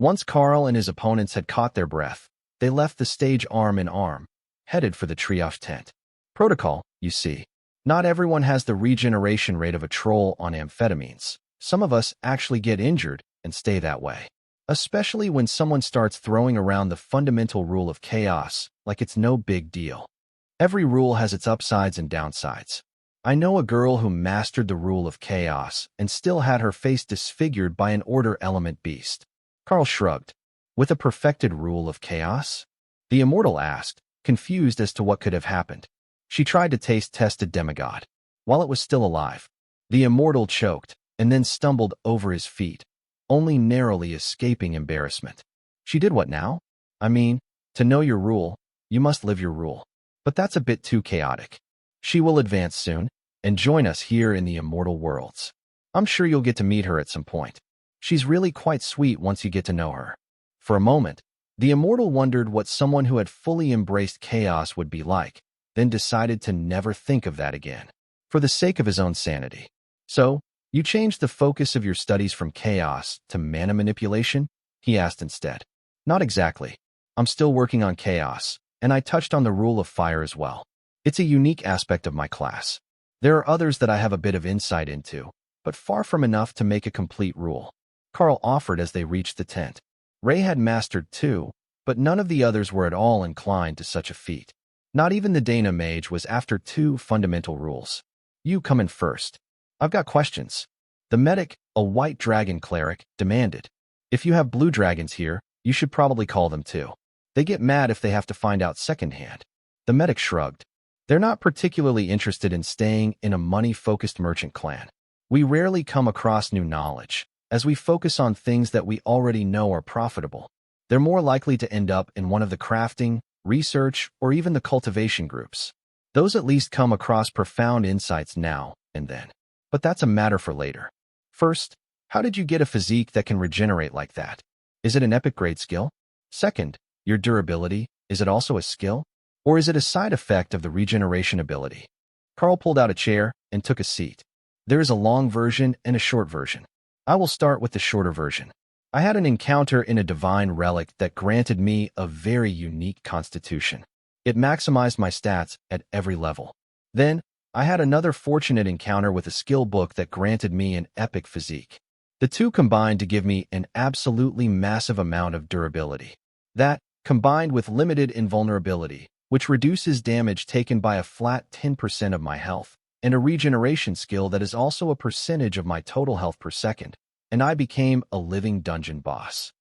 Once Karl and his opponents had caught their breath, they left the stage arm in arm, headed for the triage tent. Protocol, you see. Not everyone has the regeneration rate of a troll on amphetamines. Some of us actually get injured and stay that way. Especially when someone starts throwing around the fundamental rule of chaos like it's no big deal. Every rule has its upsides and downsides. I know a girl who mastered the rule of chaos and still had her face disfigured by an order element beast. Karl shrugged. With a perfected rule of chaos? The immortal asked, confused as to what could have happened. She tried to taste-test a demigod. While it was still alive, the immortal choked and then stumbled over his feet, only narrowly escaping embarrassment. She did what now? I mean, to know your rule, you must live your rule. But that's a bit too chaotic. She will advance soon and join us here in the immortal worlds. I'm sure you'll get to meet her at some point. She's really quite sweet once you get to know her. For a moment, the immortal wondered what someone who had fully embraced chaos would be like, then decided to never think of that again, for the sake of his own sanity. So, you changed the focus of your studies from chaos to mana manipulation? He asked instead. Not exactly. I'm still working on chaos, and I touched on the rule of fire as well. It's a unique aspect of my class. There are others that I have a bit of insight into, but far from enough to make a complete rule. Karl offered as they reached the tent. Ray had mastered two, but none of the others were at all inclined to such a feat. Not even the Dana mage was after two fundamental rules. You come in first. I've got questions. The medic, a white dragon cleric, demanded. If you have blue dragons here, you should probably call them too. They get mad if they have to find out secondhand. The medic shrugged. They're not particularly interested in staying in a money-focused merchant clan. We rarely come across new knowledge, as we focus on things that we already know are profitable. They're more likely to end up in one of the crafting, research, or even the cultivation groups. Those at least come across profound insights now and then. But that's a matter for later. First, how did you get a physique that can regenerate like that? Is it an epic grade skill? Second, your durability, is it also a skill? Or is it a side effect of the regeneration ability? Karl pulled out a chair and took a seat. There is a long version and a short version. I will start with the shorter version. I had an encounter in a divine relic that granted me a very unique constitution. It maximized my stats at every level. Then, I had another fortunate encounter with a skill book that granted me an epic physique. The two combined to give me an absolutely massive amount of durability. That, combined with limited invulnerability, which reduces damage taken by a flat 10% of my health, and a regeneration skill that is also a percentage of my total health per second, and I became a living dungeon boss.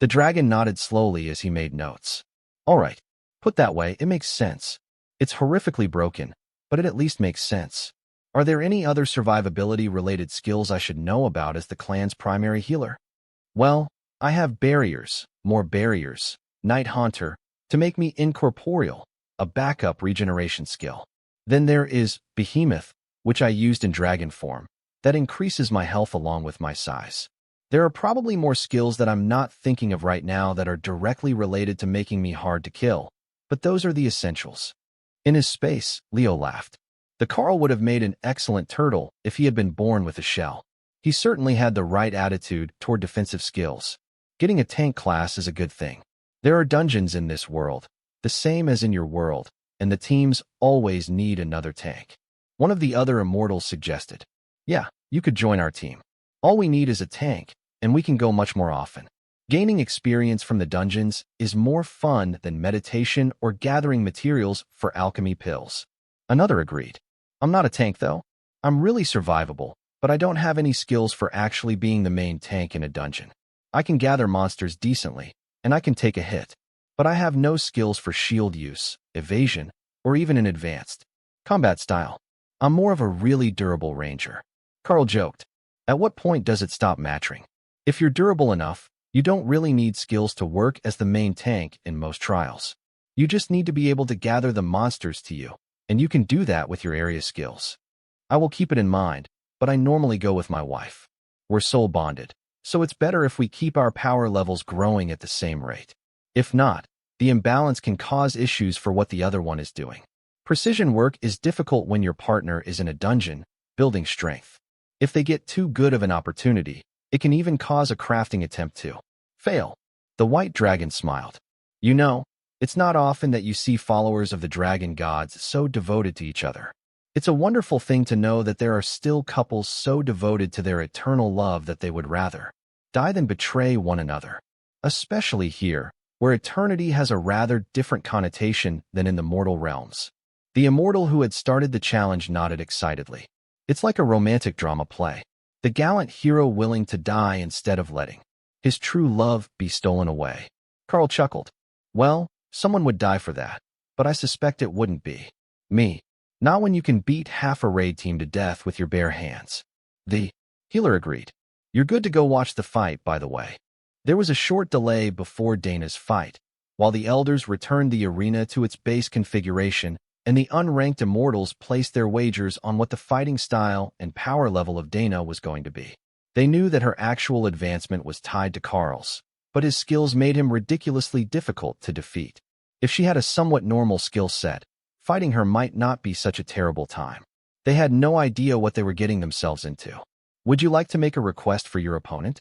The dragon nodded slowly as he made notes. All right, put that way, it makes sense. It's horrifically broken, but it at least makes sense. Are there any other survivability-related skills I should know about as the clan's primary healer? Well, I have barriers, more barriers, Night Haunter, to make me incorporeal, a backup regeneration skill. Then there is Behemoth, which I used in dragon form, that increases my health along with my size. There are probably more skills that I'm not thinking of right now that are directly related to making me hard to kill, but those are the essentials. In his space, Leo laughed. The Karl would have made an excellent turtle if he had been born with a shell. He certainly had the right attitude toward defensive skills. Getting a tank class is a good thing. There are dungeons in this world, the same as in your world, and the teams always need another tank. One of the other immortals suggested. Yeah, you could join our team. All we need is a tank, and we can go much more often. Gaining experience from the dungeons is more fun than meditation or gathering materials for alchemy pills. Another agreed. I'm not a tank though. I'm really survivable, but I don't have any skills for actually being the main tank in a dungeon. I can gather monsters decently, and I can take a hit, but I have no skills for shield use, evasion, or even an advanced combat style. I'm more of a really durable ranger. Karl joked. At what point does it stop mattering? If you're durable enough, you don't really need skills to work as the main tank in most trials. You just need to be able to gather the monsters to you, and you can do that with your area skills. I will keep it in mind, but I normally go with my wife. We're soul bonded, so it's better if we keep our power levels growing at the same rate. If not, the imbalance can cause issues for what the other one is doing. Precision work is difficult when your partner is in a dungeon, building strength. If they get too good of an opportunity, it can even cause a crafting attempt to fail. The white dragon smiled. You know, it's not often that you see followers of the dragon gods so devoted to each other. It's a wonderful thing to know that there are still couples so devoted to their eternal love that they would rather die than betray one another. Especially here, where eternity has a rather different connotation than in the mortal realms. The immortal who had started the challenge nodded excitedly. It's like a romantic drama play. The gallant hero willing to die instead of letting his true love be stolen away. Karl chuckled. Well, someone would die for that, but I suspect it wouldn't be me. Not when you can beat half a raid team to death with your bare hands. The healer agreed. You're good to go watch the fight, by the way. There was a short delay before Dana's fight, while the elders returned the arena to its base configuration and the unranked immortals placed their wagers on what the fighting style and power level of Dana was going to be. They knew that her actual advancement was tied to Karl's, but his skills made him ridiculously difficult to defeat. If she had a somewhat normal skill set, fighting her might not be such a terrible time. They had no idea what they were getting themselves into. Would you like to make a request for your opponent?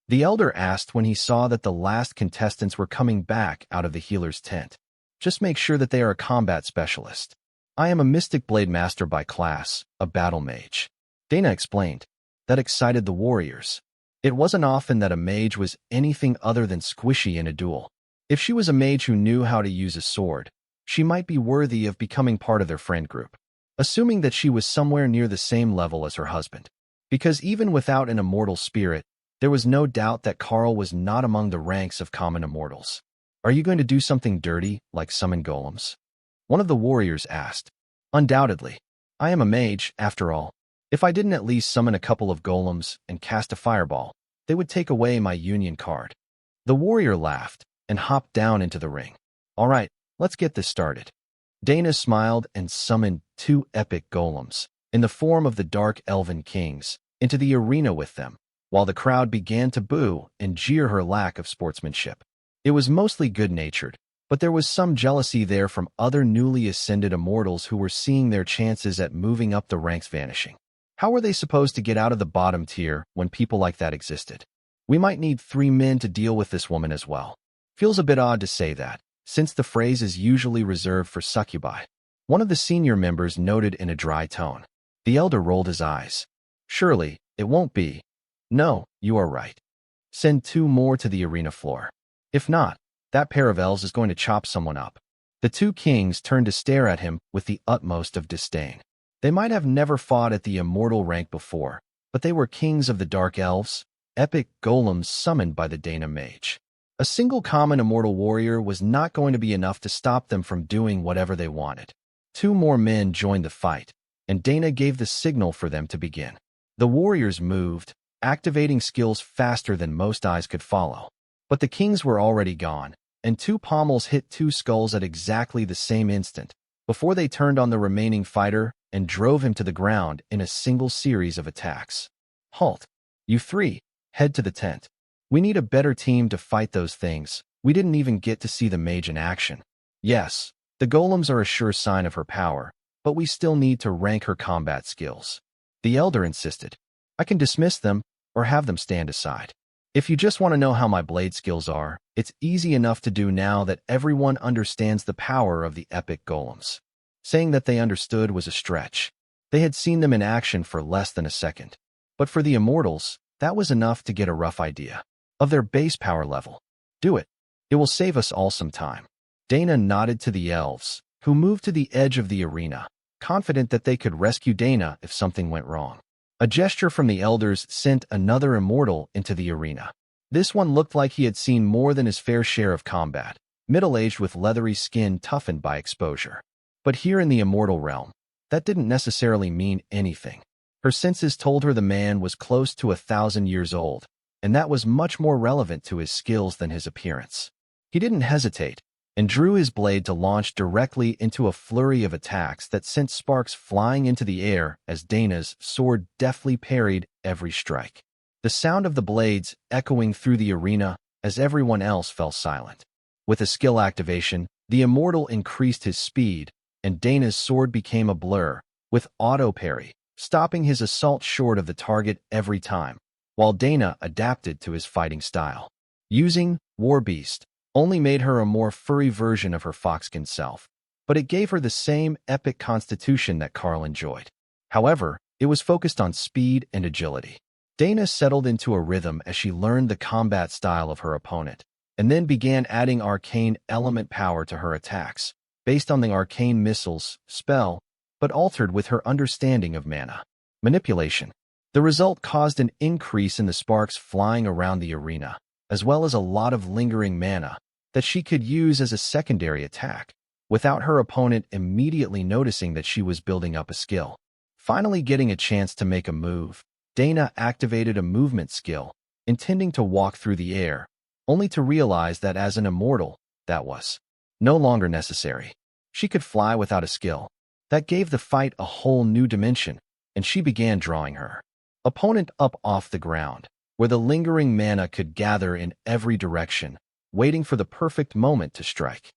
The elder asked when he saw that the last contestants were coming back out of the healer's tent. Just make sure that they are a combat specialist. I am a Mystic Blade Master by class, a battle mage. Dana explained. That excited the warriors. It wasn't often that a mage was anything other than squishy in a duel. If she was a mage who knew how to use a sword, she might be worthy of becoming part of their friend group, assuming that she was somewhere near the same level as her husband. Because even without an immortal spirit, there was no doubt that Karl was not among the ranks of common immortals. Are you going to do something dirty, like summon golems? One of the warriors asked. Undoubtedly. I am a mage, after all. If I didn't at least summon a couple of golems and cast a fireball, they would take away my union card. The warrior laughed and hopped down into the ring. All right, let's get this started. Dana smiled and summoned 2 epic golems, in the form of the Dark Elven Kings, into the arena with them, while the crowd began to boo and jeer her lack of sportsmanship. It was mostly good-natured, but there was some jealousy there from other newly ascended immortals who were seeing their chances at moving up the ranks vanishing. How were they supposed to get out of the bottom tier when people like that existed? We might need 3 men to deal with this woman as well. Feels a bit odd to say that, since the phrase is usually reserved for succubi. One of the senior members noted in a dry tone. The elder rolled his eyes. Surely, it won't be. No, you are right. Send 2 more to the arena floor. If not, that pair of elves is going to chop someone up. The 2 kings turned to stare at him with the utmost of disdain. They might have never fought at the immortal rank before, but they were kings of the Dark Elves, epic golems summoned by the Dana mage. A single common immortal warrior was not going to be enough to stop them from doing whatever they wanted. 2 more men joined the fight, and Dana gave the signal for them to begin. The warriors moved, activating skills faster than most eyes could follow. But the kings were already gone, and 2 pommels hit 2 skulls at exactly the same instant, before they turned on the remaining fighter and drove him to the ground in a single series of attacks. Halt. You 3, head to the tent. We need a better team to fight those things. We didn't even get to see the mage in action. Yes, the golems are a sure sign of her power, but we still need to rank her combat skills. The elder insisted. I can dismiss them, or have them stand aside. If you just want to know how my blade skills are, it's easy enough to do now that everyone understands the power of the epic golems. Saying that they understood was a stretch. They had seen them in action for less than a second. But for the immortals, that was enough to get a rough idea of their base power level. Do it. It will save us all some time. Dana nodded to the elves, who moved to the edge of the arena, confident that they could rescue Dana if something went wrong. A gesture from the elders sent another immortal into the arena. This one looked like he had seen more than his fair share of combat, middle-aged with leathery skin toughened by exposure. But here in the immortal realm, that didn't necessarily mean anything. Her senses told her the man was close to 1,000 years old, and that was much more relevant to his skills than his appearance. He didn't hesitate, and drew his blade to launch directly into a flurry of attacks that sent sparks flying into the air as Dana's sword deftly parried every strike. The sound of the blades echoing through the arena as everyone else fell silent. With a skill activation, the immortal increased his speed, and Dana's sword became a blur, with auto parry, stopping his assault short of the target every time, while Dana adapted to his fighting style. Using War Beast only made her a more furry version of her foxkin self, but it gave her the same epic constitution that Karl enjoyed. However, it was focused on speed and agility. Dana settled into a rhythm as she learned the combat style of her opponent, and then began adding arcane element power to her attacks, based on the arcane missile's spell, but altered with her understanding of mana manipulation. The result caused an increase in the sparks flying around the arena, as well as a lot of lingering mana that she could use as a secondary attack, without her opponent immediately noticing that she was building up a skill. Finally getting a chance to make a move, Dana activated a movement skill, intending to walk through the air, only to realize that as an immortal, that was no longer necessary. She could fly without a skill. That gave the fight a whole new dimension, and she began drawing her opponent up off the ground, where the lingering mana could gather in every direction, waiting for the perfect moment to strike.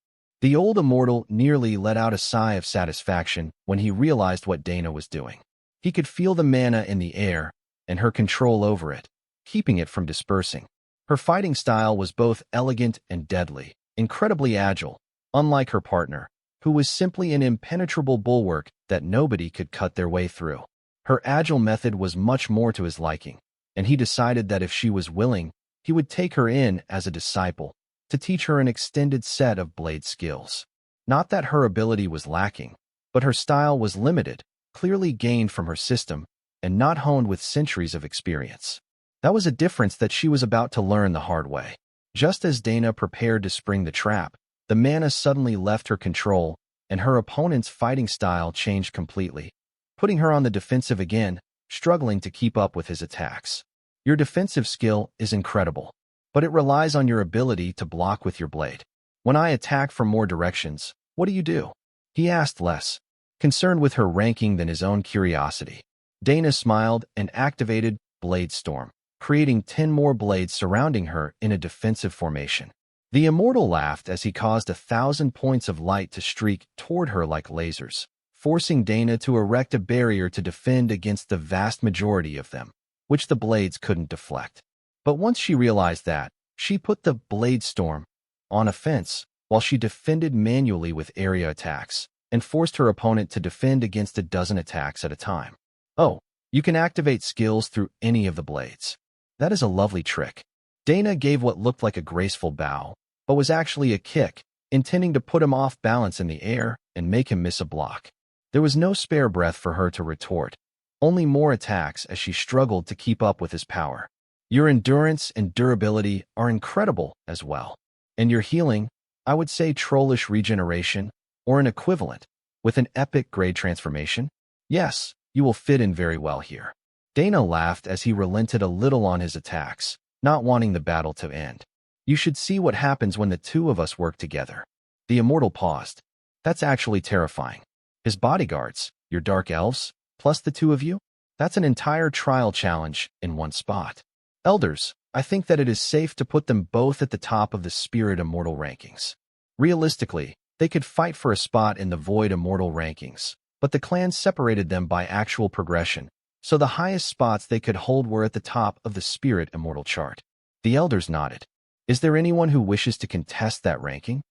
The old immortal nearly let out a sigh of satisfaction when he realized what Dana was doing. He could feel the mana in the air and her control over it, keeping it from dispersing. Her fighting style was both elegant and deadly, incredibly agile, unlike her partner, who was simply an impenetrable bulwark that nobody could cut their way through. Her agile method was much more to his liking, and he decided that if she was willing, he would take her in as a disciple to teach her an extended set of blade skills. Not that her ability was lacking, but her style was limited, clearly gained from her system, and not honed with centuries of experience. That was a difference that she was about to learn the hard way. Just as Dana prepared to spring the trap, the mana suddenly left her control, and her opponent's fighting style changed completely, putting her on the defensive again, struggling to keep up with his attacks. Your defensive skill is incredible, but it relies on your ability to block with your blade. When I attack from more directions, what do? He asked, less concerned with her ranking than his own curiosity. Dana smiled and activated Blade Storm, creating 10 more blades surrounding her in a defensive formation. The immortal laughed as he caused 1,000 points of light to streak toward her like lasers, forcing Dana to erect a barrier to defend against the vast majority of them, which the blades couldn't deflect. But once she realized that, she put the Blade Storm on offense while she defended manually with area attacks, and forced her opponent to defend against a dozen attacks at a time. Oh, you can activate skills through any of the blades. That is a lovely trick. Dana gave what looked like a graceful bow, but was actually a kick, intending to put him off balance in the air and make him miss a block. There was no spare breath for her to retort, only more attacks as she struggled to keep up with his power. Your endurance and durability are incredible as well. And your healing, I would say trollish regeneration, or an equivalent, with an epic grade transformation? Yes, you will fit in very well here. Dana laughed as he relented a little on his attacks, not wanting the battle to end. You should see what happens when the two of us work together. The immortal paused. That's actually terrifying. His bodyguards, your dark elves, plus the two of you? That's an entire trial challenge in one spot. Elders, I think that it is safe to put them both at the top of the Spirit Immortal rankings. Realistically, they could fight for a spot in the Void Immortal rankings, but the clans separated them by actual progression, so the highest spots they could hold were at the top of the Spirit Immortal chart. The elders nodded. Is there anyone who wishes to contest that ranking?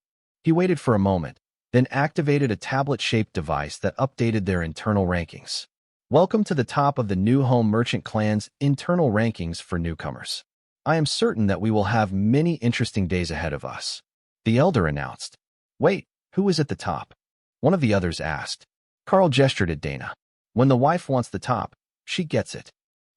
He waited for a moment, then activated a tablet-shaped device that updated their internal rankings. Welcome to the top of the New Home Merchant Clan's internal rankings for newcomers. I am certain that we will have many interesting days ahead of us. The elder announced. Wait, who is at the top? One of the others asked. Karl gestured at Dana. When the wife wants the top, she gets it.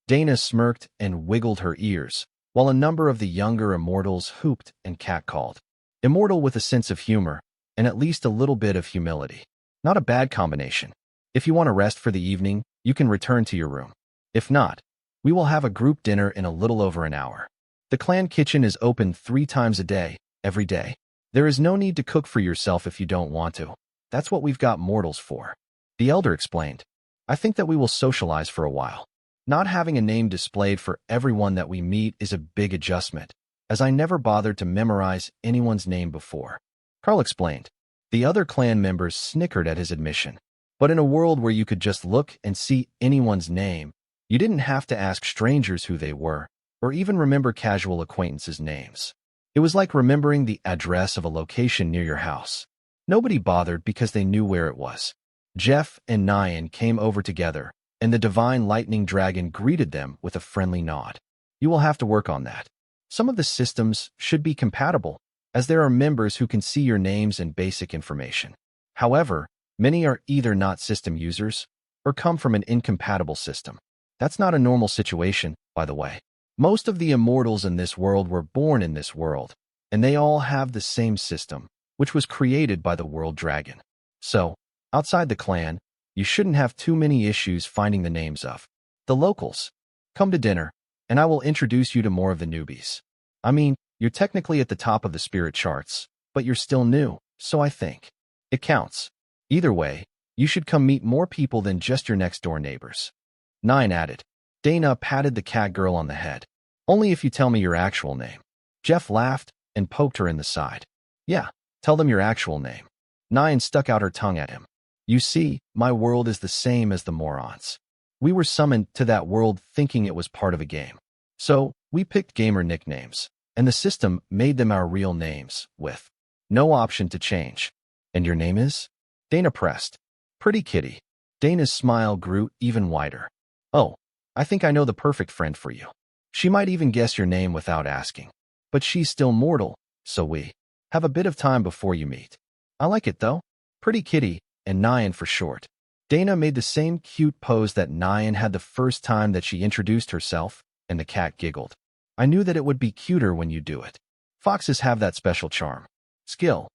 Dana smirked and wiggled her ears, while a number of the younger immortals hooped and catcalled. Immortal with a sense of humor, and at least a little bit of humility. Not a bad combination. If you want to rest for the evening, you can return to your room. If not, we will have a group dinner in a little over an hour. The clan kitchen is open 3 times a day, every day. There is no need to cook for yourself if you don't want to. That's what we've got mortals for. The elder explained. I think that we will socialize for a while. Not having a name displayed for everyone that we meet is a big adjustment, as I never bothered to memorize anyone's name before. Karl explained. The other clan members snickered at his admission. But in a world where you could just look and see anyone's name, you didn't have to ask strangers who they were, or even remember casual acquaintances' names. It was like remembering the address of a location near your house. Nobody bothered because they knew where it was. Jeff and Nyan came over together, and the divine lightning dragon greeted them with a friendly nod. You will have to work on that. Some of the systems should be compatible, as there are members who can see your names and basic information. However, many are either not system users or come from an incompatible system. That's not a normal situation, by the way. Most of the immortals in this world were born in this world, and they all have the same system, which was created by the world dragon. So, outside the clan, you shouldn't have too many issues finding the names of the locals. Come to dinner, and I will introduce you to more of the newbies. I mean, you're technically at the top of the spirit charts, but you're still new, so I think it counts. Either way, you should come meet more people than just your next-door neighbors. 9 added. Dana patted the cat girl on the head. Only if you tell me your actual name. Jeff laughed and poked her in the side. Yeah, tell them your actual name. 9 stuck out her tongue at him. You see, my world is the same as the morons. We were summoned to that world thinking it was part of a game. So, we picked gamer nicknames, and the system made them our real names, with no option to change. And your name is? Dana pressed. Pretty kitty. Dana's smile grew even wider. Oh, I think I know the perfect friend for you. She might even guess your name without asking. But she's still mortal, so we have a bit of time before you meet. I like it, though. Pretty kitty, and Nyan for short. Dana made the same cute pose that Nyan had the first time that she introduced herself, and the cat giggled. I knew that it would be cuter when you do it. Foxes have that special charm. Skill.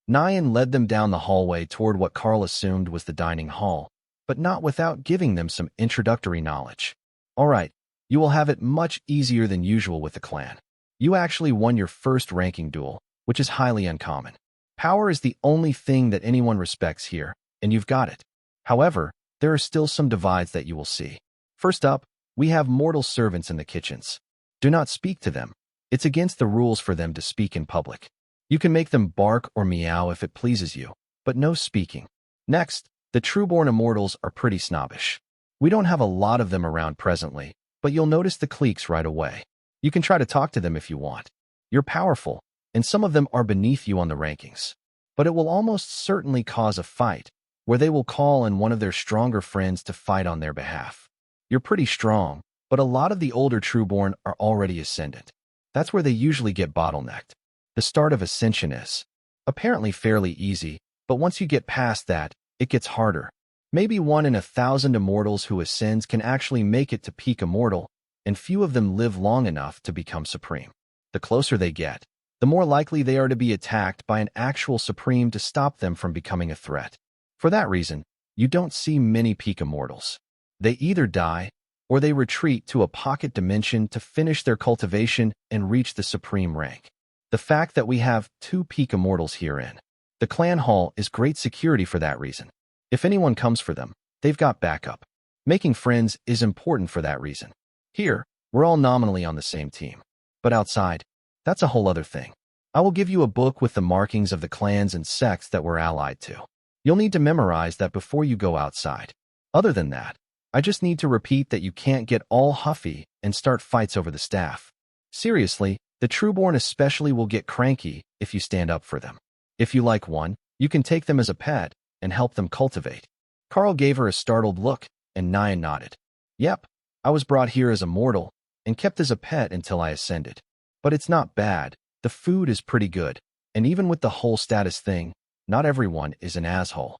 Nyan led them down the hallway toward what Karl assumed was the dining hall, but not without giving them some introductory knowledge. All right, you will have it much easier than usual with the clan. You actually won your first ranking duel, which is highly uncommon. Power is the only thing that anyone respects here, and you've got it. However, there are still some divides that you will see. First up, we have mortal servants in the kitchens. Do not speak to them. It's against the rules for them to speak in public. You can make them bark or meow if it pleases you, but no speaking. Next, the trueborn immortals are pretty snobbish. We don't have a lot of them around presently, but you'll notice the cliques right away. You can try to talk to them if you want. You're powerful, and some of them are beneath you on the rankings. But it will almost certainly cause a fight, where they will call in one of their stronger friends to fight on their behalf. You're pretty strong, but a lot of the older trueborn are already ascendant. That's where they usually get bottlenecked. The start of ascension is apparently fairly easy, but once you get past that, it gets harder. Maybe 1 in 1,000 immortals who ascends can actually make it to peak immortal, and few of them live long enough to become supreme. The closer they get, the more likely they are to be attacked by an actual supreme to stop them from becoming a threat. For that reason, you don't see many peak immortals. They either die, or they retreat to a pocket dimension to finish their cultivation and reach the supreme rank. The fact that we have 2 peak immortals herein, the clan hall is great security for that reason. If anyone comes for them, they've got backup. Making friends is important for that reason. Here, we're all nominally on the same team. But outside, that's a whole other thing. I will give you a book with the markings of the clans and sects that we're allied to. You'll need to memorize that before you go outside. Other than that, I just need to repeat that you can't get all huffy and start fights over the staff. Seriously, the trueborn especially will get cranky if you stand up for them. If you like one, you can take them as a pet and help them cultivate. Karl gave her a startled look, and Nyan nodded. Yep, I was brought here as a mortal and kept as a pet until I ascended. But it's not bad, the food is pretty good, and even with the whole status thing, not everyone is an asshole.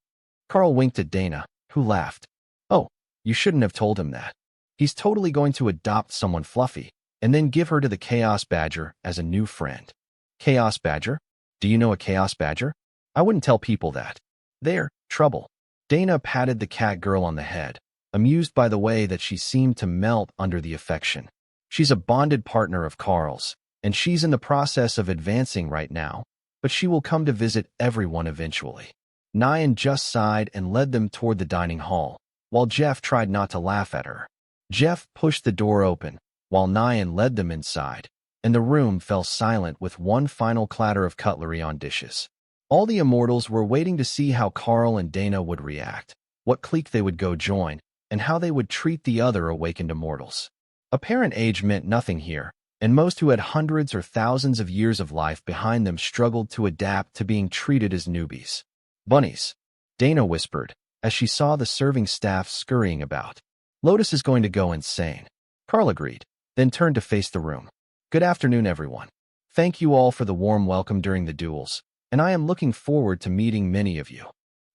Karl winked at Dana, who laughed. Oh, you shouldn't have told him that. He's totally going to adopt someone fluffy, and then give her to the Chaos Badger as a new friend. Chaos Badger? Do you know a Chaos Badger? I wouldn't tell people that. They're trouble. Dana patted the cat girl on the head, amused by the way that she seemed to melt under the affection. She's a bonded partner of Karl's, and she's in the process of advancing right now, but she will come to visit everyone eventually. Nyan just sighed and led them toward the dining hall, while Jeff tried not to laugh at her. Jeff pushed the door open, while Nyan led them inside, and the room fell silent with one final clatter of cutlery on dishes. All the immortals were waiting to see how Karl and Dana would react, what clique they would go join, and how they would treat the other awakened immortals. Apparent age meant nothing here, and most who had hundreds or thousands of years of life behind them struggled to adapt to being treated as newbies. Bunnies, Dana whispered, as she saw the serving staff scurrying about. Lotus is going to go insane. Karl agreed, then turned to face the room. Good afternoon, everyone. Thank you all for the warm welcome during the duels, and I am looking forward to meeting many of you,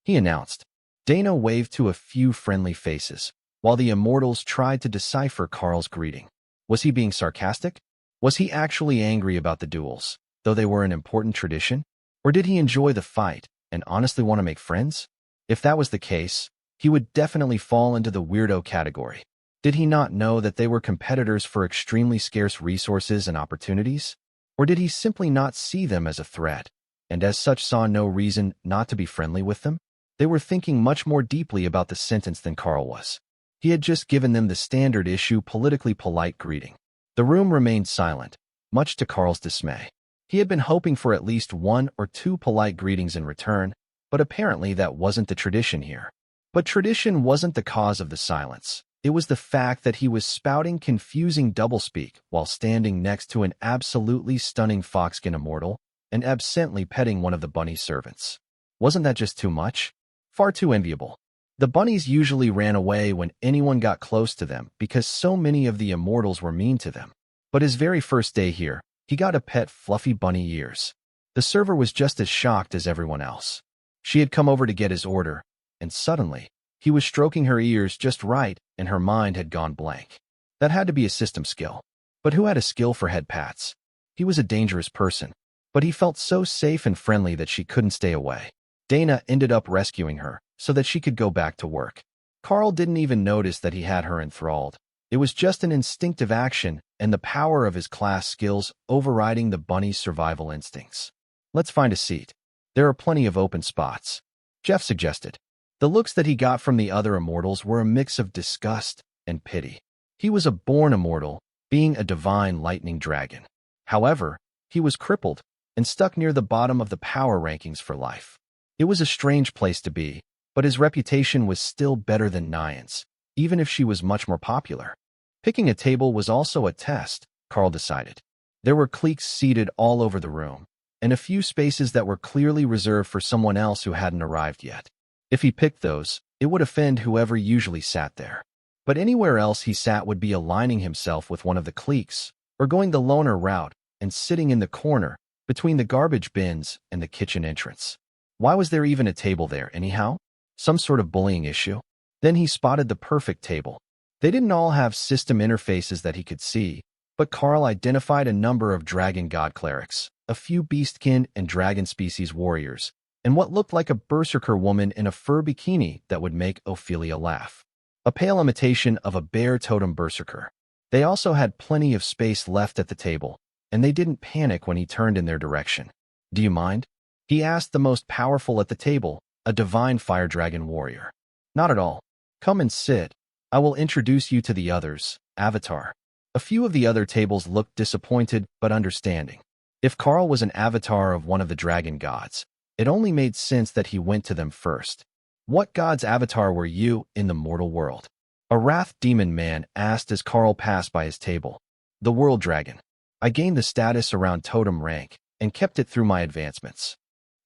he announced. Dana waved to a few friendly faces, while the immortals tried to decipher Karl's greeting. Was he being sarcastic? Was he actually angry about the duels, though they were an important tradition? Or did he enjoy the fight and honestly want to make friends? If that was the case, he would definitely fall into the weirdo category. Did he not know that they were competitors for extremely scarce resources and opportunities? Or did he simply not see them as a threat, and as such saw no reason not to be friendly with them? They were thinking much more deeply about the sentence than Karl was. He had just given them the standard issue politically polite greeting. The room remained silent, much to Karl's dismay. He had been hoping for at least 1 or 2 polite greetings in return, but apparently that wasn't the tradition here. But tradition wasn't the cause of the silence. It was the fact that he was spouting confusing doublespeak while standing next to an absolutely stunning foxskin immortal and absently petting one of the bunny servants. Wasn't that just too much? Far too enviable. The bunnies usually ran away when anyone got close to them because so many of the immortals were mean to them. But his very first day here, he got a pet fluffy bunny ears. The server was just as shocked as everyone else. She had come over to get his order, and suddenly, he was stroking her ears just right and her mind had gone blank. That had to be a system skill. But who had a skill for head pats? He was a dangerous person, but he felt so safe and friendly that she couldn't stay away. Dana ended up rescuing her so that she could go back to work. Karl didn't even notice that he had her enthralled. It was just an instinctive action and the power of his class skills overriding the bunny's survival instincts. Let's find a seat. There are plenty of open spots, Jeff suggested. The looks that he got from the other immortals were a mix of disgust and pity. He was a born immortal, being a divine lightning dragon. However, he was crippled and stuck near the bottom of the power rankings for life. It was a strange place to be, but his reputation was still better than Nyan's, even if she was much more popular. Picking a table was also a test, Karl decided. There were cliques seated all over the room, and a few spaces that were clearly reserved for someone else who hadn't arrived yet. If he picked those, it would offend whoever usually sat there. But anywhere else he sat would be aligning himself with one of the cliques, or going the loner route and sitting in the corner between the garbage bins and the kitchen entrance. Why was there even a table there, anyhow? Some sort of bullying issue? Then he spotted the perfect table. They didn't all have system interfaces that he could see, but Karl identified a number of dragon god clerics, a few beastkin and dragon species warriors, and what looked like a berserker woman in a fur bikini that would make Ophelia laugh. A pale imitation of a bear totem berserker. They also had plenty of space left at the table, and they didn't panic when he turned in their direction. Do you mind? He asked the most powerful at the table, a divine fire dragon warrior. Not at all. Come and sit. I will introduce you to the others, Avatar. A few of the other tables looked disappointed but understanding. If Karl was an avatar of one of the dragon gods, it only made sense that he went to them first. What god's avatar were you in the mortal world? A wrath demon man asked as Karl passed by his table. The world dragon. I gained the status around totem rank and kept it through my advancements.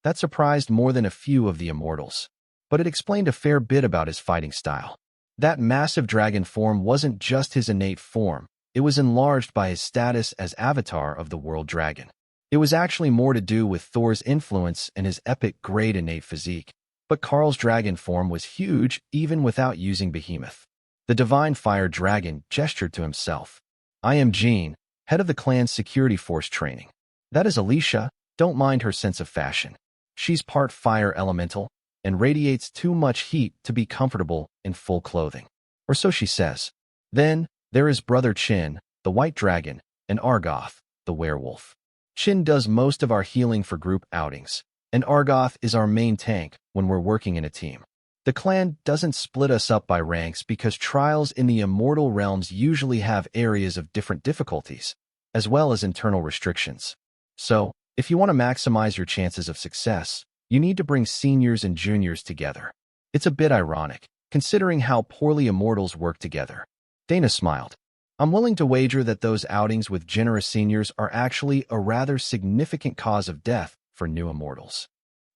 That surprised more than a few of the immortals, but it explained a fair bit about his fighting style. That massive dragon form wasn't just his innate form, it was enlarged by his status as avatar of the world dragon. It was actually more to do with Thor's influence and his epic great innate physique, but Karl's dragon form was huge even without using behemoth. The divine fire dragon gestured to himself. I am Jean, head of the clan's security force training. That is Alicia, don't mind her sense of fashion. She's part fire elemental and radiates too much heat to be comfortable in full clothing. Or so she says. Then, there is Brother Chin, the white dragon, and Argoth, the werewolf. Chin does most of our healing for group outings, and Argoth is our main tank when we're working in a team. The clan doesn't split us up by ranks because trials in the immortal realms usually have areas of different difficulties, as well as internal restrictions. So, if you want to maximize your chances of success, you need to bring seniors and juniors together. It's a bit ironic, considering how poorly immortals work together. Dana smiled. I'm willing to wager that those outings with generous seniors are actually a rather significant cause of death for new immortals.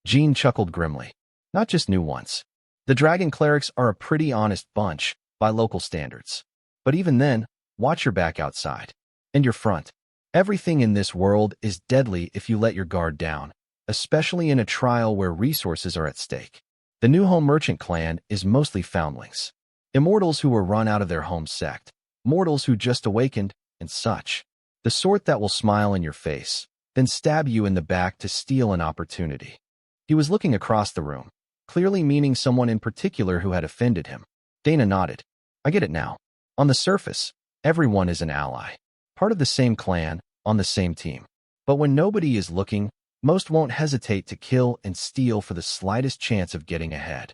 Jean chuckled grimly. Not just new ones. The dragon clerics are a pretty honest bunch, by local standards. But even then, watch your back outside. And your front. Everything in this world is deadly if you let your guard down, especially in a trial where resources are at stake. The New Home Merchant clan is mostly foundlings. Immortals who were run out of their home sect. Mortals who just awakened, and such. The sort that will smile in your face, then stab you in the back to steal an opportunity. He was looking across the room, clearly meaning someone in particular who had offended him. Dana nodded. I get it now. On the surface, everyone is an ally. Part of the same clan, on the same team. But when nobody is looking, most won't hesitate to kill and steal for the slightest chance of getting ahead.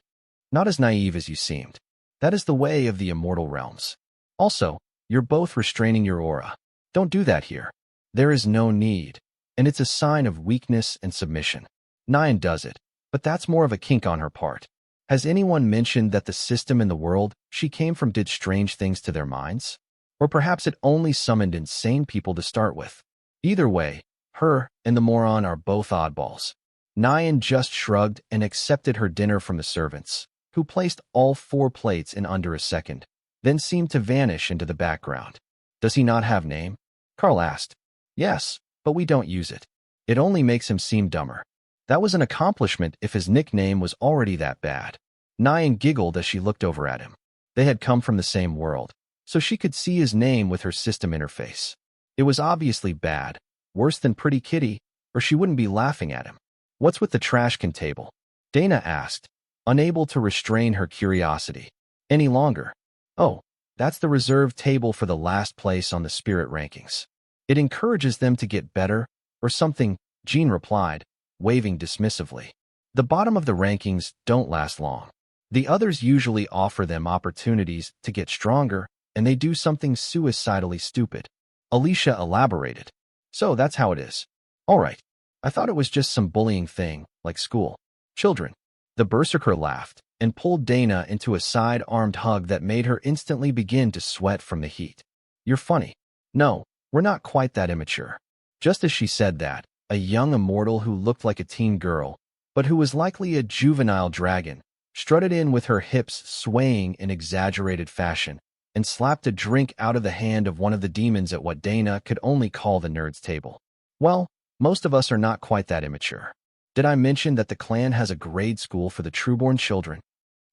Not as naive as you seemed. That is the way of the immortal realms. Also, you're both restraining your aura. Don't do that here. There is no need. And it's a sign of weakness and submission. Nyan does it, but that's more of a kink on her part. Has anyone mentioned that the system in the world she came from did strange things to their minds? Or perhaps it only summoned insane people to start with. Either way, her and the moron are both oddballs. Nyan just shrugged and accepted her dinner from the servants, who placed all 4 plates in under a second, then seemed to vanish into the background. Does he not have name? Karl asked. Yes, but we don't use it. It only makes him seem dumber. That was an accomplishment if his nickname was already that bad. Nyan giggled as she looked over at him. They had come from the same world, so she could see his name with her system interface. It was obviously bad, worse than Pretty Kitty, or she wouldn't be laughing at him. What's with the trash can table? Dana asked, unable to restrain her curiosity any longer. Oh, that's the reserved table for the last place on the spirit rankings. It encourages them to get better, or something, Jean replied, waving dismissively. The bottom of the rankings don't last long. The others usually offer them opportunities to get stronger, and they do something suicidally stupid. Alicia elaborated. So that's how it is. All right. I thought it was just some bullying thing, like school. Children. The berserker laughed and pulled Dana into a side-armed hug that made her instantly begin to sweat from the heat. You're funny. No, we're not quite that immature. Just as she said that, a young immortal who looked like a teen girl, but who was likely a juvenile dragon, strutted in with her hips swaying in exaggerated fashion, and slapped a drink out of the hand of one of the demons at what Dana could only call the nerd's table. Well, most of us are not quite that immature. Did I mention that the clan has a grade school for the trueborn children?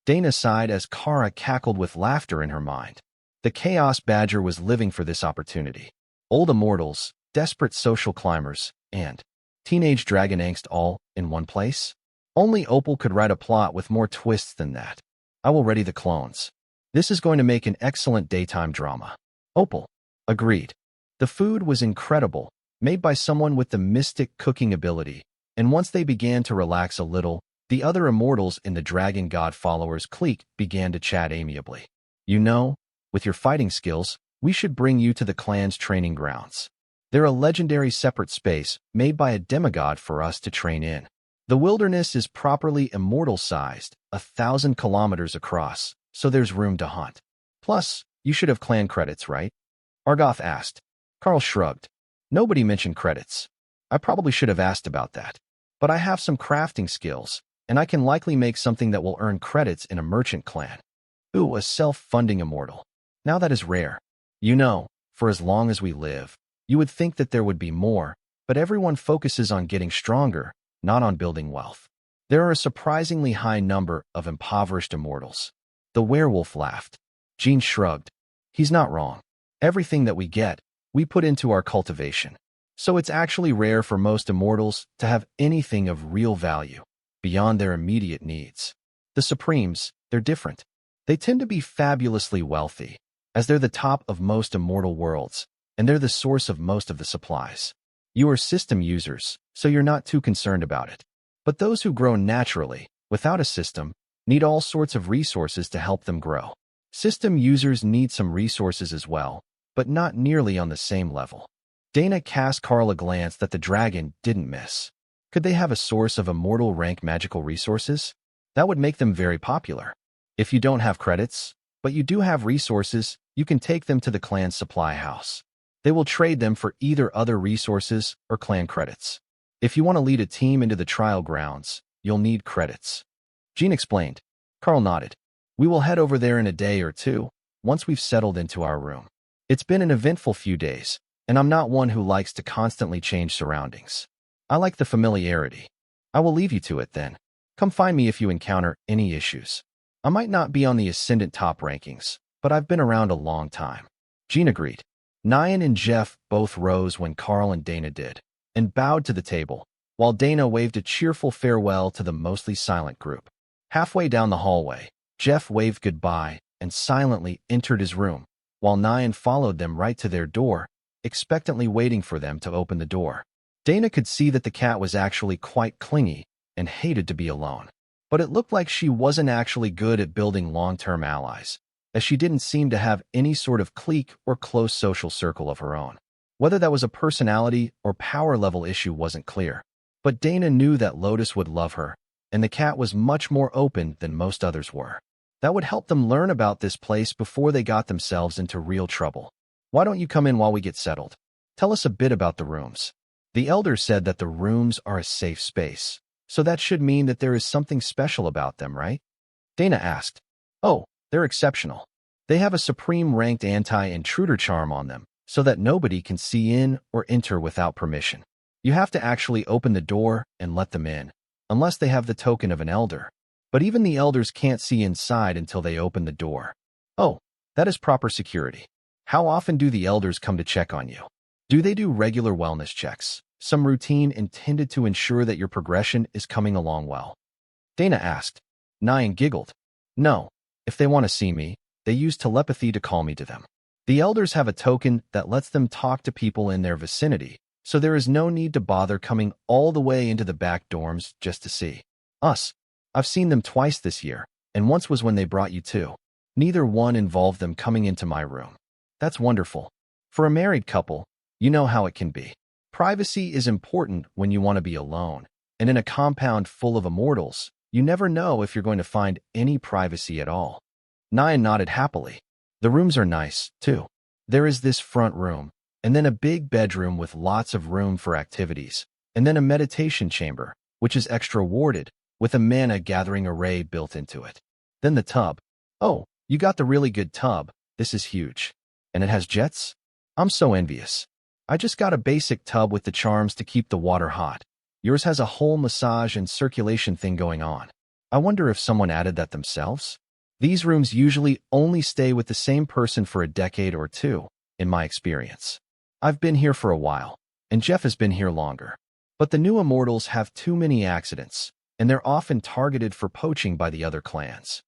Dana sighed as Kara cackled with laughter in her mind. The Chaos Badger was living for this opportunity. Old immortals, desperate social climbers, and teenage dragon angst all in one place? Only Opal could write a plot with more twists than that. I will ready the clones. This is going to make an excellent daytime drama. Opal agreed. The food was incredible, made by someone with the mystic cooking ability, and once they began to relax a little, the other immortals in the Dragon God Followers clique began to chat amiably. You know, with your fighting skills, we should bring you to the clan's training grounds. They're a legendary separate space made by a demigod for us to train in. The wilderness is properly immortal-sized, 1,000 kilometers across, so there's room to hunt. Plus, you should have clan credits, right? Argoth asked. Karl shrugged. Nobody mentioned credits. I probably should have asked about that. But I have some crafting skills, and I can likely make something that will earn credits in a merchant clan. Ooh, a self-funding immortal. Now that is rare. You know, for as long as we live, you would think that there would be more, but everyone focuses on getting stronger, not on building wealth. There are a surprisingly high number of impoverished immortals. The werewolf laughed. Jean shrugged. He's not wrong. Everything that we get, we put into our cultivation. So it's actually rare for most immortals to have anything of real value, beyond their immediate needs. The Supremes, they're different. They tend to be fabulously wealthy, as they're the top of most immortal worlds, and they're the source of most of the supplies. You are system users, so you're not too concerned about it. But those who grow naturally, without a system, need all sorts of resources to help them grow. System users need some resources as well, but not nearly on the same level. Dana cast Karl a glance that the dragon didn't miss. Could they have a source of immortal rank magical resources? That would make them very popular. If you don't have credits, But you do have resources. You can take them to the clan's supply house. They will trade them for either other resources or clan credits. If you want to lead a team into the trial grounds, you'll need credits. Jean explained. Karl nodded. We will head over there in a day or two, once we've settled into our room. It's been an eventful few days, and I'm not one who likes to constantly change surroundings. I like the familiarity. I will leave you to it then. Come find me if you encounter any issues. I might not be on the ascendant top rankings, but I've been around a long time. Jean agreed. Nyan and Jeff both rose when Karl and Dana did, and bowed to the table, while Dana waved a cheerful farewell to the mostly silent group. Halfway down the hallway, Jeff waved goodbye and silently entered his room, while Nyan followed them right to their door, expectantly waiting for them to open the door. Dana could see that the cat was actually quite clingy and hated to be alone. But it looked like she wasn't actually good at building long-term allies, as she didn't seem to have any sort of clique or close social circle of her own. Whether that was a personality or power level issue wasn't clear. But Dana knew that Lotus would love her, and the cat was much more open than most others were. That would help them learn about this place before they got themselves into real trouble. Why don't you come in while we get settled? Tell us a bit about the rooms. The elder said that the rooms are a safe space, so that should mean that there is something special about them, right? Dana asked. Oh, they're exceptional. They have a supreme ranked anti-intruder charm on them, so that nobody can see in or enter without permission. You have to actually open the door and let them in, unless they have the token of an elder. But even the elders can't see inside until they open the door. Oh, that is proper security. How often do the elders come to check on you? Do they do regular wellness checks, some routine intended to ensure that your progression is coming along well? Dana asked. Nyan giggled. No, if they want to see me, they use telepathy to call me to them. The elders have a token that lets them talk to people in their vicinity, so there is no need to bother coming all the way into the back dorms just to see us. I've seen them twice this year, and once was when they brought you too. Neither one involved them coming into my room. That's wonderful. For a married couple, you know how it can be. Privacy is important when you want to be alone, and in a compound full of immortals, you never know if you're going to find any privacy at all. Nyan nodded happily. The rooms are nice, too. There is this front room, and then a big bedroom with lots of room for activities, and then a meditation chamber, which is extra warded, with a mana gathering array built into it. Then the tub. Oh, you got the really good tub. This is huge. And it has jets? I'm so envious. I just got a basic tub with the charms to keep the water hot. Yours has a whole massage and circulation thing going on. I wonder if someone added that themselves? These rooms usually only stay with the same person for a decade or two, in my experience. I've been here for a while, and Jeff has been here longer. But the new immortals have too many accidents, and they're often targeted for poaching by the other clans.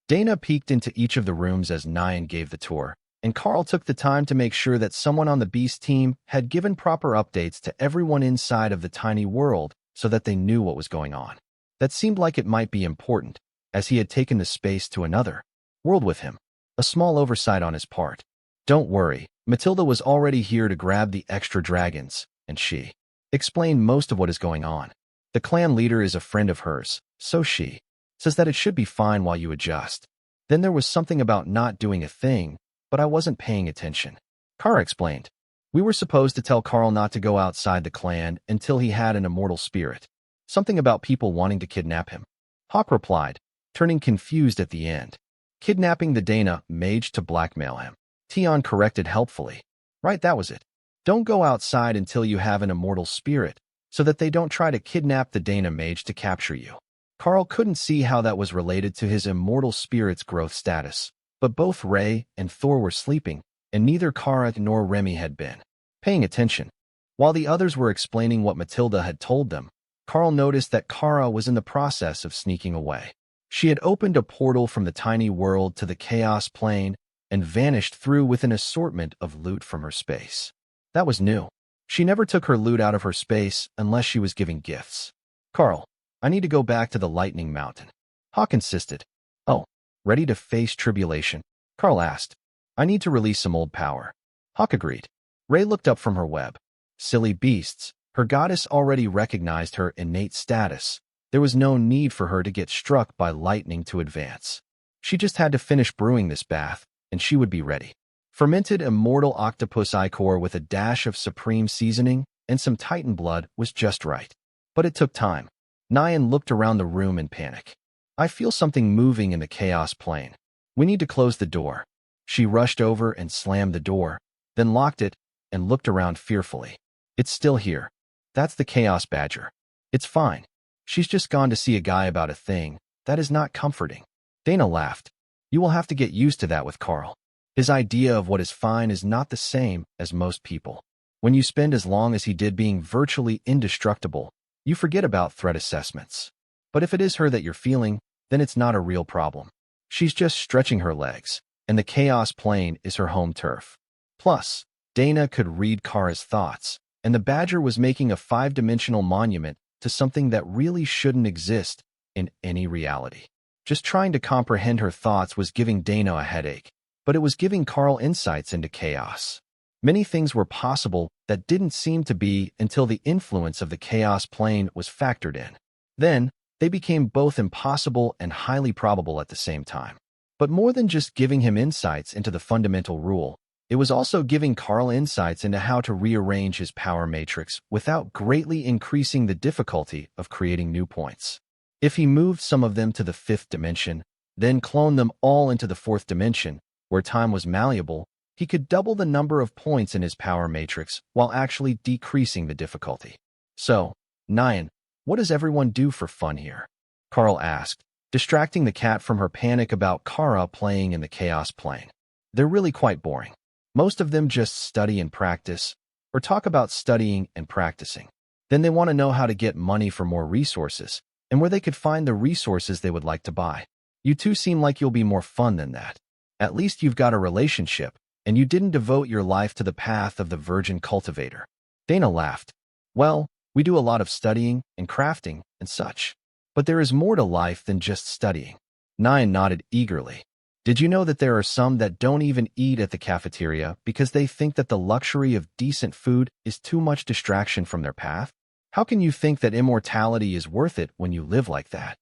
Dana peeked into each of the rooms as Nyan gave the tour, and Karl took the time to make sure that someone on the Beast team had given proper updates to everyone inside of the tiny world so that they knew what was going on. That seemed like it might be important, as he had taken the space to another world with him. A small oversight on his part. Don't worry, Matilda was already here to grab the extra dragons, and she explained most of what is going on. The clan leader is a friend of hers, so she says that it should be fine while you adjust. Then there was something about not doing a thing, but I wasn't paying attention. Kara explained. We were supposed to tell Karl not to go outside the clan until he had an immortal spirit. Something about people wanting to kidnap him. Hawk replied, turning confused at the end. Kidnapping the Dana mage to blackmail him. Tion corrected helpfully. Right, that was it. Don't go outside until you have an immortal spirit, so that they don't try to kidnap the Dana mage to capture you. Karl couldn't see how that was related to his immortal spirit's growth status, but both Ray and Thor were sleeping, and neither Kara nor Remy had been paying attention. While the others were explaining what Matilda had told them, Karl noticed that Kara was in the process of sneaking away. She had opened a portal from the tiny world to the chaos plane and vanished through with an assortment of loot from her space. That was new. She never took her loot out of her space unless she was giving gifts. Karl, I need to go back to the Lightning Mountain. Hawk insisted. Oh, ready to face tribulation? Karl asked. I need to release some old power. Hawk agreed. Ray looked up from her web. Silly beasts, her goddess already recognized her innate status. There was no need for her to get struck by lightning to advance. She just had to finish brewing this bath, and she would be ready. Fermented immortal octopus ichor with a dash of supreme seasoning and some Titan blood was just right. But it took time. Nyan looked around the room in panic. I feel something moving in the chaos plane. We need to close the door. She rushed over and slammed the door, then locked it and looked around fearfully. It's still here. That's the chaos badger. It's fine. She's just gone to see a guy about a thing. That is not comforting. Dana laughed. You will have to get used to that with Karl. His idea of what is fine is not the same as most people. When you spend as long as he did being virtually indestructible, you forget about threat assessments. But if it is her that you're feeling, then it's not a real problem. She's just stretching her legs, and the chaos plane is her home turf. Plus, Dana could read Kara's thoughts, and the badger was making a 5-dimensional monument to something that really shouldn't exist in any reality. Just trying to comprehend her thoughts was giving Dana a headache, but it was giving Karl insights into chaos. Many things were possible that didn't seem to be until the influence of the chaos plane was factored in. Then, they became both impossible and highly probable at the same time. But more than just giving him insights into the fundamental rule, it was also giving Karl insights into how to rearrange his power matrix without greatly increasing the difficulty of creating new points. If he moved some of them to the 5th dimension, then cloned them all into the 4th dimension, where time was malleable, he could double the number of points in his power matrix while actually decreasing the difficulty. So, Nyan, what does everyone do for fun here? Karl asked, distracting the cat from her panic about Kara playing in the chaos plane. They're really quite boring. Most of them just study and practice, or talk about studying and practicing. Then they want to know how to get money for more resources, and where they could find the resources they would like to buy. You two seem like you'll be more fun than that. At least you've got a relationship, and you didn't devote your life to the path of the virgin cultivator. Dana laughed. Well, we do a lot of studying and crafting and such. But there is more to life than just studying. Nyan nodded eagerly. Did you know that there are some that don't even eat at the cafeteria because they think that the luxury of decent food is too much distraction from their path? How can you think that immortality is worth it when you live like that?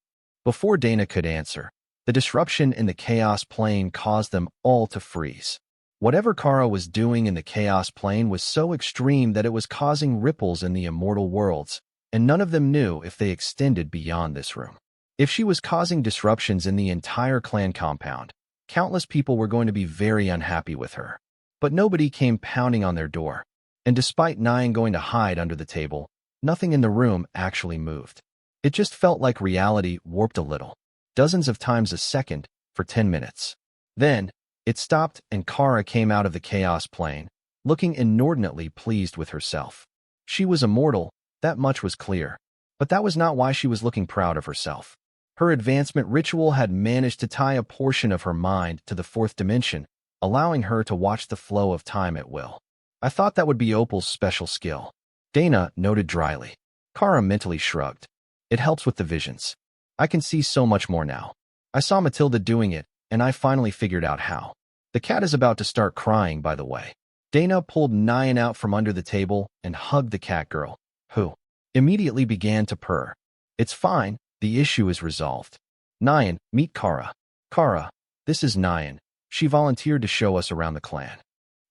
Before Dana could answer, the disruption in the chaos plane caused them all to freeze. Whatever Kara was doing in the chaos plane was so extreme that it was causing ripples in the immortal worlds, and none of them knew if they extended beyond this room. If she was causing disruptions in the entire clan compound, countless people were going to be very unhappy with her. But nobody came pounding on their door, and despite Nyan going to hide under the table, nothing in the room actually moved. It just felt like reality warped a little, dozens of times a second, for 10 minutes. Then, it stopped and Kara came out of the chaos plane, looking inordinately pleased with herself. She was immortal, that much was clear. But that was not why she was looking proud of herself. Her advancement ritual had managed to tie a portion of her mind to the 4th dimension, allowing her to watch the flow of time at will. I thought that would be Opal's special skill. Dana noted dryly. Kara mentally shrugged. It helps with the visions. I can see so much more now. I saw Matilda doing it, and I finally figured out how. The cat is about to start crying, by the way. Dana pulled Nyan out from under the table and hugged the cat girl, who immediately began to purr. It's fine, the issue is resolved. Nyan, meet Kara. Kara, this is Nyan. She volunteered to show us around the clan.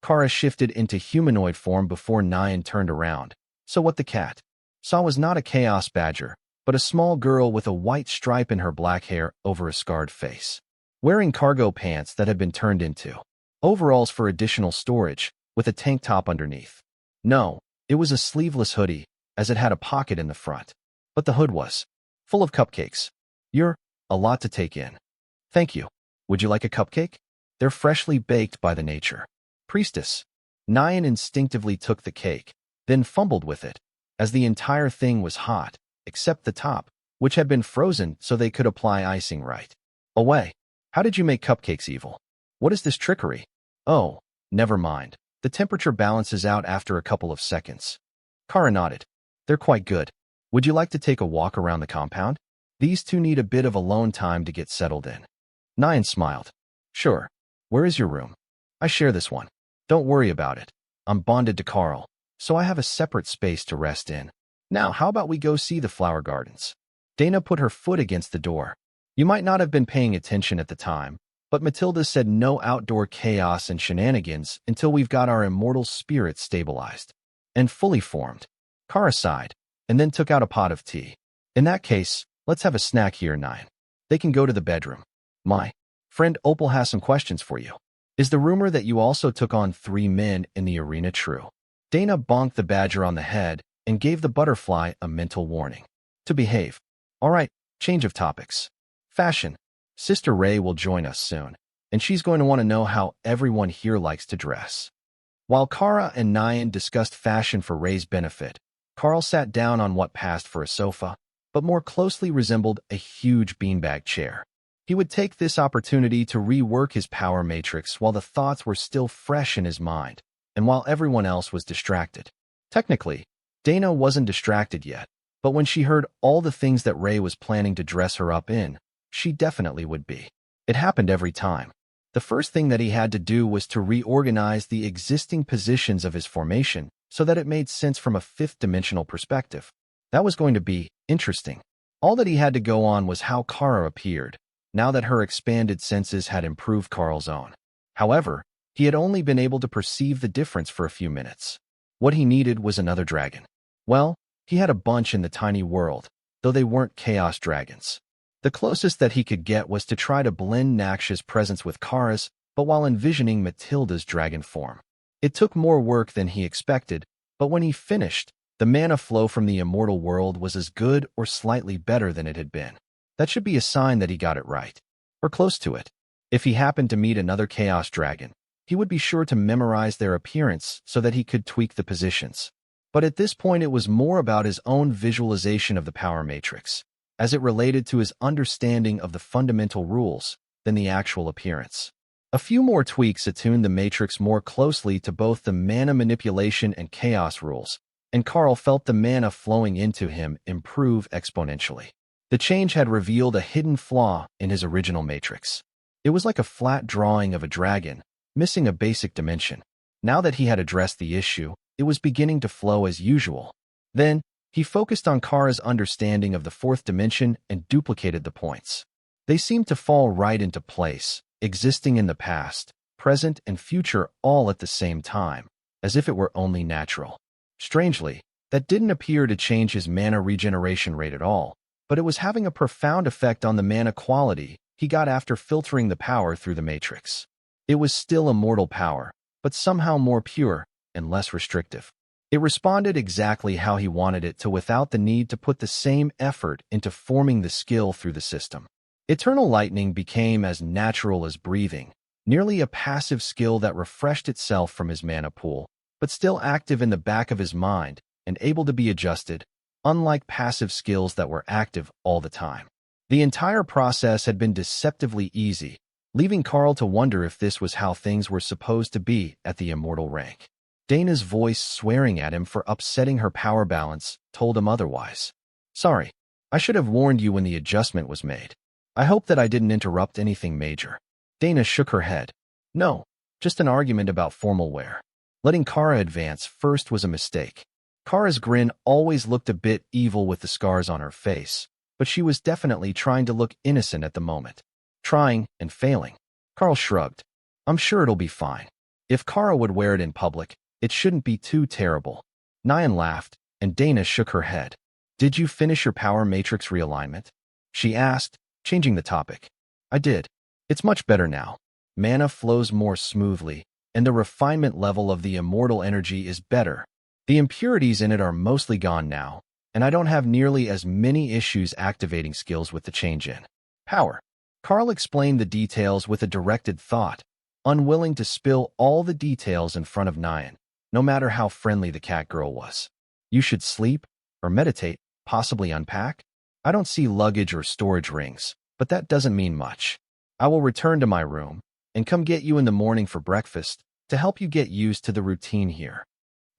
Kara shifted into humanoid form before Nyan turned around. So what the cat saw was not a chaos badger, but a small girl with a white stripe in her black hair over a scarred face, wearing cargo pants that had been turned into overalls for additional storage, with a tank top underneath. No, it was a sleeveless hoodie, as it had a pocket in the front. But the hood was full of cupcakes. You're a lot to take in. Thank you. Would you like a cupcake? They're freshly baked by the nature. Priestess. Nyan instinctively took the cake, then fumbled with it, as the entire thing was hot, except the top, which had been frozen so they could apply icing right away. How did you make cupcakes evil? What is this trickery? Oh, never mind. The temperature balances out after a couple of seconds. Kara nodded. They're quite good. Would you like to take a walk around the compound? These two need a bit of alone time to get settled in. Nyan smiled. Sure. Where is your room? I share this one. Don't worry about it. I'm bonded to Karl, so I have a separate space to rest in. Now, how about we go see the flower gardens? Dana put her foot against the door. You might not have been paying attention at the time, But Matilda said no outdoor chaos and shenanigans until we've got our immortal spirits stabilized and fully formed. Kara sighed, and then took out a pot of tea. In that case, let's have a snack here, Nine. They can go to the bedroom. My friend Opal has some questions for you. Is the rumor that you also took on 3 men in the arena true? Dana bonked the badger on the head and gave the butterfly a mental warning. To behave. All right, change of topics. Fashion. Sister Ray will join us soon, and she's going to want to know how everyone here likes to dress. While Kara and Nyan discussed fashion for Ray's benefit, Karl sat down on what passed for a sofa, but more closely resembled a huge beanbag chair. He would take this opportunity to rework his power matrix while the thoughts were still fresh in his mind, and while everyone else was distracted. Technically, Dana wasn't distracted yet, but when she heard all the things that Ray was planning to dress her up in, she definitely would be. It happened every time. The first thing that he had to do was to reorganize the existing positions of his formation so that it made sense from a fifth-dimensional perspective. That was going to be interesting. All that he had to go on was how Kara appeared, now that her expanded senses had improved Karl's own. However, he had only been able to perceive the difference for a few minutes. What he needed was another dragon. Well, he had a bunch in the tiny world, though they weren't chaos dragons. The closest that he could get was to try to blend Naksha's presence with Kara's, but while envisioning Matilda's dragon form. It took more work than he expected, but when he finished, the mana flow from the immortal world was as good or slightly better than it had been. That should be a sign that he got it right, or close to it. If he happened to meet another chaos dragon, he would be sure to memorize their appearance so that he could tweak the positions. But at this point, it was more about his own visualization of the power matrix, as it related to his understanding of the fundamental rules, than the actual appearance. A few more tweaks attuned the matrix more closely to both the mana manipulation and chaos rules, and Karl felt the mana flowing into him improve exponentially. The change had revealed a hidden flaw in his original matrix. It was like a flat drawing of a dragon, missing a basic dimension. Now that he had addressed the issue, it was beginning to flow as usual. Then, he focused on Kara's understanding of the fourth dimension and duplicated the points. They seemed to fall right into place, existing in the past, present, and future all at the same time, as if it were only natural. Strangely, that didn't appear to change his mana regeneration rate at all, but it was having a profound effect on the mana quality he got after filtering the power through the matrix. It was still immortal power, but somehow more pure and less restrictive. It responded exactly how he wanted it to without the need to put the same effort into forming the skill through the system. Eternal Lightning became as natural as breathing, nearly a passive skill that refreshed itself from his mana pool, but still active in the back of his mind and able to be adjusted, unlike passive skills that were active all the time. The entire process had been deceptively easy, leaving Karl to wonder if this was how things were supposed to be at the immortal rank. Dana's voice swearing at him for upsetting her power balance told him otherwise. Sorry, I should have warned you when the adjustment was made. I hope that I didn't interrupt anything major. Dana shook her head. No, just an argument about formal wear. Letting Kara advance first was a mistake. Kara's grin always looked a bit evil with the scars on her face, but she was definitely trying to look innocent at the moment. Trying and failing. Karl shrugged. I'm sure it'll be fine. If Kara would wear it in public, it shouldn't be too terrible. Nyan laughed, and Dana shook her head. Did you finish your power matrix realignment? She asked, changing the topic. I did. It's much better now. Mana flows more smoothly, and the refinement level of the immortal energy is better. The impurities in it are mostly gone now, and I don't have nearly as many issues activating skills with the change in power. Karl explained the details with a directed thought, unwilling to spill all the details in front of Nyan, no matter how friendly the cat girl was. You should sleep, or meditate, possibly unpack. I don't see luggage or storage rings, but that doesn't mean much. I will return to my room and come get you in the morning for breakfast to help you get used to the routine here.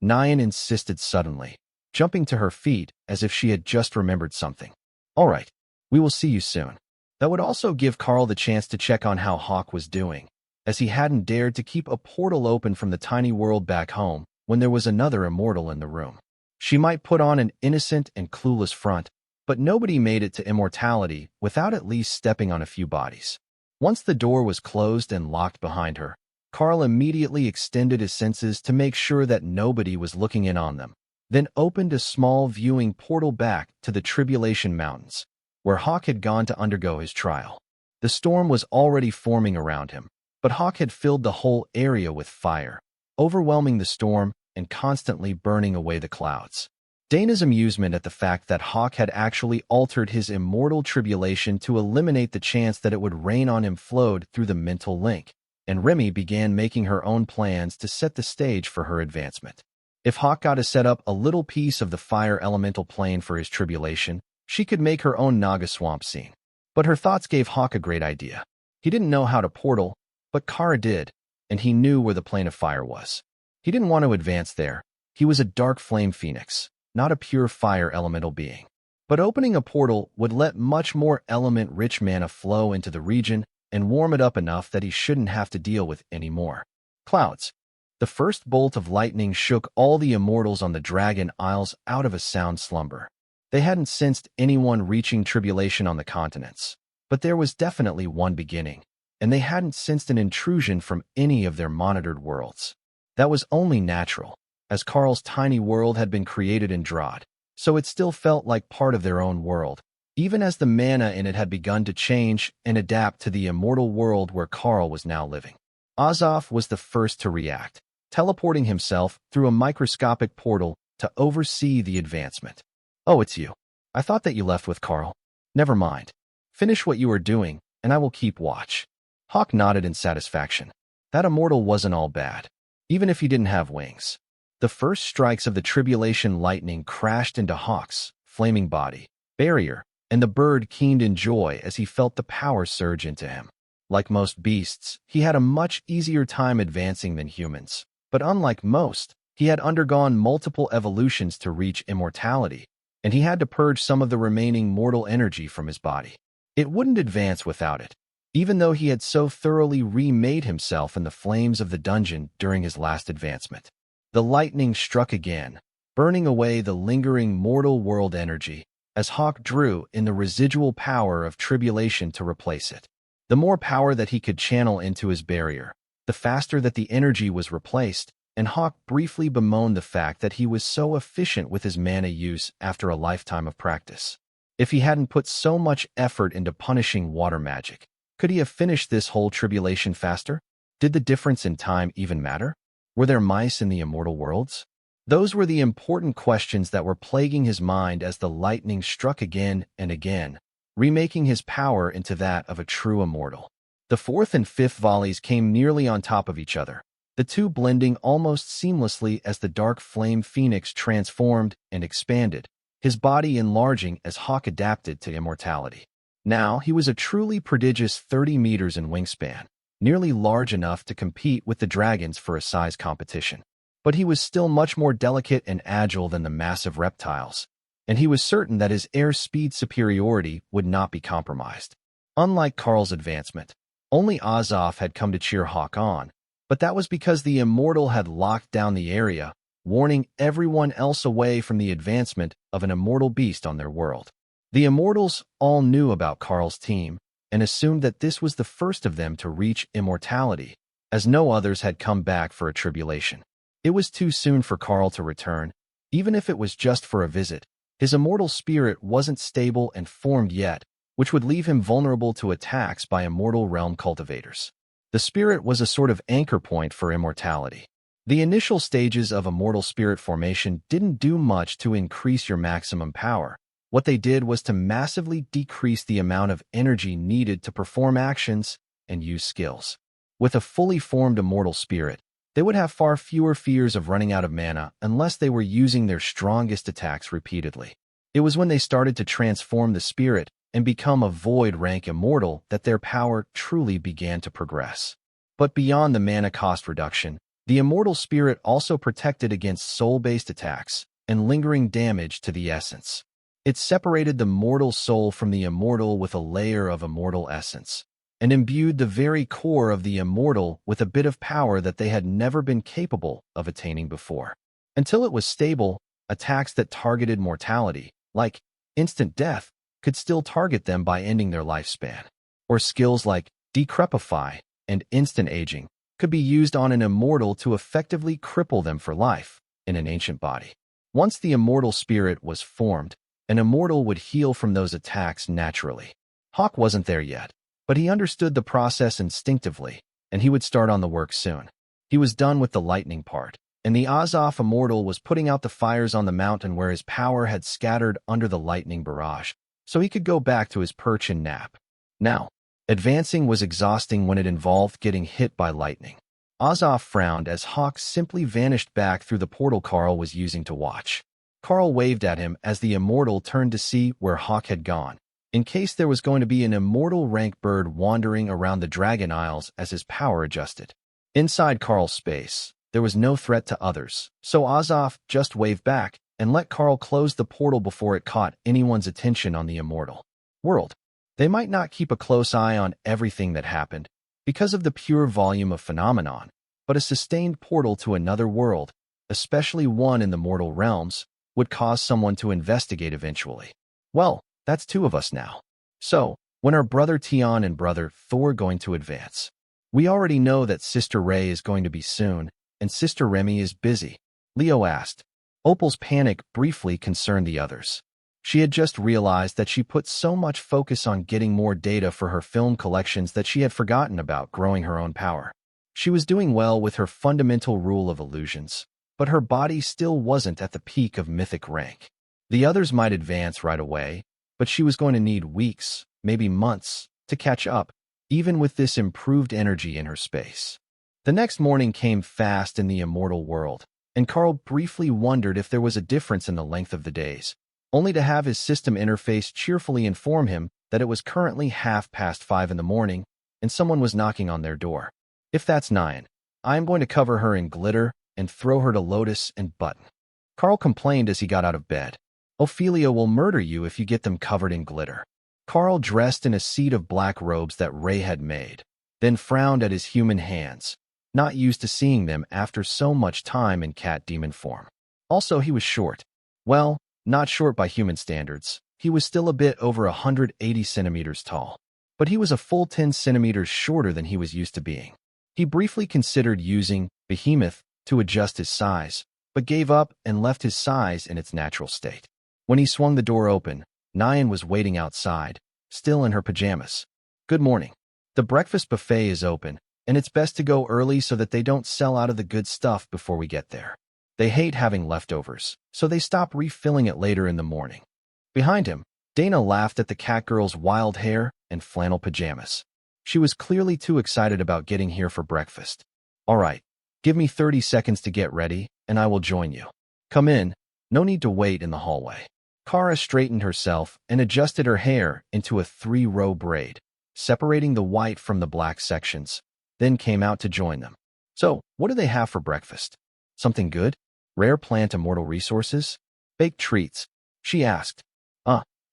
Nyan insisted suddenly, jumping to her feet as if she had just remembered something. All right, we will see you soon. That would also give Karl the chance to check on how Hawk was doing, as he hadn't dared to keep a portal open from the tiny world back home when there was another immortal in the room. She might put on an innocent and clueless front, but nobody made it to immortality without at least stepping on a few bodies. Once the door was closed and locked behind her, Karl immediately extended his senses to make sure that nobody was looking in on them, then opened a small viewing portal back to the Tribulation Mountains, where Hawk had gone to undergo his trial. The storm was already forming around him, but Hawk had filled the whole area with fire, overwhelming the storm and constantly burning away the clouds. Dana's amusement at the fact that Hawk had actually altered his immortal tribulation to eliminate the chance that it would rain on him flowed through the mental link, and Remy began making her own plans to set the stage for her advancement. If Hawk got to set up a little piece of the fire elemental plane for his tribulation, she could make her own Naga swamp scene. But her thoughts gave Hawk a great idea. He didn't know how to portal, but Kara did, and he knew where the plane of fire was. He didn't want to advance there. He was a dark flame phoenix, not a pure fire elemental being. But opening a portal would let much more element-rich mana flow into the region and warm it up enough that he shouldn't have to deal with any more clouds. The first bolt of lightning shook all the immortals on the Dragon Isles out of a sound slumber. They hadn't sensed anyone reaching tribulation on the continents, but there was definitely one beginning, and they hadn't sensed an intrusion from any of their monitored worlds. That was only natural, as Karl's tiny world had been created in Drod, so it still felt like part of their own world, even as the mana in it had begun to change and adapt to the immortal world where Karl was now living. Azoth was the first to react, teleporting himself through a microscopic portal to oversee the advancement. "Oh, it's you. I thought that you left with Karl. Never mind. Finish what you are doing, and I will keep watch." Hawk nodded in satisfaction. That immortal wasn't all bad, even if he didn't have wings. The first strikes of the tribulation lightning crashed into Hawk's flaming body barrier, and the bird keened in joy as he felt the power surge into him. Like most beasts, he had a much easier time advancing than humans, but unlike most, he had undergone multiple evolutions to reach immortality, and he had to purge some of the remaining mortal energy from his body. It wouldn't advance without it, even though he had so thoroughly remade himself in the flames of the dungeon during his last advancement. The lightning struck again, burning away the lingering mortal world energy, as Hawk drew in the residual power of tribulation to replace it. The more power that he could channel into his barrier, the faster that the energy was replaced, and Hawk briefly bemoaned the fact that he was so efficient with his mana use after a lifetime of practice. If he hadn't put so much effort into punishing water magic, could he have finished this whole tribulation faster? Did the difference in time even matter? Were there mice in the immortal worlds? Those were the important questions that were plaguing his mind as the lightning struck again and again, remaking his power into that of a true immortal. The fourth and fifth volleys came nearly on top of each other, the two blending almost seamlessly as the dark flame phoenix transformed and expanded, his body enlarging as Hawk adapted to immortality. Now he was a truly prodigious 30 meters in wingspan, nearly large enough to compete with the dragons for a size competition. But he was still much more delicate and agile than the massive reptiles, and he was certain that his air-speed superiority would not be compromised. Unlike Karl's advancement, only Azoth had come to cheer Hawk on, but that was because the immortal had locked down the area, warning everyone else away from the advancement of an immortal beast on their world. The immortals all knew about Karl's team and assumed that this was the first of them to reach immortality, as no others had come back for a tribulation. It was too soon for Karl to return, even if it was just for a visit. His immortal spirit wasn't stable and formed yet, which would leave him vulnerable to attacks by immortal realm cultivators. The spirit was a sort of anchor point for immortality. The initial stages of immortal spirit formation didn't do much to increase your maximum power. What they did was to massively decrease the amount of energy needed to perform actions and use skills. With a fully formed immortal spirit, they would have far fewer fears of running out of mana unless they were using their strongest attacks repeatedly. It was when they started to transform the spirit and become a void rank immortal that their power truly began to progress. But beyond the mana cost reduction, the immortal spirit also protected against soul-based attacks and lingering damage to the essence. It separated the mortal soul from the immortal with a layer of immortal essence, and imbued the very core of the immortal with a bit of power that they had never been capable of attaining before. Until it was stable, attacks that targeted mortality, like instant death, could still target them by ending their lifespan. Or skills like decrepify, and instant aging could be used on an immortal to effectively cripple them for life in an ancient body. Once the immortal spirit was formed, an immortal would heal from those attacks naturally. Hawk wasn't there yet, but he understood the process instinctively, and he would start on the work soon. He was done with the lightning part, and the Azoth immortal was putting out the fires on the mountain where his power had scattered under the lightning barrage, so he could go back to his perch and nap. Now, advancing was exhausting when it involved getting hit by lightning. Azoth frowned as Hawk simply vanished back through the portal Karl was using to watch. Karl waved at him as the immortal turned to see where Hawk had gone, in case there was going to be an immortal rank bird wandering around the Dragon Isles as his power adjusted. Inside Karl's space, there was no threat to others, so Azoth just waved back and let Karl close the portal before it caught anyone's attention on the immortal world. They might not keep a close eye on everything that happened because of the pure volume of phenomenon, but a sustained portal to another world, especially one in the mortal realms, would cause someone to investigate eventually. Well, that's two of us now. So, when are Brother Tion and Brother Thor going to advance? We already know that Sister Ray is going to be soon, and Sister Remy is busy, Leo asked. Opal's panic briefly concerned the others. She had just realized that she put so much focus on getting more data for her film collections that she had forgotten about growing her own power. She was doing well with her fundamental rule of illusions, but her body still wasn't at the peak of mythic rank. The others might advance right away, but she was going to need weeks, maybe months, to catch up, even with this improved energy in her space. The next morning came fast in the immortal world, and Karl briefly wondered if there was a difference in the length of the days, only to have his system interface cheerfully inform him that it was currently 5:30 in the morning, and someone was knocking on their door. If that's Nyan, I'm going to cover her in glitter and throw her to Lotus and Button. Karl complained as he got out of bed. Ophelia will murder you if you get them covered in glitter. Karl dressed in a seat of black robes that Ray had made, then frowned at his human hands, not used to seeing them after so much time in cat demon form. Also, he was short. Well, not short by human standards. He was still a bit over 180 centimeters tall, but he was a full 10 centimeters shorter than he was used to being. He briefly considered using Behemoth to adjust his size, but gave up and left his size in its natural state. When he swung the door open, Nyan was waiting outside, still in her pajamas. Good morning. The breakfast buffet is open, and it's best to go early so that they don't sell out of the good stuff before we get there. They hate having leftovers, so they stop refilling it later in the morning. Behind him, Dana laughed at the cat girl's wild hair and flannel pajamas. She was clearly too excited about getting here for breakfast. All right, give me 30 seconds to get ready, and I will join you. Come in, no need to wait in the hallway. Kara straightened herself and adjusted her hair into a 3-row braid, separating the white from the black sections, then came out to join them. So, what do they have for breakfast? Something good? Rare plant immortal resources? Baked treats? She asked.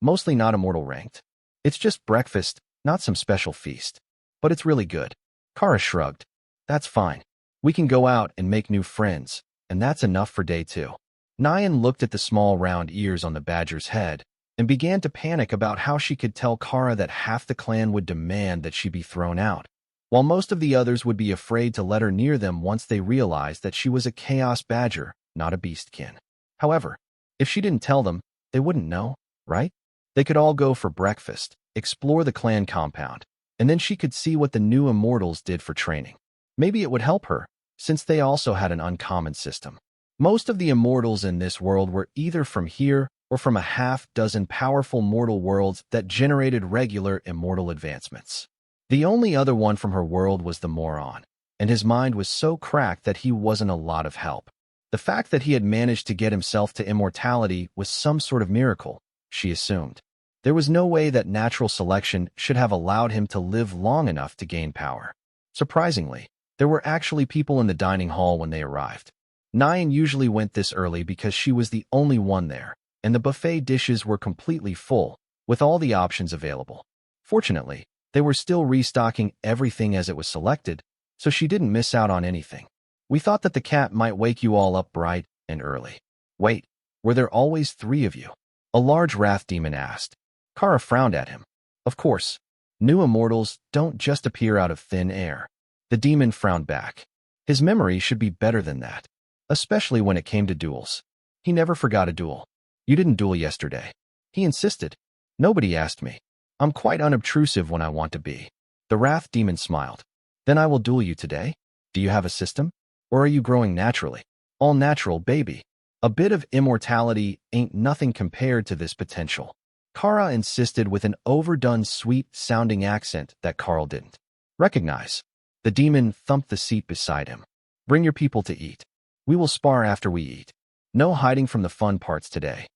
Mostly not immortal ranked. It's just breakfast, not some special feast. But it's really good. Kara shrugged. That's fine. We can go out and make new friends, and that's enough for day 2. Nyan looked at the small round ears on the badger's head and began to panic about how she could tell Kara that half the clan would demand that she be thrown out, while most of the others would be afraid to let her near them once they realized that she was a chaos badger, not a beastkin. However, if she didn't tell them, they wouldn't know, right? They could all go for breakfast, explore the clan compound, and then she could see what the new immortals did for training. Maybe it would help her, since they also had an uncommon system. Most of the immortals in this world were either from here or from a half-dozen powerful mortal worlds that generated regular immortal advancements. The only other one from her world was the moron, and his mind was so cracked that he wasn't a lot of help. The fact that he had managed to get himself to immortality was some sort of miracle, she assumed. There was no way that natural selection should have allowed him to live long enough to gain power. Surprisingly, there were actually people in the dining hall when they arrived. Nyan usually went this early because she was the only one there, and the buffet dishes were completely full, with all the options available. Fortunately, they were still restocking everything as it was selected, so she didn't miss out on anything. We thought that the cat might wake you all up bright and early. Wait, were there always 3 of you? A large wrath demon asked. Kara frowned at him. Of course. New immortals don't just appear out of thin air. The demon frowned back. His memory should be better than that, especially when it came to duels. He never forgot a duel. You didn't duel yesterday. He insisted. Nobody asked me. I'm quite unobtrusive when I want to be. The wrath demon smiled. Then I will duel you today? Do you have a system? Or are you growing naturally? All natural, baby. A bit of immortality ain't nothing compared to this potential. Kara insisted with an overdone sweet-sounding accent that Karl didn't recognize. The demon thumped the seat beside him. Bring your people to eat. We will spar after we eat. No hiding from the fun parts today.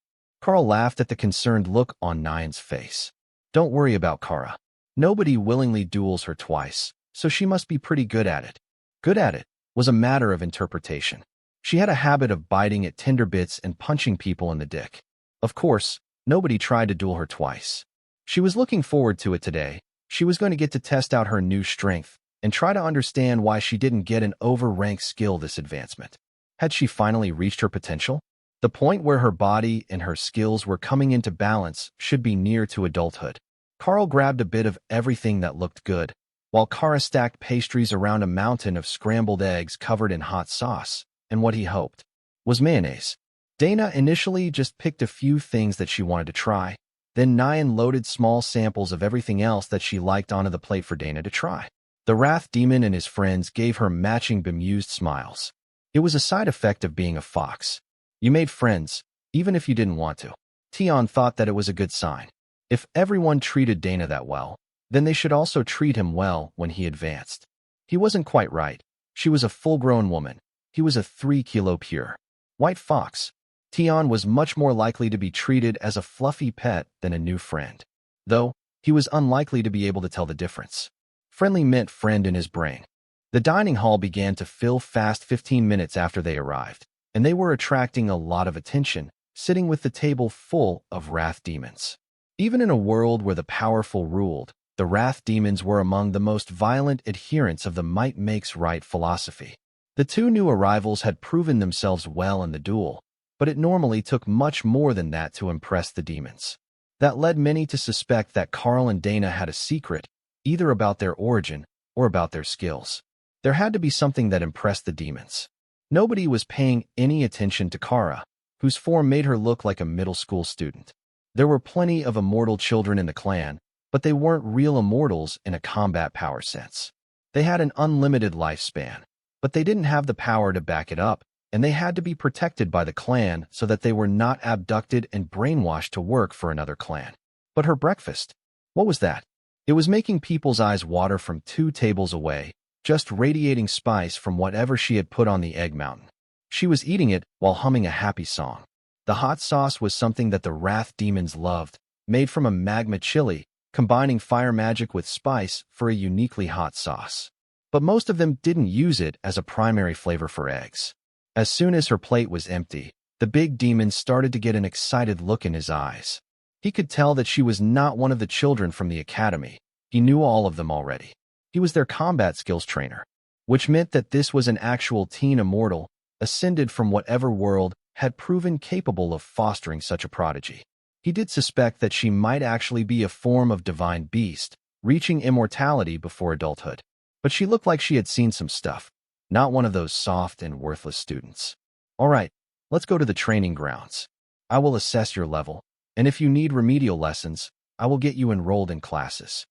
Karl laughed at the concerned look on Nyan's face. Don't worry about Kara. Nobody willingly duels her twice, so she must be pretty good at it. Good at it was a matter of interpretation. She had a habit of biting at tender bits and punching people in the dick. Of course, nobody tried to duel her twice. She was looking forward to it today. She was going to get to test out her new strength and try to understand why she didn't get an over-ranked skill this advancement. Had she finally reached her potential? The point where her body and her skills were coming into balance should be near to adulthood. Karl grabbed a bit of everything that looked good, while Kara stacked pastries around a mountain of scrambled eggs covered in hot sauce, and what he hoped was mayonnaise. Dana initially just picked a few things that she wanted to try, then Nyan loaded small samples of everything else that she liked onto the plate for Dana to try. The wrath demon and his friends gave her matching bemused smiles. It was a side effect of being a fox. You made friends, even if you didn't want to. Tion thought that it was a good sign. If everyone treated Dana that well, then they should also treat him well when he advanced. He wasn't quite right. She was a full-grown woman. He was a 3-kilo pure white fox. Tion was much more likely to be treated as a fluffy pet than a new friend, though he was unlikely to be able to tell the difference. Friendly meant friend in his brain. The dining hall began to fill fast 15 minutes after they arrived, and they were attracting a lot of attention, sitting with the table full of wrath demons. Even in a world where the powerful ruled, the wrath demons were among the most violent adherents of the might makes right philosophy. The two new arrivals had proven themselves well in the duel, but it normally took much more than that to impress the demons. That led many to suspect that Karl and Dana had a secret, either about their origin or about their skills. There had to be something that impressed the demons. Nobody was paying any attention to Kara, whose form made her look like a middle school student. There were plenty of immortal children in the clan, but they weren't real immortals in a combat power sense. They had an unlimited lifespan, but they didn't have the power to back it up, and they had to be protected by the clan so that they were not abducted and brainwashed to work for another clan. But her breakfast, what was that? It was making people's eyes water from 2 tables away, just radiating spice from whatever she had put on the egg mountain. She was eating it while humming a happy song. The hot sauce was something that the wrath demons loved, made from a magma chili, combining fire magic with spice for a uniquely hot sauce. But most of them didn't use it as a primary flavor for eggs. As soon as her plate was empty, the big demon started to get an excited look in his eyes. He could tell that she was not one of the children from the academy. He knew all of them already. He was their combat skills trainer, which meant that this was an actual teen immortal, ascended from whatever world had proven capable of fostering such a prodigy. He did suspect that she might actually be a form of divine beast, reaching immortality before adulthood. But she looked like she had seen some stuff, not one of those soft and worthless students. All right, let's go to the training grounds. I will assess your level, and if you need remedial lessons, I will get you enrolled in classes.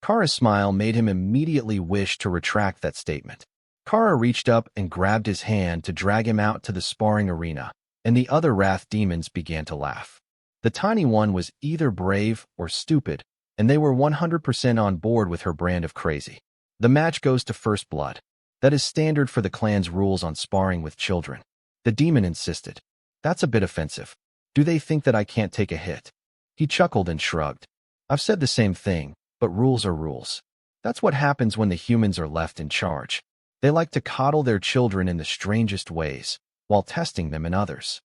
Kara's smile made him immediately wish to retract that statement. Kara reached up and grabbed his hand to drag him out to the sparring arena, and the other wrath demons began to laugh. The tiny one was either brave or stupid, and they were 100% on board with her brand of crazy. The match goes to first blood. That is standard for the clan's rules on sparring with children. The demon insisted. That's a bit offensive. Do they think that I can't take a hit? He chuckled and shrugged. I've said the same thing, but rules are rules. That's what happens when the humans are left in charge. They like to coddle their children in the strangest ways, while testing them in others.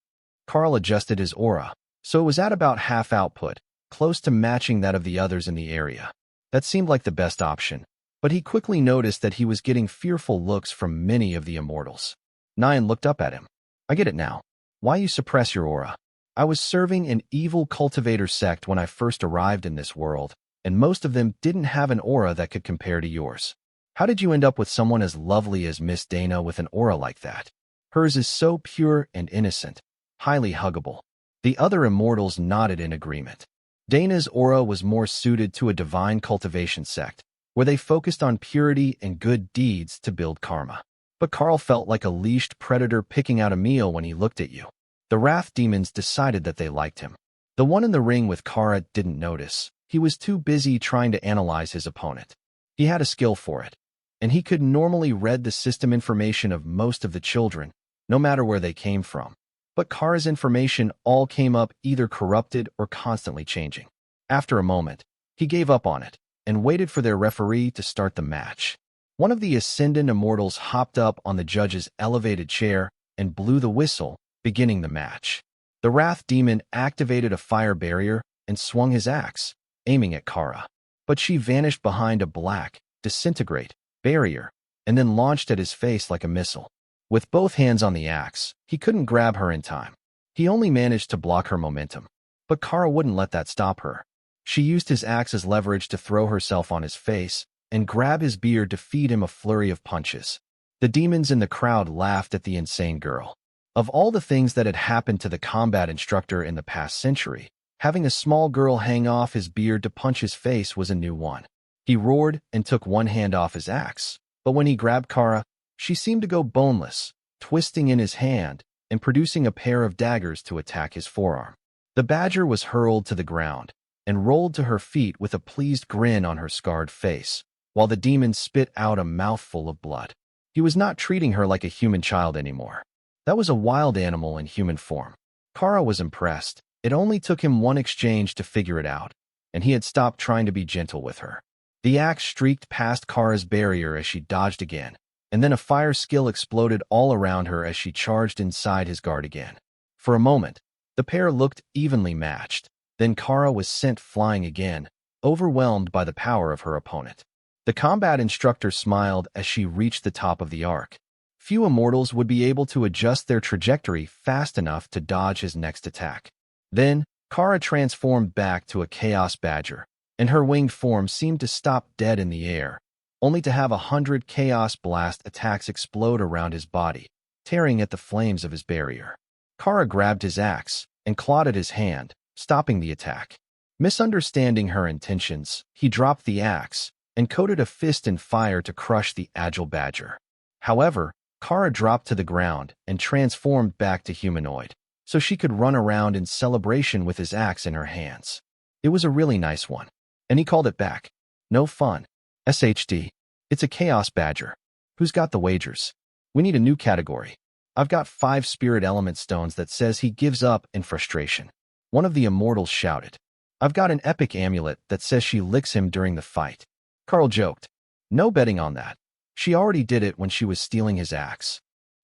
Karl adjusted his aura, so it was at about half output, close to matching that of the others in the area. That seemed like the best option, but he quickly noticed that he was getting fearful looks from many of the immortals. Nyan looked up at him. I get it now. Why you suppress your aura? I was serving an evil cultivator sect when I first arrived in this world, and most of them didn't have an aura that could compare to yours. How did you end up with someone as lovely as Miss Dana with an aura like that? Hers is so pure and innocent, highly huggable. The other immortals nodded in agreement. Dana's aura was more suited to a divine cultivation sect, where they focused on purity and good deeds to build karma. But Karl felt like a leashed predator picking out a meal when he looked at you. The wrath demons decided that they liked him. The one in the ring with Kara didn't notice. He was too busy trying to analyze his opponent. He had a skill for it, and he could normally read the system information of most of the children, no matter where they came from. But Kara's information all came up either corrupted or constantly changing. After a moment, he gave up on it and waited for their referee to start the match. One of the Ascendant Immortals hopped up on the judge's elevated chair and blew the whistle, beginning the match. The Wrath Demon activated a fire barrier and swung his axe, aiming at Kara. But she vanished behind a black, disintegrate barrier and then launched at his face like a missile. With both hands on the axe, he couldn't grab her in time. He only managed to block her momentum. But Kara wouldn't let that stop her. She used his axe as leverage to throw herself on his face and grab his beard to feed him a flurry of punches. The demons in the crowd laughed at the insane girl. Of all the things that had happened to the combat instructor in the past century, having a small girl hang off his beard to punch his face was a new one. He roared and took one hand off his axe, but when he grabbed Kara, she seemed to go boneless, twisting in his hand and producing a pair of daggers to attack his forearm. The badger was hurled to the ground and rolled to her feet with a pleased grin on her scarred face, while the demon spit out a mouthful of blood. He was not treating her like a human child anymore. That was a wild animal in human form. Kara was impressed. It only took him one exchange to figure it out, and he had stopped trying to be gentle with her. The axe streaked past Kara's barrier as she dodged again, and then a fire skill exploded all around her as she charged inside his guard again. For a moment, the pair looked evenly matched. Then Kara was sent flying again, overwhelmed by the power of her opponent. The combat instructor smiled as she reached the top of the arc. Few immortals would be able to adjust their trajectory fast enough to dodge his next attack. Then, Kara transformed back to a chaos badger, and her winged form seemed to stop dead in the air, only to have 100 chaos blast attacks explode around his body, tearing at the flames of his barrier. Kara grabbed his axe and clawed at his hand, stopping the attack. Misunderstanding her intentions, he dropped the axe and coated a fist in fire to crush the agile badger. However, Kara dropped to the ground and transformed back to humanoid, so she could run around in celebration with his axe in her hands. It was a really nice one, and he called it back. No fun. SHD. It's a chaos badger. Who's got the wagers? We need a new category. I've got 5 spirit element stones that says he gives up in frustration. One of the immortals shouted. I've got an epic amulet that says she licks him during the fight. Karl joked. No betting on that. She already did it when she was stealing his axe.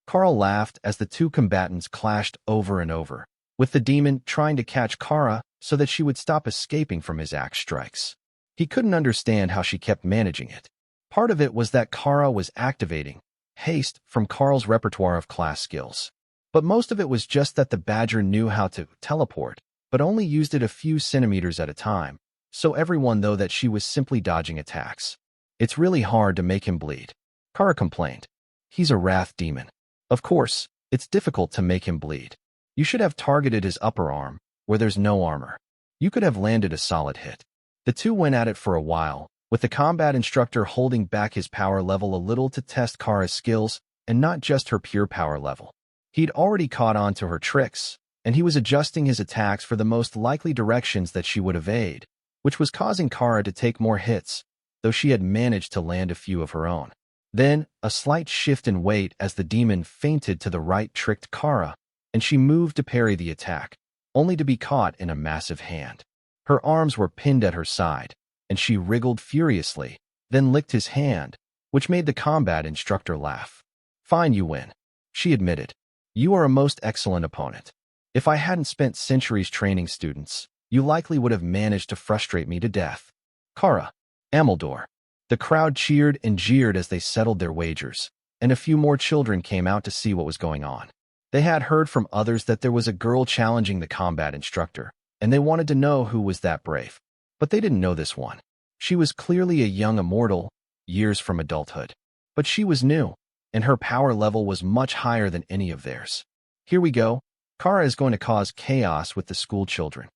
Karl laughed as the two combatants clashed over and over, with the demon trying to catch Kara so that she would stop escaping from his axe strikes. He couldn't understand how she kept managing it. Part of it was that Kara was activating haste from Karl's repertoire of class skills. But most of it was just that the badger knew how to teleport, but only used it a few centimeters at a time, so everyone knew that she was simply dodging attacks. It's really hard to make him bleed. Kara complained. He's a wrath demon. Of course, it's difficult to make him bleed. You should have targeted his upper arm, where there's no armor. You could have landed a solid hit. The two went at it for a while, with the combat instructor holding back his power level a little to test Kara's skills, and not just her pure power level. He'd already caught on to her tricks, and he was adjusting his attacks for the most likely directions that she would evade, which was causing Kara to take more hits, though she had managed to land a few of her own. Then, a slight shift in weight as the demon feinted to the right tricked Kara, and she moved to parry the attack, only to be caught in a massive hand. Her arms were pinned at her side, and she wriggled furiously, then licked his hand, which made the combat instructor laugh. Fine, you win, she admitted. You are a most excellent opponent. If I hadn't spent centuries training students, you likely would have managed to frustrate me to death. Kara, Ameldor. The crowd cheered and jeered as they settled their wagers, and a few more children came out to see what was going on. They had heard from others that there was a girl challenging the combat instructor, and they wanted to know who was that brave. But they didn't know this one. She was clearly a young immortal, years from adulthood. But she was new, and her power level was much higher than any of theirs. Here we go. Kara is going to cause chaos with the school children.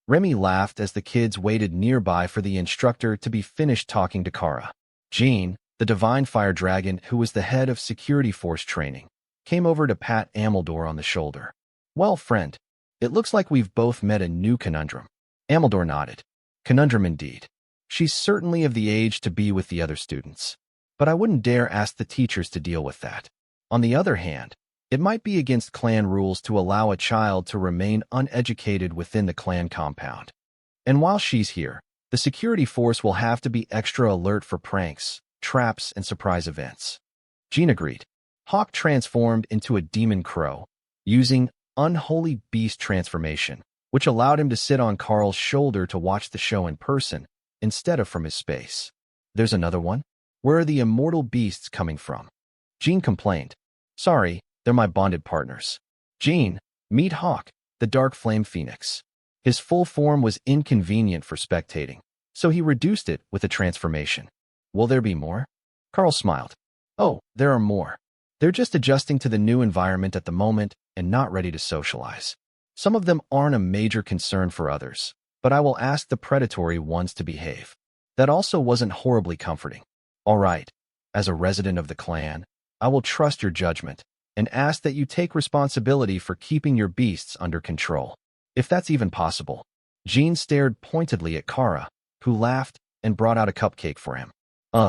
Remy laughed as the kids waited nearby for the instructor to be finished talking to Kara. Jean, the divine fire dragon who was the head of security force training, came over to pat Ameldor on the shoulder. Well, friend, it looks like we've both met a new conundrum. Ameldor nodded. Conundrum indeed. She's certainly of the age to be with the other students. But I wouldn't dare ask the teachers to deal with that. On the other hand, it might be against clan rules to allow a child to remain uneducated within the clan compound. And while she's here, the security force will have to be extra alert for pranks, traps, and surprise events. Jean agreed. Hawk transformed into a demon crow, using unholy beast transformation, which allowed him to sit on Karl's shoulder to watch the show in person, instead of from his space. There's another one? Where are the immortal beasts coming from? Jean complained. Sorry, they're my bonded partners. Jean, meet Hawk, the dark flame phoenix. His full form was inconvenient for spectating, so he reduced it with a transformation. Will there be more? Karl smiled. Oh, there are more. They're just adjusting to the new environment at the moment and not ready to socialize. Some of them aren't a major concern for others, but I will ask the predatory ones to behave. That also wasn't horribly comforting. All right, as a resident of the clan, I will trust your judgment and ask that you take responsibility for keeping your beasts under control. If that's even possible. Jean stared pointedly at Kara, who laughed and brought out a cupcake for him.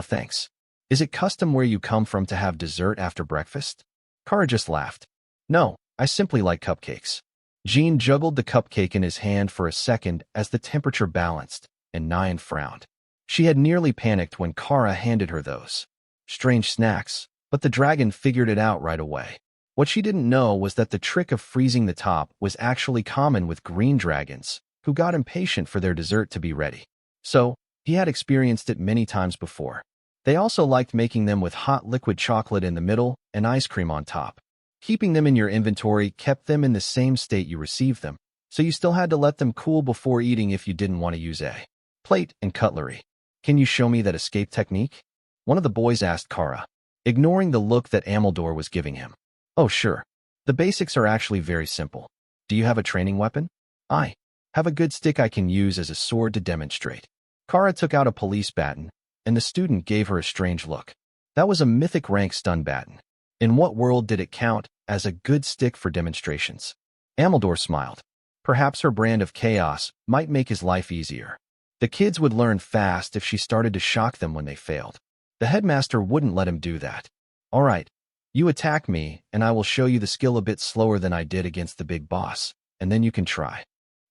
Thanks. Is it custom where you come from to have dessert after breakfast? Kara just laughed. No, I simply like cupcakes. Jean juggled the cupcake in his hand for a second as the temperature balanced, and Nyan frowned. She had nearly panicked when Kara handed her those strange snacks, but the dragon figured it out right away. What she didn't know was that the trick of freezing the top was actually common with green dragons, who got impatient for their dessert to be ready. So, he had experienced it many times before. They also liked making them with hot liquid chocolate in the middle and ice cream on top. Keeping them in your inventory kept them in the same state you received them, so you still had to let them cool before eating if you didn't want to use a plate and cutlery. Can you show me that escape technique? One of the boys asked Kara, ignoring the look that Ameldor was giving him. Oh, sure. The basics are actually very simple. Do you have a training weapon? I have a good stick I can use as a sword to demonstrate. Kara took out a police baton, and the student gave her a strange look. That was a mythic rank stun baton. In what world did it count as a good stick for demonstrations? Ameldor smiled. Perhaps her brand of chaos might make his life easier. The kids would learn fast if she started to shock them when they failed. The headmaster wouldn't let him do that. All right, you attack me, and I will show you the skill a bit slower than I did against the big boss, and then you can try.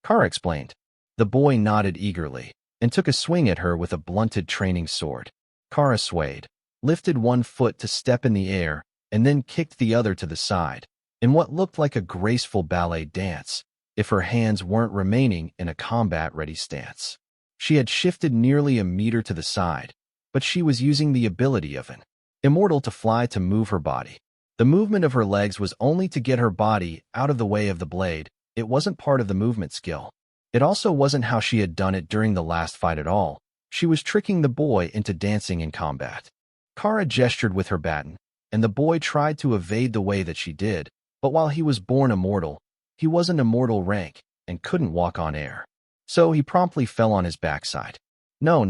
Kara explained. The boy nodded eagerly and took a swing at her with a blunted training sword. Kara swayed, lifted one foot to step in the air, and then kicked the other to the side, in what looked like a graceful ballet dance, if her hands weren't remaining in a combat-ready stance. She had shifted nearly a meter to the side, but she was using the ability of an immortal to fly to move her body. The movement of her legs was only to get her body out of the way of the blade. It wasn't part of the movement skill. It also wasn't how she had done it during the last fight at all. She was tricking the boy into dancing in combat. Kara gestured with her baton, and the boy tried to evade the way that she did, but while he was born immortal, he wasn't immortal rank and couldn't walk on air. So he promptly fell on his backside. No,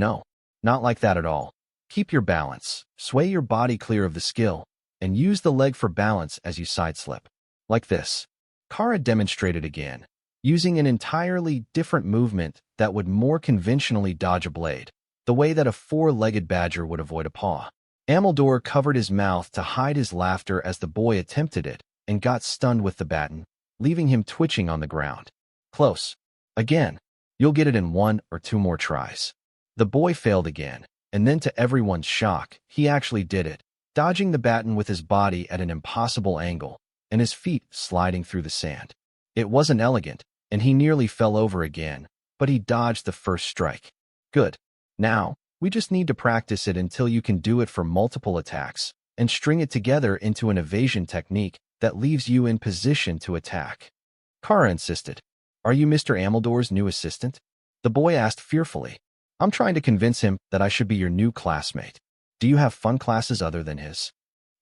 not like that at all. Keep your balance, sway your body clear of the skill, and use the leg for balance as you sideslip. Like this. Kara demonstrated again, using an entirely different movement that would more conventionally dodge a blade, the way that a four-legged badger would avoid a paw. Ameldor covered his mouth to hide his laughter as the boy attempted it and got stunned with the baton, leaving him twitching on the ground. Close. Again. You'll get it in 1 or 2 more tries. The boy failed again, and then to everyone's shock, he actually did it, dodging the baton with his body at an impossible angle, and his feet sliding through the sand. It wasn't elegant, and he nearly fell over again, but he dodged the first strike. Good. Now, we just need to practice it until you can do it for multiple attacks, and string it together into an evasion technique that leaves you in position to attack. Kara insisted. Are you Mr. Ameldor's new assistant? The boy asked fearfully. I'm trying to convince him that I should be your new classmate. Do you have fun classes other than his?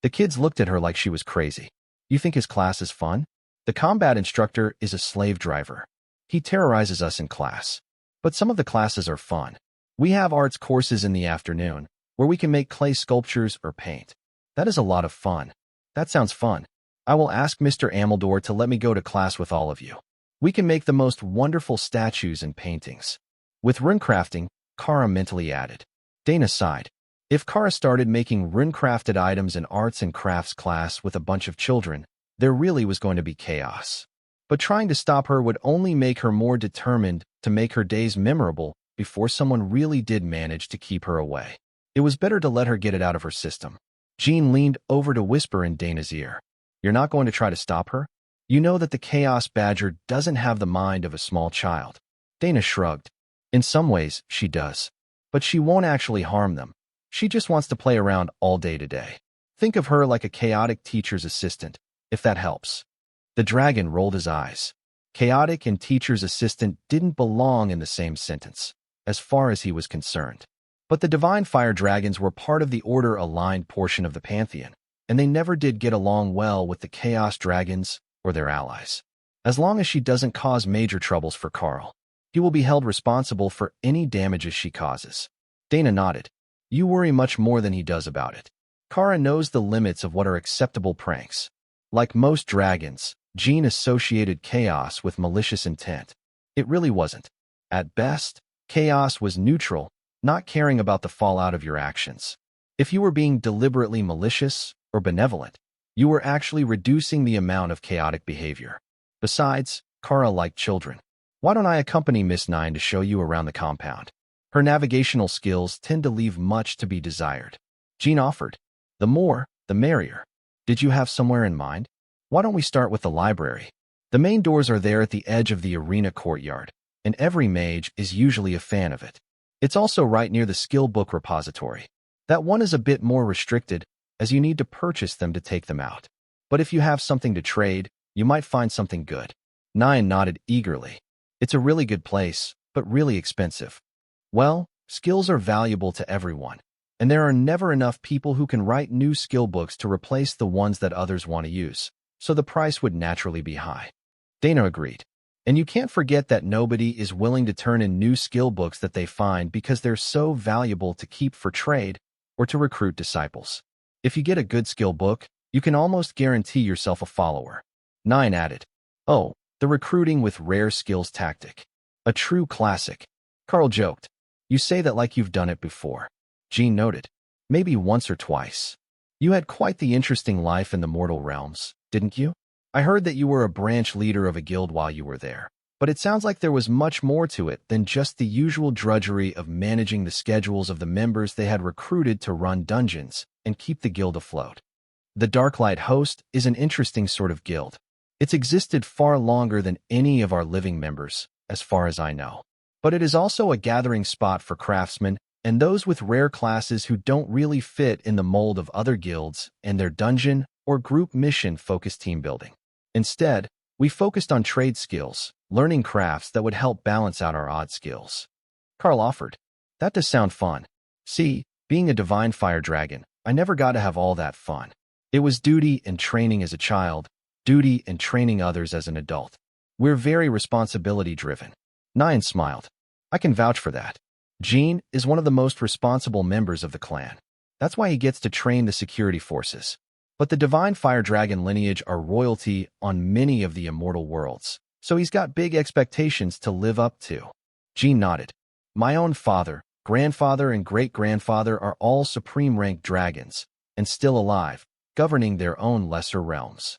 The kids looked at her like she was crazy. You think his class is fun? The combat instructor is a slave driver. He terrorizes us in class. But some of the classes are fun. We have arts courses in the afternoon, where we can make clay sculptures or paint. That is a lot of fun. That sounds fun. I will ask Mr. Ameldor to let me go to class with all of you. We can make the most wonderful statues and paintings. With runecrafting, Kara mentally added. Dana sighed. If Kara started making runecrafted items in arts and crafts class with a bunch of children, there really was going to be chaos. But trying to stop her would only make her more determined to make her days memorable before someone really did manage to keep her away. It was better to let her get it out of her system. Jean leaned over to whisper in Dana's ear. You're not going to try to stop her? You know that the Chaos Badger doesn't have the mind of a small child. Dana shrugged. In some ways, she does. But she won't actually harm them. She just wants to play around all day today. Think of her like a chaotic teacher's assistant, if that helps. The dragon rolled his eyes. Chaotic and teacher's assistant didn't belong in the same sentence, as far as he was concerned. But the divine fire dragons were part of the order-aligned portion of the pantheon, and they never did get along well with the chaos dragons or their allies. As long as she doesn't cause major troubles for Karl, he will be held responsible for any damages she causes. Dana nodded. You worry much more than he does about it. Kara knows the limits of what are acceptable pranks. Like most dragons, Jean associated chaos with malicious intent. It really wasn't. At best, chaos was neutral, not caring about the fallout of your actions. If you were being deliberately malicious or benevolent, you were actually reducing the amount of chaotic behavior. Besides, Kara liked children. Why don't I accompany Miss Nine to show you around the compound? Her navigational skills tend to leave much to be desired. Jean offered. The more, the merrier. Did you have somewhere in mind? Why don't we start with the library? The main doors are there at the edge of the arena courtyard, and every mage is usually a fan of it. It's also right near the skill book repository. That one is a bit more restricted, as you need to purchase them to take them out. But if you have something to trade, you might find something good. Nine nodded eagerly. It's a really good place, but really expensive. Well, skills are valuable to everyone, and there are never enough people who can write new skill books to replace the ones that others want to use, so the price would naturally be high. Dana agreed. And you can't forget that nobody is willing to turn in new skill books that they find because they're so valuable to keep for trade or to recruit disciples. If you get a good skill book, you can almost guarantee yourself a follower. Nine added. Oh, the recruiting with rare skills tactic. A true classic. Karl joked. You say that like you've done it before. Jean noted. Maybe once or twice. You had quite the interesting life in the mortal realms, didn't you? I heard that you were a branch leader of a guild while you were there, but it sounds like there was much more to it than just the usual drudgery of managing the schedules of the members they had recruited to run dungeons and keep the guild afloat. The Darklight Host is an interesting sort of guild. It's existed far longer than any of our living members, as far as I know. But it is also a gathering spot for craftsmen and those with rare classes who don't really fit in the mold of other guilds and their dungeon or group mission-focused team building. Instead, we focused on trade skills, learning crafts that would help balance out our odd skills. Karl offered. That does sound fun. See, being a divine fire dragon, I never got to have all that fun. It was duty and training as a child, duty and training others as an adult. We're very responsibility-driven. Nine smiled. I can vouch for that. Jean is one of the most responsible members of the clan. That's why he gets to train the security forces. But the divine fire dragon lineage are royalty on many of the immortal worlds, so he's got big expectations to live up to. Jean nodded. My own father, grandfather, and great-grandfather are all supreme-ranked dragons, and still alive, governing their own lesser realms.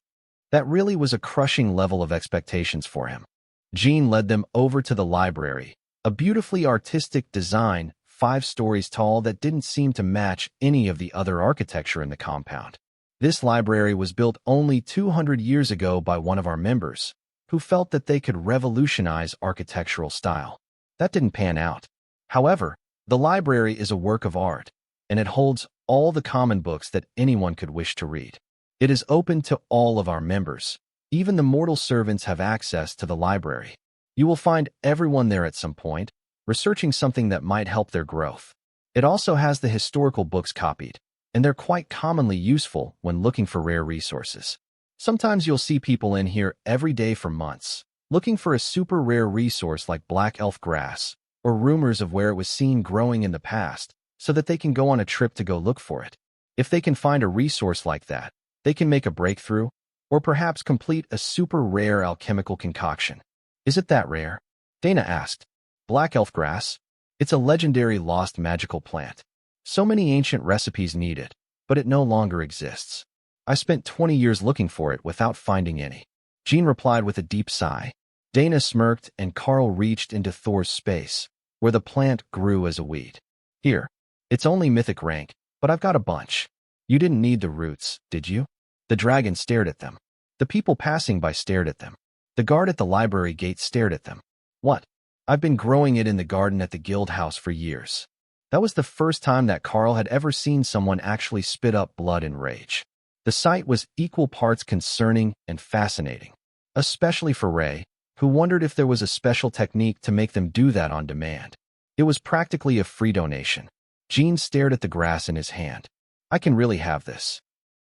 That really was a crushing level of expectations for him. Jean led them over to the library, a beautifully artistic design 5 stories tall that didn't seem to match any of the other architecture in the compound. This library was built only 200 years ago by one of our members, who felt that they could revolutionize architectural style. That didn't pan out. However, the library is a work of art, and it holds all the common books that anyone could wish to read. It is open to all of our members. Even the mortal servants have access to the library. You will find everyone there at some point, researching something that might help their growth. It also has the historical books copied, and they're quite commonly useful when looking for rare resources. Sometimes you'll see people in here every day for months, looking for a super rare resource like black elf grass, or rumors of where it was seen growing in the past, so that they can go on a trip to go look for it. If they can find a resource like that, they can make a breakthrough, or perhaps complete a super rare alchemical concoction. Is it that rare? Dana asked. Black elf grass? It's a legendary lost magical plant. So many ancient recipes need it, but it no longer exists. I spent 20 years looking for it without finding any. Jean replied with a deep sigh. Dana smirked and Karl reached into Thor's space, where the plant grew as a weed. Here, it's only mythic rank, but I've got a bunch. You didn't need the roots, did you? The dragon stared at them. The people passing by stared at them. The guard at the library gate stared at them. What? I've been growing it in the garden at the guild house for years. That was the first time that Karl had ever seen someone actually spit up blood in rage. The sight was equal parts concerning and fascinating, especially for Ray, who wondered if there was a special technique to make them do that on demand. It was practically a free donation. Jean stared at the grass in his hand. I can really have this.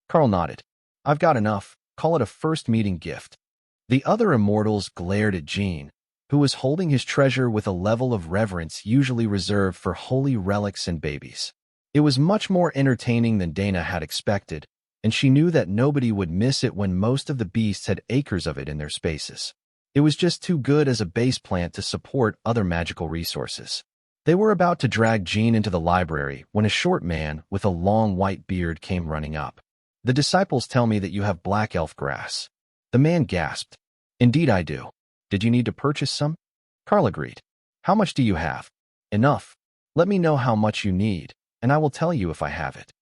Karl nodded. I've got enough. Call it a first meeting gift. The other immortals glared at Jean, who was holding his treasure with a level of reverence usually reserved for holy relics and babies. It was much more entertaining than Dana had expected, and she knew that nobody would miss it when most of the beasts had acres of it in their spaces. It was just too good as a base plant to support other magical resources. They were about to drag Jean into the library when a short man with a long white beard came running up. The disciples tell me that you have black elf grass. The man gasped. Indeed I do. Did you need to purchase some? Karl agreed. How much do you have? Enough. Let me know how much you need, and I will tell you if I have it.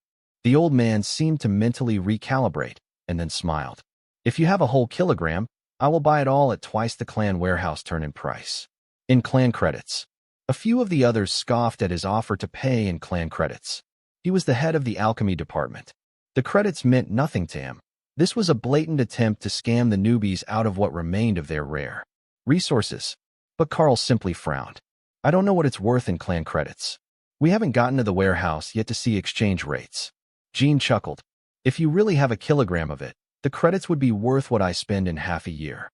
The old man seemed to mentally recalibrate, and then smiled. If you have a whole kilogram, I will buy it all at twice the clan warehouse turn-in price. In clan credits. A few of the others scoffed at his offer to pay in clan credits. He was the head of the alchemy department. The credits meant nothing to him. This was a blatant attempt to scam the newbies out of what remained of their rare resources. But Karl simply frowned. I don't know what it's worth in clan credits. We haven't gotten to the warehouse yet to see exchange rates. Jean chuckled. If you really have a kilogram of it, the credits would be worth what I spend in half a year.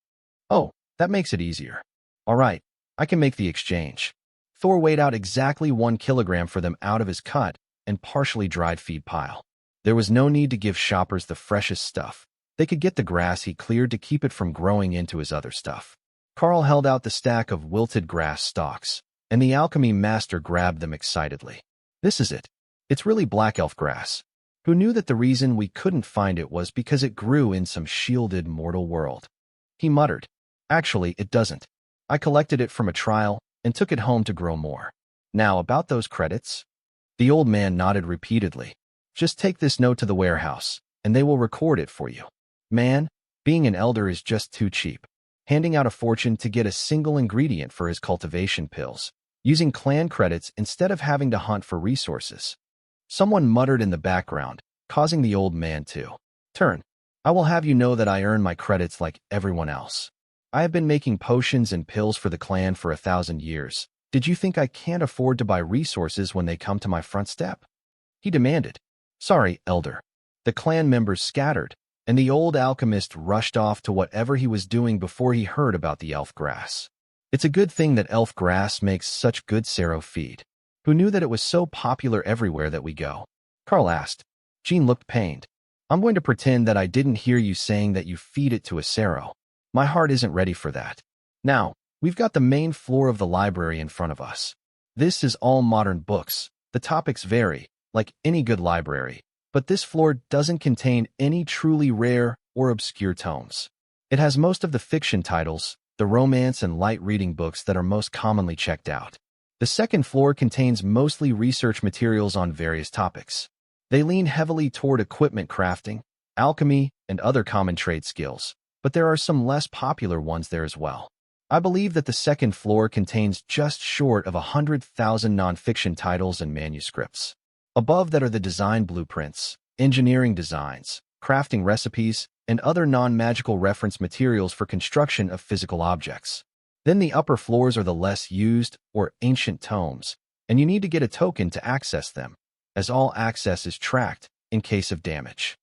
Oh, that makes it easier. All right, I can make the exchange. Thor weighed out exactly 1 kilogram for them out of his cut and partially dried feed pile. There was no need to give shoppers the freshest stuff. They could get the grass he cleared to keep it from growing into his other stuff. Karl held out the stack of wilted grass stalks, and the alchemy master grabbed them excitedly. This is it. It's really black elf grass. Who knew that the reason we couldn't find it was because it grew in some shielded mortal world? He muttered. Actually, it doesn't. I collected it from a trial and took it home to grow more. Now, about those credits? The old man nodded repeatedly. Just take this note to the warehouse, and they will record it for you. Man, being an elder is just too cheap. Handing out a fortune to get a single ingredient for his cultivation pills, using clan credits instead of having to hunt for resources. Someone muttered in the background, causing the old man to turn. I will have you know that I earn my credits like everyone else. I have been making potions and pills for the clan for 1,000 years. Did you think I can't afford to buy resources when they come to my front step? He demanded. Sorry, elder. The clan members scattered, and the old alchemist rushed off to whatever he was doing before he heard about the elf grass. It's a good thing that elf grass makes such good serum feed. Who knew that it was so popular everywhere that we go? Karl asked. Jean looked pained. I'm going to pretend that I didn't hear you saying that you feed it to a serum. My heart isn't ready for that. Now, we've got the main floor of the library in front of us. This is all modern books. The topics vary, like any good library, but this floor doesn't contain any truly rare or obscure tomes. It has most of the fiction titles, the romance and light reading books that are most commonly checked out. The second floor contains mostly research materials on various topics. They lean heavily toward equipment crafting, alchemy, and other common trade skills, but there are some less popular ones there as well. I believe that the second floor contains just short of 100,000 non-fiction titles and manuscripts. Above that are the design blueprints, engineering designs, crafting recipes, and other non-magical reference materials for construction of physical objects. Then the upper floors are the less used or ancient tomes, and you need to get a token to access them, as all access is tracked in case of damage.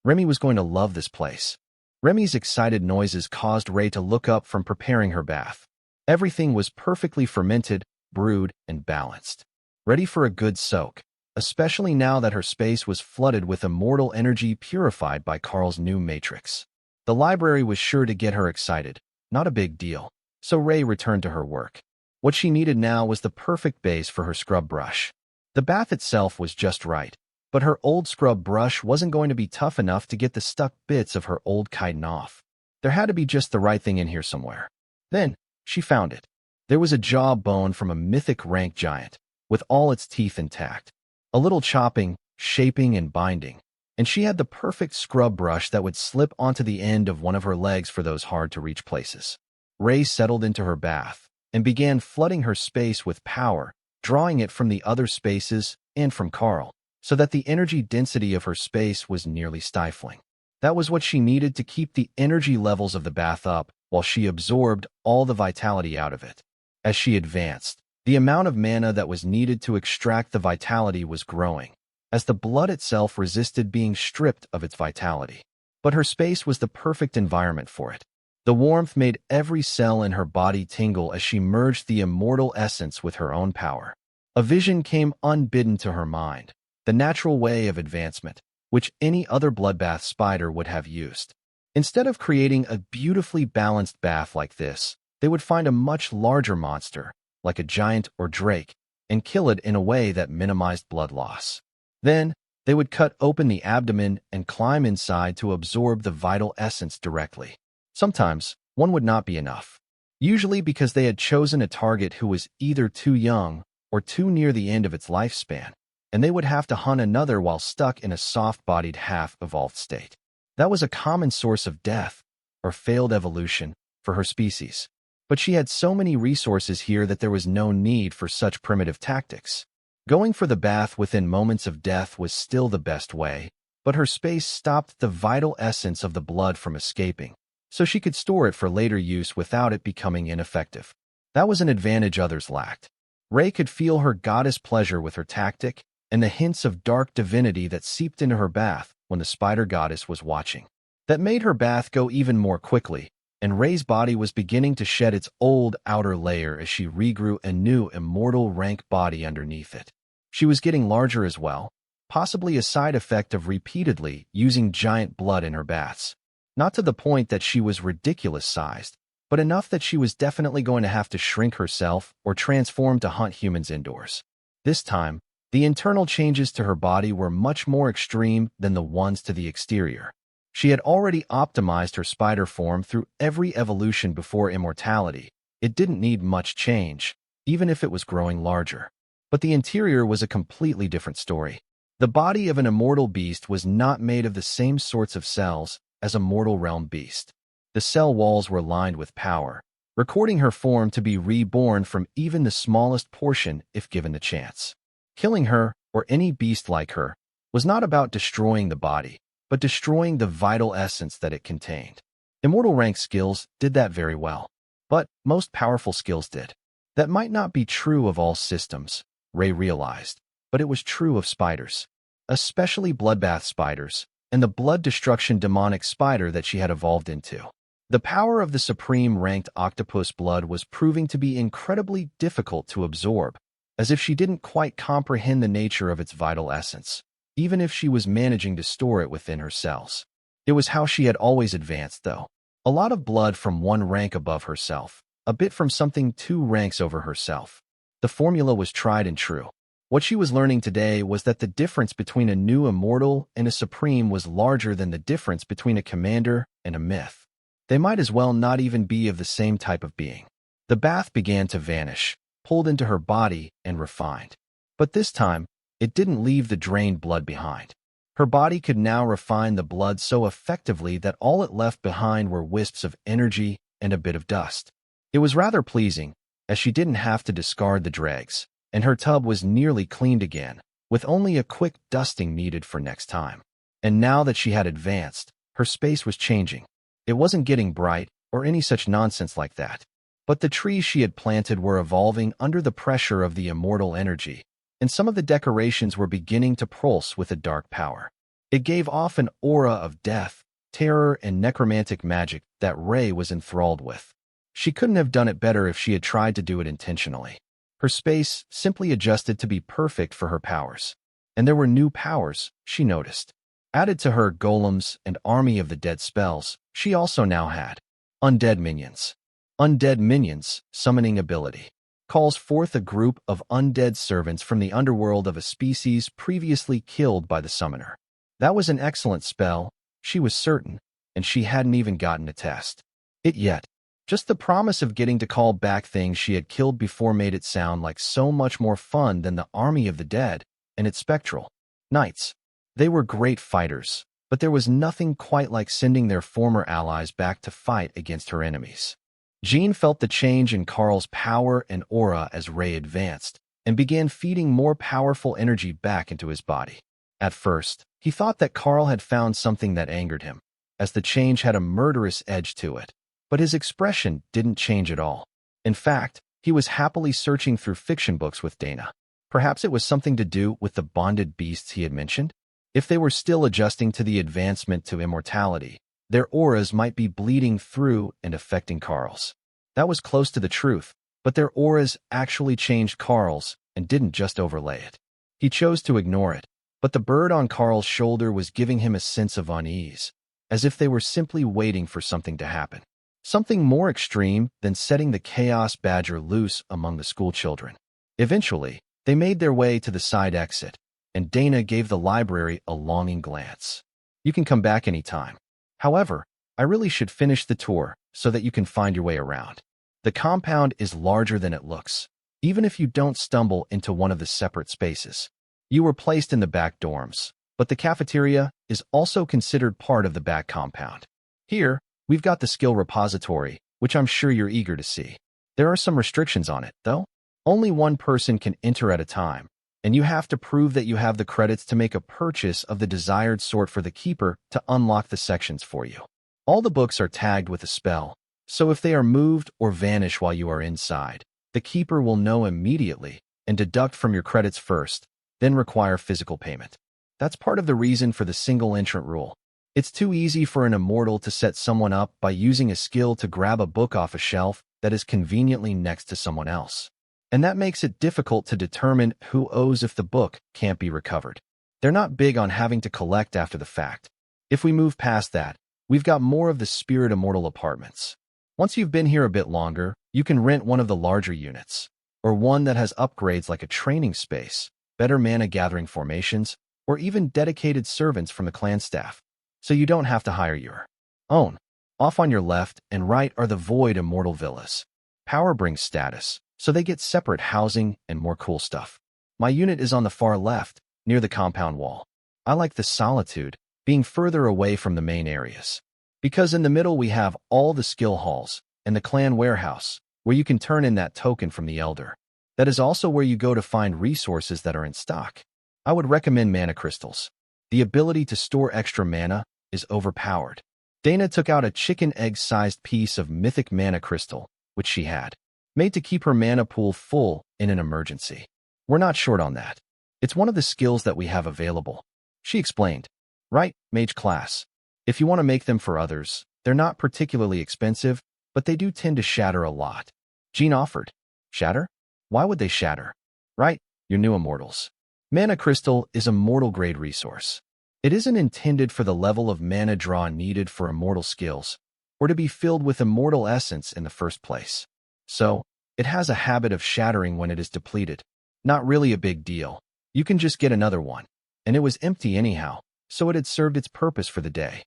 Remy was going to love this place. Remy's excited noises caused Ray to look up from preparing her bath. Everything was perfectly fermented, brewed, and balanced, ready for a good soak, especially now that her space was flooded with immortal energy purified by Karl's new matrix. The library was sure to get her excited, not a big deal, so Ray returned to her work. What she needed now was the perfect base for her scrub brush. The bath itself was just right, but her old scrub brush wasn't going to be tough enough to get the stuck bits of her old chitin off. There had to be just the right thing in here somewhere. Then, she found it. There was a jawbone from a mythic rank giant, with all its teeth intact. A little chopping, shaping, and binding, and she had the perfect scrub brush that would slip onto the end of one of her legs for those hard-to-reach places. Ray settled into her bath and began flooding her space with power, drawing it from the other spaces and from Karl, so that the energy density of her space was nearly stifling. That was what she needed to keep the energy levels of the bath up while she absorbed all the vitality out of it. As she advanced, the amount of mana that was needed to extract the vitality was growing, as the blood itself resisted being stripped of its vitality. But her space was the perfect environment for it. The warmth made every cell in her body tingle as she merged the immortal essence with her own power. A vision came unbidden to her mind, the natural way of advancement, which any other bloodbath spider would have used. Instead of creating a beautifully balanced bath like this, they would find a much larger monster, like a giant or drake, and kill it in a way that minimized blood loss. Then, they would cut open the abdomen and climb inside to absorb the vital essence directly. Sometimes, one would not be enough, usually because they had chosen a target who was either too young or too near the end of its lifespan, and they would have to hunt another while stuck in a soft-bodied half-evolved state. That was a common source of death, or failed evolution, for her species. But she had so many resources here that there was no need for such primitive tactics. Going for the bath within moments of death was still the best way, but her space stopped the vital essence of the blood from escaping, so she could store it for later use without it becoming ineffective. That was an advantage others lacked. Ray could feel her goddess pleasure with her tactic and the hints of dark divinity that seeped into her bath when the spider goddess was watching. That made her bath go even more quickly, and Ray's body was beginning to shed its old outer layer as she regrew a new immortal rank body underneath it. She was getting larger as well, possibly a side effect of repeatedly using giant blood in her baths. Not to the point that she was ridiculous-sized, but enough that she was definitely going to have to shrink herself or transform to hunt humans indoors. This time, the internal changes to her body were much more extreme than the ones to the exterior. She had already optimized her spider form through every evolution before immortality. It didn't need much change, even if it was growing larger. But the interior was a completely different story. The body of an immortal beast was not made of the same sorts of cells as a mortal realm beast. The cell walls were lined with power, recording her form to be reborn from even the smallest portion if given the chance. Killing her, or any beast like her, was not about destroying the body, but destroying the vital essence that it contained. Immortal rank skills did that very well, but most powerful skills did. That might not be true of all systems, Ray realized, but it was true of spiders, especially bloodbath spiders, and the blood destruction demonic spider that she had evolved into. The power of the supreme ranked octopus blood was proving to be incredibly difficult to absorb, as if she didn't quite comprehend the nature of its vital essence, even if she was managing to store it within her cells. It was how she had always advanced, though. A lot of blood from one rank above herself, a bit from something 2 ranks over herself. The formula was tried and true. What she was learning today was that the difference between a new immortal and a supreme was larger than the difference between a commander and a myth. They might as well not even be of the same type of being. The bath began to vanish, pulled into her body and refined. But this time, it didn't leave the drained blood behind. Her body could now refine the blood so effectively that all it left behind were wisps of energy and a bit of dust. It was rather pleasing, as she didn't have to discard the dregs, and her tub was nearly cleaned again, with only a quick dusting needed for next time. And now that she had advanced, her space was changing. It wasn't getting bright or any such nonsense like that. But the trees she had planted were evolving under the pressure of the immortal energy, and some of the decorations were beginning to pulse with a dark power. It gave off an aura of death, terror, and necromantic magic that Ray was enthralled with. She couldn't have done it better if she had tried to do it intentionally. Her space simply adjusted to be perfect for her powers. And there were new powers, she noticed. Added to her golems and army of the dead spells, she also now had undead minions. Undead minions, summoning ability, calls forth a group of undead servants from the underworld of a species previously killed by the summoner. That was an excellent spell, she was certain, and she hadn't even gotten to test it yet. Just the promise of getting to call back things she had killed before made it sound like so much more fun than the army of the dead and its spectral knights. They were great fighters, but there was nothing quite like sending their former allies back to fight against her enemies. Jean felt the change in Karl's power and aura as Ray advanced, and began feeding more powerful energy back into his body. At first, he thought that Karl had found something that angered him, as the change had a murderous edge to it. But his expression didn't change at all. In fact, he was happily searching through fiction books with Dana. Perhaps it was something to do with the bonded beasts he had mentioned? If they were still adjusting to the advancement to immortality, their auras might be bleeding through and affecting Karl's. That was close to the truth, but their auras actually changed Karl's and didn't just overlay it. He chose to ignore it, but the bird on Karl's shoulder was giving him a sense of unease, as if they were simply waiting for something to happen. Something more extreme than setting the chaos badger loose among the schoolchildren. Eventually, they made their way to the side exit, and Dana gave the library a longing glance. You can come back anytime. However, I really should finish the tour so that you can find your way around. The compound is larger than it looks, even if you don't stumble into one of the separate spaces. You were placed in the back dorms, but the cafeteria is also considered part of the back compound. Here, we've got the skill repository, which I'm sure you're eager to see. There are some restrictions on it, though. Only one person can enter at a time, and you have to prove that you have the credits to make a purchase of the desired sort for the keeper to unlock the sections for you. All the books are tagged with a spell, so if they are moved or vanish while you are inside, the keeper will know immediately and deduct from your credits first, then require physical payment. That's part of the reason for the single entrant rule. It's too easy for an immortal to set someone up by using a skill to grab a book off a shelf that is conveniently next to someone else. And that makes it difficult to determine who owes if the book can't be recovered. They're not big on having to collect after the fact. If we move past that, we've got more of the Spirit Immortal apartments. Once you've been here a bit longer, you can rent one of the larger units, or one that has upgrades like a training space, better mana gathering formations, or even dedicated servants from the clan staff. So you don't have to hire your own. Off on your left and right are the Void Immortal Villas. Power brings status, so they get separate housing and more cool stuff. My unit is on the far left, near the compound wall. I like the solitude, being further away from the main areas. Because in the middle we have all the skill halls and the clan warehouse, where you can turn in that token from the Elder. That is also where you go to find resources that are in stock. I would recommend mana crystals. The ability to store extra mana is overpowered. Dana took out a chicken egg-sized piece of mythic mana crystal, which she had, made to keep her mana pool full in an emergency. We're not short on that. It's one of the skills that we have available. She explained. Right, mage class. If you want to make them for others, they're not particularly expensive, but they do tend to shatter a lot. Jean offered. Shatter? Why would they shatter? Right, your new immortals. Mana crystal is a mortal-grade resource. It isn't intended for the level of mana draw needed for immortal skills, or to be filled with immortal essence in the first place. So, it has a habit of shattering when it is depleted. Not really a big deal. You can just get another one. And it was empty anyhow, so it had served its purpose for the day.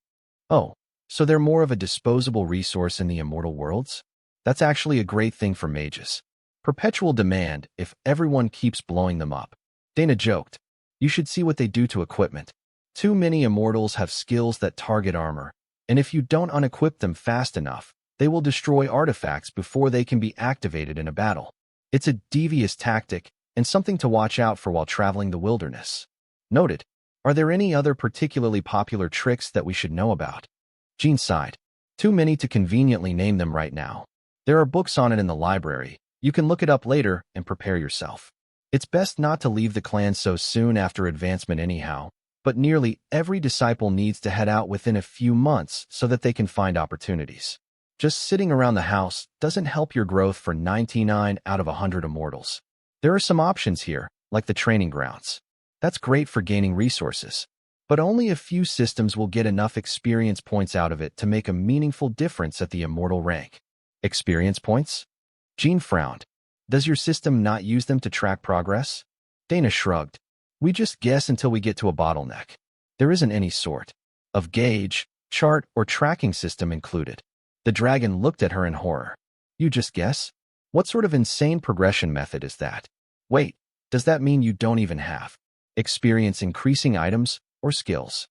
Oh, so they're more of a disposable resource in the immortal worlds? That's actually a great thing for mages. Perpetual demand if everyone keeps blowing them up. Dana joked. You should see what they do to equipment. Too many immortals have skills that target armor, and if you don't unequip them fast enough, they will destroy artifacts before they can be activated in a battle. It's a devious tactic and something to watch out for while traveling the wilderness. Noted. Are there any other particularly popular tricks that we should know about? Jean sighed. Too many to conveniently name them right now. There are books on it in the library. You can look it up later and prepare yourself. It's best not to leave the clan so soon after advancement anyhow, but nearly every disciple needs to head out within a few months so that they can find opportunities. Just sitting around the house doesn't help your growth for 99 out of 100 immortals. There are some options here, like the training grounds. That's great for gaining resources, but only a few systems will get enough experience points out of it to make a meaningful difference at the immortal rank. Experience points? Jean frowned. Does your system not use them to track progress? Dana shrugged. We just guess until we get to a bottleneck. There isn't any sort of gauge, chart, or tracking system included. The dragon looked at her in horror. You just guess? What sort of insane progression method is that? Wait, does that mean you don't even have experience increasing items or skills?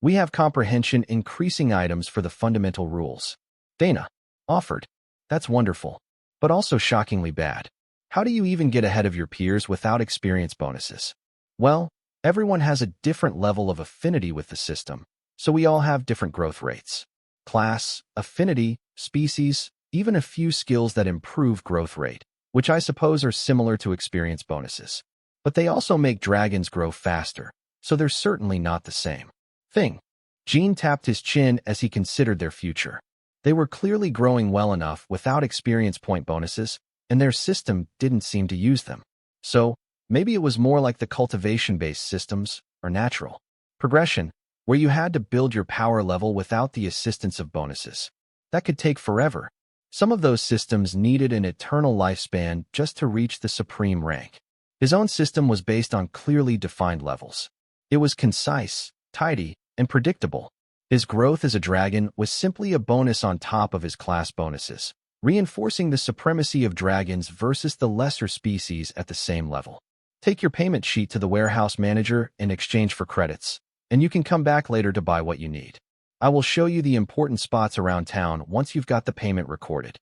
We have comprehension increasing items for the fundamental rules. Dana offered. That's wonderful, but also shockingly bad. How do you even get ahead of your peers without experience bonuses? Well, everyone has a different level of affinity with the system, so we all have different growth rates. Class, affinity, species, even a few skills that improve growth rate, which I suppose are similar to experience bonuses. But they also make dragons grow faster, so they're certainly not the same thing. Jean tapped his chin as he considered their future. They were clearly growing well enough without experience point bonuses, and their system didn't seem to use them. So, maybe it was more like the cultivation-based systems, or natural progression, where you had to build your power level without the assistance of bonuses. That could take forever. Some of those systems needed an eternal lifespan just to reach the supreme rank. His own system was based on clearly defined levels. It was concise, tidy, and predictable. His growth as a dragon was simply a bonus on top of his class bonuses, reinforcing the supremacy of dragons versus the lesser species at the same level. Take your payment sheet to the warehouse manager in exchange for credits, and you can come back later to buy what you need. I will show you the important spots around town once you've got the payment recorded.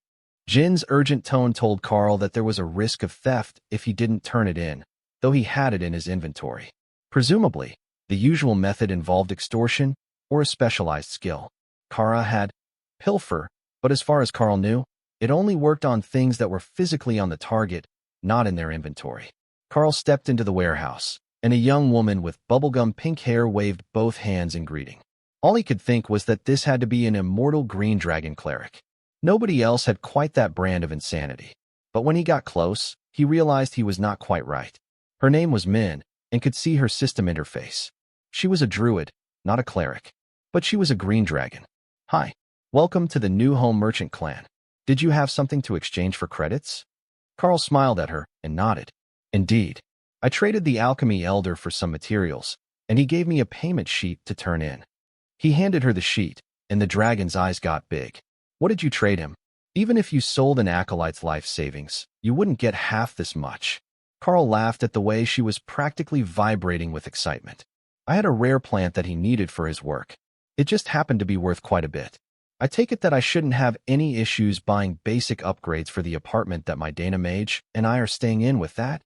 Jin's urgent tone told Karl that there was a risk of theft if he didn't turn it in, though he had it in his inventory. Presumably, the usual method involved extortion or a specialized skill. Kara had pilfer, but as far as Karl knew, it only worked on things that were physically on the target, not in their inventory. Karl stepped into the warehouse, and a young woman with bubblegum pink hair waved both hands in greeting. All he could think was that this had to be an immortal green dragon cleric. Nobody else had quite that brand of insanity. But when he got close, he realized he was not quite right. Her name was Min, and could see her system interface. She was a druid, not a cleric. But she was a green dragon. Hi. Welcome to the new home merchant clan. Did you have something to exchange for credits? Karl smiled at her and nodded. Indeed. I traded the alchemy elder for some materials, and he gave me a payment sheet to turn in. He handed her the sheet, and the dragon's eyes got big. What did you trade him? Even if you sold an acolyte's life savings, you wouldn't get half this much. Karl laughed at the way she was practically vibrating with excitement. I had a rare plant that he needed for his work. It just happened to be worth quite a bit. I take it that I shouldn't have any issues buying basic upgrades for the apartment that my Dana mage and I are staying in with that?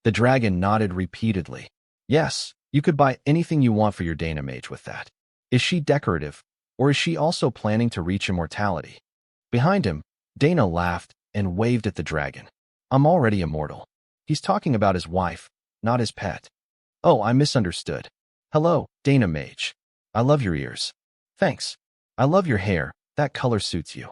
The dragon nodded repeatedly. Yes, you could buy anything you want for your Dana mage with that. Is she decorative, or is she also planning to reach immortality? Behind him, Dana laughed and waved at the dragon. I'm already immortal. He's talking about his wife, not his pet. Oh, I misunderstood. Hello, Dana mage. I love your ears. Thanks. I love your hair, that color suits you.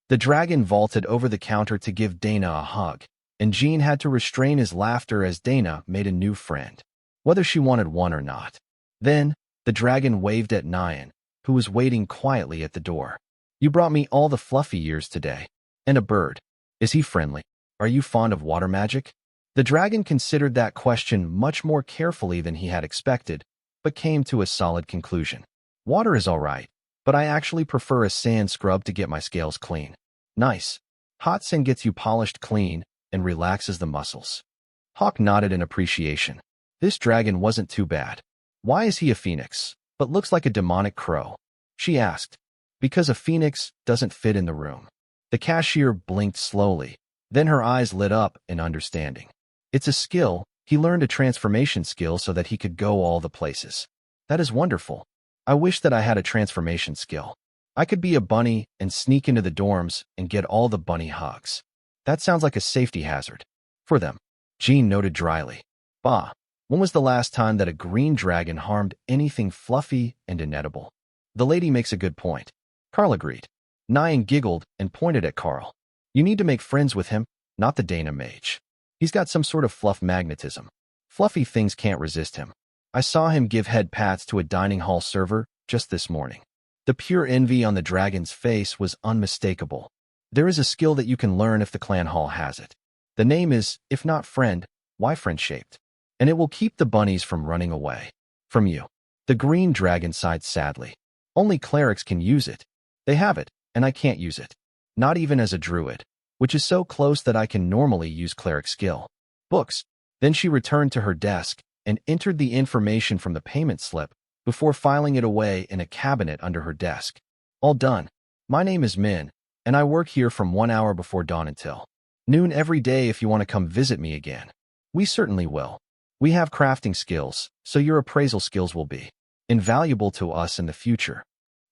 The dragon vaulted over the counter to give Dana a hug, and Jean had to restrain his laughter as Dana made a new friend, whether she wanted one or not. Then, the dragon waved at Nyan, who was waiting quietly at the door. You brought me all the fluffy ears today. And a bird. Is he friendly? Are you fond of water magic? The dragon considered that question much more carefully than he had expected, but came to a solid conclusion. Water is all right, but I actually prefer a sand scrub to get my scales clean. Nice. Hot sand gets you polished clean and relaxes the muscles. Hawk nodded in appreciation. This dragon wasn't too bad. Why is he a phoenix, but looks like a demonic crow? She asked. Because a phoenix doesn't fit in the room. The cashier blinked slowly, then her eyes lit up in understanding. It's a skill. He learned a transformation skill so that he could go all the places. That is wonderful. I wish that I had a transformation skill. I could be a bunny and sneak into the dorms and get all the bunny hugs. That sounds like a safety hazard. For them, Jean noted dryly. Bah, when was the last time that a green dragon harmed anything fluffy and inedible? The lady makes a good point. Karl agreed. Nyan giggled and pointed at Karl. You need to make friends with him, not the Dana mage. He's got some sort of fluff magnetism. Fluffy things can't resist him. I saw him give head pats to a dining hall server just this morning. The pure envy on the dragon's face was unmistakable. There is a skill that you can learn if the clan hall has it. The name is, if not friend, why friend-shaped? And it will keep the bunnies from running away. From you. The green dragon sighed sadly. Only clerics can use it. They have it, and I can't use it. Not even as a druid, which is so close that I can normally use cleric skill. Books. Then she returned to her desk and entered the information from the payment slip before filing it away in a cabinet under her desk. All done. My name is Min, and I work here from 1 hour before dawn until noon every day if you want to come visit me again. We certainly will. We have crafting skills, so your appraisal skills will be invaluable to us in the future.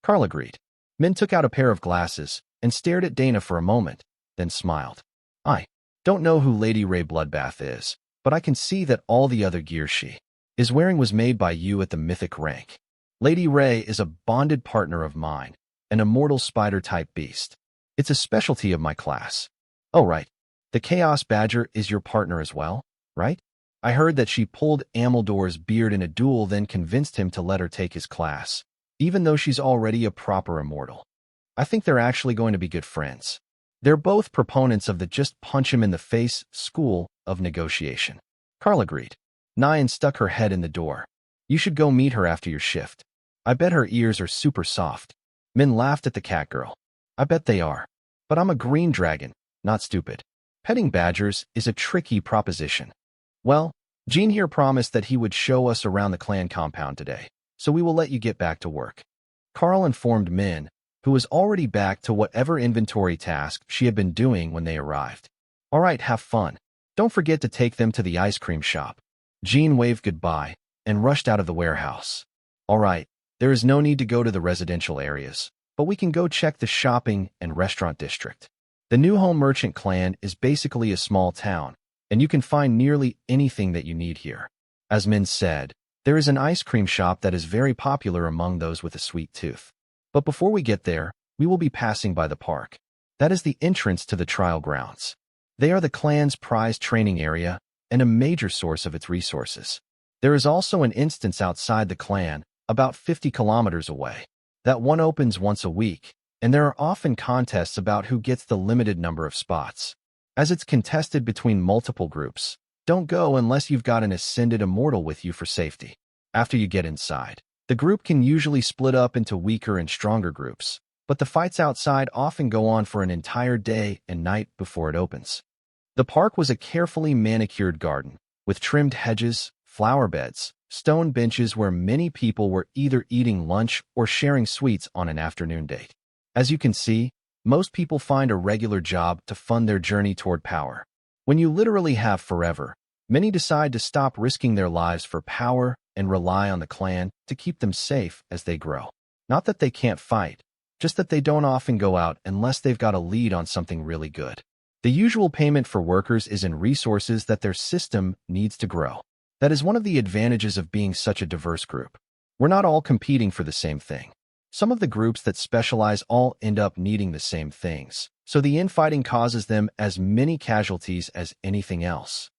Karl agreed. Min took out a pair of glasses and stared at Dana for a moment, then smiled. I don't know who Lady Ray Bloodbath is, but I can see that all the other gear she is wearing was made by you at the mythic rank. Lady Ray is a bonded partner of mine, an immortal spider-type beast. It's a specialty of my class. Oh, right. The Chaos Badger is your partner as well, right? I heard that she pulled Ameldor's beard in a duel, then convinced him to let her take his class, even though she's already a proper immortal. I think they're actually going to be good friends. They're both proponents of the just punch him in the face school of negotiation. Karl agreed. Nyan stuck her head in the door. You should go meet her after your shift. I bet her ears are super soft. Min laughed at the cat girl. I bet they are. But I'm a green dragon, not stupid. Petting badgers is a tricky proposition. Well, Jean here promised that he would show us around the clan compound today, so we will let you get back to work. Karl informed Min, who was already back to whatever inventory task she had been doing when they arrived. All right, have fun. Don't forget to take them to the ice cream shop. Jean waved goodbye and rushed out of the warehouse. All right, there is no need to go to the residential areas, but we can go check the shopping and restaurant district. The New Home Merchant clan is basically a small town, and you can find nearly anything that you need here. As Min said, there is an ice cream shop that is very popular among those with a sweet tooth. But before we get there, we will be passing by the park. That is the entrance to the trial grounds. They are the clan's prized training area and a major source of its resources. There is also an instance outside the clan, about 50 kilometers away. That one opens once a week, and there are often contests about who gets the limited number of spots. As it's contested between multiple groups, don't go unless you've got an ascended immortal with you for safety. After you get inside, the group can usually split up into weaker and stronger groups, but the fights outside often go on for an entire day and night before it opens. The park was a carefully manicured garden, with trimmed hedges, flower beds, stone benches where many people were either eating lunch or sharing sweets on an afternoon date. As you can see, most people find a regular job to fund their journey toward power. When you literally have forever, many decide to stop risking their lives for power and rely on the clan to keep them safe as they grow. Not that they can't fight, just that they don't often go out unless they've got a lead on something really good. The usual payment for workers is in resources that their system needs to grow. That is one of the advantages of being such a diverse group. We're not all competing for the same thing. Some of the groups that specialize all end up needing the same things, so the infighting causes them as many casualties as anything else.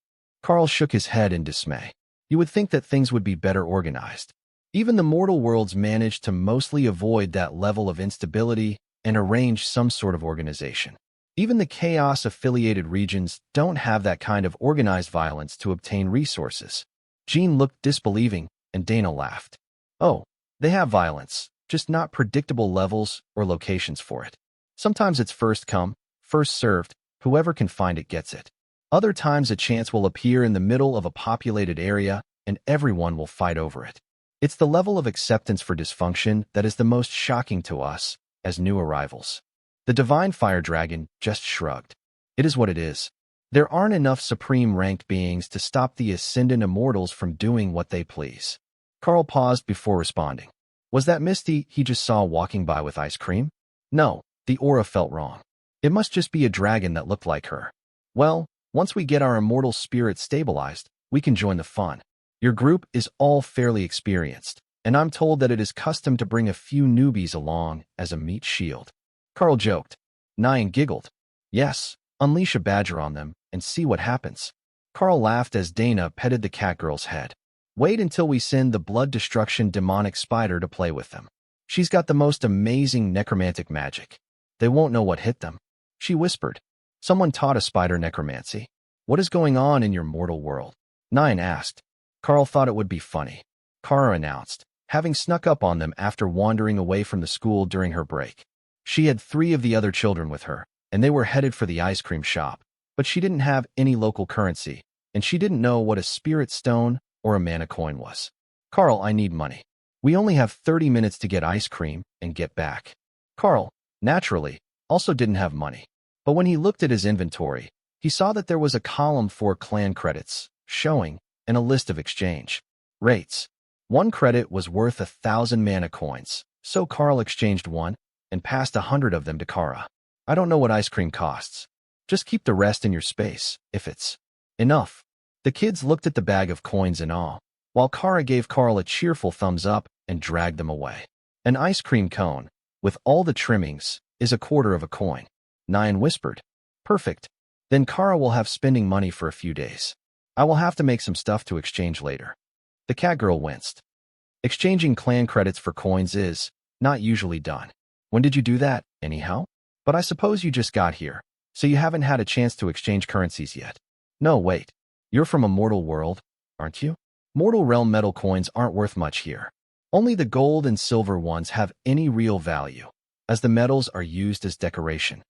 Karl shook his head in dismay. You would think that things would be better organized. Even the mortal worlds manage to mostly avoid that level of instability and arrange some sort of organization. Even the chaos-affiliated regions don't have that kind of organized violence to obtain resources. Jean looked disbelieving, and Dana laughed. Oh, they have violence, just not predictable levels or locations for it. Sometimes it's first come, first served, whoever can find it gets it. Other times a chance will appear in the middle of a populated area, and everyone will fight over it. It's the level of acceptance for dysfunction that is the most shocking to us as new arrivals. The Divine Fire Dragon just shrugged. It is what it is. There aren't enough supreme-ranked beings to stop the Ascendant Immortals from doing what they please. Karl paused before responding. Was that Misty he just saw walking by with ice cream? No, the aura felt wrong. It must just be a dragon that looked like her. Well, once we get our immortal spirit stabilized, we can join the fun. Your group is all fairly experienced, and I'm told that it is custom to bring a few newbies along as a meat shield. Karl joked. Nyan giggled. Yes, unleash a badger on them and see what happens. Karl laughed as Dana petted the catgirl's head. Wait until we send the blood destruction demonic spider to play with them. She's got the most amazing necromantic magic. They won't know what hit them. She whispered. Someone taught a spider necromancy. What is going on in your mortal world? Nyan asked. Karl thought it would be funny. Kara announced, having snuck up on them after wandering away from the school during her break. She had 3 of the other children with her, and they were headed for the ice cream shop, but she didn't have any local currency, and she didn't know what a spirit stone or a mana coin was. Karl, I need money. We only have 30 minutes to get ice cream and get back. Karl, naturally, also didn't have money. But when he looked at his inventory, he saw that there was a column for clan credits, showing, and a list of exchange rates. 1 credit was worth 1,000 mana coins, so Karl exchanged 1 and passed 100 of them to Kara. I don't know what ice cream costs. Just keep the rest in your space, if it's enough. The kids looked at the bag of coins in awe, while Kara gave Karl a cheerful thumbs up and dragged them away. An ice cream cone, with all the trimmings, is 1/4 of a coin. Nyan whispered. Perfect. Then Kara will have spending money for a few days. I will have to make some stuff to exchange later. The catgirl winced. Exchanging clan credits for coins is not usually done. When did you do that, anyhow? But I suppose you just got here, so you haven't had a chance to exchange currencies yet. No, wait. You're from a mortal world, aren't you? Mortal realm metal coins aren't worth much here. Only the gold and silver ones have any real value, as the metals are used as decoration.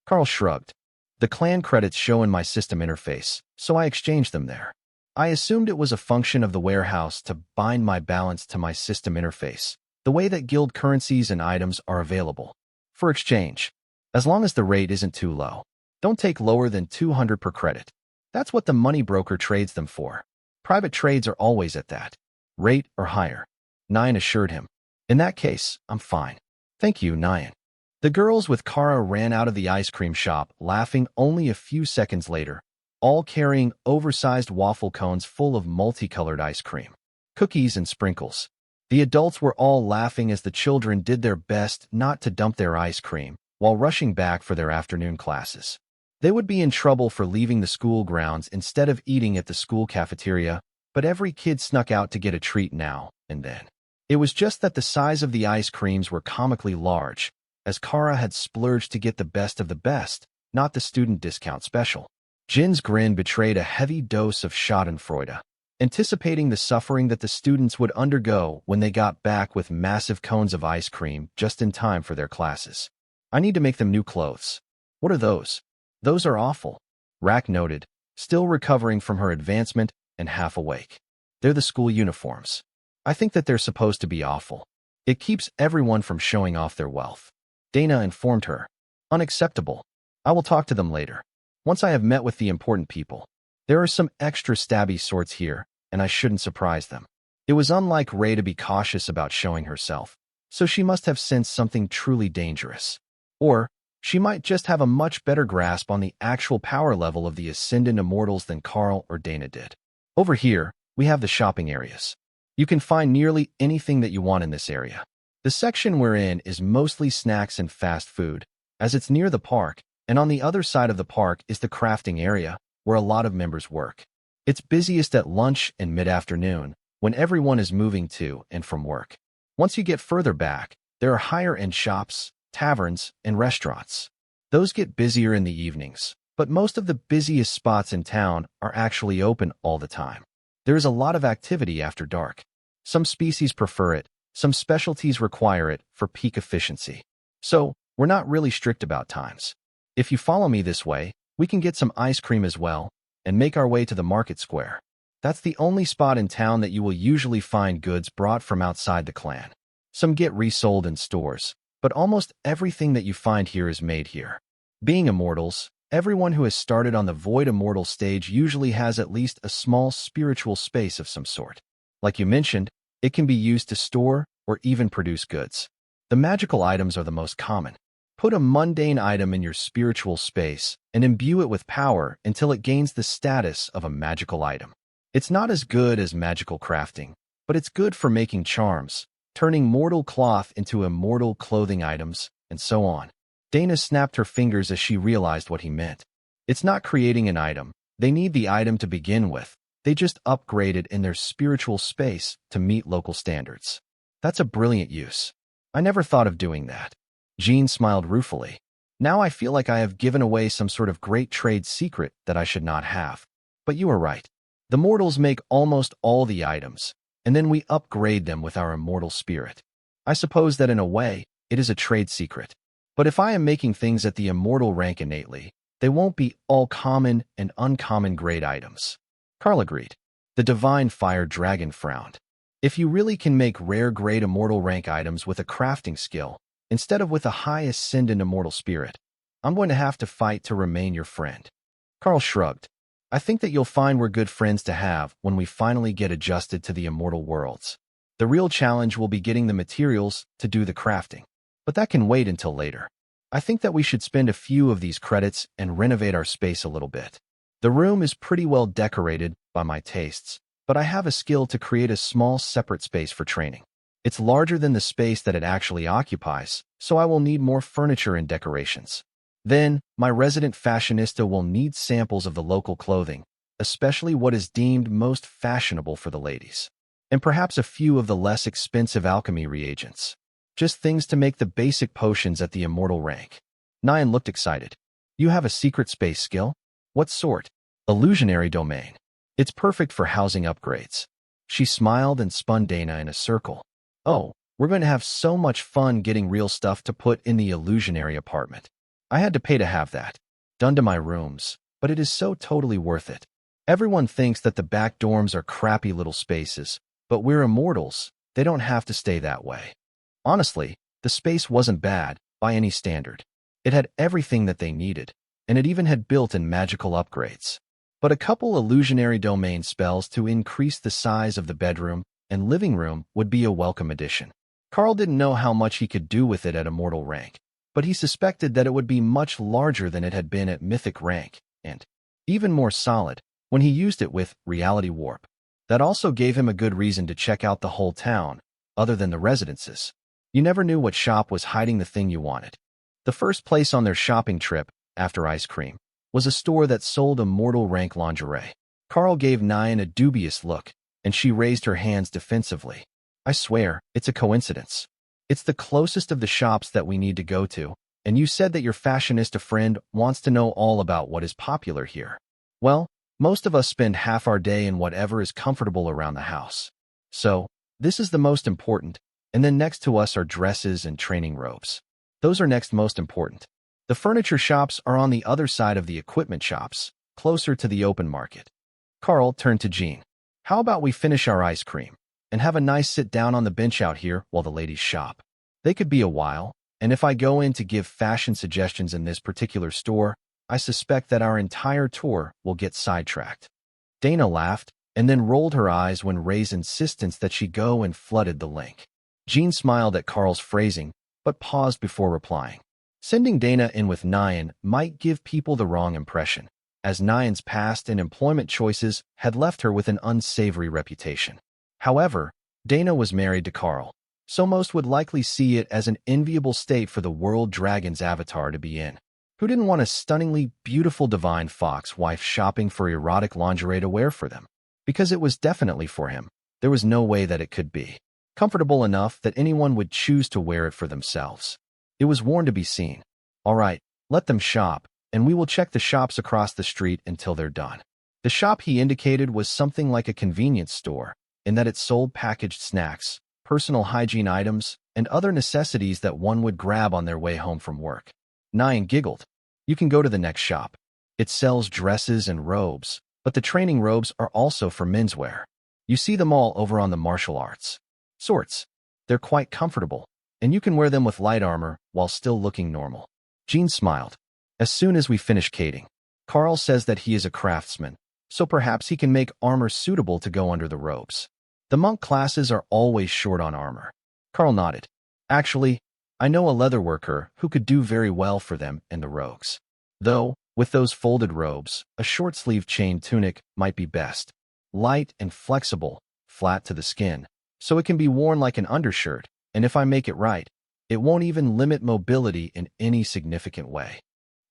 Karl shrugged. The clan credits show in my system interface, so I exchanged them there. I assumed it was a function of the warehouse to bind my balance to my system interface, the way that guild currencies and items are available for exchange. As long as the rate isn't too low. Don't take lower than 200 per credit. That's what the money broker trades them for. Private trades are always at that rate or higher. Nyan assured him. In that case, I'm fine. Thank you, Nyan. The girls with Kara ran out of the ice cream shop, laughing only a few seconds later, all carrying oversized waffle cones full of multicolored ice cream, cookies, and sprinkles. The adults were all laughing as the children did their best not to dump their ice cream while rushing back for their afternoon classes. They would be in trouble for leaving the school grounds instead of eating at the school cafeteria, but every kid snuck out to get a treat now and then. It was just that the size of the ice creams were comically large, as Kara had splurged to get the best of the best, not the student discount special. Jin's grin betrayed a heavy dose of schadenfreude, anticipating the suffering that the students would undergo when they got back with massive cones of ice cream just in time for their classes. I need to make them new clothes. What are those? Those are awful, Rack noted, still recovering from her advancement and half awake. They're the school uniforms. I think that they're supposed to be awful. It keeps everyone from showing off their wealth. Dana informed her. Unacceptable. I will talk to them later, once I have met with the important people. There are some extra stabby sorts here, and I shouldn't surprise them. It was unlike Ray to be cautious about showing herself, so she must have sensed something truly dangerous. Or she might just have a much better grasp on the actual power level of the Ascendant Immortals than Karl or Dana did. Over here, we have the shopping areas. You can find nearly anything that you want in this area. The section we're in is mostly snacks and fast food, as it's near the park, and on the other side of the park is the crafting area, where a lot of members work. It's busiest at lunch and mid-afternoon, when everyone is moving to and from work. Once you get further back, there are higher-end shops, taverns, and restaurants. Those get busier in the evenings, but most of the busiest spots in town are actually open all the time. There is a lot of activity after dark. Some species prefer it, some specialties require it for peak efficiency. So, we're not really strict about times. If you follow me this way, we can get some ice cream as well, and make our way to the market square. That's the only spot in town that you will usually find goods brought from outside the clan. Some get resold in stores, but almost everything that you find here is made here. Being immortals, everyone who has started on the Void Immortal stage usually has at least a small spiritual space of some sort. Like you mentioned, it can be used to store or even produce goods. The magical items are the most common. Put a mundane item in your spiritual space and imbue it with power until it gains the status of a magical item. It's not as good as magical crafting, but it's good for making charms, turning mortal cloth into immortal clothing items, and so on. Dana snapped her fingers as she realized what he meant. It's not creating an item. They need the item to begin with. They just upgrade it in their spiritual space to meet local standards. That's a brilliant use. I never thought of doing that. Jean smiled ruefully. Now I feel like I have given away some sort of great trade secret that I should not have. But you are right. The mortals make almost all the items, and then we upgrade them with our immortal spirit. I suppose that in a way, it is a trade secret. But if I am making things at the immortal rank innately, they won't be all common and uncommon grade items. Karl agreed. The divine fire dragon frowned. If you really can make rare grade immortal rank items with a crafting skill, instead of with a high ascendant immortal spirit, I'm going to have to fight to remain your friend. Karl shrugged. I think that you'll find we're good friends to have when we finally get adjusted to the immortal worlds. The real challenge will be getting the materials to do the crafting. But that can wait until later. I think that we should spend a few of these credits and renovate our space a little bit. The room is pretty well decorated by my tastes, but I have a skill to create a small separate space for training. It's larger than the space that it actually occupies, so I will need more furniture and decorations. Then, my resident fashionista will need samples of the local clothing, especially what is deemed most fashionable for the ladies, and perhaps a few of the less expensive alchemy reagents. Just things to make the basic potions at the immortal rank. Nyan looked excited. You have a secret space skill? What sort? Illusionary domain. It's perfect for housing upgrades. She smiled and spun Dana in a circle. Oh, we're going to have so much fun getting real stuff to put in the illusionary apartment. I had to pay to have that done to my rooms, but it is so totally worth it. Everyone thinks that the back dorms are crappy little spaces, but we're immortals. They don't have to stay that way. Honestly, the space wasn't bad by any standard. It had everything that they needed, and it even had built-in magical upgrades. But a couple illusionary domain spells to increase the size of the bedroom and living room would be a welcome addition. Karl didn't know how much he could do with it at immortal rank, but he suspected that it would be much larger than it had been at mythic rank, and even more solid when he used it with reality warp. That also gave him a good reason to check out the whole town, other than the residences. You never knew what shop was hiding the thing you wanted. The first place on their shopping trip, after ice cream, was a store that sold immortal rank lingerie. Karl gave Nyan a dubious look, and she raised her hands defensively. I swear, it's a coincidence. It's the closest of the shops that we need to go to, and you said that your fashionista friend wants to know all about what is popular here. Well, most of us spend half our day in whatever is comfortable around the house. So, this is the most important, and then next to us are dresses and training robes. Those are next most important. The furniture shops are on the other side of the equipment shops, closer to the open market. Karl turned to Jean. How about we finish our ice cream and have a nice sit down on the bench out here while the ladies shop? They could be a while, and if I go in to give fashion suggestions in this particular store, I suspect that our entire tour will get sidetracked. Dana laughed and then rolled her eyes when Ray's insistence that she go and flooded the link. Jean smiled at Karl's phrasing, but paused before replying. Sending Dana in with Nyan might give people the wrong impression, as Nyan's past and employment choices had left her with an unsavory reputation. However, Dana was married to Karl, so most would likely see it as an enviable state for the world dragon's avatar to be in. Who didn't want a stunningly beautiful divine fox wife shopping for erotic lingerie to wear for them? Because it was definitely for him. There was no way that it could be comfortable enough that anyone would choose to wear it for themselves. It was worn to be seen. All right, let them shop, and we will check the shops across the street until they're done. The shop he indicated was something like a convenience store, in that it sold packaged snacks, personal hygiene items, and other necessities that one would grab on their way home from work. Nyan giggled. You can go to the next shop. It sells dresses and robes, but the training robes are also for menswear. You see them all over on the martial arts sorts. They're quite comfortable, and you can wear them with light armor while still looking normal. Jean smiled. As soon as we finish cating, Karl says that he is a craftsman, so perhaps he can make armor suitable to go under the robes. The monk classes are always short on armor. Karl nodded. Actually, I know a leather worker who could do very well for them and the rogues. Though, with those folded robes, a short-sleeved chain tunic might be best. Light and flexible, flat to the skin, so it can be worn like an undershirt, and if I make it right, it won't even limit mobility in any significant way.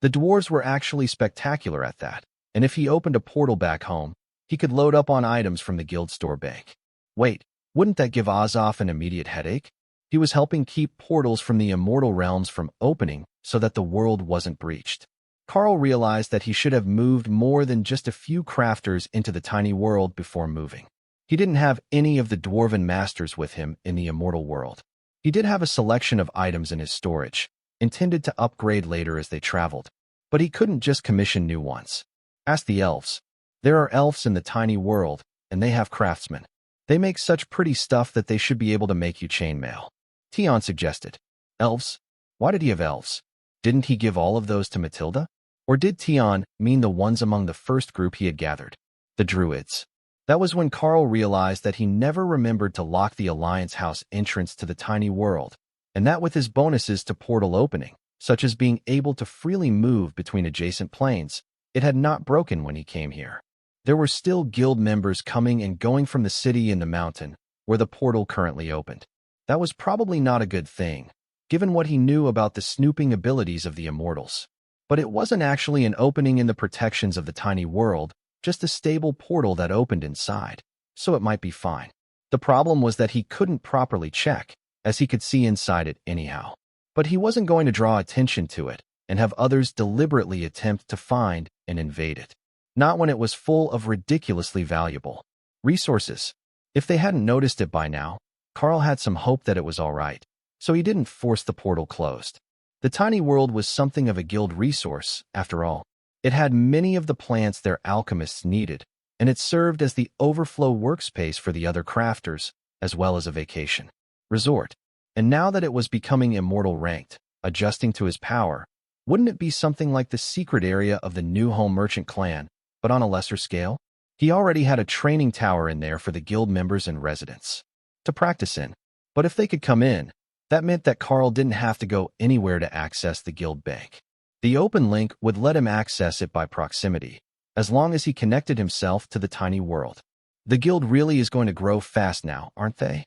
The dwarves were actually spectacular at that, and if he opened a portal back home, he could load up on items from the guild store bank. Wait, wouldn't that give Azov an immediate headache? He was helping keep portals from the immortal realms from opening so that the world wasn't breached. Karl realized that he should have moved more than just a few crafters into the tiny world before moving. He didn't have any of the dwarven masters with him in the immortal world. He did have a selection of items in his storage, intended to upgrade later as they traveled, but he couldn't just commission new ones. Ask the elves. There are elves in the tiny world, and they have craftsmen. They make such pretty stuff that they should be able to make you chainmail. Tion suggested. Elves? Why did he have elves? Didn't he give all of those to Matilda? Or did Tion mean the ones among the first group he had gathered? The druids. That was when Karl realized that he never remembered to lock the Alliance House entrance to the tiny world, and that with his bonuses to portal opening, such as being able to freely move between adjacent planes, it had not broken when he came here. There were still guild members coming and going from the city and the mountain, where the portal currently opened. That was probably not a good thing, given what he knew about the snooping abilities of the immortals. But it wasn't actually an opening in the protections of the tiny world, just a stable portal that opened inside, so it might be fine. The problem was that he couldn't properly check, as he could see inside it anyhow. But he wasn't going to draw attention to it and have others deliberately attempt to find and invade it. Not when it was full of ridiculously valuable resources. If they hadn't noticed it by now, Karl had some hope that it was all right, so he didn't force the portal closed. The tiny world was something of a guild resource, after all. It had many of the plants their alchemists needed, and it served as the overflow workspace for the other crafters, as well as a vacation resort. And now that it was becoming immortal ranked, adjusting to his power, wouldn't it be something like the secret area of the new home merchant clan, but on a lesser scale? He already had a training tower in there for the guild members and residents to practice in. But if they could come in, that meant that Karl didn't have to go anywhere to access the guild bank. The open link would let him access it by proximity, as long as he connected himself to the tiny world. The guild really is going to grow fast now, aren't they?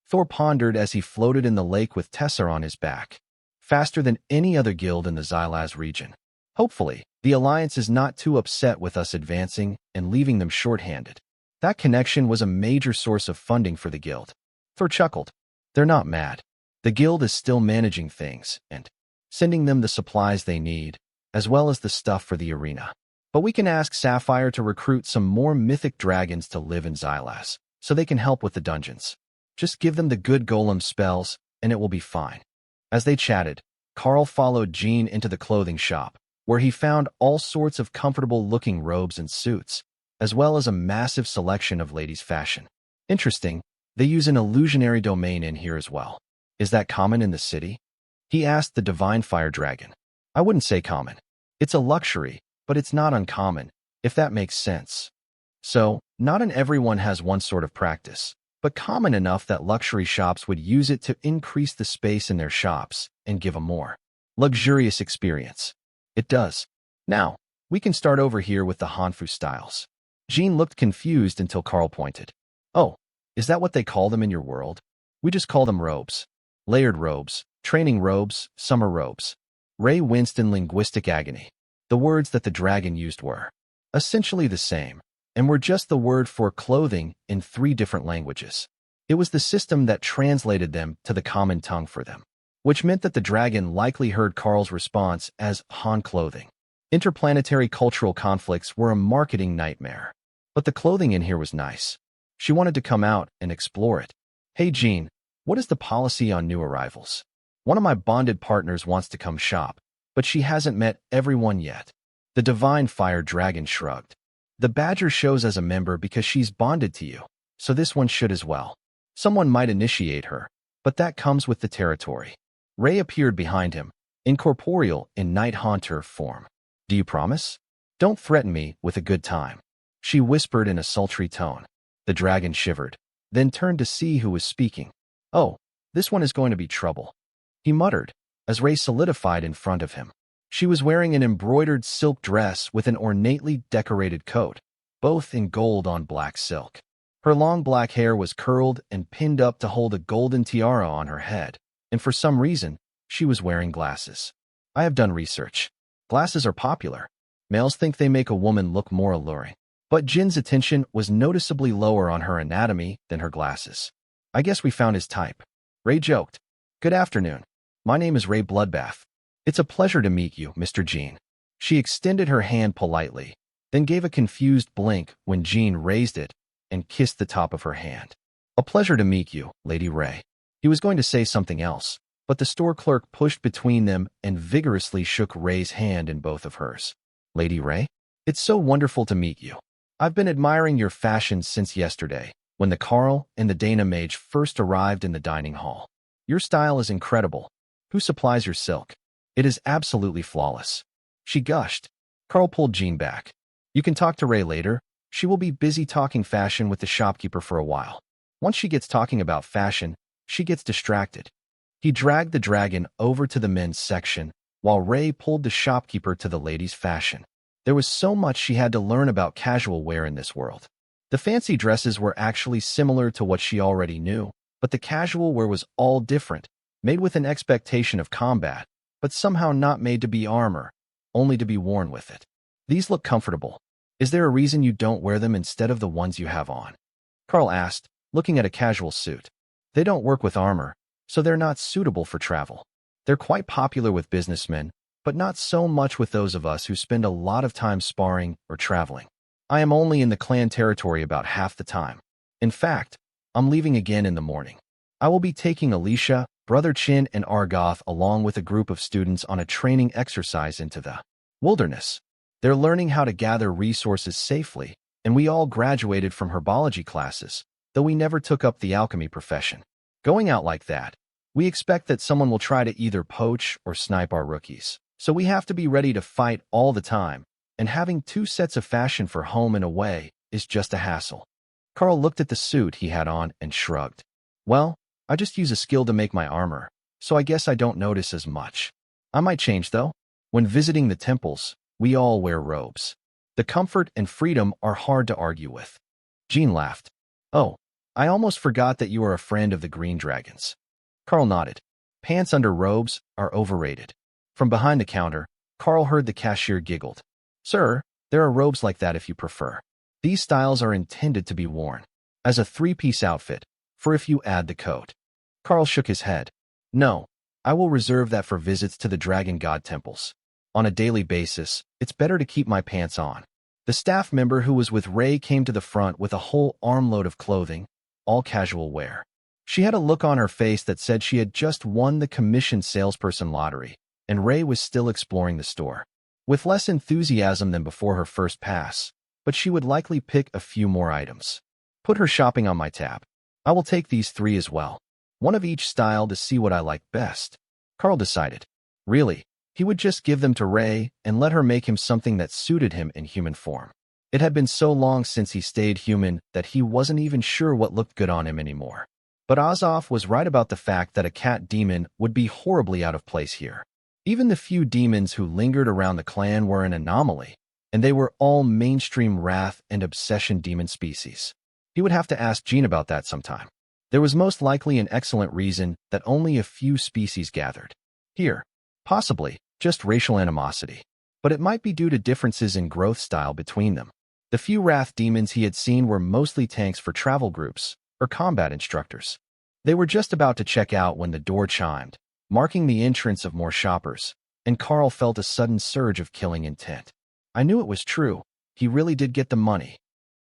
Thor pondered as he floated in the lake with Tessa on his back. Faster than any other guild in the Xylaz region. Hopefully, the Alliance is not too upset with us advancing and leaving them short-handed. That connection was a major source of funding for the guild. Thor chuckled. They're not mad. The guild is still managing things and sending them the supplies they need, as well as the stuff for the arena. But we can ask Sapphire to recruit some more mythic dragons to live in Xylaz, so they can help with the dungeons. Just give them the good golem spells, and it will be fine. As they chatted, Karl followed Jean into the clothing shop, where he found all sorts of comfortable-looking robes and suits, as well as a massive selection of ladies' fashion. Interesting, they use an illusionary domain in here as well. Is that common in the city? He asked the divine fire dragon. I wouldn't say common. It's a luxury, but it's not uncommon, if that makes sense. So, not everyone has one sort of practice, but common enough that luxury shops would use it to increase the space in their shops and give a more luxurious experience. It does. Now, we can start over here with the Hanfu styles. Jean looked confused until Karl pointed. Oh, is that what they call them in your world? We just call them robes. Layered robes, training robes, summer robes. Ray winced in linguistic agony. The words that the dragon used were essentially the same, and were just the word for clothing in 3 different languages. It was the system that translated them to the common tongue for them, which meant that the dragon likely heard Karl's response as Han clothing. Interplanetary cultural conflicts were a marketing nightmare. But the clothing in here was nice. She wanted to come out and explore it. Hey Jean, what is the policy on new arrivals? One of my bonded partners wants to come shop, but she hasn't met everyone yet. The divine fire dragon shrugged. The badger shows as a member because she's bonded to you, so this one should as well. Someone might initiate her, but that comes with the territory. Ray appeared behind him, incorporeal in Night Haunter form. Do you promise? Don't threaten me with a good time. She whispered in a sultry tone. The dragon shivered, then turned to see who was speaking. Oh, this one is going to be trouble. he muttered, as Ray solidified in front of him. She was wearing an embroidered silk dress with an ornately decorated coat, both in gold on black silk. Her long black hair was curled and pinned up to hold a golden tiara on her head, and for some reason, she was wearing glasses. I have done research. Glasses are popular. Males think they make a woman look more alluring. But Jin's attention was noticeably lower on her anatomy than her glasses. I guess we found his type. Ray joked. Good afternoon. My name is Ray Bloodbath. It's a pleasure to meet you, Mr. Jin. She extended her hand politely, then gave a confused blink when Jin raised it and kissed the top of her hand. A pleasure to meet you, Lady Ray. He was going to say something else, but the store clerk pushed between them and vigorously shook Ray's hand in both of hers. Lady Ray? It's so wonderful to meet you. I've been admiring your fashion since yesterday, when the Karl and the Dana mage first arrived in the dining hall. Your style is incredible. Who supplies your silk? It is absolutely flawless. She gushed. Karl pulled Jean back. You can talk to Ray later. She will be busy talking fashion with the shopkeeper for a while. Once she gets talking about fashion, she gets distracted. He dragged the dragon over to the men's section, while Ray pulled the shopkeeper to the ladies' fashion. There was so much she had to learn about casual wear in this world. The fancy dresses were actually similar to what she already knew, but the casual wear was all different, made with an expectation of combat, but somehow not made to be armor, only to be worn with it. These look comfortable. Is there a reason you don't wear them instead of the ones you have on? Karl asked, looking at a casual suit. They don't work with armor, so they're not suitable for travel. They're quite popular with businessmen, but not so much with those of us who spend a lot of time sparring or traveling. I am only in the clan territory about half the time. In fact, I'm leaving again in the morning. I will be taking Alicia, Brother Chin, and Argoth along with a group of students on a training exercise into the wilderness. They're learning how to gather resources safely, and we all graduated from herbology classes, though we never took up the alchemy profession. Going out like that, we expect that someone will try to either poach or snipe our rookies. So we have to be ready to fight all the time, and having 2 sets of fashion for home and away is just a hassle. Karl looked at the suit he had on and shrugged. Well, I just use a skill to make my armor, so I guess I don't notice as much. I might change though. When visiting the temples, we all wear robes. The comfort and freedom are hard to argue with. Jean laughed. Oh, I almost forgot that you are a friend of the Green Dragons. Karl nodded. Pants under robes are overrated. From behind the counter, Karl heard the cashier giggled. Sir, there are robes like that if you prefer. These styles are intended to be worn as a 3-piece outfit, for if you add the coat. Karl shook his head. No, I will reserve that for visits to the Dragon God temples. On a daily basis, it's better to keep my pants on. The staff member who was with Ray came to the front with a whole armload of clothing, all casual wear. She had a look on her face that said she had just won the commissioned salesperson lottery, and Ray was still exploring the store. With less enthusiasm than before her first pass, but she would likely pick a few more items. Put her shopping on my tab. I will take these 3 as well. One of each style to see what I like best. Karl decided. Really, he would just give them to Ray and let her make him something that suited him in human form. It had been so long since he stayed human that he wasn't even sure what looked good on him anymore. But Azoth was right about the fact that a cat demon would be horribly out of place here. Even the few demons who lingered around the clan were an anomaly, and they were all mainstream wrath and obsession demon species. He would have to ask Jean about that sometime. There was most likely an excellent reason that only a few species gathered here. Possibly just racial animosity, but it might be due to differences in growth style between them. The few wrath demons he had seen were mostly tanks for travel groups or combat instructors. They were just about to check out when the door chimed, marking the entrance of more shoppers, and Karl felt a sudden surge of killing intent. I knew it was true. He really did get the money.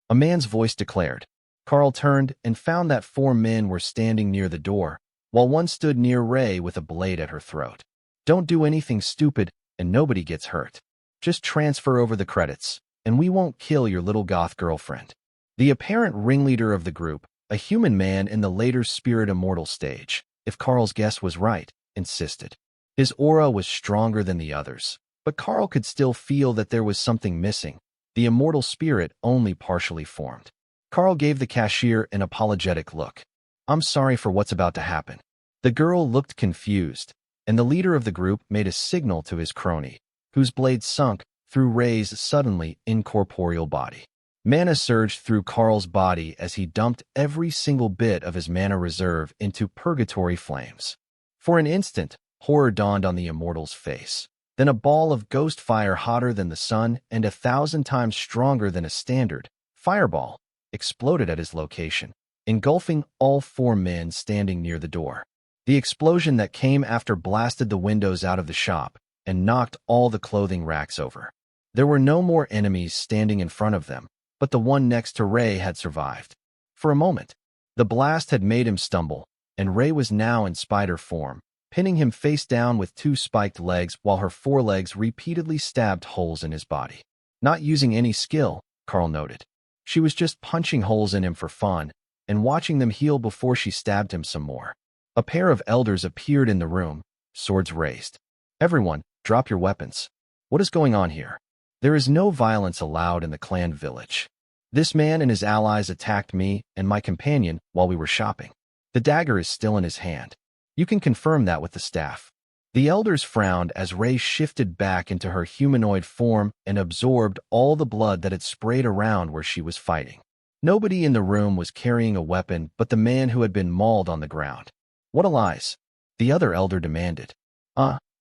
A man's voice declared. Karl turned and found that 4 men were standing near the door, while one stood near Ray with a blade at her throat. Don't do anything stupid, and nobody gets hurt. Just transfer over the credits, and we won't kill your little goth girlfriend. The apparent ringleader of the group, a human man in the later spirit immortal stage, if Karl's guess was right, insisted. His aura was stronger than the others, but Karl could still feel that there was something missing, the immortal spirit only partially formed. Karl gave the cashier an apologetic look. I'm sorry for what's about to happen. The girl looked confused, and the leader of the group made a signal to his crony, whose blade sunk through Ray's suddenly incorporeal body. Mana surged through Karl's body as he dumped every single bit of his mana reserve into purgatory flames. For an instant, horror dawned on the immortal's face. Then a ball of ghost fire hotter than the sun and 1,000 times stronger than a standard fireball exploded at his location, engulfing all 4 men standing near the door. The explosion that came after blasted the windows out of the shop and knocked all the clothing racks over. There were no more enemies standing in front of them, but the one next to Ray had survived. For a moment, the blast had made him stumble, and Ray was now in spider form, pinning him face down with 2 spiked legs while her forelegs repeatedly stabbed holes in his body. Not using any skill, Karl noted. She was just punching holes in him for fun and watching them heal before she stabbed him some more. A pair of elders appeared in the room, swords raised. Everyone, drop your weapons. What is going on here? There is no violence allowed in the clan village. This man and his allies attacked me and my companion while we were shopping. The dagger is still in his hand. You can confirm that with the staff. The elders frowned as Ray shifted back into her humanoid form and absorbed all the blood that had sprayed around where she was fighting. Nobody in the room was carrying a weapon but the man who had been mauled on the ground. What a lies, the other elder demanded.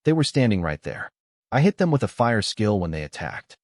They were standing right there. I hit them with a fire skill when they attacked.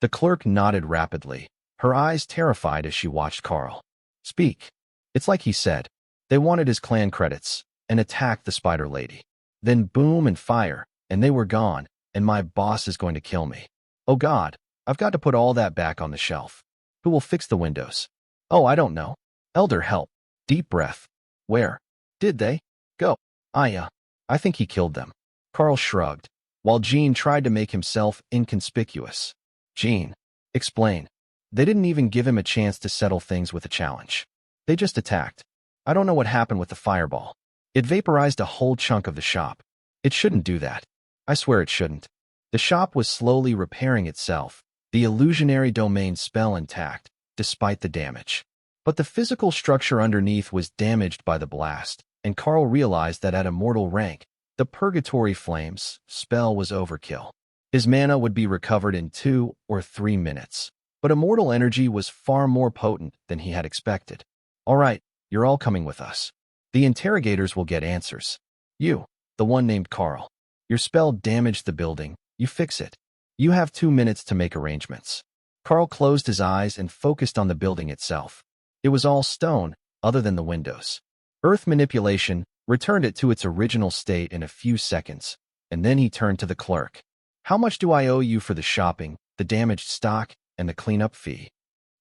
The clerk nodded rapidly, her eyes terrified as she watched Karl. Speak. It's like he said. They wanted his clan credits and attacked the spider lady. Then boom and fire, and they were gone, and my boss is going to kill me. Oh God, I've got to put all that back on the shelf. Who will fix the windows? Oh, I don't know. Elder, help. Deep breath. Where? Did they go? I think he killed them. Karl shrugged, while Jean tried to make himself inconspicuous. Jean, explain. They didn't even give him a chance to settle things with a challenge. They just attacked. I don't know what happened with the fireball. It vaporized a whole chunk of the shop. It shouldn't do that. I swear it shouldn't. The shop was slowly repairing itself, the illusionary domain spell intact, despite the damage. But the physical structure underneath was damaged by the blast, and Karl realized that at immortal rank, the purgatory flames spell was overkill. His mana would be recovered in 2 or 3 minutes, but immortal energy was far more potent than he had expected. All right, you're all coming with us. The interrogators will get answers. You, the one named Karl. Your spell damaged the building. You fix it. You have 2 minutes to make arrangements. Karl closed his eyes and focused on the building itself. It was all stone, other than the windows. Earth manipulation returned it to its original state in a few seconds, and then he turned to the clerk. How much do I owe you for the shopping, the damaged stock, and the cleanup fee?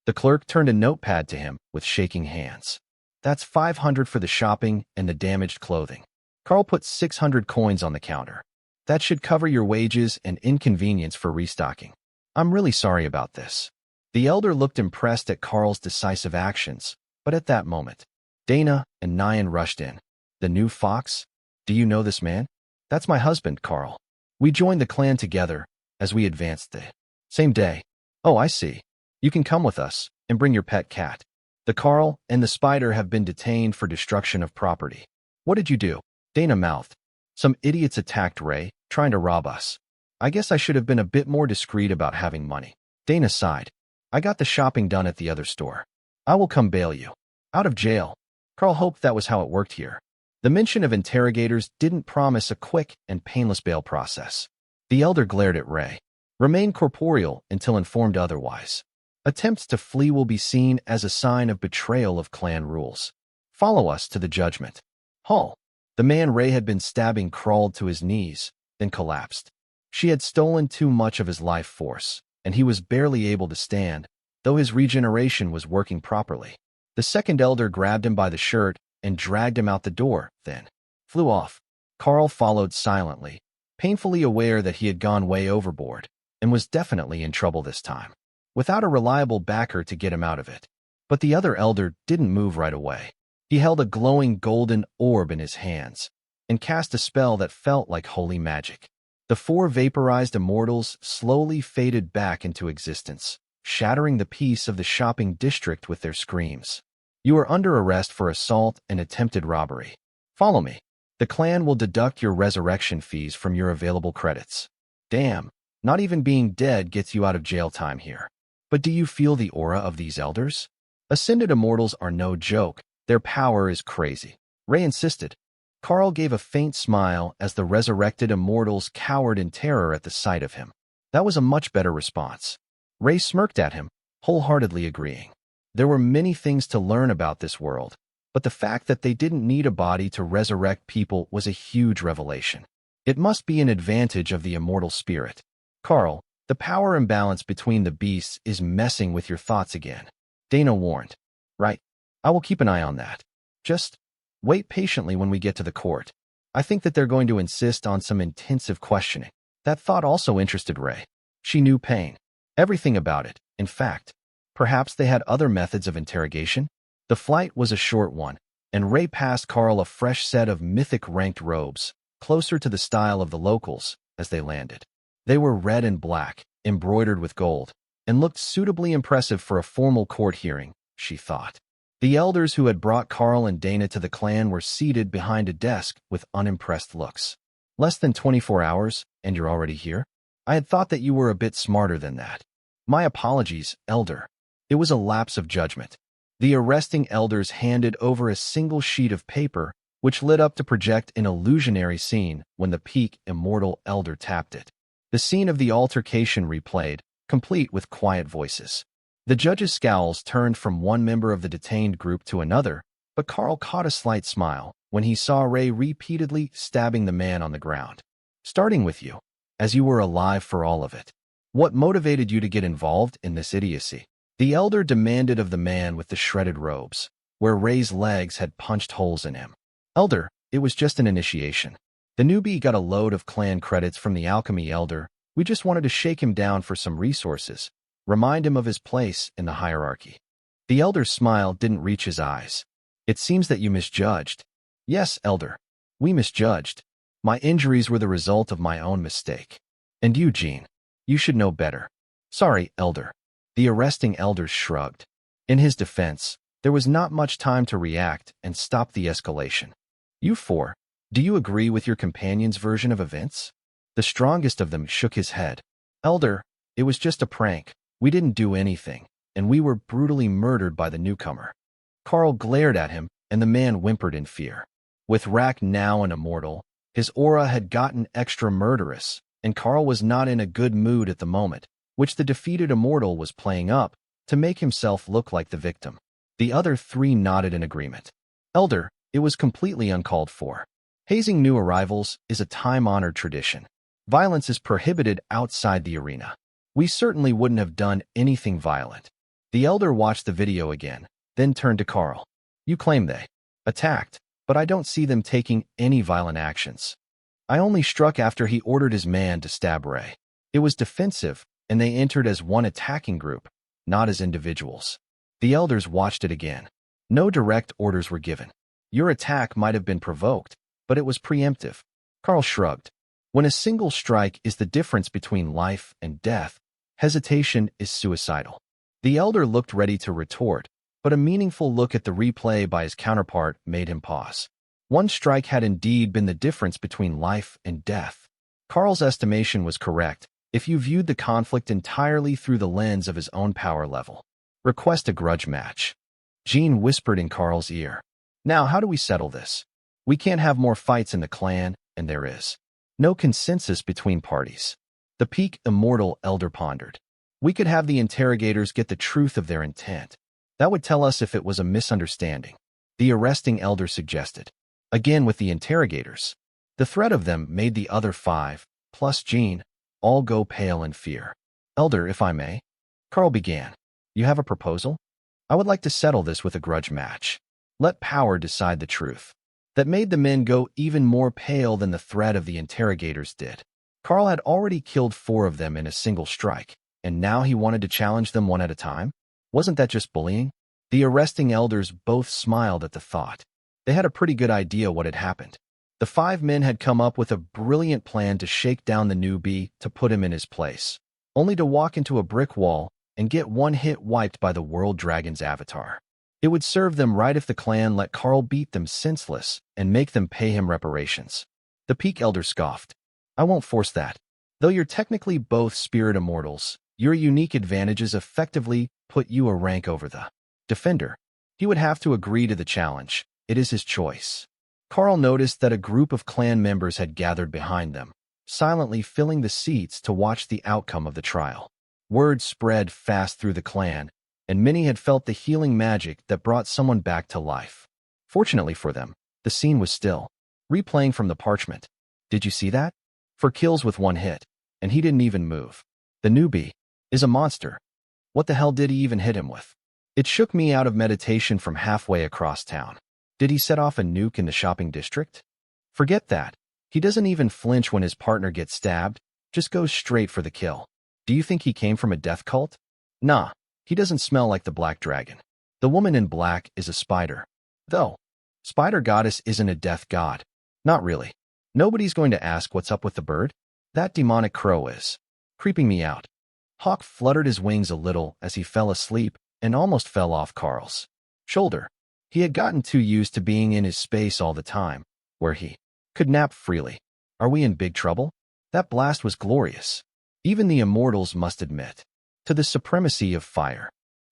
The clerk turned a notepad to him with shaking hands. That's 500 for the shopping and the damaged clothing. Karl put 600 coins on the counter. That should cover your wages and inconvenience for restocking. I'm really sorry about this. The elder looked impressed at Karl's decisive actions, but at that moment, Dana and Nyan rushed in. The new fox? Do you know this man? That's my husband, Karl. We joined the clan together as we advanced the same day. Oh, I see. You can come with us and bring your pet cat. The Karl and the spider have been detained for destruction of property. What did you do? Dana mouthed. Some idiots attacked Ray, trying to rob us. I guess I should have been a bit more discreet about having money. Dana sighed. I got the shopping done at the other store. I will come bail you. Out of jail. Karl hoped that was how it worked here. The mention of interrogators didn't promise a quick and painless bail process. The elder glared at Ray. Remain corporeal until informed otherwise. Attempts to flee will be seen as a sign of betrayal of clan rules. Follow us to the judgment. Hull. The man Ray had been stabbing crawled to his knees, then collapsed. She had stolen too much of his life force, and he was barely able to stand, though his regeneration was working properly. The second elder grabbed him by the shirt and dragged him out the door, then flew off. Karl followed silently, painfully aware that he had gone way overboard, and was definitely in trouble this time, without a reliable backer to get him out of it. But the other elder didn't move right away. He held a glowing golden orb in his hands and cast a spell that felt like holy magic. The 4 vaporized immortals slowly faded back into existence, shattering the peace of the shopping district with their screams. You are under arrest for assault and attempted robbery. Follow me. The clan will deduct your resurrection fees from your available credits. Damn, not even being dead gets you out of jail time here. But do you feel the aura of these elders? Ascended immortals are no joke. Their power is crazy. Ray insisted. Karl gave a faint smile as the resurrected immortals cowered in terror at the sight of him. That was a much better response. Ray smirked at him, wholeheartedly agreeing. There were many things to learn about this world, but the fact that they didn't need a body to resurrect people was a huge revelation. It must be an advantage of the immortal spirit. Karl, the power imbalance between the beasts is messing with your thoughts again. Dana warned. Right. I will keep an eye on that. Just wait patiently when we get to the court. I think that they're going to insist on some intensive questioning. That thought also interested Ray. She knew pain. Everything about it, in fact. Perhaps they had other methods of interrogation? The flight was a short one, and Ray passed Karl a fresh set of mythic ranked robes, closer to the style of the locals, as they landed. They were red and black, embroidered with gold, and looked suitably impressive for a formal court hearing, she thought. The elders who had brought Karl and Dana to the clan were seated behind a desk with unimpressed looks. Less than 24 hours, and you're already here? I had thought that you were a bit smarter than that. My apologies, elder. It was a lapse of judgment. The arresting elders handed over a single sheet of paper, which lit up to project an illusionary scene when the peak immortal elder tapped it. The scene of the altercation replayed, complete with quiet voices. The judge's scowls turned from one member of the detained group to another, but Karl caught a slight smile when he saw Ray repeatedly stabbing the man on the ground. Starting with you, as you were alive for all of it. What motivated you to get involved in this idiocy? The elder demanded of the man with the shredded robes, where Ray's legs had punched holes in him. Elder, it was just an initiation. The newbie got a load of clan credits from the alchemy elder. We just wanted to shake him down for some resources, remind him of his place in the hierarchy. The elder's smile didn't reach his eyes. It seems that you misjudged. Yes, elder. We misjudged. My injuries were the result of my own mistake. And you, Jean, you should know better. Sorry, elder. The arresting elder shrugged. In his defense, there was not much time to react and stop the escalation. You four, do you agree with your companion's version of events? The strongest of them shook his head. Elder, it was just a prank. We didn't do anything, and we were brutally murdered by the newcomer. Karl glared at him, and the man whimpered in fear. With Rack now an immortal, his aura had gotten extra murderous, and Karl was not in a good mood at the moment, which the defeated immortal was playing up to make himself look like the victim. The other three nodded in agreement. Elder, it was completely uncalled for. Hazing new arrivals is a time-honored tradition. Violence is prohibited outside the arena. We certainly wouldn't have done anything violent. The elder watched the video again, then turned to Karl. You claim they attacked, but I don't see them taking any violent actions. I only struck after he ordered his man to stab Ray. It was defensive, and they entered as one attacking group, not as individuals. The elders watched it again. No direct orders were given. Your attack might have been provoked, but it was preemptive. Karl shrugged. When a single strike is the difference between life and death, hesitation is suicidal. The elder looked ready to retort, but a meaningful look at the replay by his counterpart made him pause. One strike had indeed been the difference between life and death. Karl's estimation was correct if you viewed the conflict entirely through the lens of his own power level. Request a grudge match. Jean whispered in Karl's ear. Now, how do we settle this? We can't have more fights in the clan, and there is no consensus between parties. The peak immortal elder pondered. We could have the interrogators get the truth of their intent. That would tell us if it was a misunderstanding. The arresting elder suggested. Again with the interrogators. The threat of them made the other five, plus Jean, all go pale in fear. Elder, if I may. Karl began. You have a proposal? I would like to settle this with a grudge match. Let power decide the truth. That made the men go even more pale than the threat of the interrogators did. Karl had already killed 4 of them in a single strike, and now he wanted to challenge them one at a time? Wasn't that just bullying? The arresting elders both smiled at the thought. They had a pretty good idea what had happened. The 5 men had come up with a brilliant plan to shake down the newbie to put him in his place, only to walk into a brick wall and get one hit wiped by the World Dragon's avatar. It would serve them right if the clan let Karl beat them senseless and make them pay him reparations. The Peak Elder scoffed. I won't force that. Though you're technically both spirit immortals, your unique advantages effectively put you a rank over the defender. He would have to agree to the challenge. It is his choice. Karl noticed that a group of clan members had gathered behind them, silently filling the seats to watch the outcome of the trial. Word spread fast through the clan, and many had felt the healing magic that brought someone back to life. Fortunately for them, the scene was still. Replaying from the parchment. Did you see that? 4 kills with 1 hit, and he didn't even move. The newbie is a monster. What the hell did he even hit him with? It shook me out of meditation from halfway across town. Did he set off a nuke in the shopping district? Forget that. He doesn't even flinch when his partner gets stabbed, just goes straight for the kill. Do you think he came from a death cult? Nah, he doesn't smell like the Black Dragon. The woman in black is a spider. Though, Spider Goddess isn't a death god. Not really. Nobody's going to ask what's up with the bird. That demonic crow is creeping me out. Hawk fluttered his wings a little as he fell asleep and almost fell off Karl's shoulder. He had gotten too used to being in his space all the time, where he could nap freely. Are we in big trouble? That blast was glorious. Even the immortals must admit to the supremacy of fire.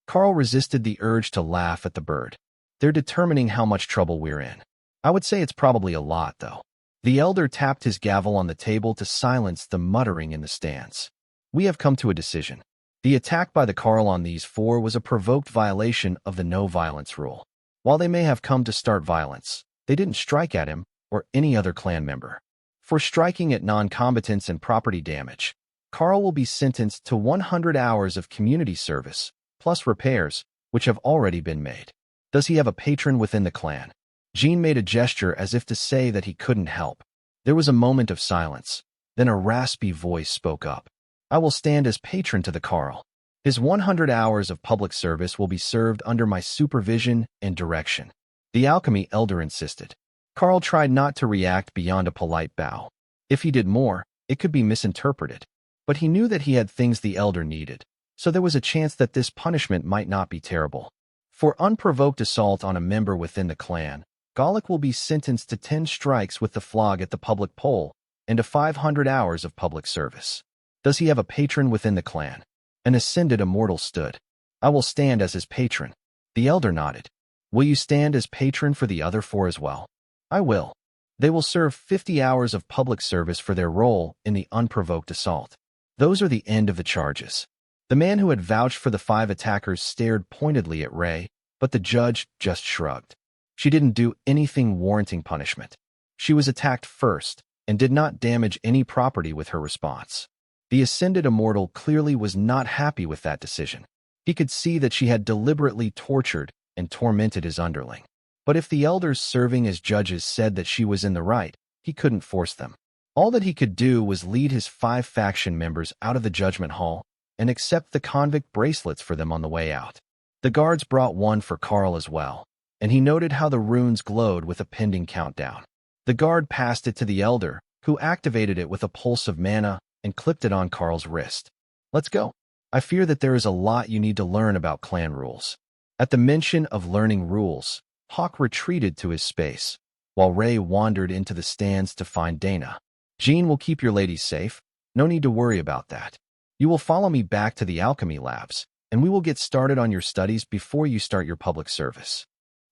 Karl resisted the urge to laugh at the bird. They're determining how much trouble we're in. I would say it's probably a lot, though. The elder tapped his gavel on the table to silence the muttering in the stands. We have come to a decision. The attack by the Karl on these 4 was a provoked violation of the no-violence rule. While they may have come to start violence, they didn't strike at him or any other clan member. For striking at non-combatants and property damage, Karl will be sentenced to 100 hours of community service, plus repairs, which have already been made. Does he have a patron within the clan? Jean made a gesture as if to say that he couldn't help. There was a moment of silence. Then a raspy voice spoke up. I will stand as patron to the Karl. His 100 hours of public service will be served under my supervision and direction. The alchemy elder insisted. Karl tried not to react beyond a polite bow. If he did more, it could be misinterpreted. But he knew that he had things the elder needed, so there was a chance that this punishment might not be terrible. For unprovoked assault on a member within the clan, Gallic will be sentenced to 10 strikes with the flog at the public pole and to 500 hours of public service. Does he have a patron within the clan? An ascended immortal stood. I will stand as his patron. The elder nodded. Will you stand as patron for the other 4 as well? I will. They will serve 50 hours of public service for their role in the unprovoked assault. Those are the end of the charges. The man who had vouched for the 5 attackers stared pointedly at Ray, but the judge just shrugged. She didn't do anything warranting punishment. She was attacked first and did not damage any property with her response. The ascended immortal clearly was not happy with that decision. He could see that she had deliberately tortured and tormented his underling. But if the elders serving as judges said that she was in the right, he couldn't force them. All that he could do was lead his 5 faction members out of the judgment hall and accept the convict bracelets for them on the way out. The guards brought one for Karl as well, and he noted how the runes glowed with a pending countdown. The guard passed it to the elder, who activated it with a pulse of mana and clipped it on Karl's wrist. Let's go. I fear that there is a lot you need to learn about clan rules. At the mention of learning rules, Hawk retreated to his space, while Ray wandered into the stands to find Dana. Jean will keep your ladies safe. No need to worry about that. You will follow me back to the alchemy labs, and we will get started on your studies before you start your public service.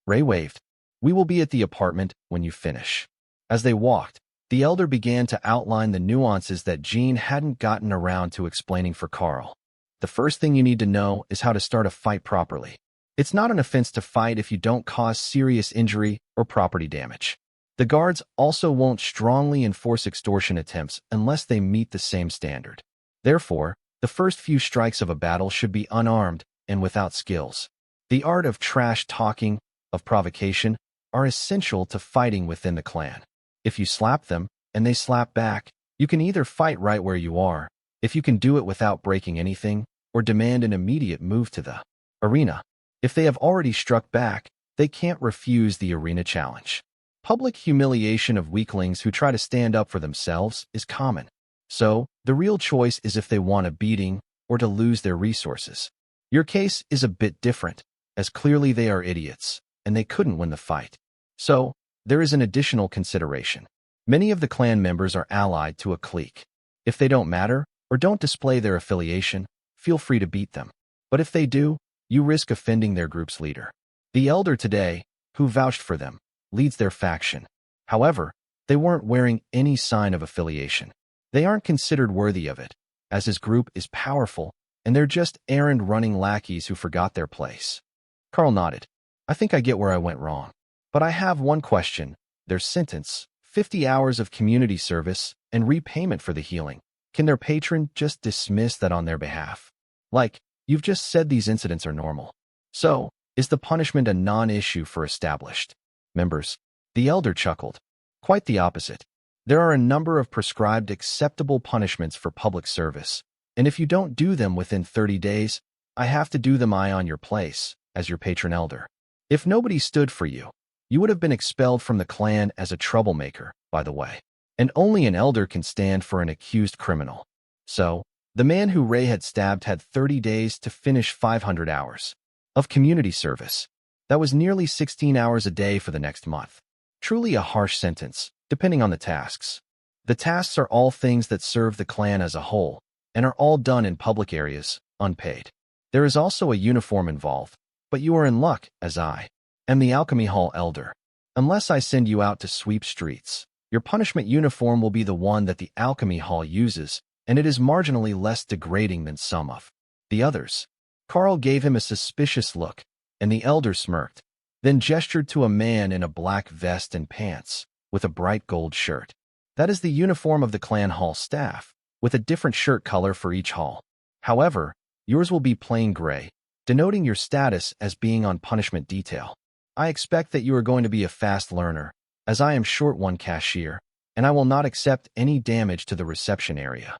Ray waved. We will be at the apartment when you finish. As they walked, the elder began to outline the nuances that Jean hadn't gotten around to explaining for Karl. The first thing you need to know is how to start a fight properly. It's not an offense to fight if you don't cause serious injury or property damage. The guards also won't strongly enforce extortion attempts unless they meet the same standard. Therefore, the first few strikes of a battle should be unarmed and without skills. The art of trash talking, of provocation, are essential to fighting within the clan. If you slap them, and they slap back, you can either fight right where you are, if you can do it without breaking anything, or demand an immediate move to the arena. If they have already struck back, they can't refuse the arena challenge. Public humiliation of weaklings who try to stand up for themselves is common. So, the real choice is if they want a beating or to lose their resources. Your case is a bit different. as clearly they are idiots, and they couldn't win the fight. So, there is an additional consideration. Many of the clan members are allied to a clique. If they don't matter, or don't display their affiliation, feel free to beat them. But if they do, you risk offending their group's leader. The elder today, who vouched for them, leads their faction. However, they weren't wearing any sign of affiliation. They aren't considered worthy of it, as his group is powerful, and they're just errand-running lackeys who forgot their place. Karl nodded. I think I get where I went wrong. But I have one question. Their sentence, 50 hours of community service and repayment for the healing. Can their patron just dismiss that on their behalf? Like, you've just said these incidents are normal. So, is the punishment a non-issue for established members? The elder chuckled. Quite the opposite. There are a number of prescribed acceptable punishments for public service, and if you don't do them within 30 days, I have to do them on your place, as your patron elder. If nobody stood for you, you would have been expelled from the clan as a troublemaker, by the way. And only an elder can stand for an accused criminal. So, the man who Ray had stabbed had 30 days to finish 500 hours of community service. That was nearly 16 hours a day for the next month. Truly a harsh sentence, depending on the tasks. The tasks are all things that serve the clan as a whole, and are all done in public areas, unpaid. There is also a uniform involved, but you are in luck, as I am the Alchemy Hall elder. Unless I send you out to sweep streets, your punishment uniform will be the one that the Alchemy Hall uses, and it is marginally less degrading than some of the others. Karl gave him a suspicious look, and the elder smirked, then gestured to a man in a black vest and pants, with a bright gold shirt. That is the uniform of the clan hall staff, with a different shirt color for each hall. However, yours will be plain gray, denoting your status as being on punishment detail. I expect that you are going to be a fast learner, as I am short one cashier, and I will not accept any damage to the reception area.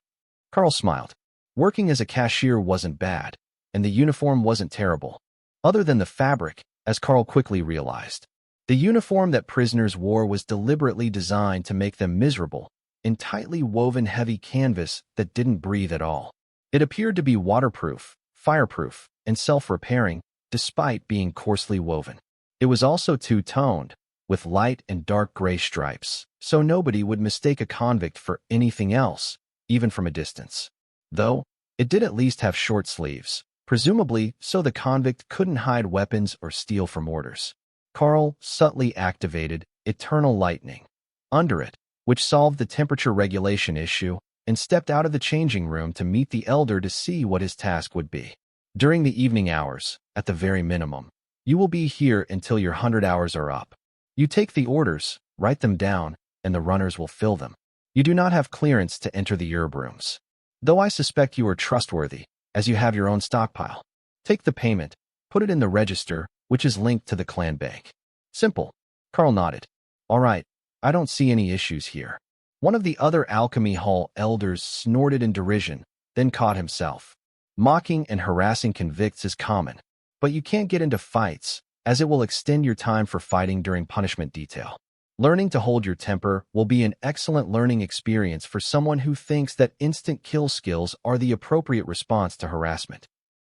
Karl smiled. Working as a cashier wasn't bad, and the uniform wasn't terrible. Other than the fabric, as Karl quickly realized. The uniform that prisoners wore was deliberately designed to make them miserable, in tightly woven heavy canvas that didn't breathe at all. It appeared to be waterproof, fireproof, and self-repairing, despite being coarsely woven. It was also two-toned, with light and dark gray stripes, so nobody would mistake a convict for anything else, even from a distance. Though, it did at least have short sleeves, presumably so the convict couldn't hide weapons or steal from orders. Karl subtly activated Eternal Lightning under it, which solved the temperature regulation issue, and stepped out of the changing room to meet the elder to see what his task would be. During the evening hours, at the very minimum, you will be here until your 100 hours are up. You take the orders, write them down, and the runners will fill them. You do not have clearance to enter the herb rooms, though I suspect you are trustworthy, as you have your own stockpile. Take the payment, put it in the register, which is linked to the clan bank. Simple. Karl nodded. All right, I don't see any issues here. One of the other Alchemy Hall elders snorted in derision, then caught himself. Mocking and harassing convicts is common, but you can't get into fights, as it will extend your time for fighting during punishment detail. Learning to hold your temper will be an excellent learning experience for someone who thinks that instant kill skills are the appropriate response to harassment.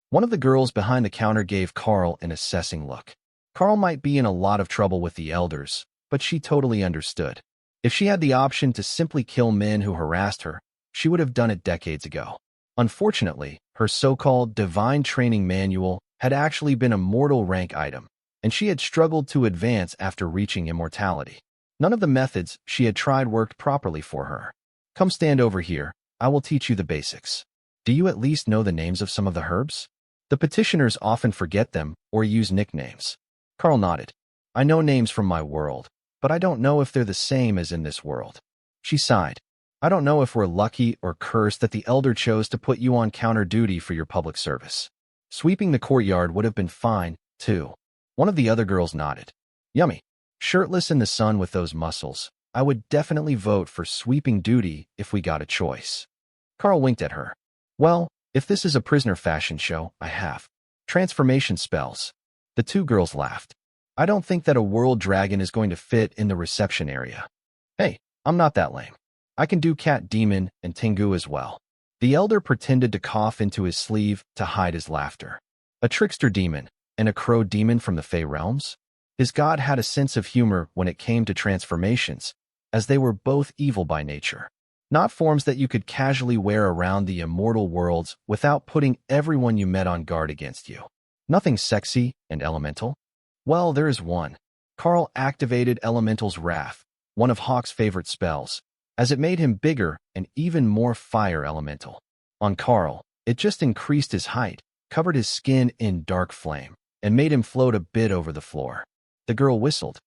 One of the girls behind the counter gave Karl an assessing look. Karl might be in a lot of trouble with the elders, but she totally understood. If she had the option to simply kill men who harassed her, she would have done it decades ago. Unfortunately, her so-called divine training manual had actually been a mortal rank item, and she had struggled to advance after reaching immortality. None of the methods she had tried worked properly for her. Come stand over here, I will teach you the basics. Do you at least know the names of some of the herbs? The petitioners often forget them or use nicknames. Karl nodded. I know names from my world, but I don't know if they're the same as in this world. She sighed. I don't know if we're lucky or cursed that the elder chose to put you on counter duty for your public service. Sweeping the courtyard would have been fine, too. One of the other girls nodded. Yummy. Shirtless in the sun with those muscles, I would definitely vote for sweeping duty if we got a choice. Karl winked at her. Well, if this is a prisoner fashion show, I have transformation spells. The two girls laughed. I don't think that a world dragon is going to fit in the reception area. Hey, I'm not that lame. I can do cat demon and Tengu as well. The elder pretended to cough into his sleeve to hide his laughter. A trickster demon, and a crow demon from the Fey realms? His god had a sense of humor when it came to transformations, as they were both evil by nature. Not forms that you could casually wear around the immortal worlds without putting everyone you met on guard against you. Nothing sexy and elemental? Well, there is one. Karl activated Elemental's Wrath, one of Hawk's favorite spells, as it made him bigger and even more fire elemental. On Karl, it just increased his height, covered his skin in dark flame, and made him float a bit over the floor. The girl whistled.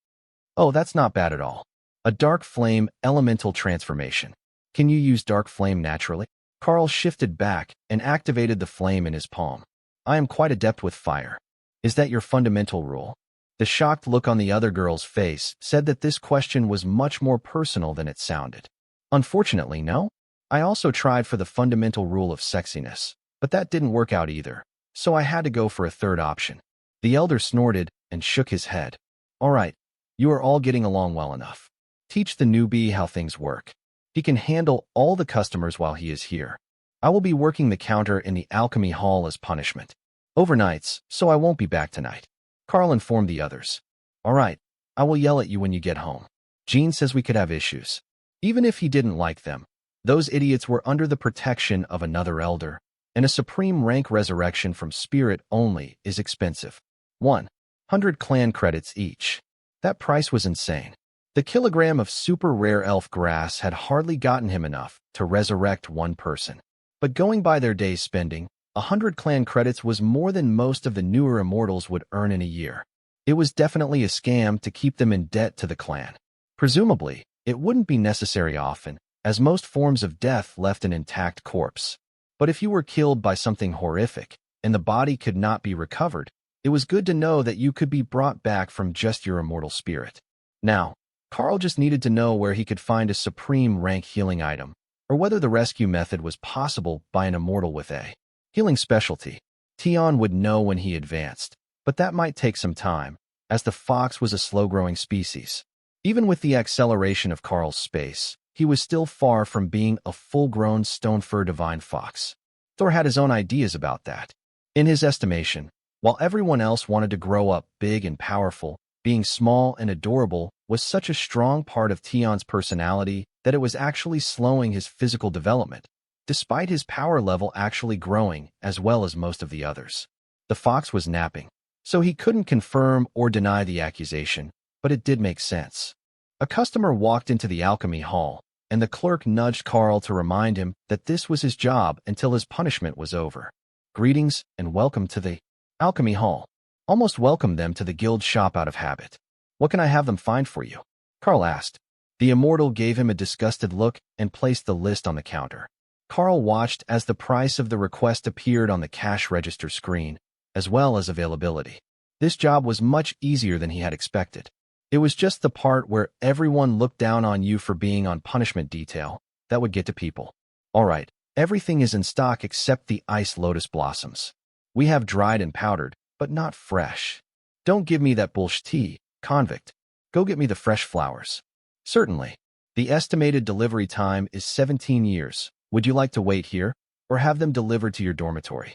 Oh, that's not bad at all. A dark flame elemental transformation. Can you use dark flame naturally? Karl shifted back and activated the flame in his palm. I am quite adept with fire. Is that your fundamental rule? The shocked look on the other girl's face said that this question was much more personal than it sounded. Unfortunately, no. I also tried for the fundamental rule of sexiness, but that didn't work out either, so I had to go for a third option. The elder snorted and shook his head. All right, you are all getting along well enough. Teach the newbie how things work. He can handle all the customers while he is here. I will be working the counter in the alchemy hall as punishment. Overnights, so I won't be back tonight. Karl informed the others. All right, I will yell at you when you get home. Jean says we could have issues. Even if he didn't like them, those idiots were under the protection of another elder, and a supreme rank resurrection from spirit only is expensive. 100 clan credits each. That price was insane. The kilogram of super rare elf grass had hardly gotten him enough to resurrect one person. But going by their day's spending, 100 clan credits was more than most of the newer immortals would earn in a year. It was definitely a scam to keep them in debt to the clan. Presumably, it wouldn't be necessary often, as most forms of death left an intact corpse. But if you were killed by something horrific, and the body could not be recovered, it was good to know that you could be brought back from just your immortal spirit. Now, Karl just needed to know where he could find a supreme rank healing item, or whether the rescue method was possible by an immortal with a healing specialty. Tion would know when he advanced, but that might take some time, as the fox was a slow-growing species. Even with the acceleration of Karl's space, he was still far from being a full-grown stone-fur divine fox. Thor had his own ideas about that. In his estimation, while everyone else wanted to grow up big and powerful, being small and adorable was such a strong part of Tion's personality that it was actually slowing his physical development, despite his power level actually growing as well as most of the others. The fox was napping, so he couldn't confirm or deny the accusation, but it did make sense. A customer walked into the alchemy hall, and the clerk nudged Karl to remind him that this was his job until his punishment was over. Greetings and welcome to the alchemy hall. Almost welcomed them to the guild shop out of habit. What can I have them find for you? Karl asked. The immortal gave him a disgusted look and placed the list on the counter. Karl watched as the price of the request appeared on the cash register screen, as well as availability. This job was much easier than he had expected. It was just the part where everyone looked down on you for being on punishment detail that would get to people. All right, everything is in stock except the ice lotus blossoms. We have dried and powdered, but not fresh. Don't give me that bullshit tea, convict. Go get me the fresh flowers. Certainly. The estimated delivery time is 17 years. Would you like to wait here, or have them delivered to your dormitory?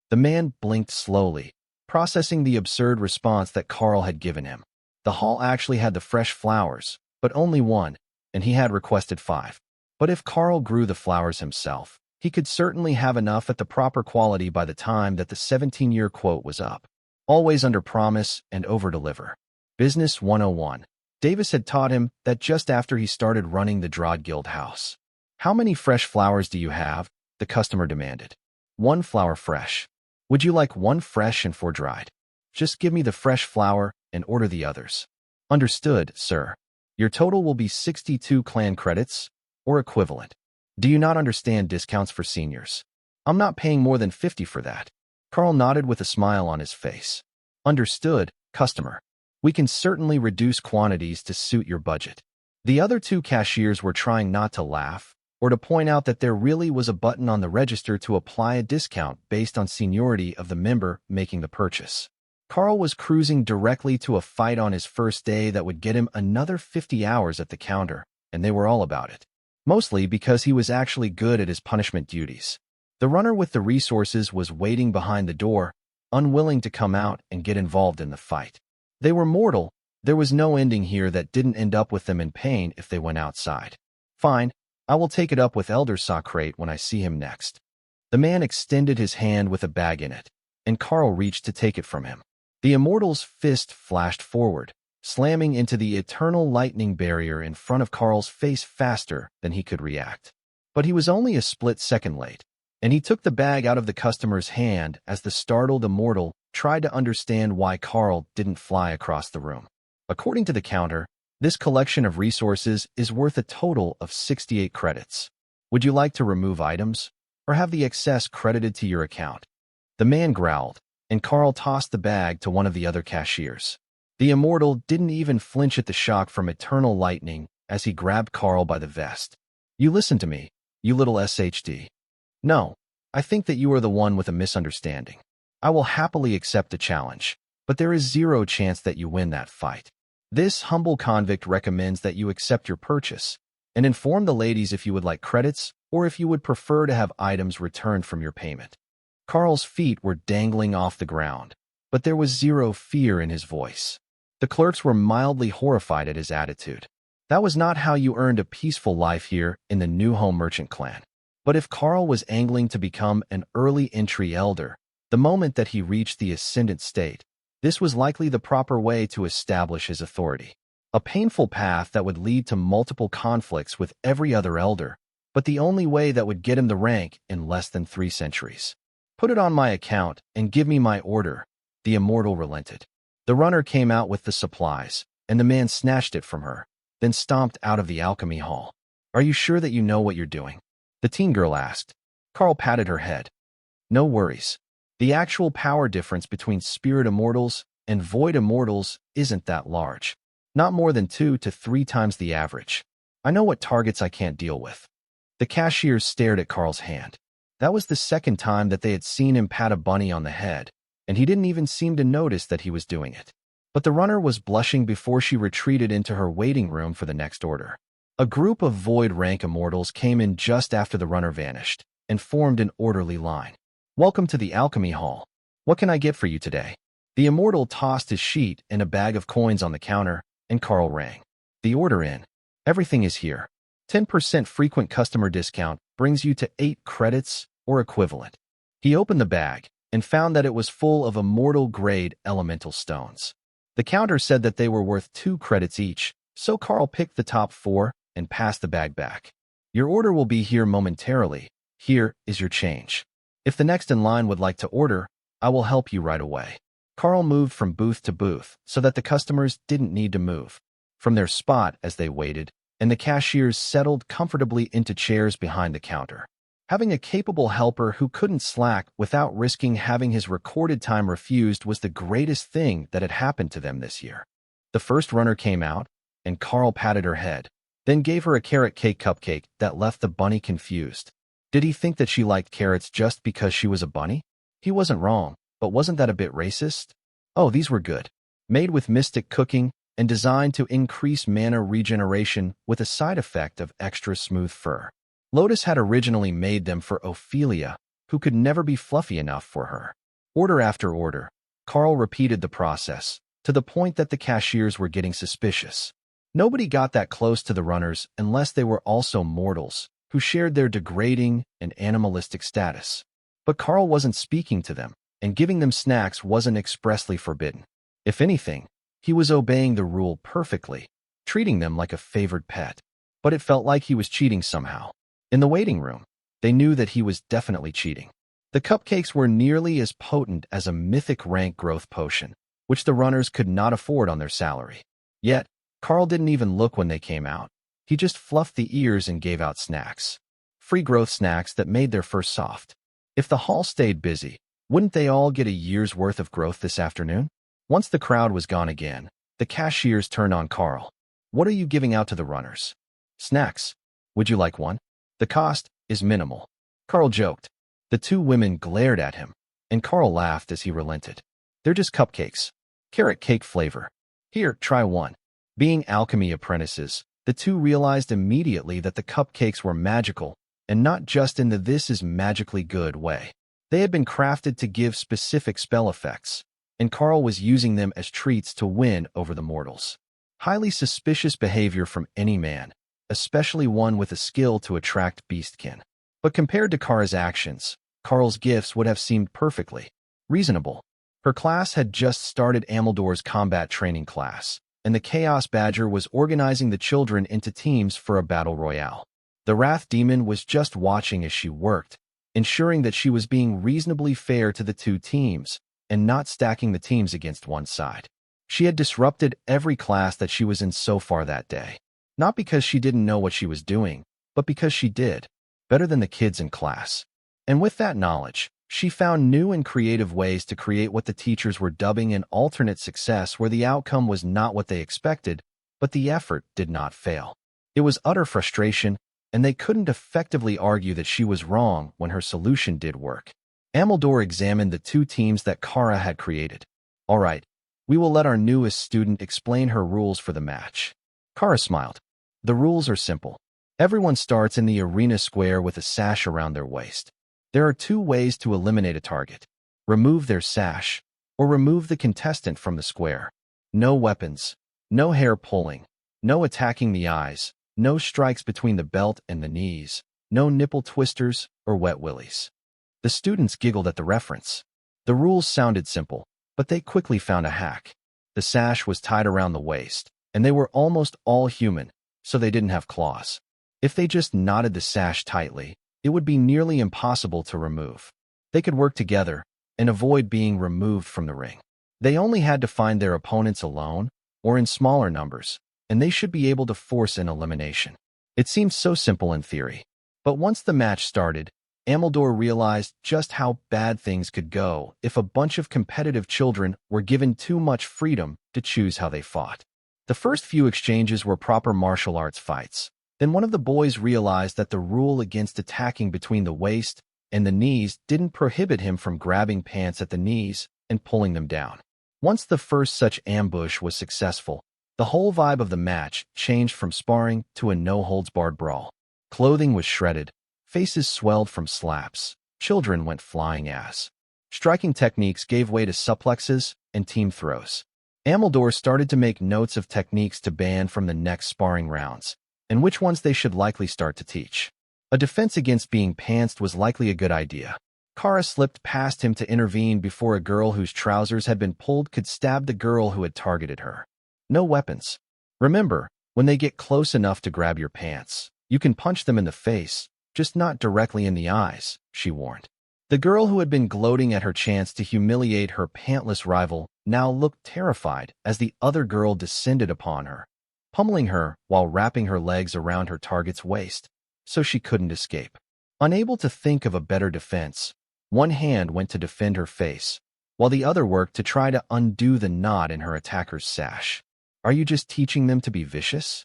The man blinked slowly, processing the absurd response that Karl had given him. The hall actually had the fresh flowers, but only one, and he had requested 5. But if Karl grew the flowers himself, he could certainly have enough at the proper quality by the time that the 17-year quote was up. Always under promise and over-deliver. Business 101. Davis had taught him that just after he started running the Drod Guild house. How many fresh flowers do you have? The customer demanded. 1 flower fresh. Would you like 1 fresh and 4 dried? Just give me the fresh flower and order the others. Understood, sir. Your total will be 62 clan credits, or equivalent. Do you not understand discounts for seniors? I'm not paying more than 50 for that. Karl nodded with a smile on his face. Understood, customer. We can certainly reduce quantities to suit your budget. The other 2 cashiers were trying not to laugh, or to point out that there really was a button on the register to apply a discount based on seniority of the member making the purchase. Karl was cruising directly to a fight on his first day that would get him another 50 hours at the counter, and they were all about it. Mostly because he was actually good at his punishment duties. The runner with the resources was waiting behind the door, unwilling to come out and get involved in the fight. They were mortal. There was no ending here that didn't end up with them in pain if they went outside. Fine, I will take it up with Elder Socrate when I see him next. The man extended his hand with a bag in it, and Karl reached to take it from him. The immortal's fist flashed forward, slamming into the eternal lightning barrier in front of Karl's face faster than he could react. But he was only a split second late, and he took the bag out of the customer's hand as the startled immortal tried to understand why Karl didn't fly across the room. According to the counter, this collection of resources is worth a total of 68 credits. Would you like to remove items, or have the excess credited to your account? The man growled, and Karl tossed the bag to one of the other cashiers. The immortal didn't even flinch at the shock from eternal lightning as he grabbed Karl by the vest. You listen to me, you little SHD. No, I think that you are the one with a misunderstanding. I will happily accept the challenge, but there is zero chance that you win that fight. This humble convict recommends that you accept your purchase and inform the ladies if you would like credits or if you would prefer to have items returned from your payment. Karl's feet were dangling off the ground, but there was zero fear in his voice. The clerks were mildly horrified at his attitude. That was not how you earned a peaceful life here in the New Home Merchant clan. But if Karl was angling to become an early entry elder, the moment that he reached the ascendant state, this was likely the proper way to establish his authority. A painful path that would lead to multiple conflicts with every other elder, but the only way that would get him the rank in less than 3 centuries. Put it on my account and give me my order. The immortal relented. The runner came out with the supplies, and the man snatched it from her, then stomped out of the alchemy hall. Are you sure that you know what you're doing? The teen girl asked. Karl patted her head. No worries. The actual power difference between spirit immortals and void immortals isn't that large. Not more than 2 to 3 times the average. I know what targets I can't deal with. The cashier stared at Karl's hand. That was the second time that they had seen him pat a bunny on the head, and he didn't even seem to notice that he was doing it. But the runner was blushing before she retreated into her waiting room for the next order. A group of void rank immortals came in just after the runner vanished and formed an orderly line. Welcome to the alchemy hall. What can I get for you today? The immortal tossed his sheet and a bag of coins on the counter, and Karl rang. The order in. Everything is here. 10% frequent customer discount brings you to 8 credits or equivalent. He opened the bag and found that it was full of immortal-grade elemental stones. The counter said that they were worth 2 credits each, so Karl picked the top 4 and passed the bag back. Your order will be here momentarily. Here is your change. If the next in line would like to order, I will help you right away. Karl moved from booth to booth so that the customers didn't need to move from their spot as they waited, and the cashiers settled comfortably into chairs behind the counter. Having a capable helper who couldn't slack without risking having his recorded time refused was the greatest thing that had happened to them this year. The first runner came out, and Karl patted her head, then gave her a carrot cake cupcake that left the bunny confused. Did he think that she liked carrots just because she was a bunny? He wasn't wrong, but wasn't that a bit racist? Oh, these were good. Made with mystic cooking and designed to increase mana regeneration with a side effect of extra smooth fur. Lotus had originally made them for Ophelia, who could never be fluffy enough for her. Order after order, Karl repeated the process, to the point that the cashiers were getting suspicious. Nobody got that close to the runners unless they were also mortals, who shared their degrading and animalistic status. But Karl wasn't speaking to them, and giving them snacks wasn't expressly forbidden. If anything, he was obeying the rule perfectly, treating them like a favored pet. But it felt like he was cheating somehow. In the waiting room, they knew that he was definitely cheating. The cupcakes were nearly as potent as a mythic rank growth potion, which the runners could not afford on their salary. Yet, Karl didn't even look when they came out. He just fluffed the ears and gave out snacks. Free growth snacks that made their fur soft. If the hall stayed busy, wouldn't they all get a year's worth of growth this afternoon? Once the crowd was gone again, the cashiers turned on Karl. What are you giving out to the runners? Snacks. Would you like one? The cost is minimal. Karl joked. The 2 women glared at him, and Karl laughed as he relented. They're just cupcakes. Carrot cake flavor. Here, try one. Being alchemy apprentices, the 2 realized immediately that the cupcakes were magical, and not just in the "this is magically good" way. They had been crafted to give specific spell effects, and Karl was using them as treats to win over the mortals. Highly suspicious behavior from any man, especially one with a skill to attract beastkin. But compared to Kara's actions, Karl's gifts would have seemed perfectly reasonable. Her class had just started Ameldor's combat training class, and the Chaos Badger was organizing the children into teams for a battle royale. The Wrath Demon was just watching as she worked, ensuring that she was being reasonably fair to the two teams and not stacking the teams against one side. She had disrupted every class that she was in so far that day. Not because she didn't know what she was doing, but because she did, better than the kids in class. And with that knowledge, she found new and creative ways to create what the teachers were dubbing an alternate success where the outcome was not what they expected, but the effort did not fail. It was utter frustration, and they couldn't effectively argue that she was wrong when her solution did work. Ameldor examined the two teams that Kara had created. All right, we will let our newest student explain her rules for the match. Kara smiled. The rules are simple. Everyone starts in the arena square with a sash around their waist. There are two ways to eliminate a target. Remove their sash, or remove the contestant from the square. No weapons, no hair pulling, no attacking the eyes, no strikes between the belt and the knees, no nipple twisters or wet willies. The students giggled at the reference. The rules sounded simple, but they quickly found a hack. The sash was tied around the waist, and they were almost all human, so they didn't have claws. If they just knotted the sash tightly, it would be nearly impossible to remove. They could work together and avoid being removed from the ring. They only had to find their opponents alone or in smaller numbers, and they should be able to force an elimination. It seemed so simple in theory. But once the match started, Ameldor realized just how bad things could go if a bunch of competitive children were given too much freedom to choose how they fought. The first few exchanges were proper martial arts fights. Then one of the boys realized that the rule against attacking between the waist and the knees didn't prohibit him from grabbing pants at the knees and pulling them down. Once the first such ambush was successful, the whole vibe of the match changed from sparring to a no-holds-barred brawl. Clothing was shredded, faces swelled from slaps, children went flying ass. Striking techniques gave way to suplexes and team throws. Ameldor started to make notes of techniques to ban from the next sparring rounds, and which ones they should likely start to teach. A defense against being pantsed was likely a good idea. Kara slipped past him to intervene before a girl whose trousers had been pulled could stab the girl who had targeted her. No weapons. Remember, when they get close enough to grab your pants, you can punch them in the face, just not directly in the eyes, she warned. The girl who had been gloating at her chance to humiliate her pantless rival now looked terrified as the other girl descended upon her, pummeling her while wrapping her legs around her target's waist, so she couldn't escape. Unable to think of a better defense, one hand went to defend her face, while the other worked to try to undo the knot in her attacker's sash. Are you just teaching them to be vicious?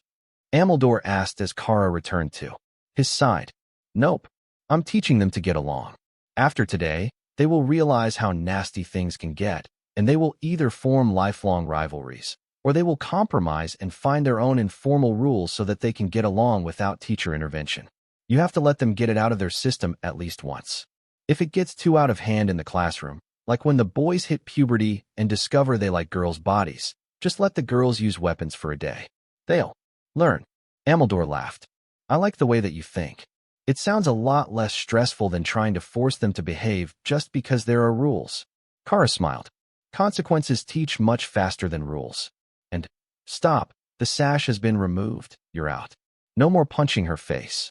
Ameldor asked as Kara returned to his side. Nope, I'm teaching them to get along. After today, they will realize how nasty things can get, and they will either form lifelong rivalries, or they will compromise and find their own informal rules so that they can get along without teacher intervention. You have to let them get it out of their system at least once. If it gets too out of hand in the classroom, like when the boys hit puberty and discover they like girls' bodies, just let the girls use weapons for a day. They'll learn. Ameldor laughed. I like the way that you think. It sounds a lot less stressful than trying to force them to behave just because there are rules. Kara smiled. Consequences teach much faster than rules. And, stop, the sash has been removed, you're out. No more punching her face.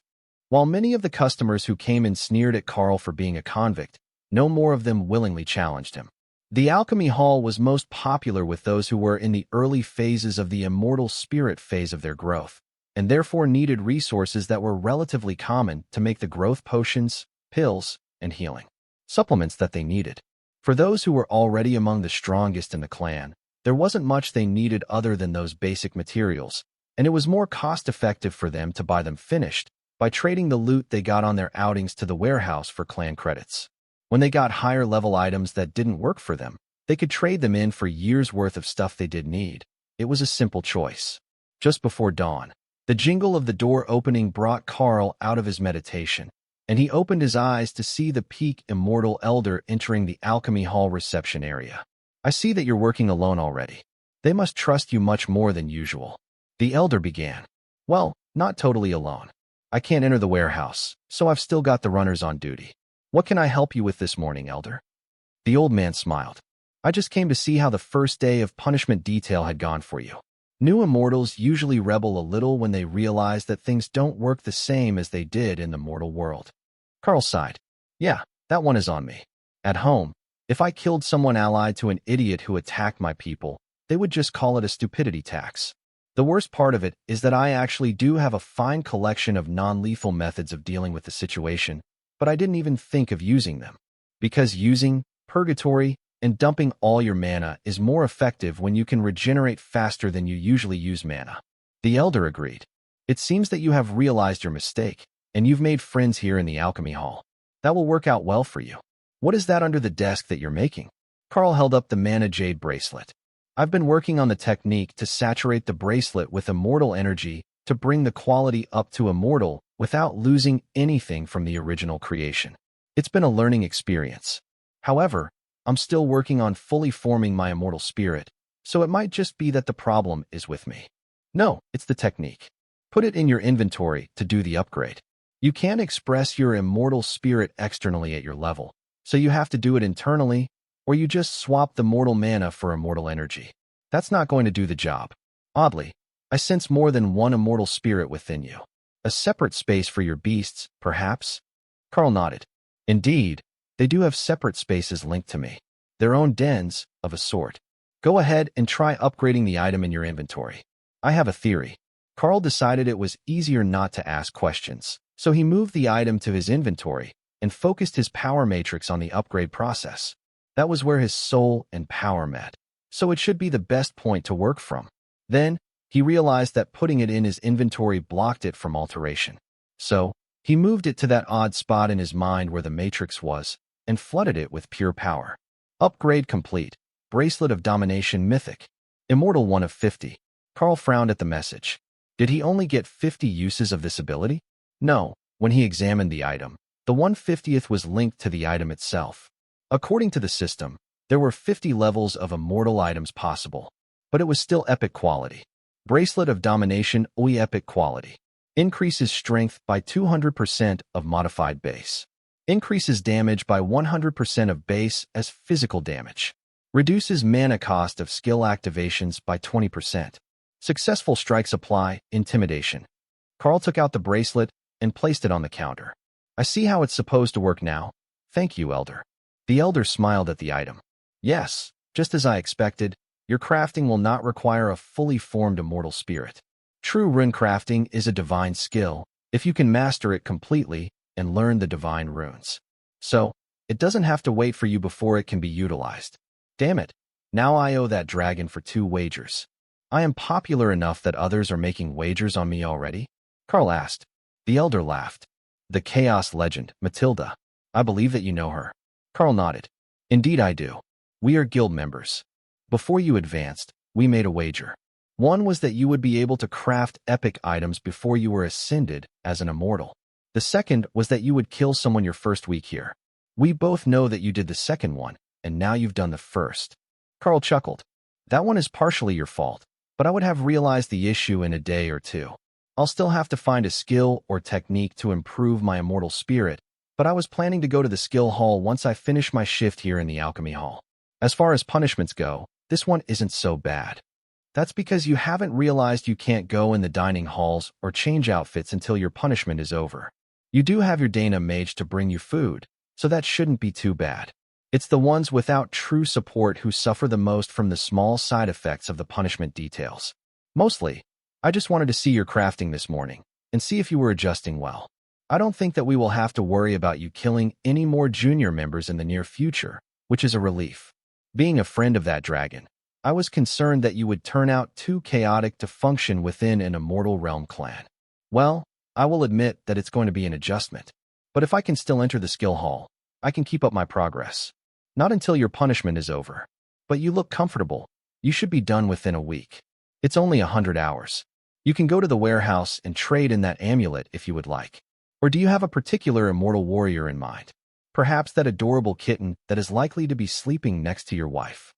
While many of the customers who came in sneered at Karl for being a convict, no more of them willingly challenged him. The Alchemy Hall was most popular with those who were in the early phases of the immortal spirit phase of their growth, and therefore needed resources that were relatively common to make the growth potions, pills, and healing supplements that they needed. For those who were already among the strongest in the clan, there wasn't much they needed other than those basic materials, and it was more cost-effective for them to buy them finished by trading the loot they got on their outings to the warehouse for clan credits. When they got higher-level items that didn't work for them, they could trade them in for years' worth of stuff they did need. It was a simple choice. Just before dawn, the jingle of the door opening brought Karl out of his meditation, and he opened his eyes to see the peak immortal elder entering the alchemy hall reception area. I see that you're working alone already. They must trust you much more than usual. The elder began. Well, not totally alone. I can't enter the warehouse, so I've still got the runners on duty. What can I help you with this morning, elder? The old man smiled. I just came to see how the first day of punishment detail had gone for you. New immortals usually rebel a little when they realize that things don't work the same as they did in the mortal world. Karl sighed. Yeah, that one is on me. At home, if I killed someone allied to an idiot who attacked my people, they would just call it a stupidity tax. The worst part of it is that I actually do have a fine collection of non-lethal methods of dealing with the situation, but I didn't even think of using them. Because using purgatory and dumping all your mana is more effective when you can regenerate faster than you usually use mana. The elder agreed. It seems that you have realized your mistake, and you've made friends here in the alchemy hall. That will work out well for you. What is that under the desk that you're making? Karl held up the mana jade bracelet. I've been working on the technique to saturate the bracelet with immortal energy to bring the quality up to immortal without losing anything from the original creation. It's been a learning experience. However, I'm still working on fully forming my immortal spirit, so it might just be that the problem is with me. No, it's the technique. Put it in your inventory to do the upgrade. You can't express your immortal spirit externally at your level, so you have to do it internally, or you just swap the mortal mana for immortal energy. That's not going to do the job. Oddly, I sense more than one immortal spirit within you. A separate space for your beasts, perhaps? Karl nodded. Indeed, they do have separate spaces linked to me. Their own dens, of a sort. Go ahead and try upgrading the item in your inventory. I have a theory. Karl decided it was easier not to ask questions, so he moved the item to his inventory and focused his power matrix on the upgrade process. That was where his soul and power met, so it should be the best point to work from. Then, he realized that putting it in his inventory blocked it from alteration. So, he moved it to that odd spot in his mind where the matrix was, and flooded it with pure power. Upgrade complete. Bracelet of Domination Mythic. Immortal 1 of 50. Karl frowned at the message. Did he only get 50 uses of this ability? No, when he examined the item, the 1/50th was linked to the item itself. According to the system, there were 50 levels of immortal items possible, but it was still epic quality. Bracelet of Domination OE Epic Quality. Increases strength by 200% of modified base. Increases damage by 100% of base as physical damage. Reduces mana cost of skill activations by 20%. Successful strikes apply, intimidation. Karl took out the bracelet and placed it on the counter. I see how it's supposed to work now. Thank you, Elder. The Elder smiled at the item. Yes, just as I expected, your crafting will not require a fully formed immortal spirit. True rune crafting is a divine skill, if you can master it completely and learn the divine runes. So, it doesn't have to wait for you before it can be utilized. Damn it, now I owe that dragon for 2 wagers. I am popular enough that others are making wagers on me already? Karl asked. The Elder laughed. The Chaos Legend, Matilda. I believe that you know her. Karl nodded. Indeed I do. We are guild members. Before you advanced, we made a wager. One was that you would be able to craft epic items before you were ascended as an immortal. The second was that you would kill someone your first week here. We both know that you did the second one, and now you've done the first. Karl chuckled. That one is partially your fault, but I would have realized the issue in a day or two. I'll still have to find a skill or technique to improve my immortal spirit, but I was planning to go to the skill hall once I finish my shift here in the alchemy hall. As far as punishments go, this one isn't so bad. That's because you haven't realized you can't go in the dining halls or change outfits until your punishment is over. You do have your Dana mage to bring you food, so that shouldn't be too bad. It's the ones without true support who suffer the most from the small side effects of the punishment details. Mostly, I just wanted to see your crafting this morning and see if you were adjusting well. I don't think that we will have to worry about you killing any more junior members in the near future, which is a relief. Being a friend of that dragon, I was concerned that you would turn out too chaotic to function within an immortal realm clan. Well, I will admit that it's going to be an adjustment, but if I can still enter the skill hall, I can keep up my progress. Not until your punishment is over. But you look comfortable. You should be done within a week. It's only 100 hours. You can go to the warehouse and trade in that amulet if you would like. Or do you have a particular immortal warrior in mind? Perhaps that adorable kitten that is likely to be sleeping next to your wife.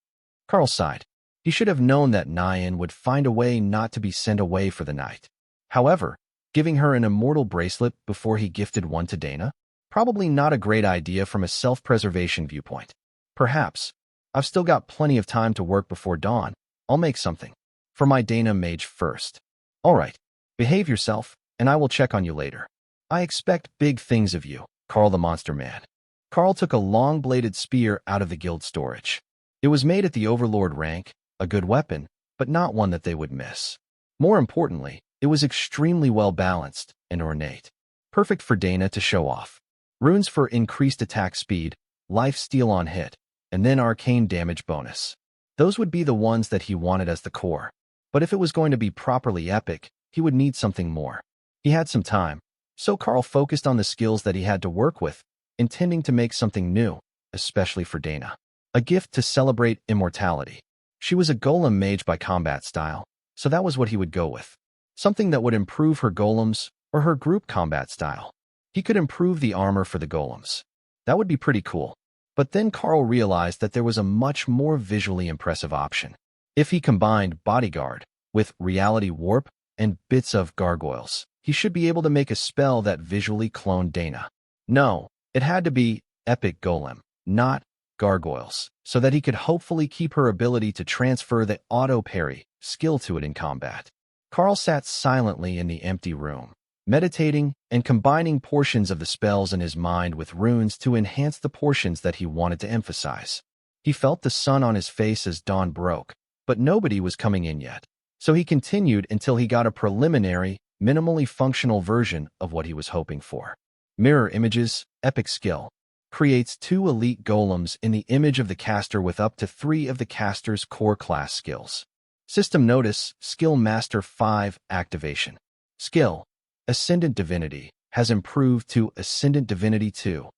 Karl sighed. He should have known that Nyan would find a way not to be sent away for the night. However, giving her an immortal bracelet before he gifted one to Dana? Probably not a great idea from a self-preservation viewpoint. Perhaps. I've still got plenty of time to work before dawn. I'll make something. For my Dana mage first. All right. Behave yourself, and I will check on you later. I expect big things of you, Karl the Monster Man. Karl took a long-bladed spear out of the guild storage. It was made at the Overlord rank, a good weapon, but not one that they would miss. More importantly, it was extremely well-balanced and ornate. Perfect for Dana to show off. Runes for increased attack speed, life steal on hit, and then arcane damage bonus. Those would be the ones that he wanted as the core. But if it was going to be properly epic, he would need something more. He had some time, so Karl focused on the skills that he had to work with, intending to make something new, especially for Dana. A gift to celebrate immortality. She was a golem mage by combat style, so that was what he would go with. Something that would improve her golems or her group combat style. He could improve the armor for the golems. That would be pretty cool. But then Karl realized that there was a much more visually impressive option. If he combined Bodyguard with Reality Warp and bits of Gargoyles, he should be able to make a spell that visually cloned Dana. No, it had to be Epic Golem, not Gargoyles, so that he could hopefully keep her ability to transfer the auto-parry skill to it in combat. Karl sat silently in the empty room, meditating and combining portions of the spells in his mind with runes to enhance the portions that he wanted to emphasize. He felt the sun on his face as dawn broke, but nobody was coming in yet, so he continued until he got a preliminary, minimally functional version of what he was hoping for. Mirror Images, Epic Skill. Creates 2 elite golems in the image of the caster with up to 3 of the caster's core class skills. System Notice, Skill Master 5, Activation. Skill, Ascendant Divinity, has improved to Ascendant Divinity 2.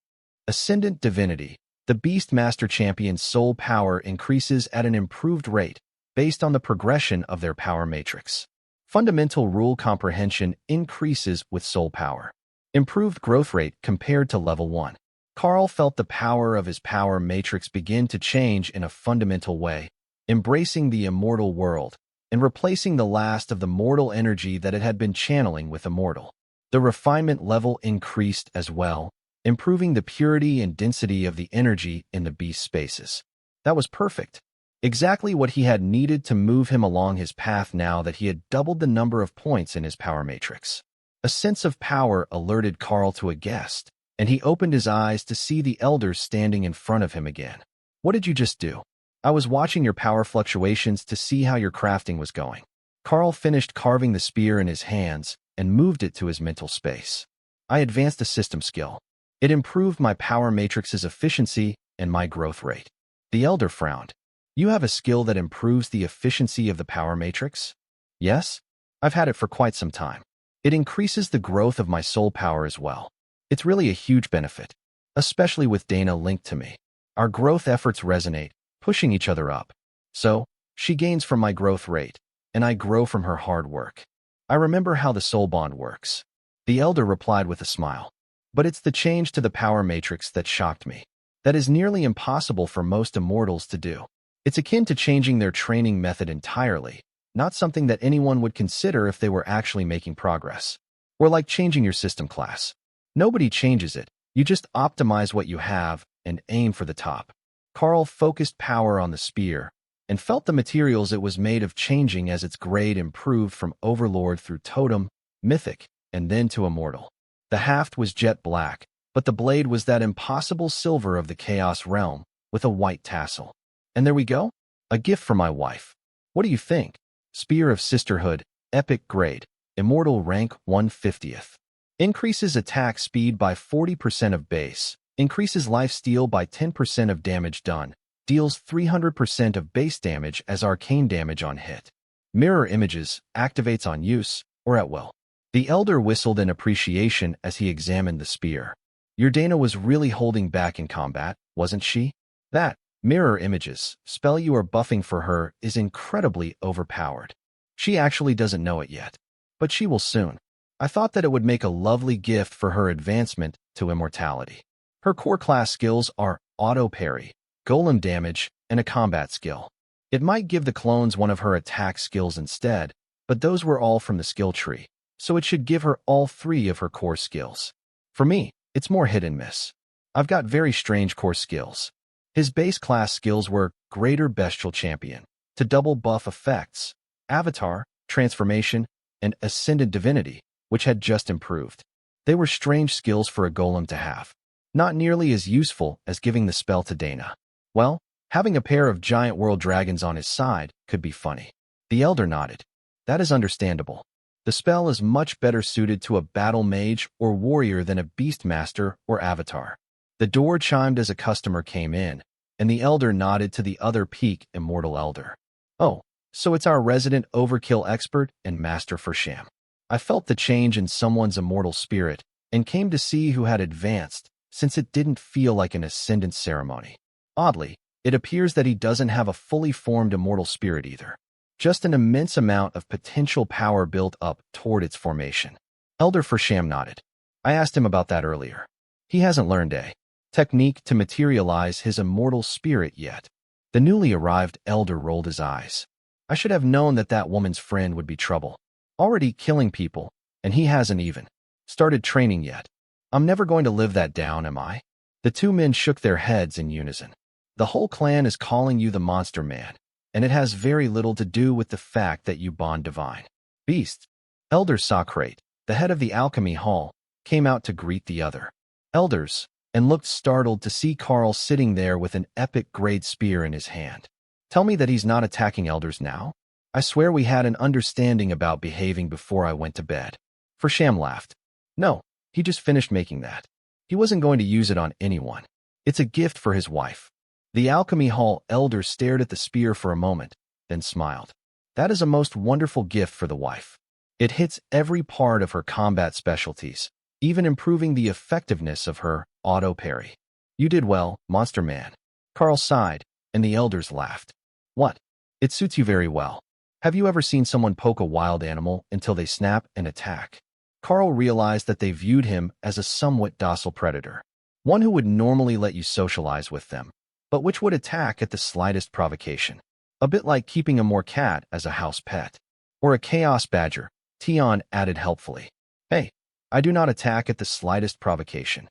Ascendant Divinity. The Beast Master Champion's soul power increases at an improved rate, based on the progression of their power matrix. Fundamental rule comprehension increases with soul power. Improved growth rate compared to level 1. Karl felt the power of his power matrix begin to change in a fundamental way, embracing the immortal world and replacing the last of the mortal energy that it had been channeling with immortal. The refinement level increased as well, improving the purity and density of the energy in the beast spaces. That was perfect. Exactly what he had needed to move him along his path now that he had doubled the number of points in his power matrix. A sense of power alerted Karl to a guest, and he opened his eyes to see the elders standing in front of him again. What did you just do? I was watching your power fluctuations to see how your crafting was going. Karl finished carving the spear in his hands and moved it to his mental space. I advanced a system skill. It improved my power matrix's efficiency and my growth rate. The elder frowned. You have a skill that improves the efficiency of the power matrix? Yes, I've had it for quite some time. It increases the growth of my soul power as well. It's really a huge benefit, especially with Dana linked to me. Our growth efforts resonate, pushing each other up. So, she gains from my growth rate, and I grow from her hard work. I remember how the soul bond works. The elder replied with a smile. But it's the change to the power matrix that shocked me. That is nearly impossible for most immortals to do. It's akin to changing their training method entirely, not something that anyone would consider if they were actually making progress. Or like changing your system class. Nobody changes it, you just optimize what you have and aim for the top. Karl focused power on the spear and felt the materials it was made of changing as its grade improved from Overlord through Totem, Mythic, and then to Immortal. The haft was jet black, but the blade was that impossible silver of the Chaos realm with a white tassel. And there we go, a gift for my wife. What do you think? Spear of Sisterhood, Epic Grade, Immortal Rank 150th. Increases attack speed by 40% of base, increases lifesteal by 10% of damage done, deals 300% of base damage as arcane damage on hit. Mirror Images, activates on use, or at will. The elder whistled in appreciation as he examined the spear. Your Dana was really holding back in combat, wasn't she? That Mirror Images spell you are buffing for her is incredibly overpowered. She actually doesn't know it yet, but she will soon. I thought that it would make a lovely gift for her advancement to immortality. Her core class skills are auto parry, golem damage, and a combat skill. It might give the clones one of her attack skills instead, but those were all from the skill tree, so it should give her all 3 of her core skills. For me, it's more hit and miss. I've got very strange core skills. His base class skills were Greater Bestial Champion, to double buff effects, Avatar, Transformation, and Ascended Divinity, which had just improved. They were strange skills for a golem to have. Not nearly as useful as giving the spell to Dana. Well, having a pair of giant world dragons on his side could be funny. The Elder nodded. That is understandable. The spell is much better suited to a battle mage or warrior than a beastmaster or avatar. The door chimed as a customer came in, and the Elder nodded to the other peak immortal Elder. Oh, so it's our resident overkill expert and master for sham. I felt the change in someone's immortal spirit and came to see who had advanced, since it didn't feel like an ascendance ceremony. Oddly, it appears that he doesn't have a fully formed immortal spirit either. Just an immense amount of potential power built up toward its formation. Elder Fersham nodded. I asked him about that earlier. He hasn't learned a technique to materialize his immortal spirit yet. The newly arrived Elder rolled his eyes. I should have known that that woman's friend would be trouble. Already killing people, and he hasn't even started training yet. I'm never going to live that down, am I? The 2 men shook their heads in unison. The whole clan is calling you the Monster Man, and it has very little to do with the fact that you bond divine. Beast. Elder Socrate, the head of the Alchemy Hall, came out to greet the other elders, and looked startled to see Karl sitting there with an epic grade spear in his hand. Tell me that he's not attacking elders now? I swear we had an understanding about behaving before I went to bed. Fersham laughed. No, he just finished making that. He wasn't going to use it on anyone. It's a gift for his wife. The Alchemy Hall elder stared at the spear for a moment, then smiled. That is a most wonderful gift for the wife. It hits every part of her combat specialties, even improving the effectiveness of her auto parry. You did well, Monster Man. Karl sighed, and the elders laughed. What? It suits you very well. Have you ever seen someone poke a wild animal until they snap and attack? Karl realized that they viewed him as a somewhat docile predator, one who would normally let you socialize with them, but which would attack at the slightest provocation. A bit like keeping a more cat as a house pet. Or a chaos badger, Tion added helpfully. Hey, I do not attack at the slightest provocation.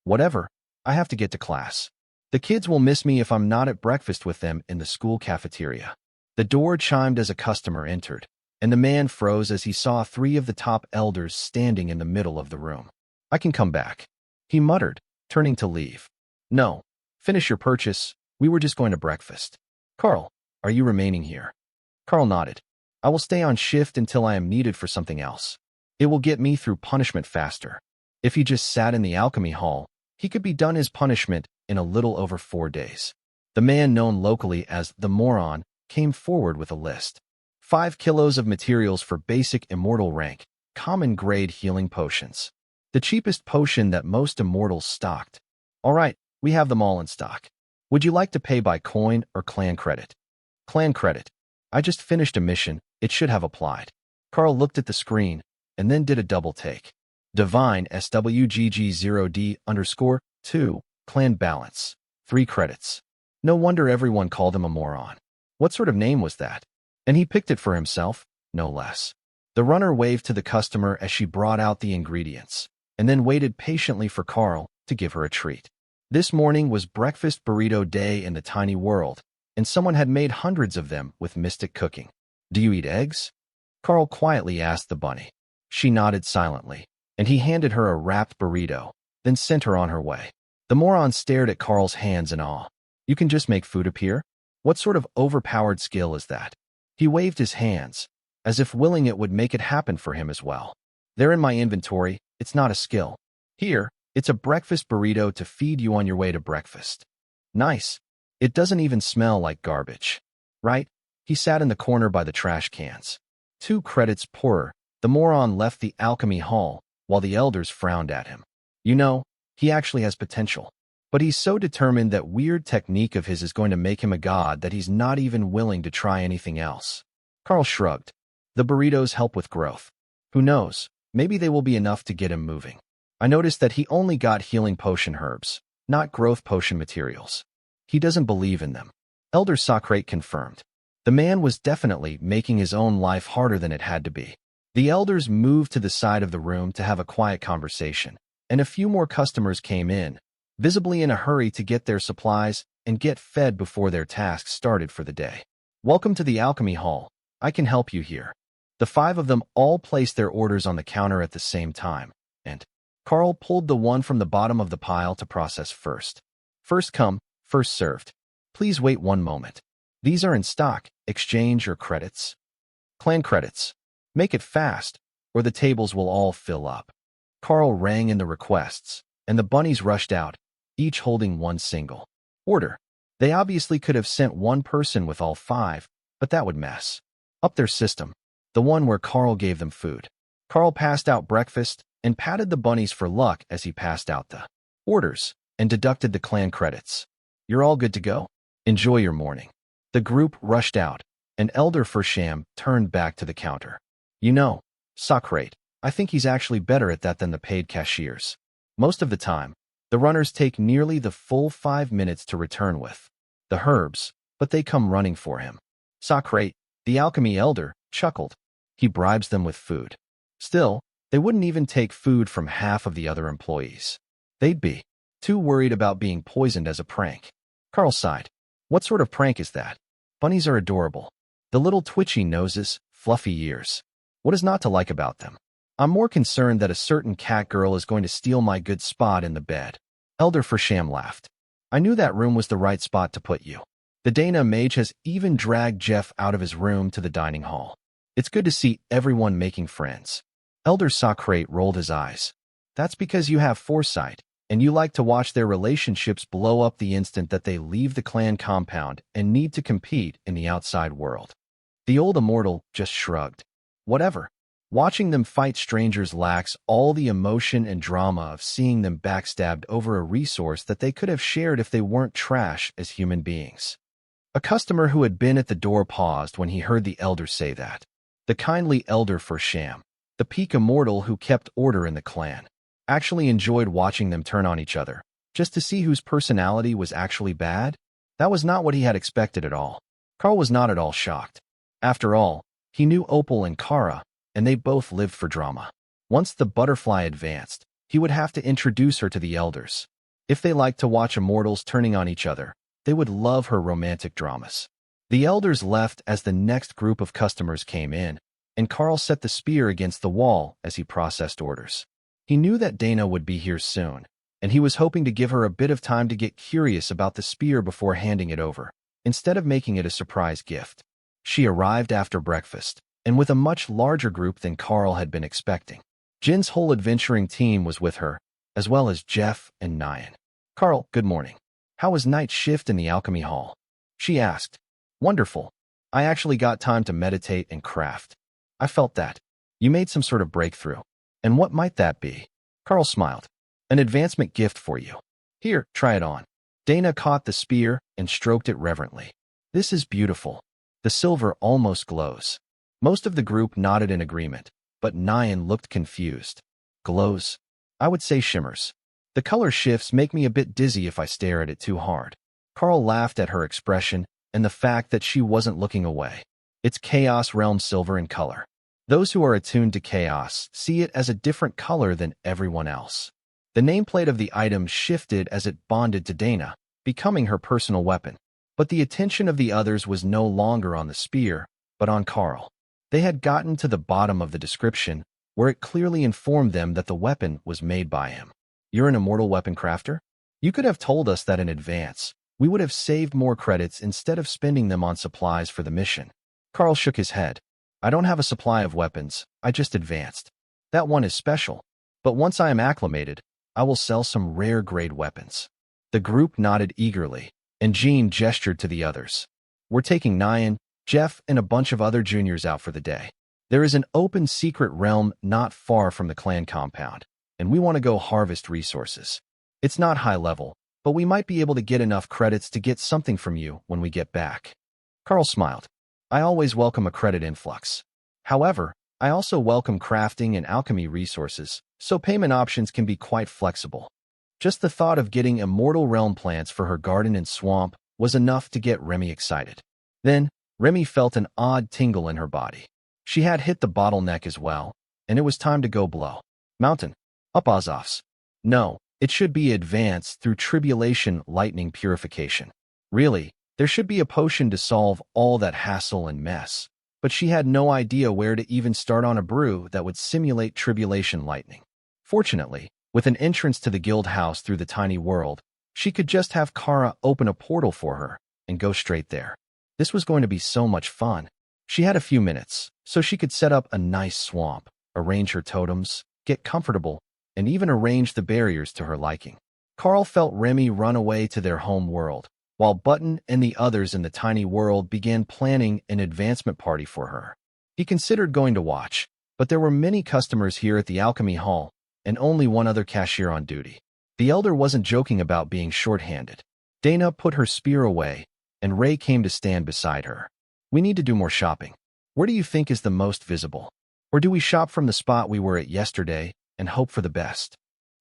Whatever, I have to get to class. The kids will miss me if I'm not at breakfast with them in the school cafeteria. The door chimed as a customer entered, and the man froze as he saw 3 of the top elders standing in the middle of the room. I can come back, he muttered, turning to leave. No, finish your purchase, we were just going to breakfast. Karl, are you remaining here? Karl nodded. I will stay on shift until I am needed for something else. It will get me through punishment faster. If he just sat in the alchemy hall, he could be done his punishment in a little over 4 days. The man known locally as the Moron came forward with a list. 5 kilos of materials for basic immortal rank, common grade healing potions. The cheapest potion that most immortals stocked. All right, we have them all in stock. Would you like to pay by coin or clan credit? Clan credit. I just finished a mission, it should have applied. Karl looked at the screen, and then did a double take. Divine SWGG0D_2, clan balance. 3 credits. No wonder everyone called him a moron. What sort of name was that? And he picked it for himself, no less. The runner waved to the customer as she brought out the ingredients, and then waited patiently for Karl to give her a treat. This morning was breakfast burrito day in the tiny world, and someone had made hundreds of them with mystic cooking. Do you eat eggs? Karl quietly asked the bunny. She nodded silently, and he handed her a wrapped burrito, then sent her on her way. The moron stared at Karl's hands in awe. You can just make food appear? What sort of overpowered skill is that? He waved his hands, as if willing it would make it happen for him as well. They're in my inventory, it's not a skill. Here, it's a breakfast burrito to feed you on your way to breakfast. Nice. It doesn't even smell like garbage. Right? He sat in the corner by the trash cans. 2 credits poorer, the moron left the alchemy hall, while the elders frowned at him. You know, he actually has potential. But he's so determined that weird technique of his is going to make him a god that he's not even willing to try anything else. Karl shrugged. The burritos help with growth. Who knows? Maybe they will be enough to get him moving. I noticed that he only got healing potion herbs, not growth potion materials. He doesn't believe in them. Elder Socrate confirmed. The man was definitely making his own life harder than it had to be. The elders moved to the side of the room to have a quiet conversation, and a few more customers came in, visibly in a hurry to get their supplies and get fed before their tasks started for the day. Welcome to the Alchemy Hall. I can help you here. The 5 of them all placed their orders on the counter at the same time, and Karl pulled the one from the bottom of the pile to process first. First come, first served. Please wait 1 moment. These are in stock, exchange or credits. Clan credits. Make it fast, or the tables will all fill up. Karl rang in the requests, and the bunnies rushed out, each holding one single order. They obviously could have sent one person with all 5, but that would mess up their system, the one where Karl gave them food. Karl passed out breakfast and patted the bunnies for luck as he passed out the orders and deducted the clan credits. You're all good to go. Enjoy your morning. The group rushed out, and Elder Fersham turned back to the counter. You know, Socrate, I think he's actually better at that than the paid cashiers. Most of the time, the runners take nearly the full 5 minutes to return with the herbs, but they come running for him. Socrate, the alchemy elder, chuckled. He bribes them with food. Still, they wouldn't even take food from half of the other employees. They'd be too worried about being poisoned as a prank. Karl sighed. What sort of prank is that? Bunnies are adorable. The little twitchy noses, fluffy ears. What is not to like about them? I'm more concerned that a certain cat girl is going to steal my good spot in the bed. Elder Fersham laughed. I knew that room was the right spot to put you. The Dana mage has even dragged Jeff out of his room to the dining hall. It's good to see everyone making friends. Elder Socrate rolled his eyes. That's because you have foresight, and you like to watch their relationships blow up the instant that they leave the clan compound and need to compete in the outside world. The old immortal just shrugged. Whatever. Watching them fight strangers lacks all the emotion and drama of seeing them backstabbed over a resource that they could have shared if they weren't trash as human beings. A customer who had been at the door paused when he heard the elder say that. The kindly Elder Fersham, the peak immortal who kept order in the clan, actually enjoyed watching them turn on each other, just to see whose personality was actually bad. That was not what he had expected at all. Karl was not at all shocked. After all, he knew Opal and Kara, and they both lived for drama. Once the butterfly advanced, he would have to introduce her to the elders. If they liked to watch immortals turning on each other, they would love her romantic dramas. The elders left as the next group of customers came in, and Karl set the spear against the wall as he processed orders. He knew that Dana would be here soon, and he was hoping to give her a bit of time to get curious about the spear before handing it over, instead of making it a surprise gift. She arrived after breakfast, and with a much larger group than Karl had been expecting. Jin's whole adventuring team was with her, as well as Jeff and Nyan. Karl, good morning. How was night shift in the Alchemy Hall? She asked. Wonderful. I actually got time to meditate and craft. I felt that. You made some sort of breakthrough. And what might that be? Karl smiled. An advancement gift for you. Here, try it on. Dana caught the spear and stroked it reverently. This is beautiful. The silver almost glows. Most of the group nodded in agreement, but Nyan looked confused. Glows? I would say shimmers. The color shifts make me a bit dizzy if I stare at it too hard. Karl laughed at her expression and the fact that she wasn't looking away. It's Chaos Realm silver in color. Those who are attuned to chaos see it as a different color than everyone else. The nameplate of the item shifted as it bonded to Dana, becoming her personal weapon. But the attention of the others was no longer on the spear, but on Karl. They had gotten to the bottom of the description, where it clearly informed them that the weapon was made by him. You're an immortal weapon crafter? You could have told us that in advance. We would have saved more credits instead of spending them on supplies for the mission. Karl shook his head. I don't have a supply of weapons, I just advanced. That one is special. But once I am acclimated, I will sell some rare-grade weapons. The group nodded eagerly, and Jean gestured to the others. We're taking Nyan, Jeff, and a bunch of other juniors out for the day. There is an open secret realm not far from the clan compound, and we want to go harvest resources. It's not high level, but we might be able to get enough credits to get something from you when we get back. Karl smiled. I always welcome a credit influx. However, I also welcome crafting and alchemy resources, so payment options can be quite flexible. Just the thought of getting immortal realm plants for her garden and swamp was enough to get Remy excited. Then, Remy felt an odd tingle in her body. She had hit the bottleneck as well, and it was time to go below. Mountain. Up Azov's. No, it should be advanced through tribulation lightning purification. Really, there should be a potion to solve all that hassle and mess. But she had no idea where to even start on a brew that would simulate tribulation lightning. Fortunately, with an entrance to the guild house through the tiny world, she could just have Kara open a portal for her and go straight there. This was going to be so much fun. She had a few minutes, so she could set up a nice swamp, arrange her totems, get comfortable, and even arrange the barriers to her liking. Karl felt Remy run away to their home world, while Button and the others in the tiny world began planning an advancement party for her. He considered going to watch, but there were many customers here at the alchemy hall, and only one other cashier on duty. The elder wasn't joking about being short-handed. Dana put her spear away, and Ray came to stand beside her. We need to do more shopping. Where do you think is the most visible? Or do we shop from the spot we were at yesterday and hope for the best?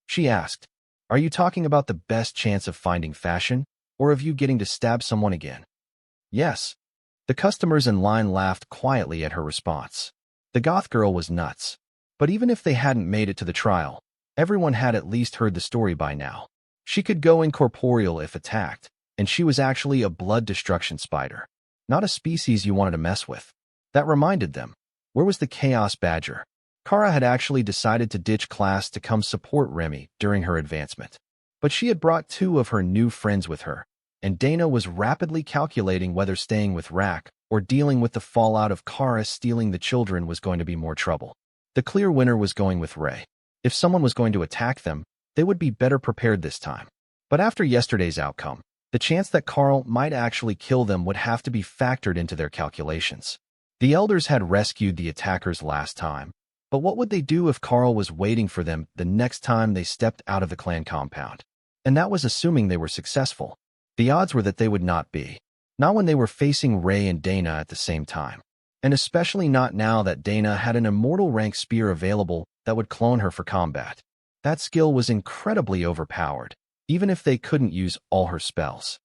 She asked. Are you talking about the best chance of finding fashion, or of you getting to stab someone again? Yes. The customers in line laughed quietly at her response. The goth girl was nuts. But even if they hadn't made it to the trial, everyone had at least heard the story by now. She could go incorporeal if attacked, and she was actually a blood destruction spider. Not a species you wanted to mess with. That reminded them. Where was the Chaos Badger? Kara had actually decided to ditch class to come support Remy during her advancement. But she had brought 2 of her new friends with her, and Dana was rapidly calculating whether staying with Rack or dealing with the fallout of Kara stealing the children was going to be more trouble. The clear winner was going with Ray. If someone was going to attack them, they would be better prepared this time. But after yesterday's outcome, the chance that Karl might actually kill them would have to be factored into their calculations. The elders had rescued the attackers last time, but what would they do if Karl was waiting for them the next time they stepped out of the clan compound? And that was assuming they were successful. The odds were that they would not be. Not when they were facing Ray and Dana at the same time. And especially not now that Dana had an immortal rank spear available that would clone her for combat. That skill was incredibly overpowered, even if they couldn't use all her spells.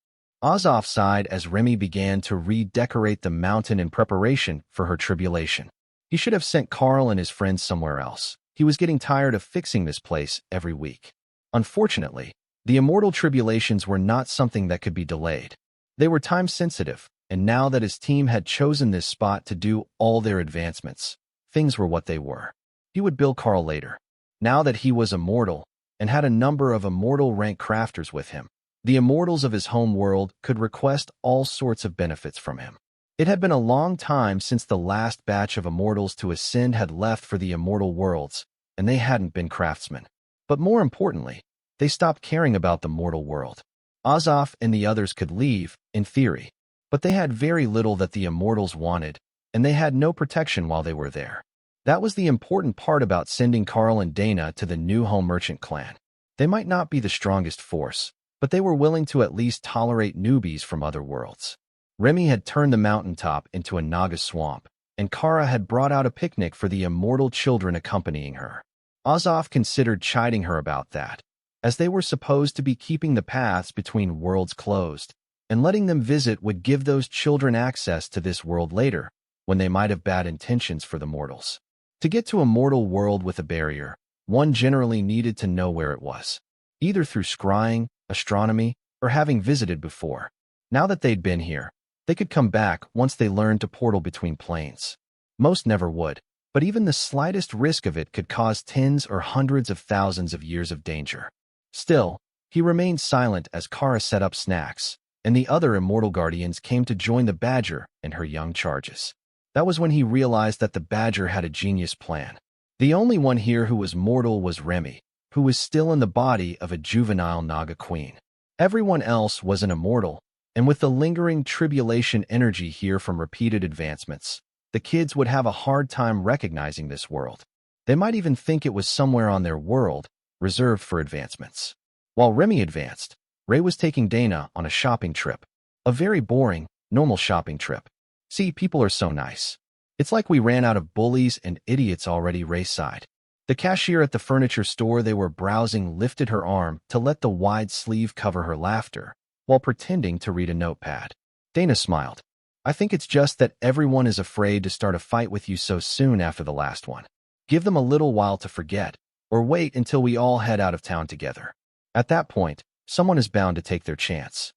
Azov sighed as Remy began to redecorate the mountain in preparation for her tribulation. He should have sent Karl and his friends somewhere else. He was getting tired of fixing this place every week. Unfortunately, the immortal tribulations were not something that could be delayed. They were time-sensitive, and now that his team had chosen this spot to do all their advancements, things were what they were. He would bill Karl later. Now that he was immortal, and had a number of immortal rank crafters with him, the immortals of his home world could request all sorts of benefits from him. It had been a long time since the last batch of immortals to ascend had left for the immortal worlds, and they hadn't been craftsmen. But more importantly, they stopped caring about the mortal world. Azov and the others could leave, in theory, but they had very little that the immortals wanted, and they had no protection while they were there. That was the important part about sending Karl and Dana to the new home merchant clan. They might not be the strongest force, but they were willing to at least tolerate newbies from other worlds. Remy had turned the mountaintop into a Naga swamp, and Kara had brought out a picnic for the immortal children accompanying her. Azov considered chiding her about that, as they were supposed to be keeping the paths between worlds closed, and letting them visit would give those children access to this world later, when they might have bad intentions for the mortals. To get to a mortal world with a barrier, one generally needed to know where it was, either through scrying, astronomy, or having visited before. Now that they'd been here, they could come back once they learned to portal between planes. Most never would, but even the slightest risk of it could cause tens or hundreds of thousands of years of danger. Still, he remained silent as Kara set up snacks, and the other immortal guardians came to join the Badger and her young charges. That was when he realized that the Badger had a genius plan. The only one here who was mortal was Remy, who was still in the body of a juvenile Naga queen. Everyone else was an immortal, and with the lingering tribulation energy here from repeated advancements, the kids would have a hard time recognizing this world. They might even think it was somewhere on their world, reserved for advancements. While Remy advanced, Ray was taking Dana on a shopping trip. A very boring, normal shopping trip. See, people are so nice. It's like we ran out of bullies and idiots already, Ray sighed. The cashier at the furniture store they were browsing lifted her arm to let the wide sleeve cover her laughter, while pretending to read a notepad. Dana smiled. I think it's just that everyone is afraid to start a fight with you so soon after the last one. Give them a little while to forget, or wait until we all head out of town together. At that point, someone is bound to take their chance.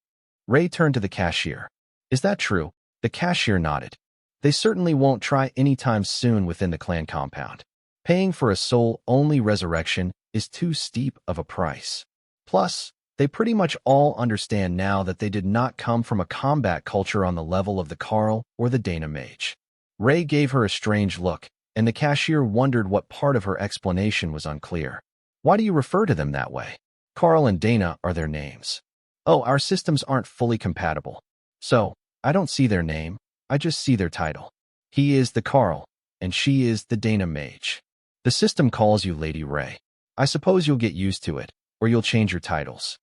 Ray turned to the cashier. Is that true? The cashier nodded. They certainly won't try anytime soon within the clan compound. Paying for a soul-only resurrection is too steep of a price. Plus, they pretty much all understand now that they did not come from a combat culture on the level of the Karl or the Dana mage. Ray gave her a strange look, and the cashier wondered what part of her explanation was unclear. Why do you refer to them that way? Karl and Dana are their names. Oh, our systems aren't fully compatible. So, I don't see their name, I just see their title. He is the Karl, and she is the Dana mage. The system calls you Lady Ray. I suppose you'll get used to it, or you'll change your titles.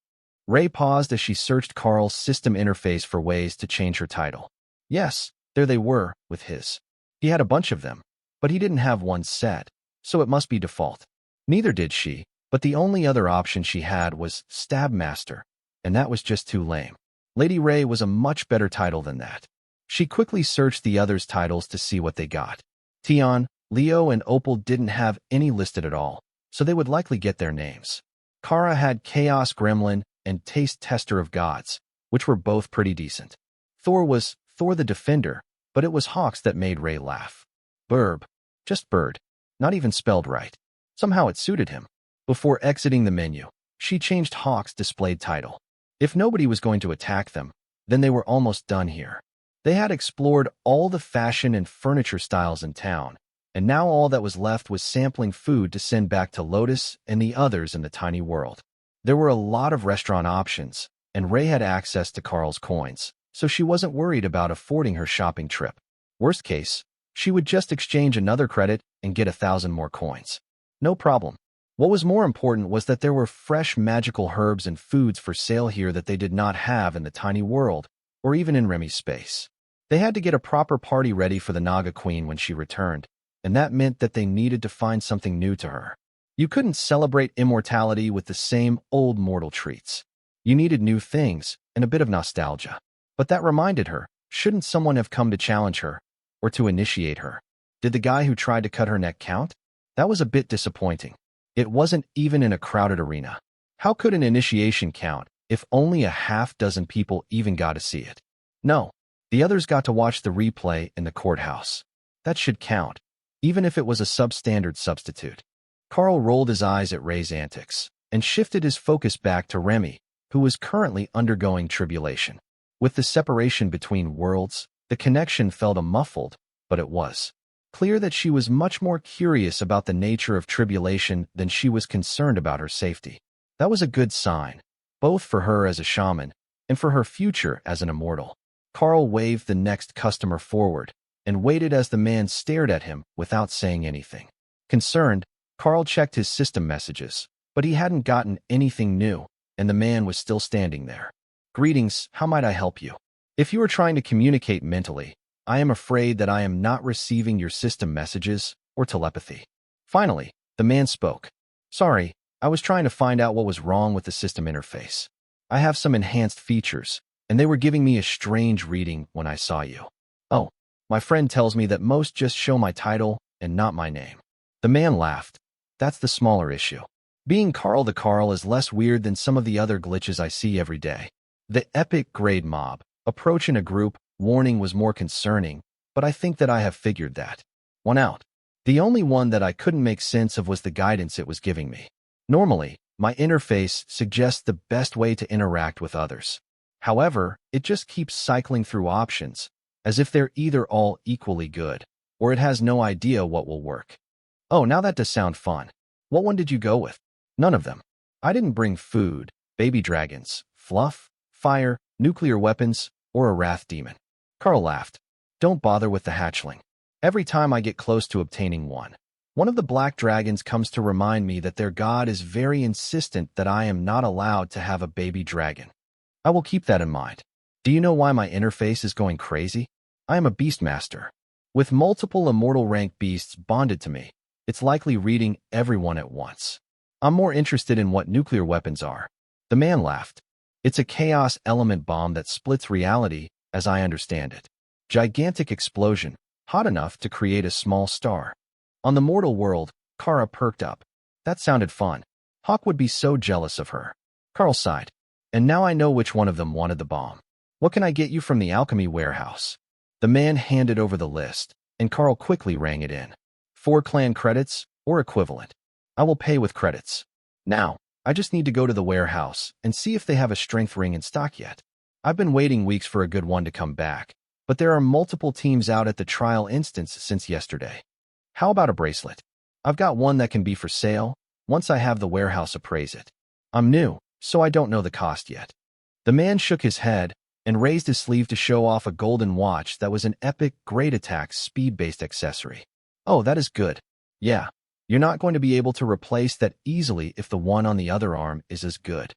Ray paused as she searched Karl's system interface for ways to change her title. Yes, there they were, with his. He had a bunch of them, but he didn't have one set, so it must be default. Neither did she, but the only other option she had was Stab Master, and that was just too lame. Lady Ray was a much better title than that. She quickly searched the others' titles to see what they got. Tion, Leo, and Opal didn't have any listed at all, so they would likely get their names. Kara had Chaos Gremlin and Taste Tester of Gods, which were both pretty decent. Thor was Thor the Defender, but it was Hawks that made Ray laugh. Burb. Just bird. Not even spelled right. Somehow it suited him. Before exiting the menu, she changed Hawk's displayed title. If nobody was going to attack them, then they were almost done here. They had explored all the fashion and furniture styles in town, and now all that was left was sampling food to send back to Lotus and the others in the tiny world. There were a lot of restaurant options, and Ray had access to Karl's coins, so she wasn't worried about affording her shopping trip. Worst case, she would just exchange another credit and get 1,000 more coins. No problem. What was more important was that there were fresh magical herbs and foods for sale here that they did not have in the tiny world, or even in Remy's space. They had to get a proper party ready for the Naga Queen when she returned, and that meant that they needed to find something new to her. You couldn't celebrate immortality with the same old mortal treats. You needed new things and a bit of nostalgia. But that reminded her, shouldn't someone have come to challenge her, or to initiate her? Did the guy who tried to cut her neck count? That was a bit disappointing. It wasn't even in a crowded arena. How could an initiation count if only a half-dozen people even got to see it? No, the others got to watch the replay in the courthouse. That should count, even if it was a substandard substitute. Karl rolled his eyes at Ray's antics and shifted his focus back to Remy, who was currently undergoing tribulation. With the separation between worlds, the connection felt muffled, but it was clear that she was much more curious about the nature of tribulation than she was concerned about her safety. That was a good sign, both for her as a shaman and for her future as an immortal. Karl waved the next customer forward and waited as the man stared at him without saying anything. Concerned, Karl checked his system messages, but he hadn't gotten anything new, and the man was still standing there. Greetings, how might I help you? If you are trying to communicate mentally, I am afraid that I am not receiving your system messages or telepathy. Finally, the man spoke. Sorry, I was trying to find out what was wrong with the system interface. I have some enhanced features, and they were giving me a strange reading when I saw you. Oh, my friend tells me that most just show my title and not my name. The man laughed. That's the smaller issue. Being Karl the Karl is less weird than some of the other glitches I see every day. The epic grade mob approach in a group warning was more concerning, but I think that I have figured that one out. The only one that I couldn't make sense of was the guidance it was giving me. Normally, my interface suggests the best way to interact with others. However, it just keeps cycling through options, as if they're either all equally good, or it has no idea what will work. Oh, now that does sound fun. What one did you go with? None of them. I didn't bring food, baby dragons, fluff, fire, nuclear weapons, or a wrath demon. Karl laughed. Don't bother with the hatchling. Every time I get close to obtaining one of the black dragons comes to remind me that their god is very insistent that I am not allowed to have a baby dragon. I will keep that in mind. Do you know why my interface is going crazy? I am a beastmaster. With multiple immortal rank beasts bonded to me, it's likely reading everyone at once. I'm more interested in what nuclear weapons are. The man laughed. It's a chaos element bomb that splits reality, as I understand it. Gigantic explosion, hot enough to create a small star. On the mortal world, Kara perked up. That sounded fun. Hawk would be so jealous of her. Karl sighed. And now I know which one of them wanted the bomb. What can I get you from the alchemy warehouse? The man handed over the list, and Karl quickly rang it in. 4 clan credits, or equivalent. I will pay with credits. Now, I just need to go to the warehouse and see if they have a strength ring in stock yet. I've been waiting weeks for a good one to come back, but there are multiple teams out at the trial instance since yesterday. How about a bracelet? I've got one that can be for sale once I have the warehouse appraise it. I'm new, so I don't know the cost yet. The man shook his head and raised his sleeve to show off a golden watch that was an epic great attack speed-based accessory. Oh, that is good. Yeah. You're not going to be able to replace that easily if the one on the other arm is as good.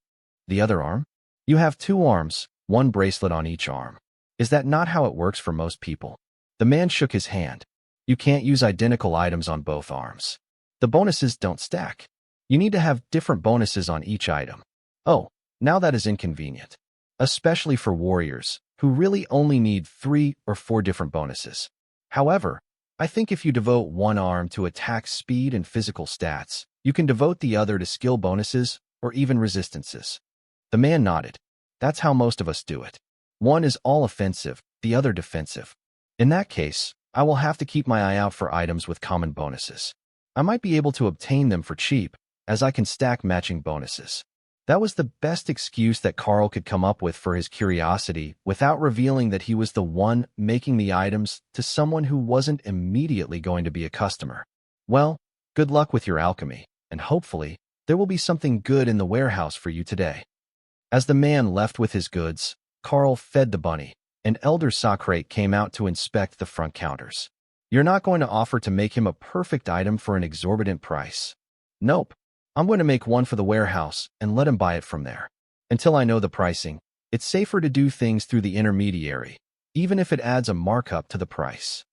The other arm? You have 2 arms, 1 bracelet on each arm. Is that not how it works for most people? The man shook his hand. You can't use identical items on both arms. The bonuses don't stack. You need to have different bonuses on each item. Oh, now that is inconvenient. Especially for warriors, who really only need 3 or 4 different bonuses. However, I think if you devote one arm to attack speed and physical stats, you can devote the other to skill bonuses or even resistances. The man nodded. That's how most of us do it. One is all offensive, the other defensive. In that case, I will have to keep my eye out for items with common bonuses. I might be able to obtain them for cheap, as I can stack matching bonuses. That was the best excuse that Karl could come up with for his curiosity without revealing that he was the one making the items to someone who wasn't immediately going to be a customer. Well, good luck with your alchemy, and hopefully, there will be something good in the warehouse for you today. As the man left with his goods, Karl fed the bunny, and Elder Socrate came out to inspect the front counters. You're not going to offer to make him a perfect item for an exorbitant price. Nope. I'm going to make one for the warehouse and let him buy it from there. Until I know the pricing, it's safer to do things through the intermediary, even if it adds a markup to the price.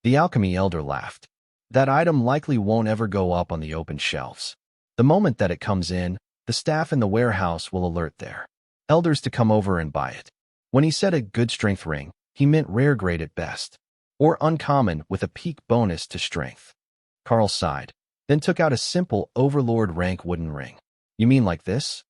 The alchemy elder laughed. That item likely won't ever go up on the open shelves. The moment that it comes in, the staff in the warehouse will alert their elders to come over and buy it. When he said a good strength ring, he meant rare grade at best, or uncommon with a peak bonus to strength. Karl sighed, then took out a simple overlord rank wooden ring. You mean like this?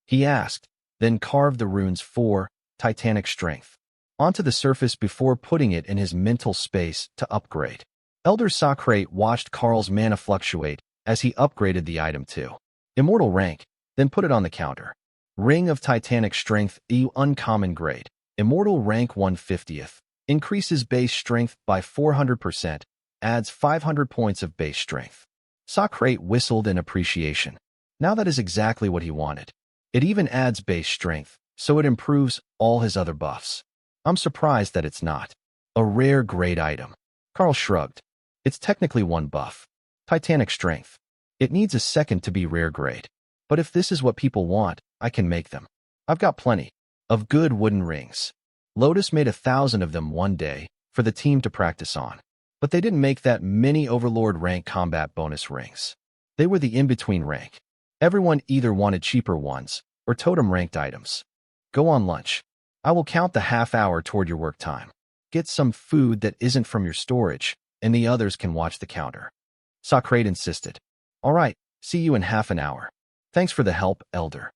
He asked, then carved the runes for Titanic Strength onto the surface before putting it in his mental space to upgrade. Elder Socrate watched Karl's mana fluctuate as he upgraded the item to Immortal rank, then put it on the counter. Ring of Titanic Strength EU uncommon grade. Immortal rank 1/50th. Increases base strength by 400%. Adds 500 points of base strength. Socrate whistled in appreciation. Now that is exactly what he wanted. It even adds base strength, so it improves all his other buffs. I'm surprised that it's not a rare grade item. Karl shrugged. It's technically 1 buff. Titanic Strength. It needs a second to be rare grade. But if this is what people want, I can make them. I've got plenty of good wooden rings. Lotus made 1,000 of them one day for the team to practice on. But they didn't make that many Overlord rank combat bonus rings. They were the in-between rank. Everyone either wanted cheaper ones or totem ranked items. Go on lunch. I will count the half hour toward your work time. Get some food that isn't from your storage, and the others can watch the counter. Socrate insisted. All right, see you in half an hour. Thanks for the help, Elder.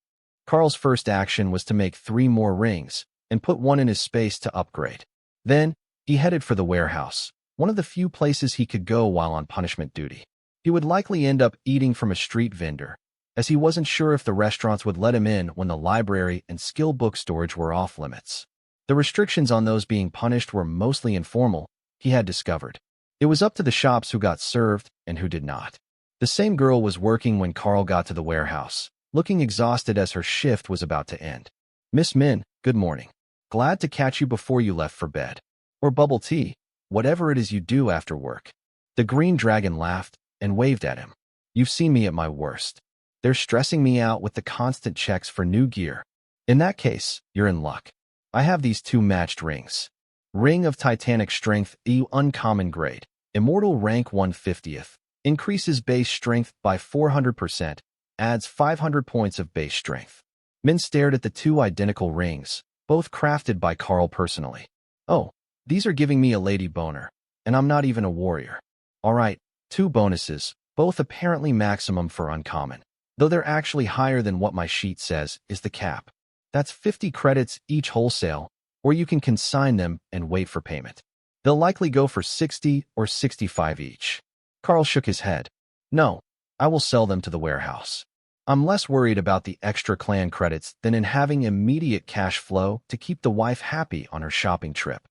Karl's first action was to make 3 more rings and put one in his space to upgrade. Then, he headed for the warehouse, one of the few places he could go while on punishment duty. He would likely end up eating from a street vendor, as he wasn't sure if the restaurants would let him in when the library and skill book storage were off limits. The restrictions on those being punished were mostly informal, he had discovered. It was up to the shops who got served and who did not. The same girl was working when Karl got to the warehouse, looking exhausted as her shift was about to end. Miss Min, good morning. Glad to catch you before you left for bed. Or bubble tea. Whatever it is you do after work. The green dragon laughed and waved at him. You've seen me at my worst. They're stressing me out with the constant checks for new gear. In that case, you're in luck. I have these 2 matched rings. Ring of Titanic Strength EU Uncommon Grade. Immortal Rank 150th. Increases base strength by 400%. Adds 500 points of base strength. Min stared at the two identical rings, both crafted by Karl personally. Oh, these are giving me a lady boner, and I'm not even a warrior. Alright, 2 bonuses, both apparently maximum for uncommon. Though they're actually higher than what my sheet says is the cap. That's 50 credits each wholesale, or you can consign them and wait for payment. They'll likely go for 60 or 65 each. Karl shook his head. No, I will sell them to the warehouse. I'm less worried about the extra clan credits than in having immediate cash flow to keep the wife happy on her shopping trip.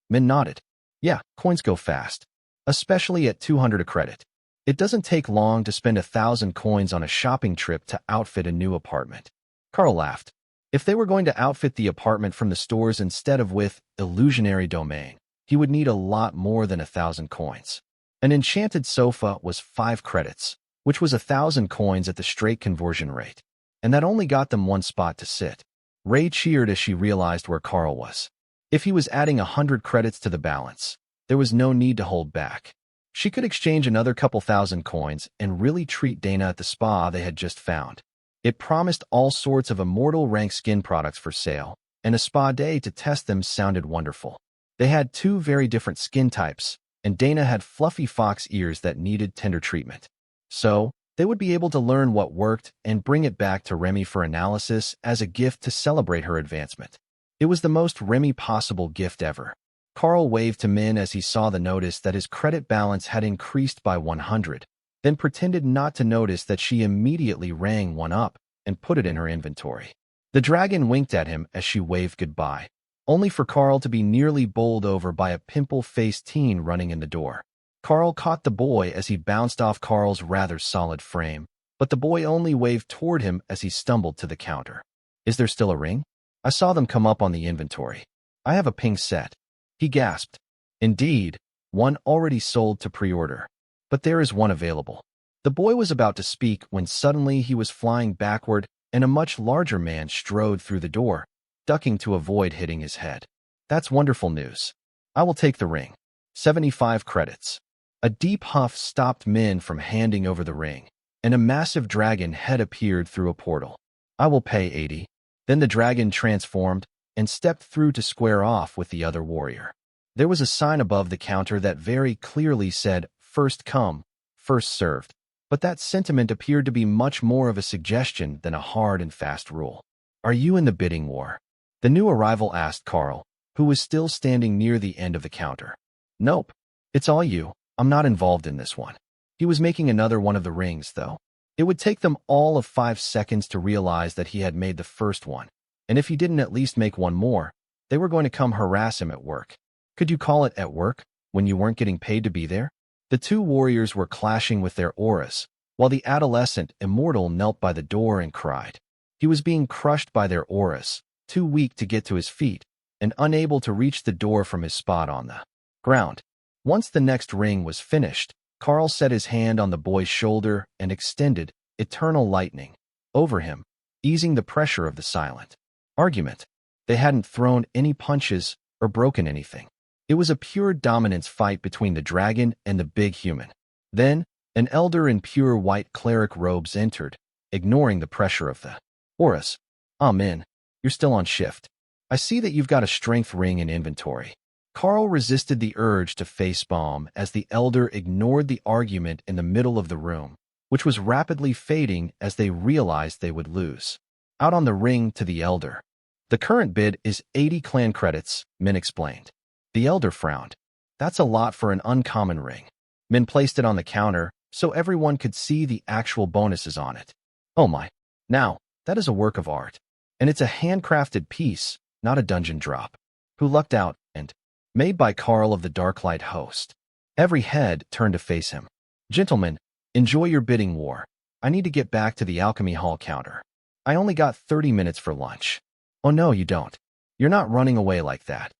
Min nodded. Yeah, coins go fast, especially at 200 a credit. It doesn't take long to spend 1,000 coins on a shopping trip to outfit a new apartment. Karl laughed. If they were going to outfit the apartment from the stores instead of with Illusionary Domain, he would need a lot more than 1,000 coins. An enchanted sofa was 5 credits, which was 1,000 coins at the straight conversion rate, and that only got them 1 spot to sit. Ray cheered as she realized where Karl was. If he was adding 100 credits to the balance, there was no need to hold back. She could exchange another couple thousand coins and really treat Dana at the spa they had just found. It promised all sorts of immortal rank skin products for sale, and a spa day to test them sounded wonderful. They had 2 very different skin types, and Dana had fluffy fox ears that needed tender treatment. So, they would be able to learn what worked and bring it back to Remy for analysis as a gift to celebrate her advancement. It was the most Remy possible gift ever. Karl waved to Min as he saw the notice that his credit balance had increased by 100, then pretended not to notice that she immediately rang one up and put it in her inventory. The dragon winked at him as she waved goodbye, only for Karl to be nearly bowled over by a pimple-faced teen running in the door. Karl caught the boy as he bounced off Karl's rather solid frame, but the boy only waved toward him as he stumbled to the counter. Is there still a ring? I saw them come up on the inventory. I have a pink set. He gasped. Indeed, one already sold to pre-order. But there is one available. The boy was about to speak when suddenly he was flying backward and a much larger man strode through the door, ducking to avoid hitting his head. That's wonderful news. I will take the ring. 75 credits. A deep huff stopped Min from handing over the ring, and a massive dragon head appeared through a portal. I will pay 80. Then the dragon transformed and stepped through to square off with the other warrior. There was a sign above the counter that very clearly said, "First come, first served." But that sentiment appeared to be much more of a suggestion than a hard and fast rule. Are you in the bidding war? The new arrival asked Karl, who was still standing near the end of the counter. Nope. It's all you. I'm not involved in this one. He was making another one of the rings, though. It would take them all of 5 seconds to realize that he had made the first one, and if he didn't at least make one more, they were going to come harass him at work. Could you call it at work, when you weren't getting paid to be there? The 2 warriors were clashing with their auras, while the adolescent immortal knelt by the door and cried. He was being crushed by their auras, too weak to get to his feet, and unable to reach the door from his spot on the ground. Once the next ring was finished, Karl set his hand on the boy's shoulder and extended eternal lightning over him, easing the pressure of the silent argument. They hadn't thrown any punches or broken anything. It was a pure dominance fight between the dragon and the big human. Then, an elder in pure white cleric robes entered, ignoring the pressure of the auras. Min, you're still on shift. I see that you've got a strength ring in inventory. Karl resisted the urge to facepalm as the elder ignored the argument in the middle of the room, which was rapidly fading as they realized they would lose. Out on the ring to the elder. The current bid is 80 clan credits, Min explained. The elder frowned. That's a lot for an uncommon ring. Min placed it on the counter so everyone could see the actual bonuses on it. Oh my. Now, that is a work of art. And it's a handcrafted piece, not a dungeon drop. Who lucked out, and made by Karl of the Darklight host. Every head turned to face him. Gentlemen, enjoy your bidding war. I need to get back to the alchemy hall counter. I only got 30 minutes for lunch. Oh no, you don't. You're not running away like that.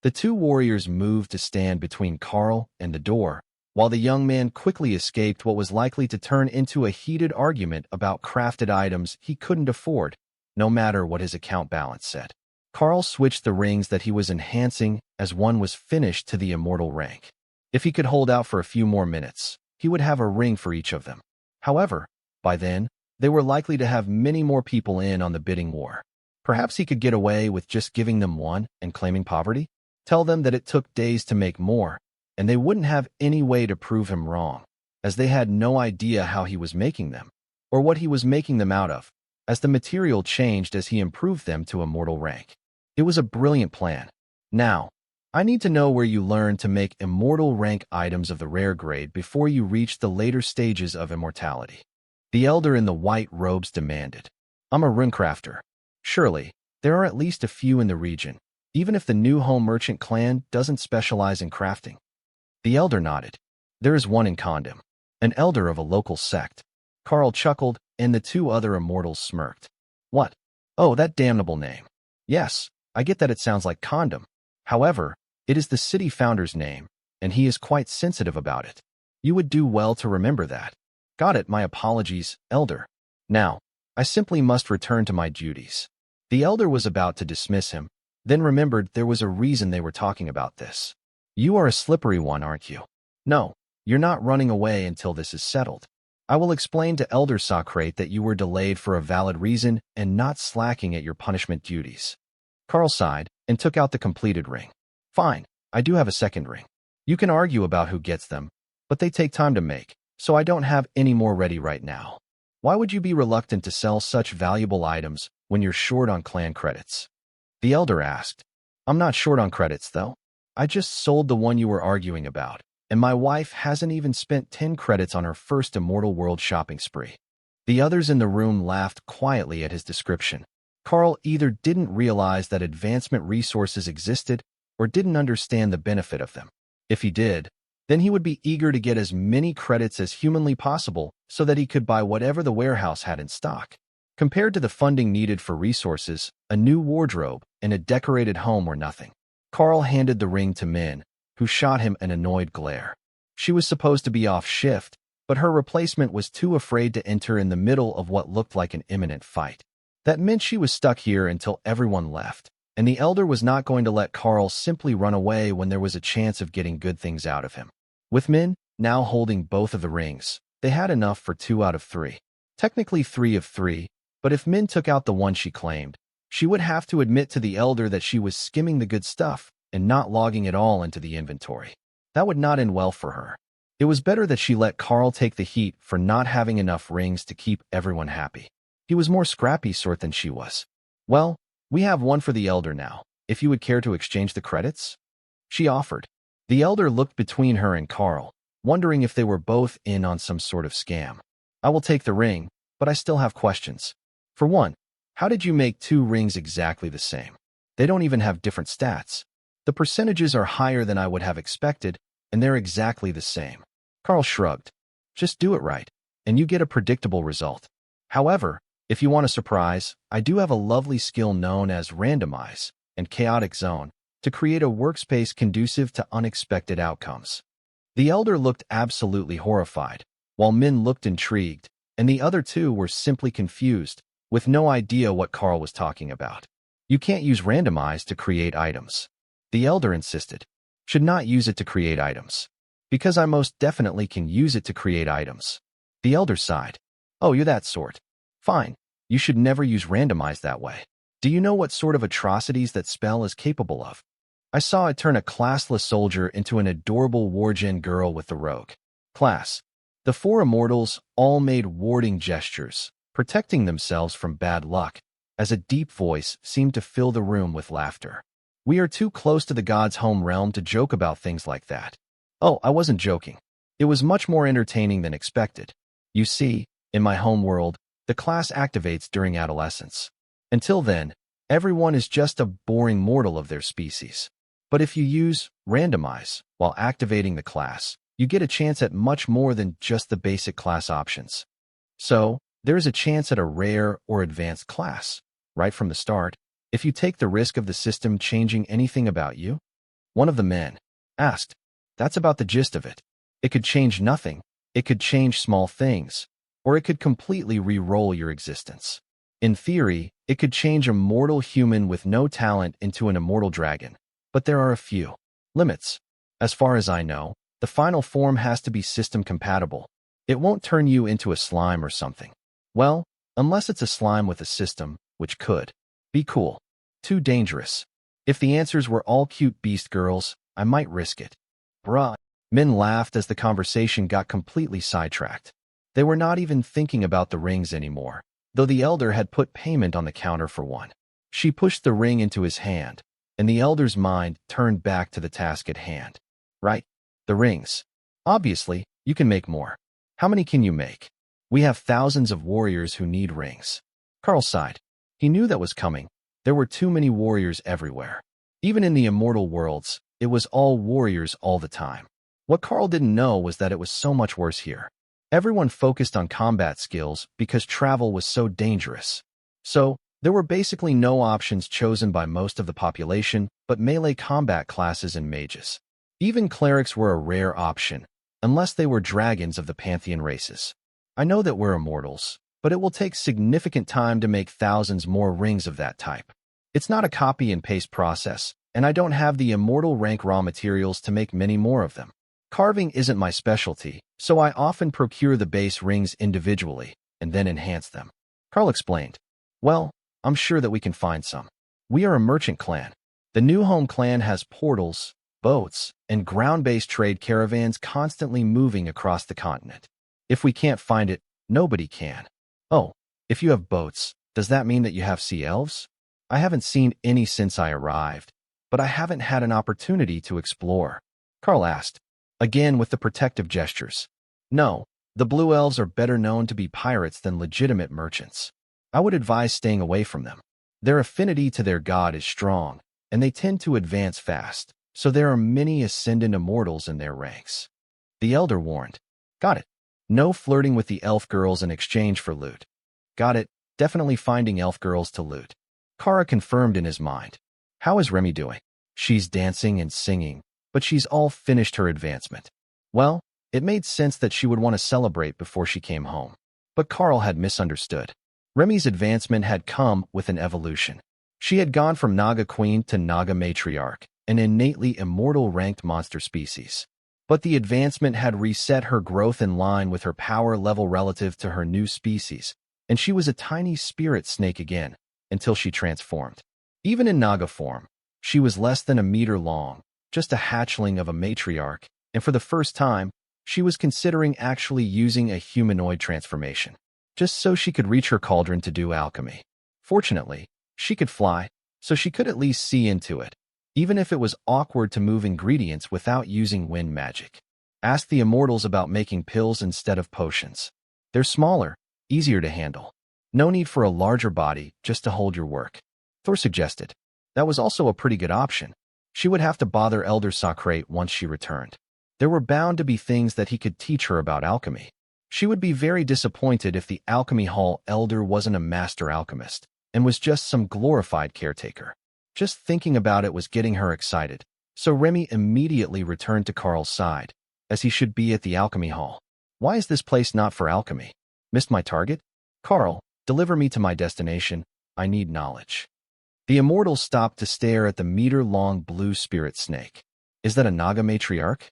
The 2 warriors moved to stand between Karl and the door, while the young man quickly escaped what was likely to turn into a heated argument about crafted items he couldn't afford, no matter what his account balance said. Karl switched the rings that he was enhancing as one was finished to the immortal rank. If he could hold out for a few more minutes, he would have a ring for each of them. However, by then, they were likely to have many more people in on the bidding war. Perhaps he could get away with just giving them one and claiming poverty? Tell them that it took days to make more, and they wouldn't have any way to prove him wrong, as they had no idea how he was making them, or what he was making them out of, as the material changed as he improved them to immortal rank. It was a brilliant plan. Now, I need to know where you learned to make immortal rank items of the rare grade before you reach the later stages of immortality. The elder in the white robes demanded. I'm a runecrafter. Surely, there are at least a few in the region, even if the new home merchant clan doesn't specialize in crafting. The elder nodded. There is one in Condom, an elder of a local sect. Karl chuckled, and the two other immortals smirked. What? Oh, that damnable name. Yes, I get that it sounds like condom. However, it is the city founder's name, and he is quite sensitive about it. You would do well to remember that. Got it, my apologies, elder. Now, I simply must return to my duties. The elder was about to dismiss him, then remembered there was a reason they were talking about this. You are a slippery one, aren't you? No, you're not running away until this is settled. I will explain to Elder Socrate that you were delayed for a valid reason and not slacking at your punishment duties. Karl sighed and took out the completed ring. Fine, I do have a second ring. You can argue about who gets them, but they take time to make, so I don't have any more ready right now. Why would you be reluctant to sell such valuable items when you're short on clan credits? The elder asked. I'm not short on credits, though. I just sold the one you were arguing about, and my wife hasn't even spent 10 credits on her first Immortal World shopping spree. The others in the room laughed quietly at his description. Karl either didn't realize that advancement resources existed or didn't understand the benefit of them. If he did, then he would be eager to get as many credits as humanly possible so that he could buy whatever the warehouse had in stock. Compared to the funding needed for resources, a new wardrobe and a decorated home were nothing. Karl handed the ring to Min, who shot him an annoyed glare. She was supposed to be off shift, but her replacement was too afraid to enter in the middle of what looked like an imminent fight. That meant she was stuck here until everyone left, and the elder was not going to let Karl simply run away when there was a chance of getting good things out of him. With Min now holding both of the rings, they had enough for 2 out of 3. Technically 3 of 3, but if Min took out the one she claimed, she would have to admit to the elder that she was skimming the good stuff and not logging it all into the inventory. That would not end well for her. It was better that she let Karl take the heat for not having enough rings to keep everyone happy. He was more scrappy sort than she was. Well, we have one for the elder now, if you would care to exchange the credits? She offered. The elder looked between her and Karl, wondering if they were both in on some sort of scam. I will take the ring, but I still have questions. For one, how did you make 2 rings exactly the same? They don't even have different stats. The percentages are higher than I would have expected, and they're exactly the same. Karl shrugged. Just do it right, and you get a predictable result. However, if you want a surprise, I do have a lovely skill known as Randomize and Chaotic Zone to create a workspace conducive to unexpected outcomes. The elder looked absolutely horrified, while Min looked intrigued, and the other two were simply confused, with no idea what Karl was talking about. You can't use Randomize to create items. The elder insisted. Should not use it to create items. Because I most definitely can use it to create items. The elder sighed. Oh, you're that sort. Fine. You should never use Randomize that way. Do you know what sort of atrocities that spell is capable of? I saw it turn a classless soldier into an adorable wargen girl with the rogue class. The 4 immortals all made warding gestures, protecting themselves from bad luck, as a deep voice seemed to fill the room with laughter. We are too close to the god's home realm to joke about things like that. Oh, I wasn't joking. It was much more entertaining than expected. You see, in my home world, the class activates during adolescence. Until then, everyone is just a boring mortal of their species. But if you use Randomize while activating the class, you get a chance at much more than just the basic class options. So, there is a chance at a rare or advanced class, right from the start, if you take the risk of the system changing anything about you. One of the men asked. That's about the gist of it. It could change nothing, it could change small things, or it could completely re-roll your existence. In theory, it could change a mortal human with no talent into an immortal dragon, but there are a few limits. As far as I know, the final form has to be system compatible. It won't turn you into a slime or something. Well, unless it's a slime with a system, which could be cool. Too dangerous. If the answers were all cute beast girls, I might risk it. Bruh. Min laughed as the conversation got completely sidetracked. They were not even thinking about the rings anymore, though the elder had put payment on the counter for one. She pushed the ring into his hand, and the elder's mind turned back to the task at hand. Right? The rings. Obviously, you can make more. How many can you make? We have thousands of warriors who need rings. Karl sighed. He knew that was coming. There were too many warriors everywhere. Even in the immortal worlds, it was all warriors all the time. What Karl didn't know was that it was so much worse here. Everyone focused on combat skills because travel was so dangerous. So, there were basically no options chosen by most of the population but melee combat classes and mages. Even clerics were a rare option, unless they were dragons of the pantheon races. I know that we're immortals, but it will take significant time to make thousands more rings of that type. It's not a copy and paste process, and I don't have the immortal rank raw materials to make many more of them. Carving isn't my specialty, so I often procure the base rings individually and then enhance them. Karl explained. Well, I'm sure that we can find some. We are a merchant clan. The New Home clan has portals, boats, and ground-based trade caravans constantly moving across the continent. If we can't find it, nobody can. Oh, if you have boats, does that mean that you have sea elves? I haven't seen any since I arrived, but I haven't had an opportunity to explore. Karl asked, again with the protective gestures. No, the blue elves are better known to be pirates than legitimate merchants. I would advise staying away from them. Their affinity to their god is strong, and they tend to advance fast, so there are many ascendant immortals in their ranks. The elder warned. Got it. No flirting with the elf girls in exchange for loot. Got it. Definitely finding elf girls to loot. Kara confirmed in his mind. How is Remy doing? She's dancing and singing, but she's all finished her advancement. Well, it made sense that she would want to celebrate before she came home. But Karl had misunderstood. Remy's advancement had come with an evolution. She had gone from Naga Queen to Naga Matriarch, an innately immortal ranked monster species. But the advancement had reset her growth in line with her power level relative to her new species, and she was a tiny spirit snake again, until she transformed. Even in Naga form, she was less than a meter long, just a hatchling of a matriarch, and for the first time, she was considering actually using a humanoid transformation, just so she could reach her cauldron to do alchemy. Fortunately, she could fly, so she could at least see into it, even if it was awkward to move ingredients without using wind magic. Ask the immortals about making pills instead of potions. They're smaller, easier to handle. No need for a larger body just to hold your work. Thor suggested. That was also a pretty good option. She would have to bother Elder Socrate once she returned. There were bound to be things that he could teach her about alchemy. She would be very disappointed if the Alchemy Hall elder wasn't a master alchemist and was just some glorified caretaker. Just thinking about it was getting her excited, so Remy immediately returned to Karl's side, as he should be at the Alchemy Hall. Why is this place not for alchemy? Missed my target? Karl, deliver me to my destination. I need knowledge. The immortal stopped to stare at the meter-long blue spirit snake. Is that a Naga matriarch?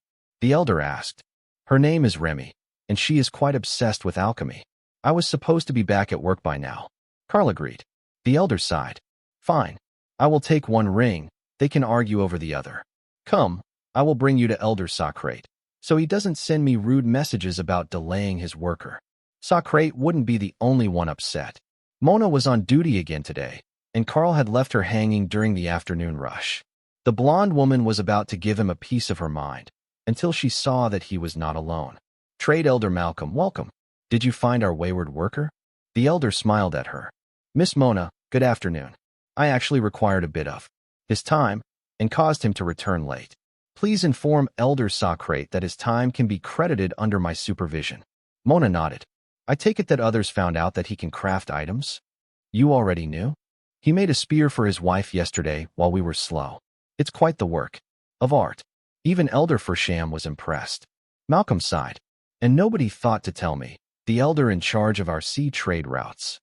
The elder asked. Her name is Remy, and she is quite obsessed with alchemy. I was supposed to be back at work by now. Karl agreed. The elder sighed. Fine. I will take one ring. They can argue over the other. Come, I will bring you to Elder Socrate, so he doesn't send me rude messages about delaying his worker. Socrate wouldn't be the only one upset. Mona was on duty again today, and Karl had left her hanging during the afternoon rush. The blonde woman was about to give him a piece of her mind, until she saw that he was not alone. Trade Elder Malcolm, welcome. Did you find our wayward worker? The elder smiled at her. Miss Mona, good afternoon. I actually required a bit of his time and caused him to return late. Please inform Elder Socrate that his time can be credited under my supervision. Mona nodded. I take it that others found out that he can craft items? You already knew? He made a spear for his wife yesterday while we were slow. It's quite the work of art. Even Elder Fersham was impressed. Malcolm sighed. And nobody thought to tell me, the elder in charge of our sea trade routes.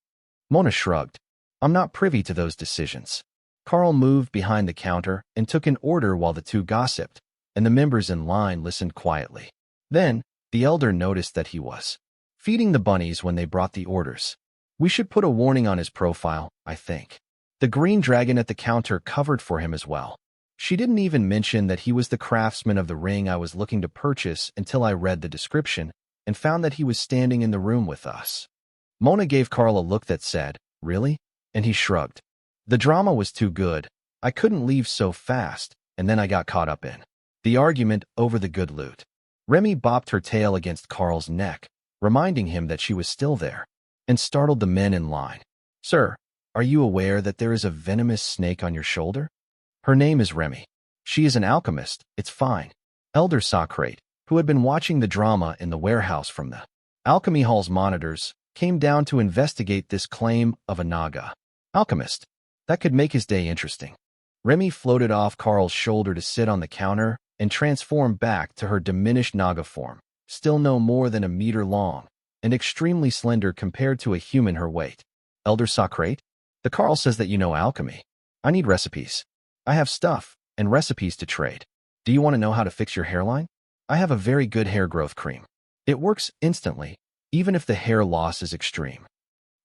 Mona shrugged. I'm not privy to those decisions. Karl moved behind the counter and took an order while the two gossiped, and the members in line listened quietly. Then, the elder noticed that he was feeding the bunnies when they brought the orders. We should put a warning on his profile, I think. The green dragon at the counter covered for him as well. She didn't even mention that he was the craftsman of the ring I was looking to purchase until I read the description and found that he was standing in the room with us. Mona gave Karl a look that said, "Really?" And he shrugged. The drama was too good. I couldn't leave so fast, and then I got caught up in the argument over the good loot. Remy bopped her tail against Karl's neck, reminding him that she was still there, and startled the men in line. Sir, are you aware that there is a venomous snake on your shoulder? Her name is Remy. She is an alchemist, it's fine. Elder Socrate, who had been watching the drama in the warehouse from the alchemy hall's monitors, came down to investigate this claim of a Naga alchemist. That could make his day interesting. Remy floated off Karl's shoulder to sit on the counter and transform back to her diminished Naga form, still no more than a meter long, and extremely slender compared to a human her weight. Elder Socrate, the Karl says that you know alchemy. I need recipes. I have stuff and recipes to trade. Do you want to know how to fix your hairline? I have a very good hair growth cream. It works instantly, even if the hair loss is extreme.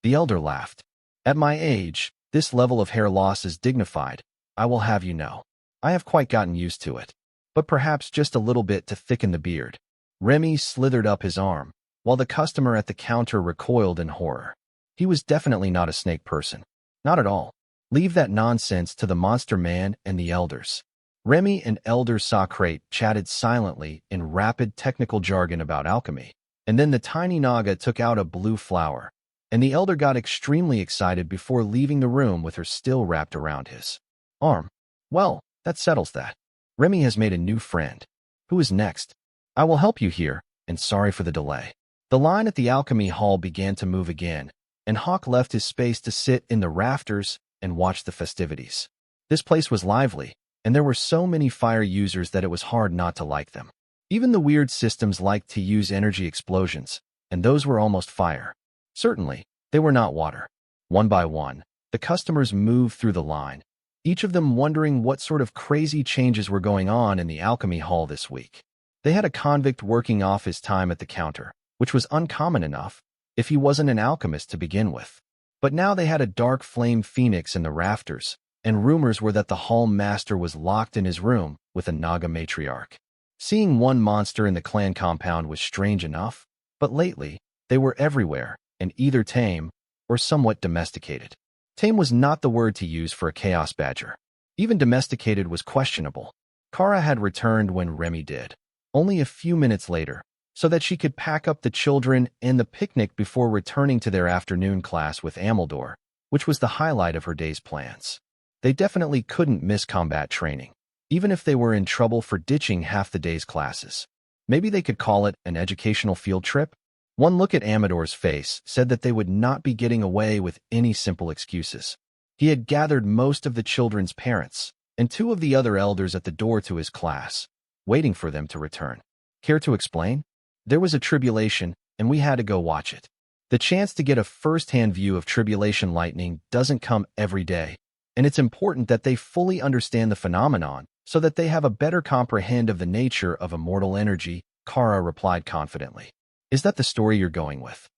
The elder laughed. At my age, this level of hair loss is dignified, I will have you know. I have quite gotten used to it, but perhaps just a little bit to thicken the beard. Remy slithered up his arm, while the customer at the counter recoiled in horror. He was definitely not a snake person. Not at all. Leave that nonsense to the monster man and the elders. Remy and Elder Socrate chatted silently in rapid technical jargon about alchemy, and then the tiny Naga took out a blue flower, and the elder got extremely excited before leaving the room with her still wrapped around his arm. Well, that settles that. Remy has made a new friend. Who is next? I will help you here, and sorry for the delay. The line at the alchemy hall began to move again, and Hawk left his space to sit in the rafters and watch the festivities. This place was lively, and there were so many fire users that it was hard not to like them. Even the weird systems liked to use energy explosions, and those were almost fire. Certainly, they were not water. One by one, the customers moved through the line, each of them wondering what sort of crazy changes were going on in the alchemy hall this week. They had a convict working off his time at the counter, which was uncommon enough if he wasn't an alchemist to begin with. But now they had a dark flame phoenix in the rafters, and rumors were that the hall master was locked in his room with a Naga matriarch. Seeing one monster in the clan compound was strange enough, but lately, they were everywhere, and either tame or somewhat domesticated. Tame was not the word to use for a chaos badger. Even domesticated was questionable. Kara had returned when Remy did, only a few minutes later, so that she could pack up the children and the picnic before returning to their afternoon class with Ameldor, which was the highlight of her day's plans. They definitely couldn't miss combat training, even if they were in trouble for ditching half the day's classes. Maybe they could call it an educational field trip? One look at Amador's face said that they would not be getting away with any simple excuses. He had gathered most of the children's parents and two of the other elders at the door to his class, waiting for them to return. Care to explain? There was a tribulation, and we had to go watch it. The chance to get a first-hand view of tribulation lightning doesn't come every day, and it's important that they fully understand the phenomenon so that they have a better comprehend of the nature of immortal energy, Kara replied confidently. Is that the story you're going with?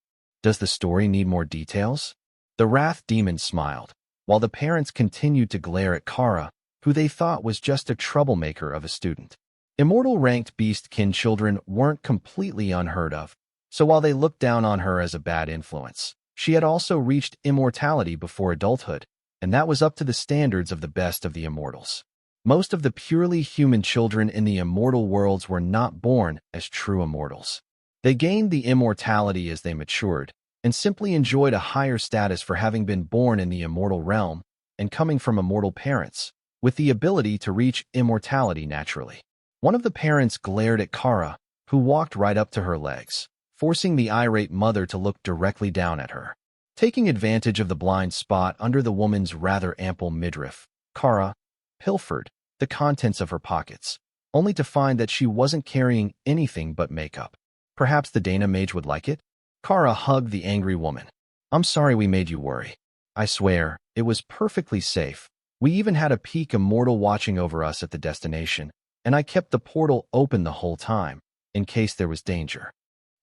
Does the story need more details? The Wrath Demon smiled, while the parents continued to glare at Kara, who they thought was just a troublemaker of a student. Immortal ranked beast-kin children weren't completely unheard of, so while they looked down on her as a bad influence, she had also reached immortality before adulthood, and that was up to the standards of the best of the immortals. Most of the purely human children in the immortal worlds were not born as true immortals. They gained the immortality as they matured, and simply enjoyed a higher status for having been born in the immortal realm and coming from immortal parents, with the ability to reach immortality naturally. One of the parents glared at Kara, who walked right up to her legs, forcing the irate mother to look directly down at her. Taking advantage of the blind spot under the woman's rather ample midriff, Kara pilfered the contents of her pockets, only to find that she wasn't carrying anything but makeup. Perhaps the Dana mage would like it? Kara hugged the angry woman. I'm sorry we made you worry. I swear, it was perfectly safe. We even had a peak immortal watching over us at the destination, and I kept the portal open the whole time, in case there was danger.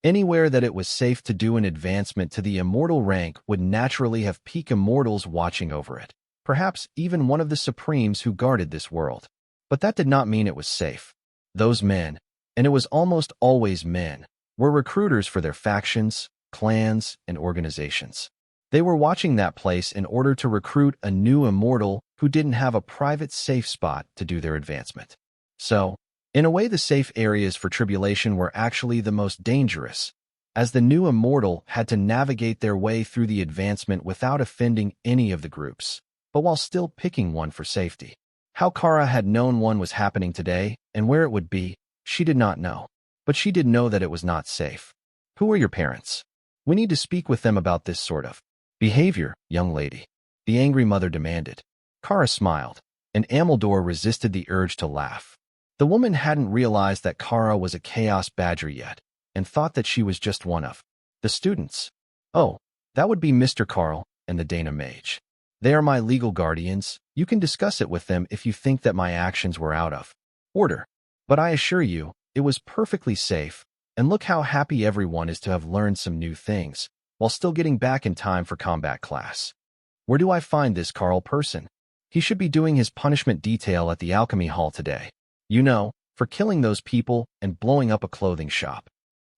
Anywhere that it was safe to do an advancement to the immortal rank would naturally have peak immortals watching over it, perhaps even one of the supremes who guarded this world. But that did not mean it was safe. Those men, and it was almost always men, were recruiters for their factions, clans, and organizations. They were watching that place in order to recruit a new immortal who didn't have a private safe spot to do their advancement. So, in a way, the safe areas for tribulation were actually the most dangerous, as the new immortal had to navigate their way through the advancement without offending any of the groups, but while still picking one for safety. How Kara had known one was happening today and where it would be, she did not know, but she did know that it was not safe. Who are your parents? We need to speak with them about this sort of behavior, young lady, the angry mother demanded. Kara smiled, and Ameldor resisted the urge to laugh. The woman hadn't realized that Kara was a chaos badger yet, and thought that she was just one of the students. Oh, that would be Mr. Karl and the Dana Mage. They are my legal guardians. You can discuss it with them if you think that my actions were out of order. But I assure you, it was perfectly safe, and look how happy everyone is to have learned some new things, while still getting back in time for combat class. Where do I find this Karl person? He should be doing his punishment detail at the alchemy hall today. You know, for killing those people and blowing up a clothing shop.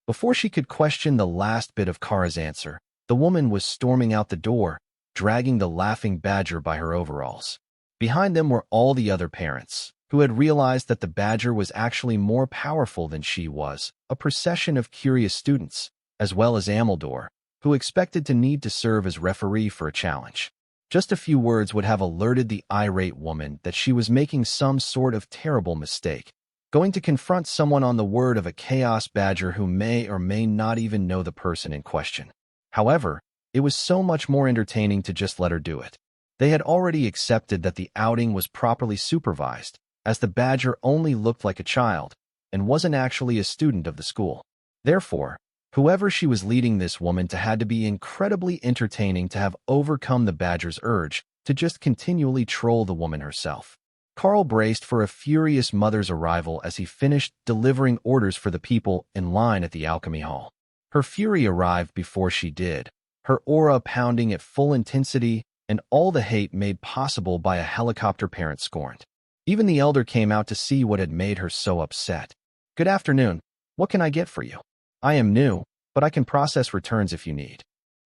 Before she could question the last bit of Kara's answer, the woman was storming out the door, dragging the laughing badger by her overalls. Behind them were all the other parents, who had realized that the badger was actually more powerful than she was, a procession of curious students, as well as Ameldor, who expected to need to serve as referee for a challenge. Just a few words would have alerted the irate woman that she was making some sort of terrible mistake, going to confront someone on the word of a chaos badger who may or may not even know the person in question. However, it was so much more entertaining to just let her do it. They had already accepted that the outing was properly supervised, as the badger only looked like a child and wasn't actually a student of the school. Therefore, whoever she was leading this woman to had to be incredibly entertaining to have overcome the badger's urge to just continually troll the woman herself. Karl braced for a furious mother's arrival as he finished delivering orders for the people in line at the alchemy hall. Her fury arrived before she did, her aura pounding at full intensity and all the hate made possible by a helicopter parent scorned. Even the elder came out to see what had made her so upset. Good afternoon. What can I get for you? I am new, but I can process returns if you need.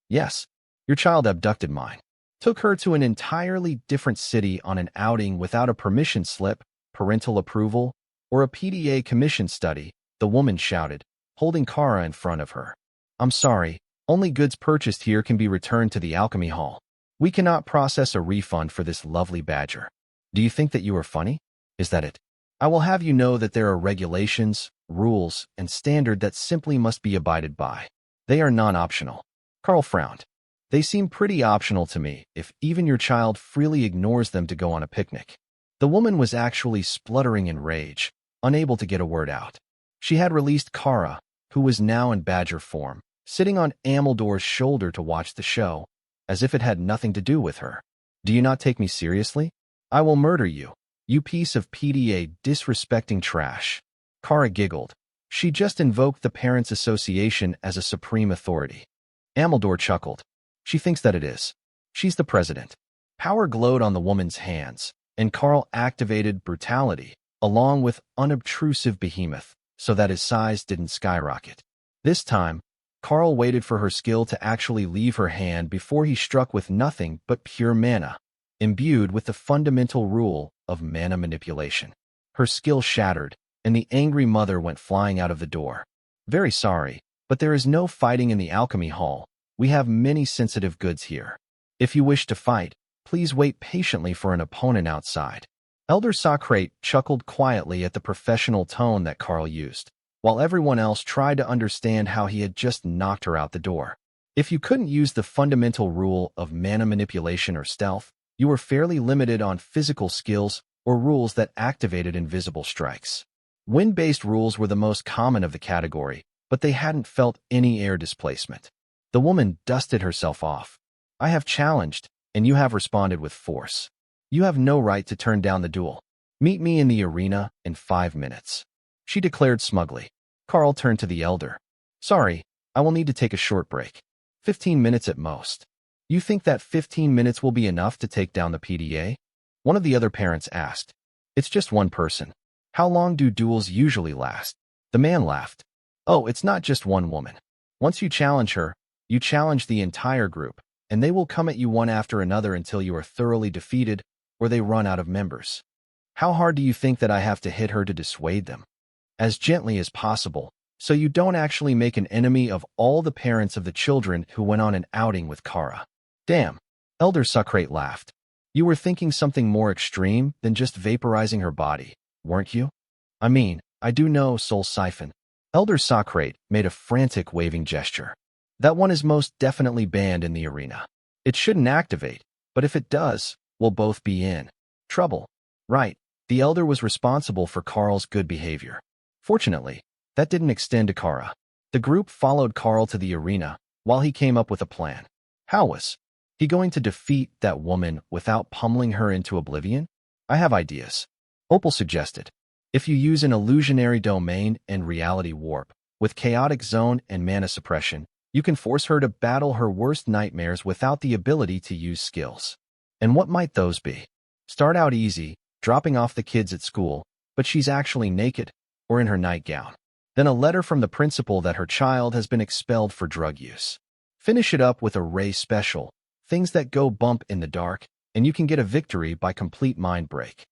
Yes, your child abducted mine. Took her to an entirely different city on an outing without a permission slip, parental approval, or a PDA commission study, the woman shouted, holding Kara in front of her. I'm sorry, only goods purchased here can be returned to the alchemy hall. We cannot process a refund for this lovely badger. Do you think that you are funny? Is that it? I will have you know that there are regulations, rules, and standard that simply must be abided by. They are non-optional. Karl frowned. They seem pretty optional to me, if even your child freely ignores them to go on a picnic. The woman was actually spluttering in rage, unable to get a word out. She had released Kara, who was now in badger form, sitting on Ameldor's shoulder to watch the show, as if it had nothing to do with her. Do you not take me seriously? I will murder you, you piece of PDA disrespecting trash. Kara giggled. She just invoked the Parents' Association as a supreme authority. Ameldor chuckled. She thinks that it is. She's the president. Power glowed on the woman's hands, and Karl activated brutality, along with unobtrusive behemoth, so that his size didn't skyrocket. This time, Karl waited for her skill to actually leave her hand before he struck with nothing but pure mana, imbued with the fundamental rule of mana manipulation. Her skill shattered, and the angry mother went flying out of the door. Very sorry, but there is no fighting in the alchemy hall. We have many sensitive goods here. If you wish to fight, please wait patiently for an opponent outside. Elder Socrate chuckled quietly at the professional tone that Karl used, while everyone else tried to understand how he had just knocked her out the door. If you couldn't use the fundamental rule of mana manipulation or stealth, you were fairly limited on physical skills or rules that activated invisible strikes. Wind-based rules were the most common of the category, but they hadn't felt any air displacement. The woman dusted herself off. I have challenged, and you have responded with force. You have no right to turn down the duel. Meet me in the arena in 5 minutes. She declared smugly. Karl turned to the elder. Sorry, I will need to take a short break. 15 minutes at most. You think that 15 minutes will be enough to take down the PDA? One of the other parents asked. It's just one person. How long do duels usually last? The man laughed. Oh, it's not just one woman. Once you challenge her, you challenge the entire group, and they will come at you one after another until you are thoroughly defeated or they run out of members. How hard do you think that I have to hit her to dissuade them? As gently as possible, so you don't actually make an enemy of all the parents of the children who went on an outing with Kara. Damn, Elder Socrate laughed. You were thinking something more extreme than just vaporizing her body, weren't you? I mean, I do know, Soul Siphon. Elder Socrate made a frantic waving gesture. That one is most definitely banned in the arena. It shouldn't activate, but if it does, we'll both be in trouble. Right, the elder was responsible for Karl's good behavior. Fortunately, that didn't extend to Kara. The group followed Karl to the arena while he came up with a plan. How was he going to defeat that woman without pummeling her into oblivion? I have ideas. Opal suggested. If you use an illusionary domain and reality warp, with chaotic zone and mana suppression, you can force her to battle her worst nightmares without the ability to use skills. And what might those be? Start out easy, dropping off the kids at school, but she's actually naked, or in her nightgown. Then a letter from the principal that her child has been expelled for drug use. Finish it up with a Ray special, things that go bump in the dark, and you can get a victory by complete mind break.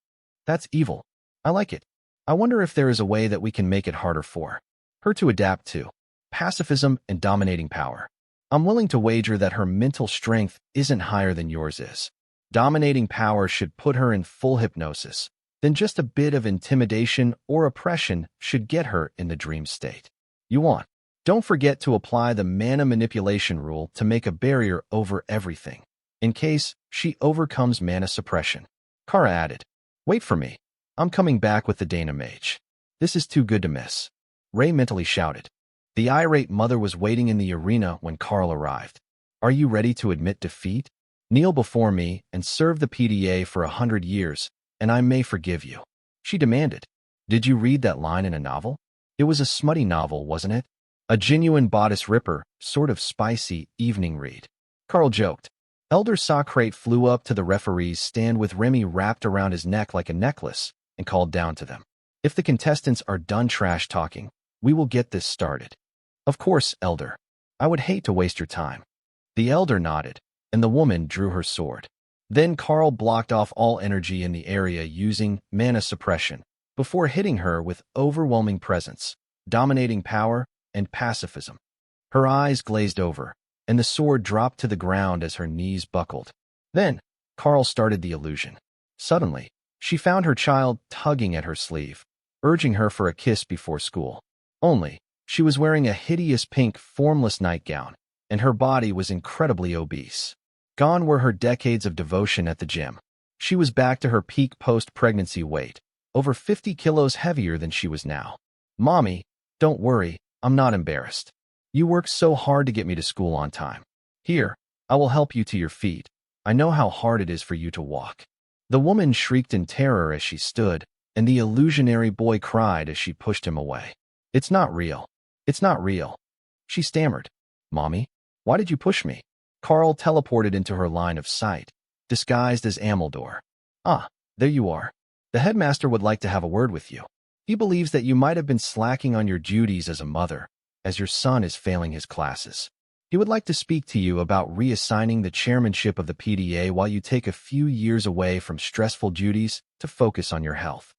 That's evil. I like it. I wonder if there is a way that we can make it harder for her to adapt to pacifism and dominating power. I'm willing to wager that her mental strength isn't higher than yours is. Dominating power should put her in full hypnosis. Then just a bit of intimidation or oppression should get her in the dream state you want. Don't forget to apply the mana manipulation rule to make a barrier over everything, in case she overcomes mana suppression. Kara added, Wait for me. I'm coming back with the Dana Mage. This is too good to miss. Ray mentally shouted. The irate mother was waiting in the arena when Karl arrived. Are you ready to admit defeat? Kneel before me and serve the PDA for 100 years, and I may forgive you. She demanded. Did you read that line in a novel? It was a smutty novel, wasn't it? A genuine bodice ripper, sort of spicy evening read. Karl joked. Elder Socrate flew up to the referee's stand with Remy wrapped around his neck like a necklace and called down to them. If the contestants are done trash talking, we will get this started. Of course, Elder. I would hate to waste your time. The elder nodded, and the woman drew her sword. Then Karl blocked off all energy in the area using mana suppression, before hitting her with overwhelming presence, dominating power, and pacifism. Her eyes glazed over, and the sword dropped to the ground as her knees buckled. Then, Karl started the illusion. Suddenly, she found her child tugging at her sleeve, urging her for a kiss before school. Only, she was wearing a hideous pink, formless nightgown, and her body was incredibly obese. Gone were her decades of devotion at the gym. She was back to her peak post-pregnancy weight, over 50 kilos heavier than she was now. Mommy, don't worry, I'm not embarrassed. You worked so hard to get me to school on time. Here, I will help you to your feet. I know how hard it is for you to walk. The woman shrieked in terror as she stood, and the illusionary boy cried as she pushed him away. It's not real. It's not real. She stammered. Mommy, why did you push me? Karl teleported into her line of sight, disguised as Ameldor. Ah, there you are. The headmaster would like to have a word with you. He believes that you might have been slacking on your duties as a mother, as your son is failing his classes. He would like to speak to you about reassigning the chairmanship of the PDA while you take a few years away from stressful duties to focus on your health.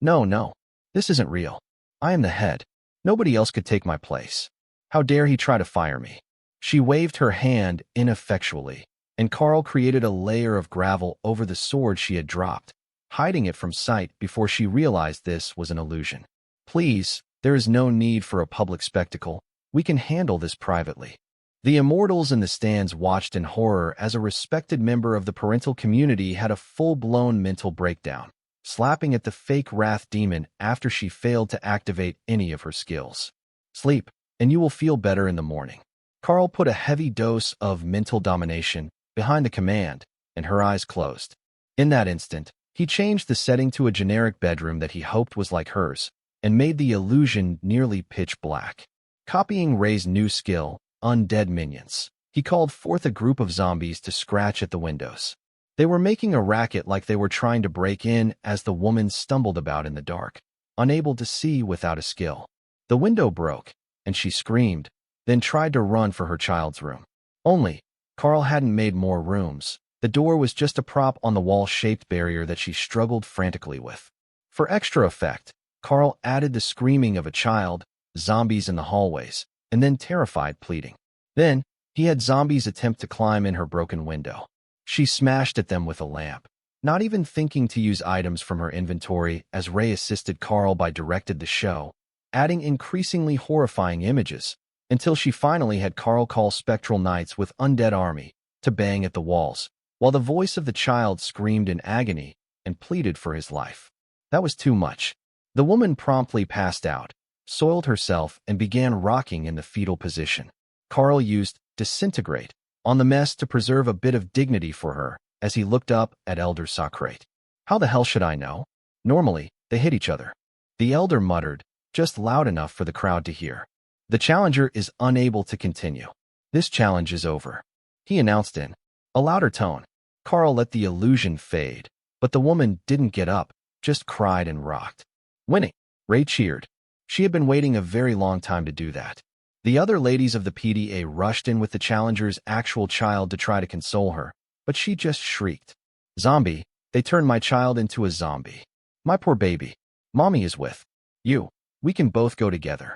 No, this isn't real. I am the head. Nobody else could take my place. How dare he try to fire me? She waved her hand ineffectually, and Karl created a layer of gravel over the sword she had dropped, hiding it from sight before she realized this was an illusion. Please, there is no need for a public spectacle. We can handle this privately. The immortals in the stands watched in horror as a respected member of the parental community had a full-blown mental breakdown, slapping at the fake wrath demon after she failed to activate any of her skills. Sleep, and you will feel better in the morning. Karl put a heavy dose of mental domination behind the command, and her eyes closed. In that instant, he changed the setting to a generic bedroom that he hoped was like hers, and made the illusion nearly pitch black. Copying Ray's new skill, undead minions, he called forth a group of zombies to scratch at the windows. They were making a racket like they were trying to break in as the woman stumbled about in the dark, unable to see without a skill. The window broke, and she screamed, then tried to run for her child's room. Only, Karl hadn't made more rooms. The door was just a prop on the wall-shaped barrier that she struggled frantically with. For extra effect, Karl added the screaming of a child, zombies in the hallways, and then terrified pleading. Then, he had zombies attempt to climb in her broken window. She smashed at them with a lamp, not even thinking to use items from her inventory as Ray assisted Karl by directed the show, adding increasingly horrifying images, until she finally had Karl call spectral knights with undead army to bang at the walls, while the voice of the child screamed in agony and pleaded for his life. That was too much. The woman promptly passed out, soiled herself, and began rocking in the fetal position. Karl used disintegrate on the mess to preserve a bit of dignity for her as he looked up at Elder Socrate. How the hell should I know? Normally, they hit each other. The elder muttered, just loud enough for the crowd to hear. The challenger is unable to continue. This challenge is over, he announced in a louder tone. Karl let the illusion fade, but the woman didn't get up, just cried and rocked. Winning, Ray cheered. She had been waiting a very long time to do that. The other ladies of the PDA rushed in with the challenger's actual child to try to console her, but she just shrieked. Zombie, they turned my child into a zombie. My poor baby. Mommy is with you. We can both go together.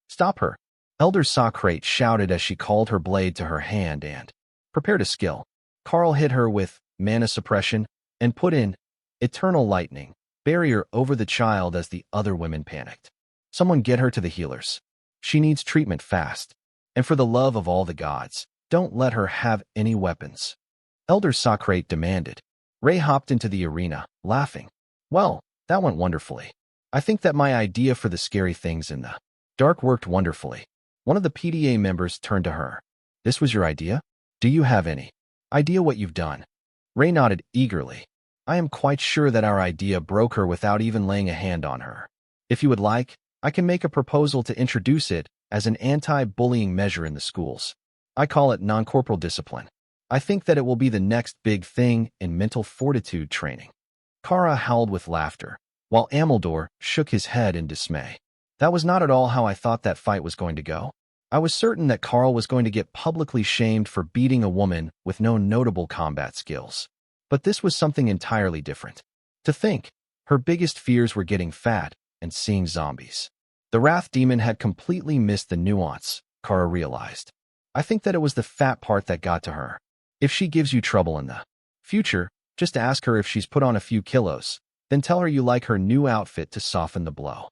Stop her. Elder Socrate shouted as she called her blade to her hand and prepared a skill. Karl hit her with mana suppression and put in eternal lightning barrier over the child as the other women panicked. Someone get her to the healers. She needs treatment fast. And for the love of all the gods, don't let her have any weapons. Elder Socrate demanded. Ray hopped into the arena, laughing. Well, that went wonderfully. I think that my idea for the scary things in the dark worked wonderfully. One of the PDA members turned to her. This was your idea? Do you have any idea what you've done? Ray nodded eagerly. I am quite sure that our idea broke her without even laying a hand on her. If you would like, I can make a proposal to introduce it as an anti-bullying measure in the schools. I call it non-corporal discipline. I think that it will be the next big thing in mental fortitude training. Kara howled with laughter, while Ameldor shook his head in dismay. That was not at all how I thought that fight was going to go. I was certain that Karl was going to get publicly shamed for beating a woman with no notable combat skills. But this was something entirely different. To think, her biggest fears were getting fat and seeing zombies. The Wrath Demon had completely missed the nuance, Kara realized. I think that it was the fat part that got to her. If she gives you trouble in the future, just ask her if she's put on a few kilos, then tell her you like her new outfit to soften the blow.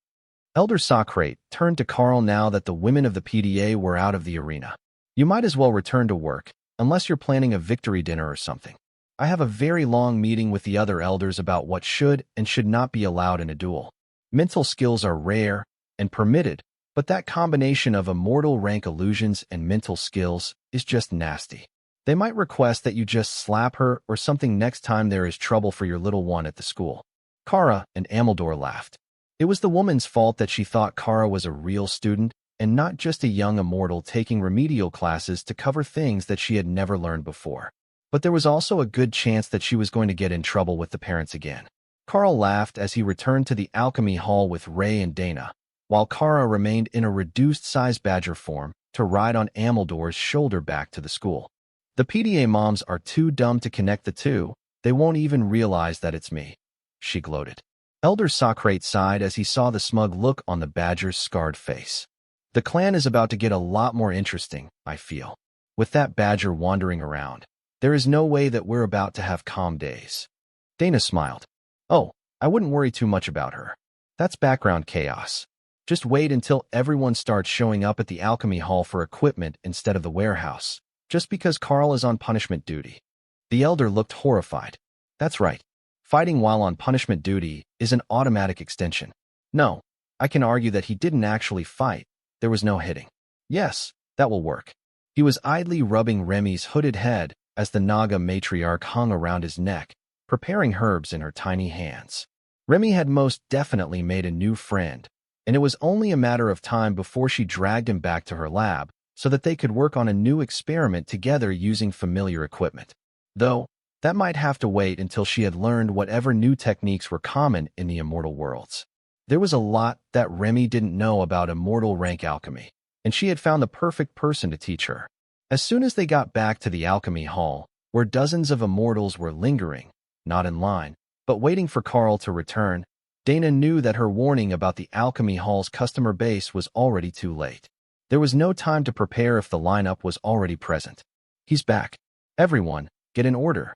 Elder Socrate turned to Karl now that the women of the PDA were out of the arena. You might as well return to work, unless you're planning a victory dinner or something. I have a very long meeting with the other elders about what should and should not be allowed in a duel. Mental skills are rare and permitted, but that combination of immortal rank illusions and mental skills is just nasty. They might request that you just slap her or something next time there is trouble for your little one at the school. Kara and Ameldor laughed. It was the woman's fault that she thought Kara was a real student and not just a young immortal taking remedial classes to cover things that she had never learned before. But there was also a good chance that she was going to get in trouble with the parents again. Karl laughed as he returned to the alchemy hall with Ray and Dana, while Kara remained in a reduced-size badger form to ride on Ameldor's shoulder back to the school. The PDA moms are too dumb to connect the two. They won't even realize that it's me, she gloated. Elder Socrate sighed as he saw the smug look on the badger's scarred face. The clan is about to get a lot more interesting, I feel. With that badger wandering around, there is no way that we're about to have calm days. Dana smiled. Oh, I wouldn't worry too much about her. That's background chaos. Just wait until everyone starts showing up at the alchemy hall for equipment instead of the warehouse, just because Karl is on punishment duty. The elder looked horrified. That's right. Fighting while on punishment duty is an automatic extension. No, I can argue that he didn't actually fight. There was no hitting. Yes, that will work. He was idly rubbing Remy's hooded head as the Naga matriarch hung around his neck, preparing herbs in her tiny hands. Remy had most definitely made a new friend, and it was only a matter of time before she dragged him back to her lab so that they could work on a new experiment together using familiar equipment. Though, that might have to wait until she had learned whatever new techniques were common in the immortal worlds. There was a lot that Remy didn't know about immortal rank alchemy, and she had found the perfect person to teach her. As soon as they got back to the alchemy hall, where dozens of immortals were lingering, not in line, but waiting for Karl to return, Dana knew that her warning about the alchemy hall's customer base was already too late. There was no time to prepare if the lineup was already present. He's back. Everyone, get in order.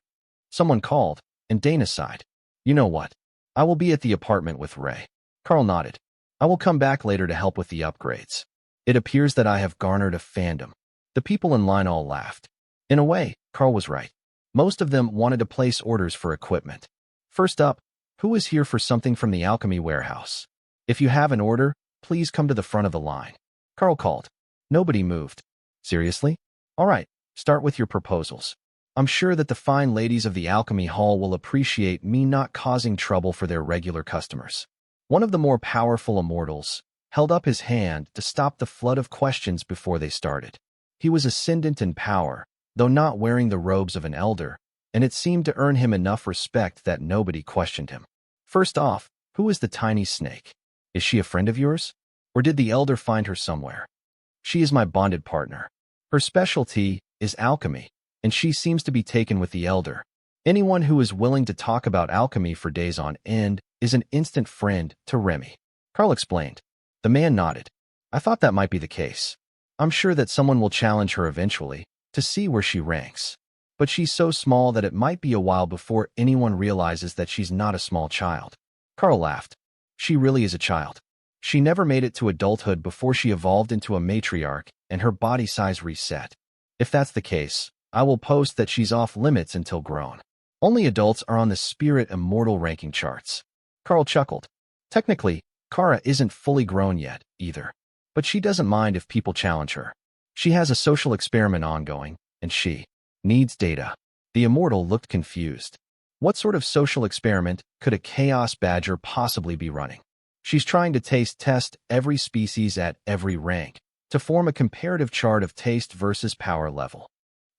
Someone called, and Dana sighed. You know what? I will be at the apartment with Ray. Karl nodded. I will come back later to help with the upgrades. It appears that I have garnered a fandom. The people in line all laughed. In a way, Karl was right. Most of them wanted to place orders for equipment. First up, who is here for something from the alchemy warehouse? If you have an order, please come to the front of the line. Karl called. Nobody moved. Seriously? All right, start with your proposals. I'm sure that the fine ladies of the alchemy hall will appreciate me not causing trouble for their regular customers. One of the more powerful immortals held up his hand to stop the flood of questions before they started. He was ascendant in power, though not wearing the robes of an elder, and it seemed to earn him enough respect that nobody questioned him. First off, who is the tiny snake? Is she a friend of yours? Or did the elder find her somewhere? She is my bonded partner. Her specialty is alchemy, and she seems to be taken with the elder. Anyone who is willing to talk about alchemy for days on end is an instant friend to Remy. Karl explained. The man nodded. I thought that might be the case. I'm sure that someone will challenge her eventually to see where she ranks. But she's so small that it might be a while before anyone realizes that she's not a small child. Karl laughed. She really is a child. She never made it to adulthood before she evolved into a matriarch and her body size reset. If that's the case, I will post that she's off limits until grown. Only adults are on the spirit immortal ranking charts. Karl chuckled. Technically, Kara isn't fully grown yet, either. But she doesn't mind if people challenge her. She has a social experiment ongoing, and she needs data. The immortal looked confused. What sort of social experiment could a chaos badger possibly be running? She's trying to taste test every species at every rank to form a comparative chart of taste versus power level.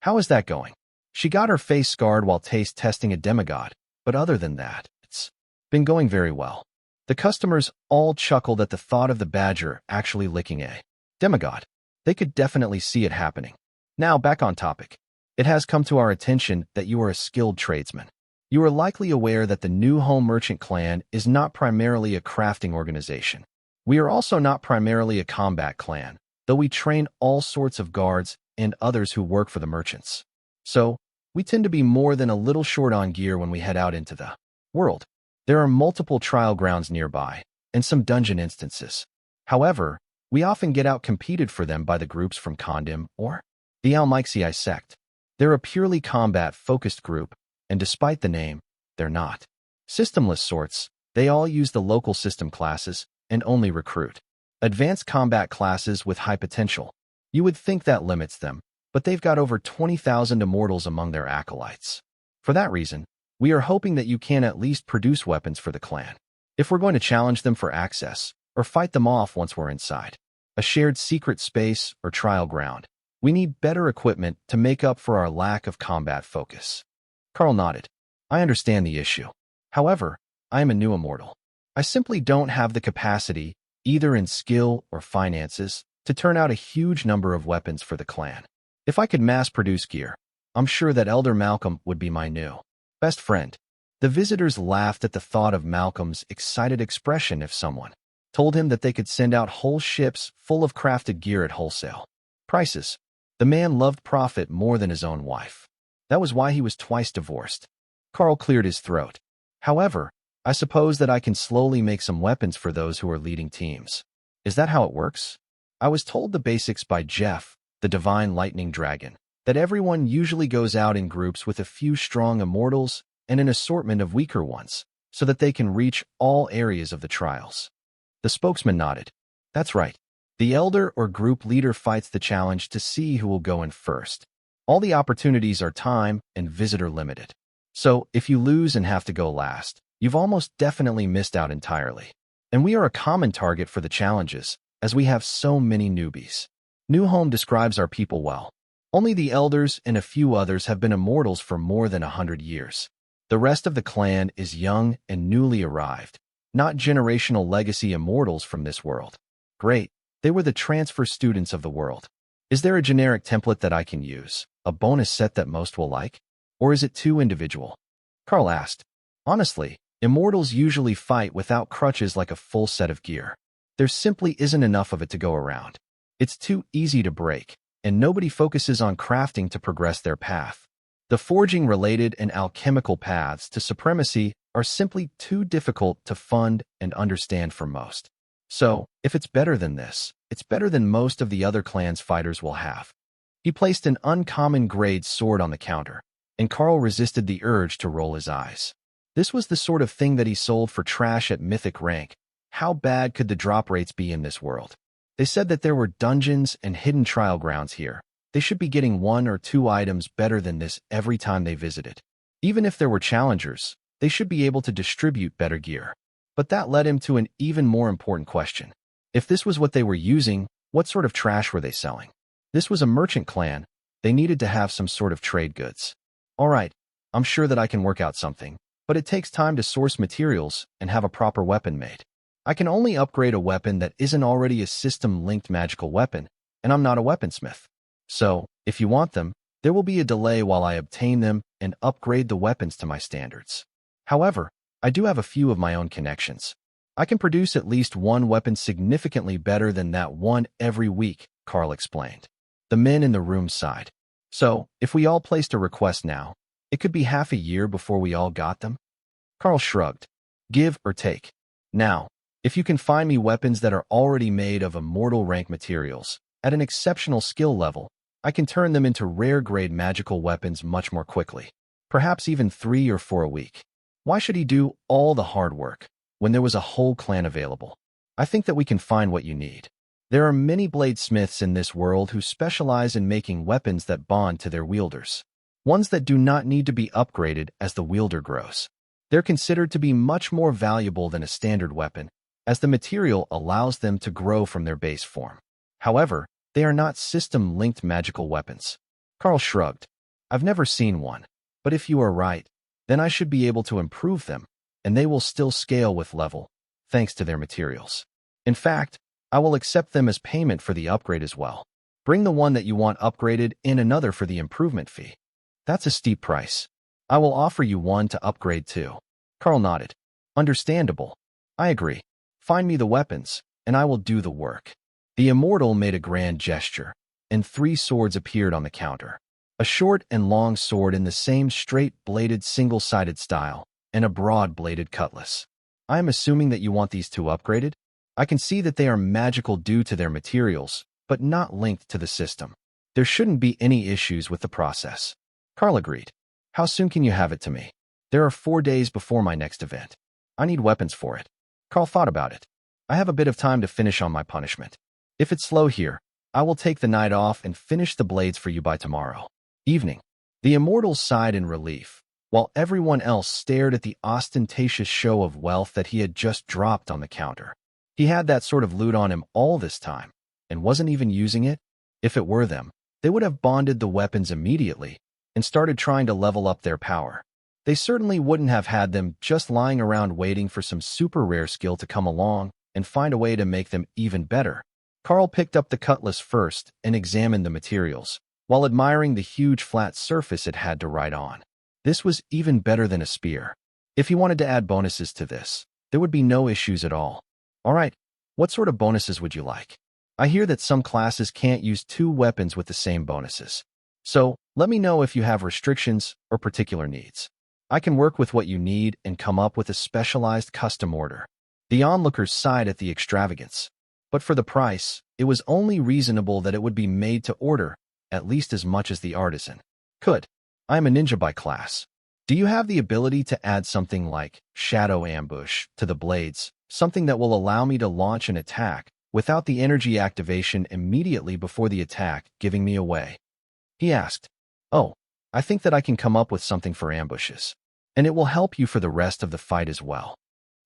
How is that going? She got her face scarred while taste testing a demigod, but other than that, it's been going very well. The customers all chuckled at the thought of the badger actually licking a demigod. They could definitely see it happening. Now back on topic. It has come to our attention that you are a skilled tradesman. You are likely aware that the New Home Merchant Clan is not primarily a crafting organization. We are also not primarily a combat clan, though we train all sorts of guards and others who work for the merchants. So, we tend to be more than a little short on gear when we head out into the world. There are multiple trial grounds nearby, and some dungeon instances. However, we often get out-competed for them by the groups from Kondim or the Almixii sect. They're a purely combat-focused group, and despite the name, they're not. Systemless sorts, they all use the local system classes and only recruit advanced combat classes with high potential. You would think that limits them, but they've got over 20,000 immortals among their acolytes. For that reason, we are hoping that you can at least produce weapons for the clan. If we're going to challenge them for access, or fight them off once we're inside a shared secret space or trial ground, we need better equipment to make up for our lack of combat focus. Karl nodded. I understand the issue. However, I am a new immortal. I simply don't have the capacity, either in skill or finances, to turn out a huge number of weapons for the clan. If I could mass-produce gear, I'm sure that Elder Malcolm would be my new best friend. The visitors laughed at the thought of Malcolm's excited expression if someone told him that they could send out whole ships full of crafted gear at wholesale prices. The man loved profit more than his own wife. That was why he was twice divorced. Karl cleared his throat. However, I suppose that I can slowly make some weapons for those who are leading teams. Is that how it works? I was told the basics by Jeff, the divine lightning dragon, that everyone usually goes out in groups with a few strong immortals and an assortment of weaker ones, so that they can reach all areas of the trials. The spokesman nodded. That's right. The elder or group leader fights the challenge to see who will go in first. All the opportunities are time and visitor limited. So, if you lose and have to go last, you've almost definitely missed out entirely. And we are a common target for the challenges, as we have so many newbies. New Home describes our people well. Only the elders and a few others have been immortals for more than 100 years. The rest of the clan is young and newly arrived, not generational legacy immortals from this world. Great, they were the transfer students of the world. Is there a generic template that I can use, a bonus set that most will like? Or is it too individual? Karl asked. Honestly, immortals usually fight without crutches like a full set of gear. There simply isn't enough of it to go around. It's too easy to break, and nobody focuses on crafting to progress their path. The forging-related and alchemical paths to supremacy are simply too difficult to fund and understand for most. So, if it's better than this, it's better than most of the other clans fighters will have. He placed an uncommon grade sword on the counter, and Karl resisted the urge to roll his eyes. This was the sort of thing that he sold for trash at mythic rank. How bad could the drop rates be in this world? They said that there were dungeons and hidden trial grounds here. They should be getting 1 or 2 items better than this every time they visited. Even if there were challengers, they should be able to distribute better gear. But that led him to an even more important question. If this was what they were using, what sort of trash were they selling? This was a merchant clan. They needed to have some sort of trade goods. All right, I'm sure that I can work out something, but it takes time to source materials and have a proper weapon made. I can only upgrade a weapon that isn't already a system-linked magical weapon, and I'm not a weaponsmith. So, if you want them, there will be a delay while I obtain them and upgrade the weapons to my standards. However, I do have a few of my own connections. I can produce at least one weapon significantly better than that one every week, Karl explained. The men in the room sighed. So, if we all placed a request now, it could be half a year before we all got them? Karl shrugged. Give or take. Now, if you can find me weapons that are already made of immortal rank materials, at an exceptional skill level, I can turn them into rare-grade magical weapons much more quickly. Perhaps even 3 or 4 a week. Why should he do all the hard work when there was a whole clan available? I think that we can find what you need. There are many bladesmiths in this world who specialize in making weapons that bond to their wielders. Ones that do not need to be upgraded as the wielder grows. They're considered to be much more valuable than a standard weapon, as the material allows them to grow from their base form. However, they are not system-linked magical weapons. Karl shrugged. I've never seen one, but if you are right, then I should be able to improve them, and they will still scale with level, thanks to their materials. In fact, I will accept them as payment for the upgrade as well. Bring the one that you want upgraded and another for the improvement fee. That's a steep price. I will offer you one to upgrade too. Karl nodded. Understandable. I agree. Find me the weapons, and I will do the work. The immortal made a grand gesture, and 3 swords appeared on the counter. A short and long sword in the same straight-bladed single-sided style, and a broad-bladed cutlass. I am assuming that you want these 2 upgraded? I can see that they are magical due to their materials, but not linked to the system. There shouldn't be any issues with the process. Karl agreed. How soon can you have it to me? There are 4 days before my next event. I need weapons for it. Karl thought about it. I have a bit of time to finish on my punishment. If it's slow here, I will take the night off and finish the blades for you by tomorrow. Evening. The immortal sighed in relief, while everyone else stared at the ostentatious show of wealth that he had just dropped on the counter. He had that sort of loot on him all this time, and wasn't even using it. If it were them, they would have bonded the weapons immediately and started trying to level up their power. They certainly wouldn't have had them just lying around waiting for some super rare skill to come along and find a way to make them even better. Karl picked up the cutlass first and examined the materials, while admiring the huge flat surface it had to write on. This was even better than a spear. If he wanted to add bonuses to this, there would be no issues at all. All right, what sort of bonuses would you like? I hear that some classes can't use 2 weapons with the same bonuses. So, let me know if you have restrictions or particular needs. I can work with what you need and come up with a specialized custom order. The onlookers sighed at the extravagance. But for the price, it was only reasonable that it would be made to order, at least as much as the artisan could. I am a ninja by class. Do you have the ability to add something like shadow ambush to the blades, something that will allow me to launch an attack without the energy activation immediately before the attack giving me away. He asked, "Oh, I think that I can come up with something for ambushes, and it will help you for the rest of the fight as well."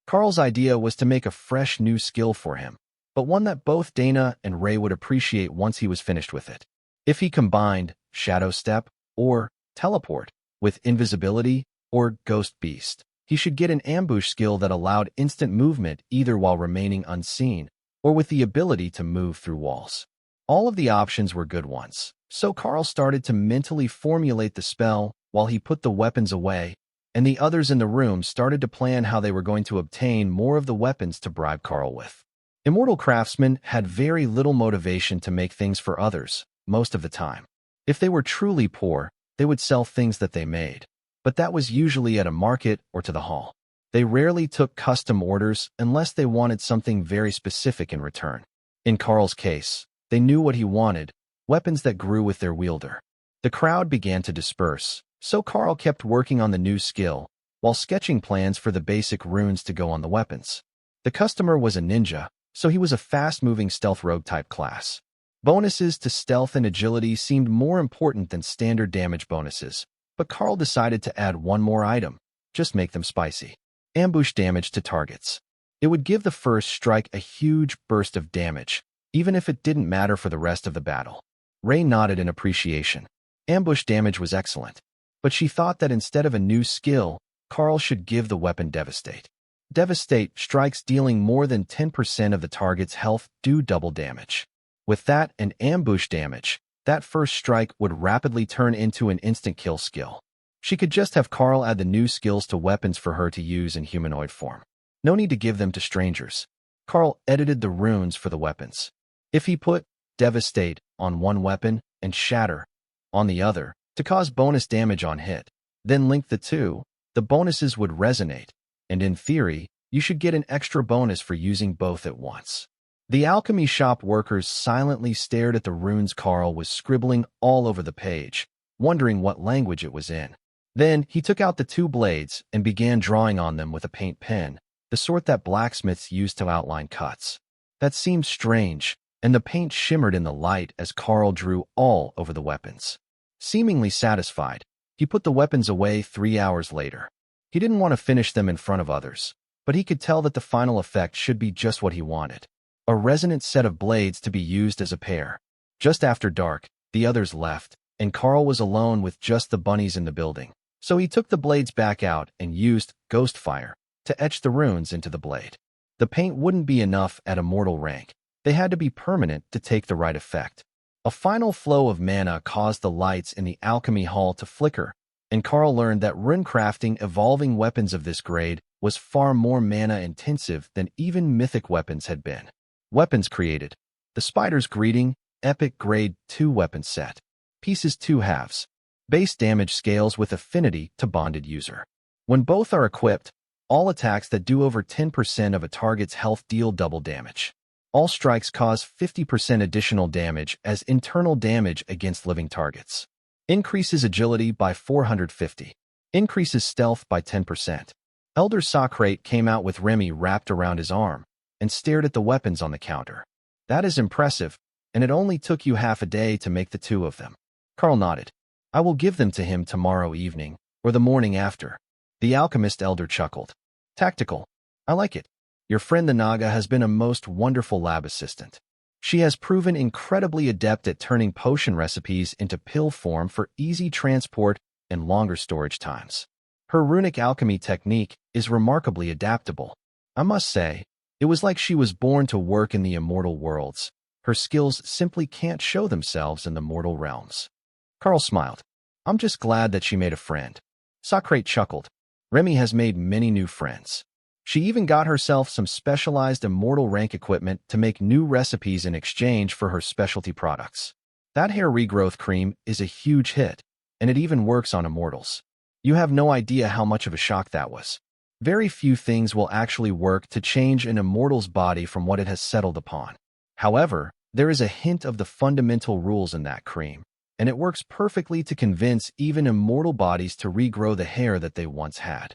Karl's idea was to make a fresh new skill for him, but one that both Dana and Ray would appreciate once he was finished with it. If he combined Shadow Step or Teleport with Invisibility or Ghost Beast, he should get an ambush skill that allowed instant movement either while remaining unseen or with the ability to move through walls. All of the options were good ones, so Karl started to mentally formulate the spell while he put the weapons away, and the others in the room started to plan how they were going to obtain more of the weapons to bribe Karl with. Immortal craftsmen had very little motivation to make things for others, most of the time. If they were truly poor, they would sell things that they made, but that was usually at a market or to the hall. They rarely took custom orders unless they wanted something very specific in return. In Karl's case, they knew what he wanted, weapons that grew with their wielder. The crowd began to disperse, so Karl kept working on the new skill, while sketching plans for the basic runes to go on the weapons. The customer was a ninja, so he was a fast-moving stealth rogue-type class. Bonuses to stealth and agility seemed more important than standard damage bonuses, but Karl decided to add one more item, just make them spicy. Ambush damage to targets. It would give the first strike a huge burst of damage, even if it didn't matter for the rest of the battle. Ray nodded in appreciation. Ambush damage was excellent, but she thought that instead of a new skill, Karl should give the weapon Devastate. Devastate strikes dealing more than 10% of the target's health do double damage. With that and ambush damage, that first strike would rapidly turn into an instant kill skill. She could just have Karl add the new skills to weapons for her to use in humanoid form. No need to give them to strangers. Karl edited the runes for the weapons. If he put Devastate on one weapon and Shatter on the other to cause bonus damage on hit, then link the two, the bonuses would resonate, and in theory, you should get an extra bonus for using both at once. The alchemy shop workers silently stared at the runes Karl was scribbling all over the page, wondering what language it was in. Then he took out the two blades and began drawing on them with a paint pen, the sort that blacksmiths use to outline cuts. That seemed strange, and the paint shimmered in the light as Karl drew all over the weapons. Seemingly satisfied, he put the weapons away 3 hours later. He didn't want to finish them in front of others, but he could tell that the final effect should be just what he wanted. A resonant set of blades to be used as a pair. Just after dark, the others left, and Karl was alone with just the bunnies in the building. So he took the blades back out and used Ghost Fire to etch the runes into the blade. The paint wouldn't be enough at immortal rank. They had to be permanent to take the right effect. A final flow of mana caused the lights in the alchemy hall to flicker, and Karl learned that runecrafting evolving weapons of this grade was far more mana-intensive than even mythic weapons had been. Weapons created. The Spider's Greeting, Epic Grade 2 Weapon Set. Pieces 2 halves. Base damage scales with affinity to bonded user. When both are equipped, all attacks that do over 10% of a target's health deal double damage. All strikes cause 50% additional damage as internal damage against living targets. Increases agility by 450. Increases stealth by 10%. Elder Socrate came out with Remy wrapped around his arm and stared at the weapons on the counter. That is impressive, and it only took you half a day to make the two of them. Karl nodded. I will give them to him tomorrow evening, or the morning after. The alchemist elder chuckled. Tactical. I like it. Your friend the Naga has been a most wonderful lab assistant. She has proven incredibly adept at turning potion recipes into pill form for easy transport and longer storage times. Her runic alchemy technique is remarkably adaptable. I must say, it was like she was born to work in the immortal worlds. Her skills simply can't show themselves in the mortal realms. Karl smiled. I'm just glad that she made a friend. Socrate chuckled. Remy has made many new friends. She even got herself some specialized immortal rank equipment to make new recipes in exchange for her specialty products. That hair regrowth cream is a huge hit, and it even works on immortals. You have no idea how much of a shock that was. Very few things will actually work to change an immortal's body from what it has settled upon. However, there is a hint of the fundamental rules in that cream, and it works perfectly to convince even immortal bodies to regrow the hair that they once had.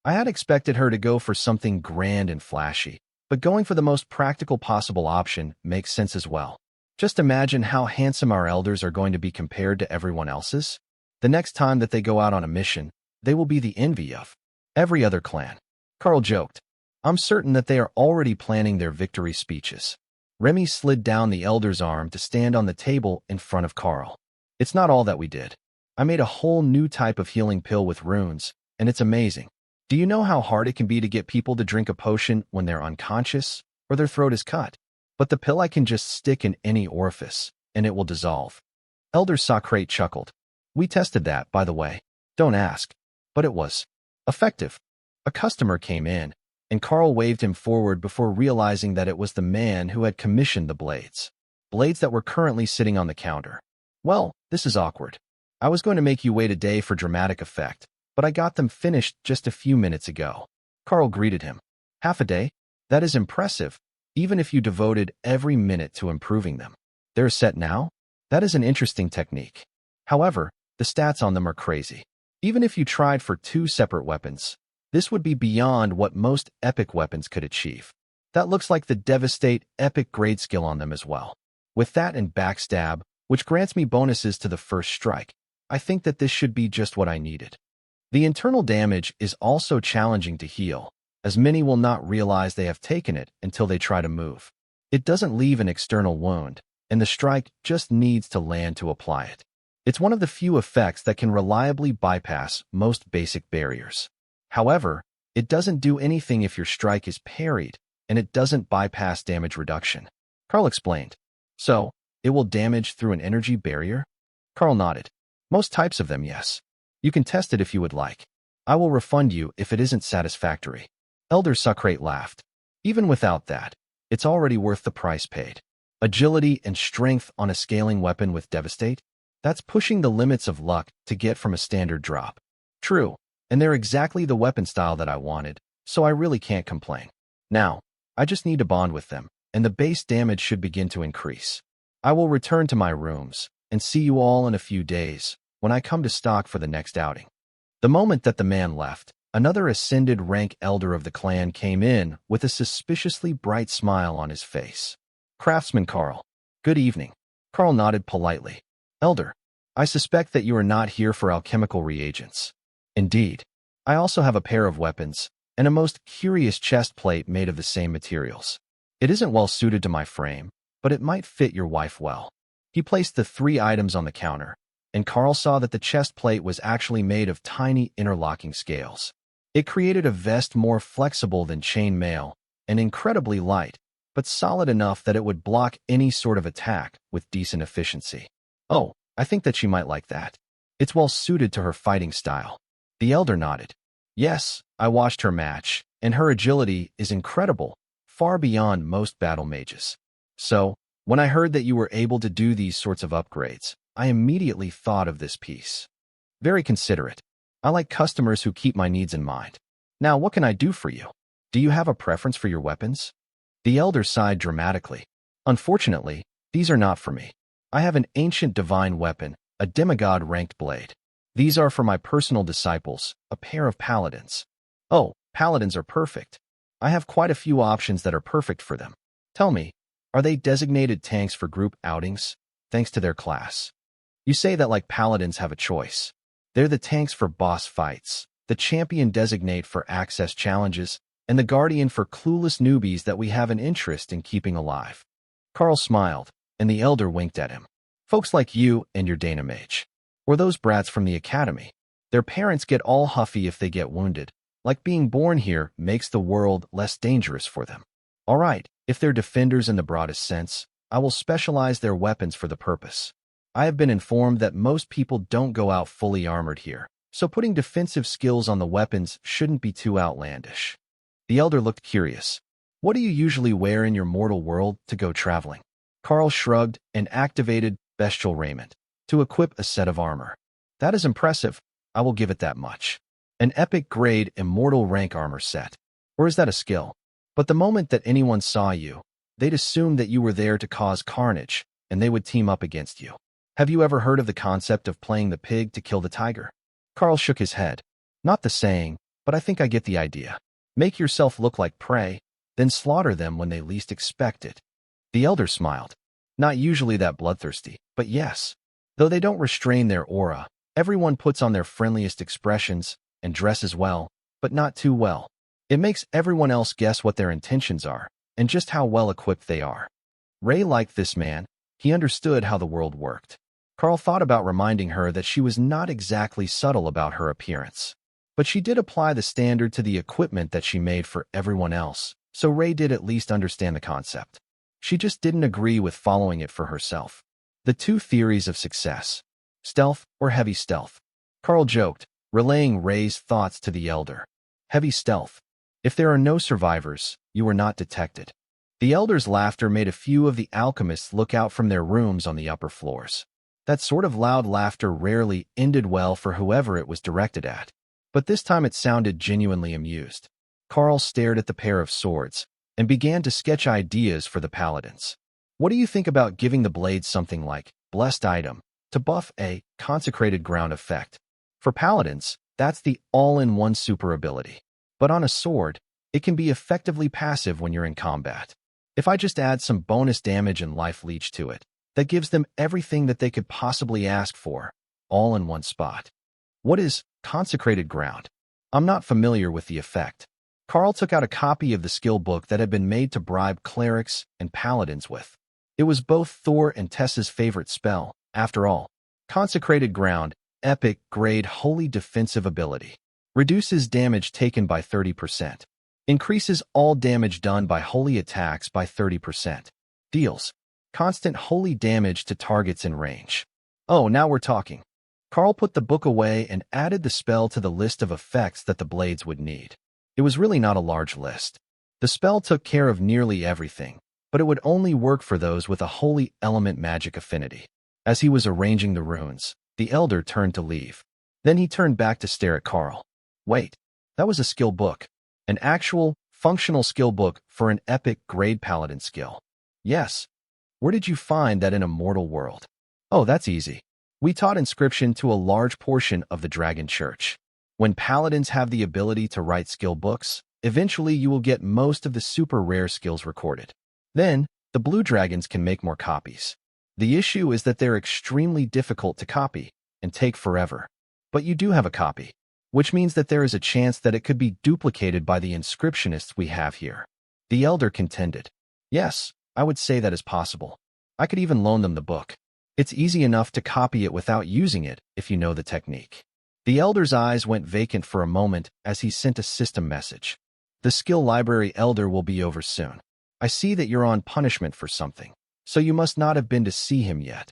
I had expected her to go for something grand and flashy, But going for the most practical possible option makes sense as well. Just imagine how handsome our elders are going to be compared to everyone else's. The next time that they go out on a mission, they will be the envy of every other clan. Karl joked. I'm certain that they are already planning their victory speeches. Remy slid down the elder's arm to stand on the table in front of Karl. It's not all that we did. I made a whole new type of healing pill with runes, and it's amazing. Do you know how hard it can be to get people to drink a potion when they're unconscious or their throat is cut? But the pill I can just stick in any orifice, and it will dissolve. Elder Socrate chuckled. We tested that, by the way. Don't ask. But it was effective. A customer came in, and Karl waved him forward before realizing that it was the man who had commissioned the blades. Blades that were currently sitting on the counter. Well, this is awkward. I was going to make you wait a day for dramatic effect, but I got them finished just a few minutes ago. Karl greeted him. Half a day? That is impressive, even if you devoted every minute to improving them. They're set now? That is an interesting technique. However, the stats on them are crazy. Even if you tried for 2 separate weapons, this would be beyond what most epic weapons could achieve. That looks like the devastate epic grade skill on them as well. With that and backstab, which grants me bonuses to the first strike, I think that this should be just what I needed. The internal damage is also challenging to heal, as many will not realize they have taken it until they try to move. It doesn't leave an external wound, and the strike just needs to land to apply it. It's one of the few effects that can reliably bypass most basic barriers. However, it doesn't do anything if your strike is parried, and it doesn't bypass damage reduction. Karl explained. So, it will damage through an energy barrier? Karl nodded. Most types of them, yes. You can test it if you would like. I will refund you if it isn't satisfactory. Elder Socrate laughed. Even without that, it's already worth the price paid. Agility and strength on a scaling weapon with Devastate? That's pushing the limits of luck to get from a standard drop. True, and they're exactly the weapon style that I wanted, so I really can't complain. Now, I just need to bond with them, and the base damage should begin to increase. I will return to my rooms and see you all in a few days, when I come to stock for the next outing. The moment that the man left, another ascended rank elder of the clan came in with a suspiciously bright smile on his face. Craftsman Karl. Good evening. Karl nodded politely. Elder, I suspect that you are not here for alchemical reagents. Indeed. I also have a pair of weapons, and a most curious chest plate made of the same materials. It isn't well suited to my frame, but it might fit your wife well. He placed the 3 items on the counter, and Karl saw that the chest plate was actually made of tiny interlocking scales. It created a vest more flexible than chain mail and incredibly light, but solid enough that it would block any sort of attack with decent efficiency. Oh, I think that she might like that. It's well suited to her fighting style. The elder nodded. Yes, I watched her match, and her agility is incredible, far beyond most battle mages. So, when I heard that you were able to do these sorts of upgrades, I immediately thought of this piece. Very considerate. I like customers who keep my needs in mind. Now, what can I do for you? Do you have a preference for your weapons? The elder sighed dramatically. Unfortunately, these are not for me. I have an ancient divine weapon, a demigod-ranked blade. These are for my personal disciples, a pair of paladins. Oh, paladins are perfect. I have quite a few options that are perfect for them. Tell me, are they designated tanks for group outings, thanks to their class? You say that like paladins have a choice. They're the tanks for boss fights, the champion designate for access challenges, and the guardian for clueless newbies that we have an interest in keeping alive. Karl smiled, and the elder winked at him. Folks like you and your Dynamage. Or those brats from the academy. Their parents get all huffy if they get wounded. Like being born here makes the world less dangerous for them. All right, if they're defenders in the broadest sense, I will specialize their weapons for the purpose. I have been informed that most people don't go out fully armored here, so putting defensive skills on the weapons shouldn't be too outlandish. The elder looked curious. What do you usually wear in your mortal world to go traveling? Karl shrugged and activated bestial raiment to equip a set of armor. That is impressive, I will give it that much. An epic grade immortal rank armor set. Or is that a skill? But the moment that anyone saw you, they'd assume that you were there to cause carnage, and they would team up against you. Have you ever heard of the concept of playing the pig to kill the tiger? Karl shook his head. Not the saying, but I think I get the idea. Make yourself look like prey, then slaughter them when they least expect it. The elder smiled. Not usually that bloodthirsty, but yes. Though they don't restrain their aura, everyone puts on their friendliest expressions and dresses well, but not too well. It makes everyone else guess what their intentions are and just how well equipped they are. Ray liked this man. He understood how the world worked. Karl thought about reminding her that she was not exactly subtle about her appearance. But she did apply the standard to the equipment that she made for everyone else, so Ray did at least understand the concept. She just didn't agree with following it for herself. The two theories of success: stealth or heavy stealth. Karl joked, relaying Ray's thoughts to the elder. Heavy stealth. If there are no survivors, you are not detected. The elder's laughter made a few of the alchemists look out from their rooms on the upper floors. That sort of loud laughter rarely ended well for whoever it was directed at. But this time it sounded genuinely amused. Karl stared at the pair of swords and began to sketch ideas for the paladins. What do you think about giving the blades something like blessed item to buff a consecrated ground effect? For paladins, that's the all-in-one super ability. But on a sword, it can be effectively passive when you're in combat. If I just add some bonus damage and life leech to it, that gives them everything that they could possibly ask for, all in one spot. What is consecrated ground? I'm not familiar with the effect. Karl took out a copy of the skill book that had been made to bribe clerics and paladins with. It was both Thor and Tessa's favorite spell, after all. Consecrated ground, epic grade holy defensive ability. Reduces damage taken by 30%. Increases all damage done by holy attacks by 30%. Deals constant holy damage to targets in range. Oh, now we're talking. Karl put the book away and added the spell to the list of effects that the blades would need. It was really not a large list. The spell took care of nearly everything, but it would only work for those with a holy element magic affinity. As he was arranging the runes, the elder turned to leave. Then he turned back to stare at Karl. Wait, that was a skill book. An actual, functional skill book for an epic grade paladin skill. Yes. Where did you find that in a mortal world? Oh, that's easy. We taught inscription to a large portion of the Dragon Church. When paladins have the ability to write skill books, eventually you will get most of the super rare skills recorded. Then, the blue dragons can make more copies. The issue is that they're extremely difficult to copy and take forever. But you do have a copy, which means that there is a chance that it could be duplicated by the inscriptionists we have here. The elder contended. Yes, I would say that is possible. I could even loan them the book. It's easy enough to copy it without using it if you know the technique. The elder's eyes went vacant for a moment as he sent a system message. The skill library elder will be over soon. I see that you're on punishment for something, so you must not have been to see him yet.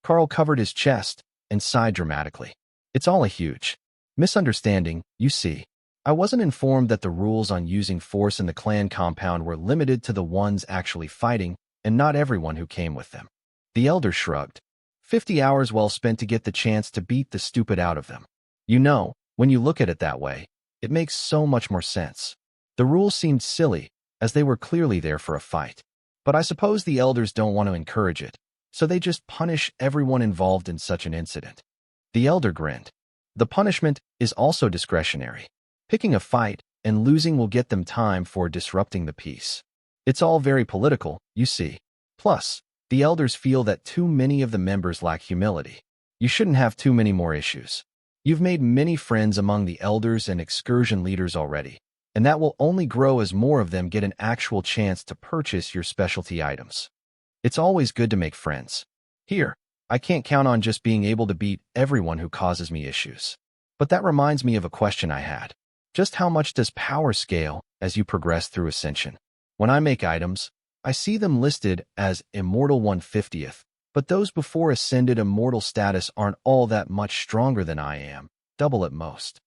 Karl covered his chest and sighed dramatically. It's all a huge misunderstanding, you see. I wasn't informed that the rules on using force in the clan compound were limited to the ones actually fighting, and not everyone who came with them. The elder shrugged. 50 hours well spent to get the chance to beat the stupid out of them. You know, when you look at it that way, it makes so much more sense. The rules seemed silly, as they were clearly there for a fight. But I suppose the elders don't want to encourage it, so they just punish everyone involved in such an incident. The elder grinned. The punishment is also discretionary. Picking a fight and losing will get them time for disrupting the peace. It's all very political, you see. Plus, the elders feel that too many of the members lack humility. You shouldn't have too many more issues. You've made many friends among the elders and excursion leaders already, and that will only grow as more of them get an actual chance to purchase your specialty items. It's always good to make friends. Here, I can't count on just being able to beat everyone who causes me issues. But that reminds me of a question I had. Just how much does power scale as you progress through Ascension? When I make items, I see them listed as Immortal 1/50th, but those before Ascended Immortal status aren't all that much stronger than I am, double at most.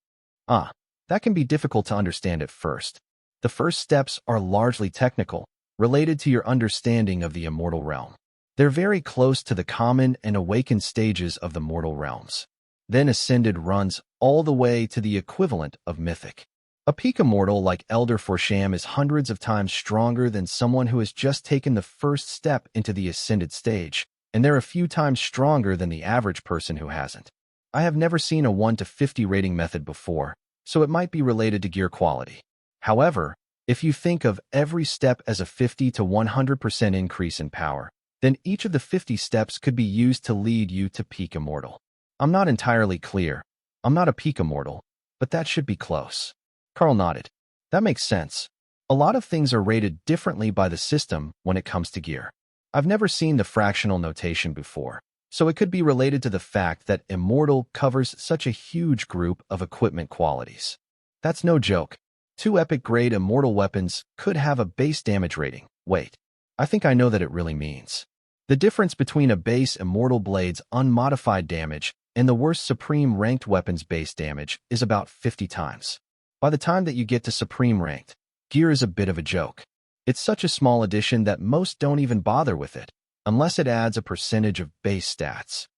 That can be difficult to understand at first. The first steps are largely technical, related to your understanding of the immortal realm. They're very close to the common and awakened stages of the mortal realms. Then Ascended runs all the way to the equivalent of Mythic. A peak immortal like Elder Forsham is hundreds of times stronger than someone who has just taken the first step into the Ascended stage, and they're a few times stronger than the average person who hasn't. I have never seen a 1 to 50 rating method before, so it might be related to gear quality. However, If you think of every step as a 50 to 100% increase in power, then each of the 50 steps could be used to lead you to peak immortal. I'm not entirely clear. I'm not a peak immortal, but that should be close. Karl nodded. That makes sense. A lot of things are rated differently by the system when it comes to gear. I've never seen the fractional notation before, so it could be related to the fact that immortal covers such a huge group of equipment qualities. That's no joke. 2 epic-grade immortal weapons could have a base damage rating. Wait, I think I know that it really means. The difference between a base immortal blade's unmodified damage and the worst supreme ranked weapon's base damage is about 50 times. By the time that you get to supreme ranked, gear is a bit of a joke. It's such a small addition that most don't even bother with it, unless it adds a percentage of base stats.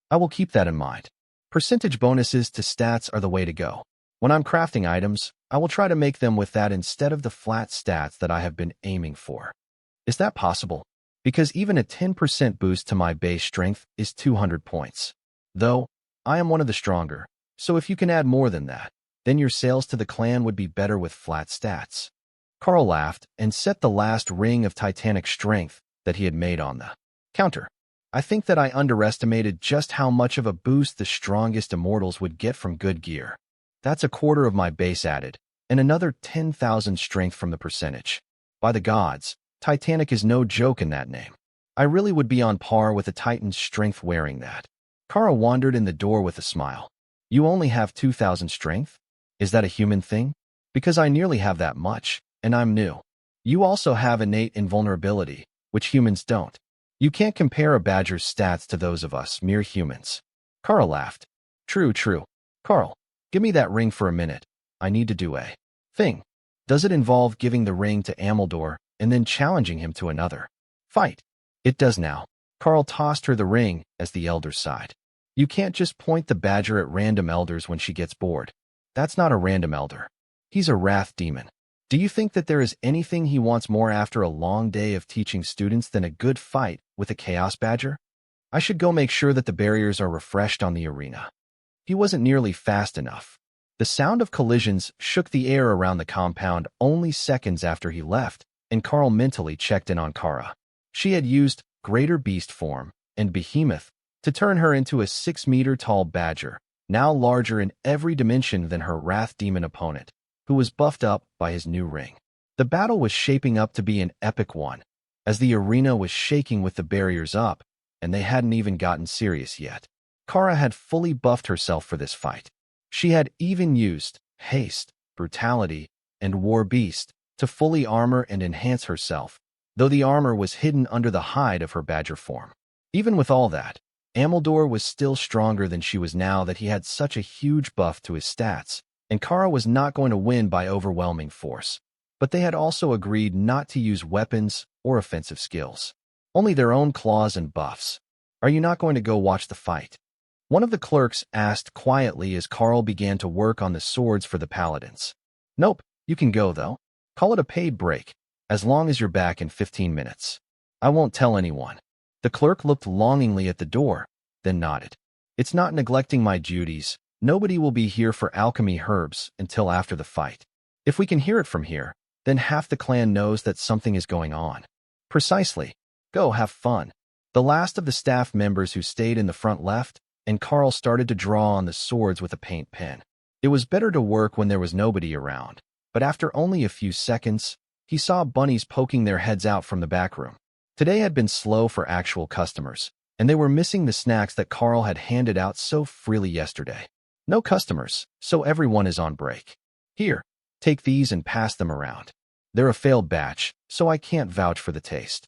I will keep that in mind. Percentage bonuses to stats are the way to go. When I'm crafting items, I will try to make them with that instead of the flat stats that I have been aiming for. Is that possible? Because even a 10% boost to my base strength is 200 points. Though, I am one of the stronger, so if you can add more than that, then your sales to the clan would be better with flat stats. Karl laughed and set the last ring of titanic strength that he had made on the counter. I think that I underestimated just how much of a boost the strongest immortals would get from good gear. That's a quarter of my base added, and another 10,000 strength from the percentage. By the gods, Titanic is no joke in that name. I really would be on par with a Titan's strength wearing that. Karl wandered in the door with a smile. You only have 2,000 strength? Is that a human thing? Because I nearly have that much, and I'm new. You also have innate invulnerability, which humans don't. You can't compare a badger's stats to those of us, mere humans. Karl laughed. True. Karl, give me that ring for a minute. I need to do a thing. Does it involve giving the ring to Ameldor and then challenging him to another fight? It does now. Karl tossed her the ring as the elders sighed. You can't just point the badger at random elders when she gets bored. That's not a random elder. He's a wrath demon. Do you think that there is anything he wants more after a long day of teaching students than a good fight with a chaos badger? I should go make sure that the barriers are refreshed on the arena. He wasn't nearly fast enough. The sound of collisions shook the air around the compound only seconds after he left, and Karl mentally checked in on Kara. She had used Greater Beast form and Behemoth to turn her into a 6-meter-tall badger, now larger in every dimension than her wrath demon opponent, who was buffed up by his new ring. The battle was shaping up to be an epic one, as the arena was shaking with the barriers up, and they hadn't even gotten serious yet. Kara had fully buffed herself for this fight. She had even used Haste, Brutality, and War Beast to fully armor and enhance herself, though the armor was hidden under the hide of her badger form. Even with all that, Ameldor was still stronger than she was now that he had such a huge buff to his stats, and Kara was not going to win by overwhelming force. But they had also agreed not to use weapons or offensive skills, only their own claws and buffs. Are you not going to go watch the fight? One of the clerks asked quietly as Karl began to work on the swords for the paladins. Nope, you can go though. Call it a paid break, as long as you're back in 15 minutes. I won't tell anyone. The clerk looked longingly at the door, then nodded. It's not neglecting my duties. Nobody will be here for alchemy herbs until after the fight. If we can hear it from here, then half the clan knows that something is going on. Precisely. Go have fun. The last of the staff members who stayed in the front left, and Karl started to draw on the swords with a paint pen. It was better to work when there was nobody around, but after only a few seconds, he saw bunnies poking their heads out from the back room. Today had been slow for actual customers, and they were missing the snacks that Karl had handed out so freely yesterday. No customers, so everyone is on break. Here, take these and pass them around. They're a failed batch, so I can't vouch for the taste.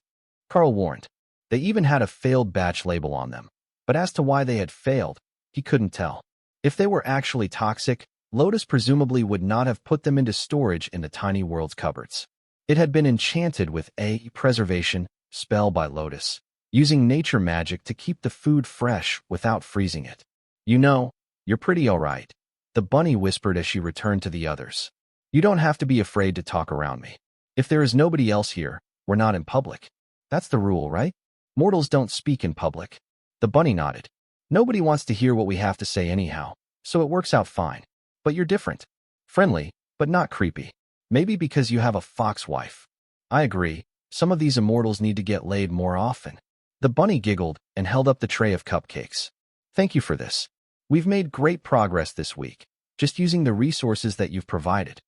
Karl warned. They even had a failed batch label on them, but as to why they had failed, he couldn't tell. If they were actually toxic, Lotus presumably would not have put them into storage in the tiny world's cupboards. It had been enchanted with a preservation spell by Lotus, using nature magic to keep the food fresh without freezing it. You know, you're pretty all right, the bunny whispered as she returned to the others. You don't have to be afraid to talk around me. If there is nobody else here, we're not in public. That's the rule, right? Mortals don't speak in public. The bunny nodded. Nobody wants to hear what we have to say anyhow, so it works out fine. But you're different. Friendly, but not creepy. Maybe because you have a fox wife. I agree. Some of these immortals need to get laid more often. The bunny giggled and held up the tray of cupcakes. Thank you for this. We've made great progress this week, just using the resources that you've provided.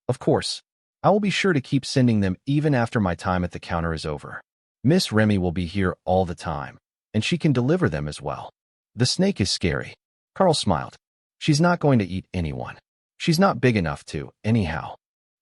Of course, I will be sure to keep sending them even after my time at the counter is over. Miss Remy will be here all the time, and she can deliver them as well. The snake is scary. Karl smiled. She's not going to eat anyone. She's not big enough to, anyhow.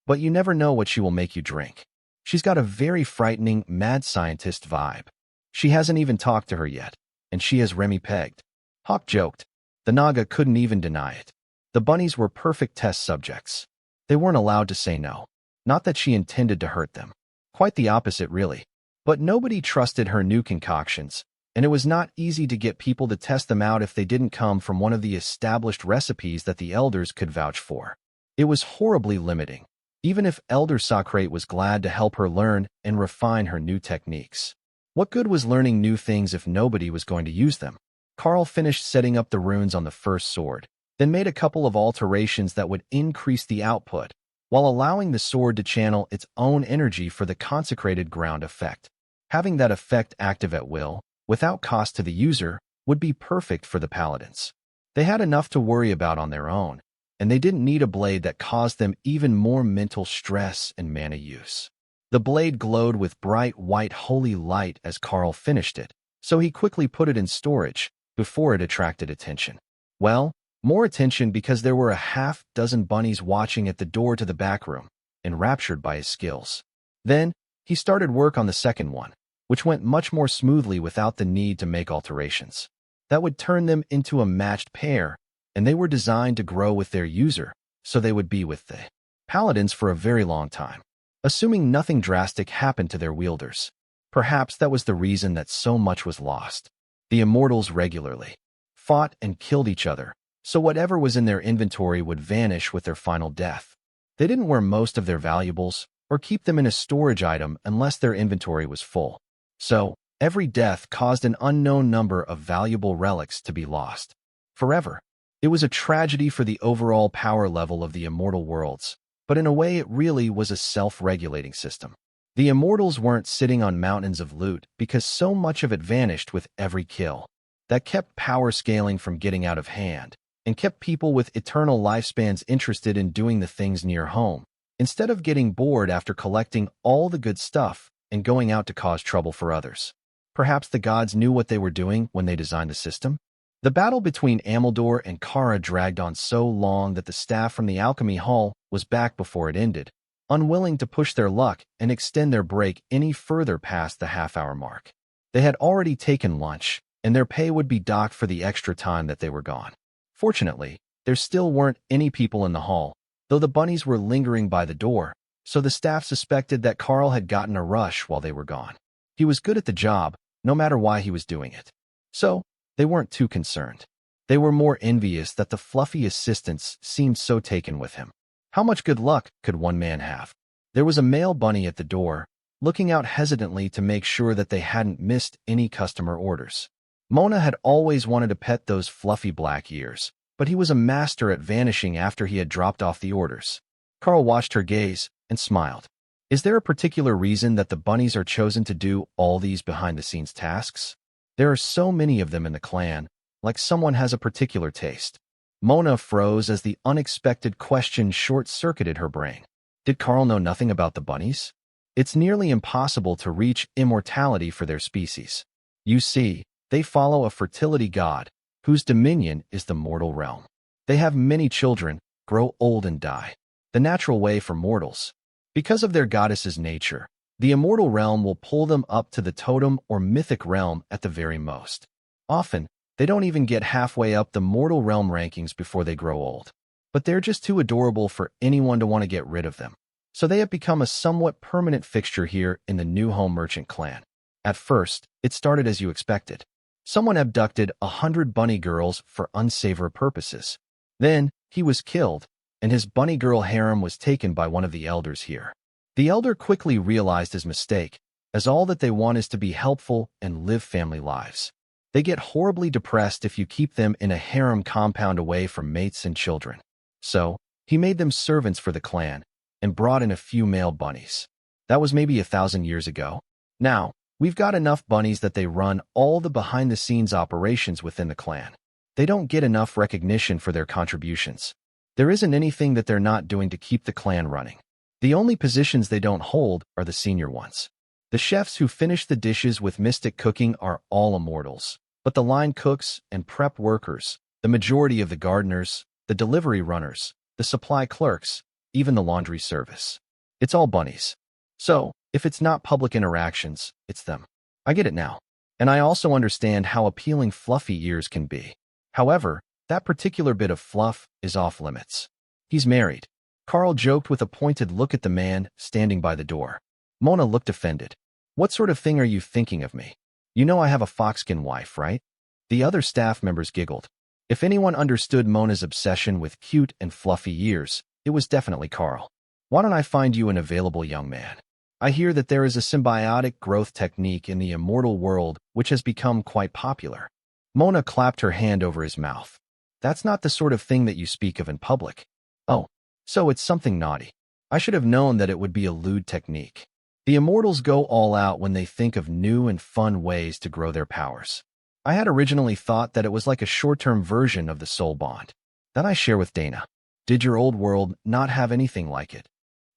But you never know what she will make you drink. She's got a very frightening, mad scientist vibe. She hasn't even talked to her yet, and she has Remy pegged. Hawk joked. The Naga couldn't even deny it. The bunnies were perfect test subjects. They weren't allowed to say no. Not that she intended to hurt them. Quite the opposite, really. But nobody trusted her new concoctions, and it was not easy to get people to test them out if they didn't come from one of the established recipes that the elders could vouch for. It was horribly limiting, even if Elder Socrate was glad to help her learn and refine her new techniques. What good was learning new things if nobody was going to use them? Karl finished setting up the runes on the first sword, then made a couple of alterations that would increase the output, while allowing the sword to channel its own energy for the consecrated ground effect. Having that effect active at will, without cost to the user, would be perfect for the paladins. They had enough to worry about on their own, and they didn't need a blade that caused them even more mental stress and mana use. The blade glowed with bright white holy light as Karl finished it, so he quickly put it in storage before it attracted attention. Well, more attention because there were a half-dozen bunnies watching at the door to the back room, enraptured by his skills. Then, he started work on the second one, which went much more smoothly without the need to make alterations. That would turn them into a matched pair, and they were designed to grow with their user, so they would be with the paladins for a very long time, assuming nothing drastic happened to their wielders. Perhaps that was the reason that so much was lost. The immortals regularly fought and killed each other, so whatever was in their inventory would vanish with their final death. They didn't wear most of their valuables or keep them in a storage item unless their inventory was full. So, every death caused an unknown number of valuable relics to be lost forever. It was a tragedy for the overall power level of the immortal worlds, but in a way it really was a self-regulating system. The immortals weren't sitting on mountains of loot because so much of it vanished with every kill. That kept power scaling from getting out of hand, and kept people with eternal lifespans interested in doing the things near home, instead of getting bored after collecting all the good stuff and going out to cause trouble for others. Perhaps the gods knew what they were doing when they designed the system? The battle between Ameldor and Kara dragged on so long that the staff from the alchemy hall was back before it ended, unwilling to push their luck and extend their break any further past the half-hour mark. They had already taken lunch, and their pay would be docked for the extra time that they were gone. Fortunately, there still weren't any people in the hall, though the bunnies were lingering by the door, so the staff suspected that Karl had gotten a rush while they were gone. He was good at the job, no matter why he was doing it. So, they weren't too concerned. They were more envious that the fluffy assistants seemed so taken with him. How much good luck could one man have? There was a male bunny at the door, looking out hesitantly to make sure that they hadn't missed any customer orders. Mona had always wanted to pet those fluffy black ears, but he was a master at vanishing after he had dropped off the orders. Karl watched her gaze and smiled. Is there a particular reason that the bunnies are chosen to do all these behind-the-scenes tasks? There are so many of them in the clan, like someone has a particular taste. Mona froze as the unexpected question short-circuited her brain. Did Karl know nothing about the bunnies? It's nearly impossible to reach immortality for their species. You see, they follow a fertility god, whose dominion is the mortal realm. They have many children, grow old and die. The natural way for mortals. Because of their goddess's nature, the immortal realm will pull them up to the totem or mythic realm at the very most. Often, they don't even get halfway up the mortal realm rankings before they grow old. But they're just too adorable for anyone to want to get rid of them. So they have become a somewhat permanent fixture here in the New Home Merchant clan. At first, it started as you expected. Someone abducted 100 bunny girls for unsavory purposes. Then, he was killed, and his bunny girl harem was taken by one of the elders here. The elder quickly realized his mistake, as all that they want is to be helpful and live family lives. They get horribly depressed if you keep them in a harem compound away from mates and children. So, he made them servants for the clan, and brought in a few male bunnies. That was maybe 1,000 years ago. Now, we've got enough bunnies that they run all the behind-the-scenes operations within the clan. They don't get enough recognition for their contributions. There isn't anything that they're not doing to keep the clan running. The only positions they don't hold are the senior ones. The chefs who finish the dishes with mystic cooking are all immortals. But the line cooks and prep workers, the majority of the gardeners, the delivery runners, the supply clerks, even the laundry service. It's all bunnies. So, if it's not public interactions, it's them. I get it now. And I also understand how appealing fluffy ears can be. However, that particular bit of fluff is off limits. He's married. Karl joked with a pointed look at the man standing by the door. Mona looked offended. What sort of thing are you thinking of me? You know I have a foxskin wife, right? The other staff members giggled. If anyone understood Mona's obsession with cute and fluffy ears, it was definitely Karl. Why don't I find you an available young man? I hear that there is a symbiotic growth technique in the immortal world which has become quite popular. Mona clapped her hand over his mouth. That's not the sort of thing that you speak of in public. Oh, so it's something naughty. I should have known that it would be a lewd technique. The immortals go all out when they think of new and fun ways to grow their powers. I had originally thought that it was like a short-term version of the soul bond that I share with Dana. Did your old world not have anything like it?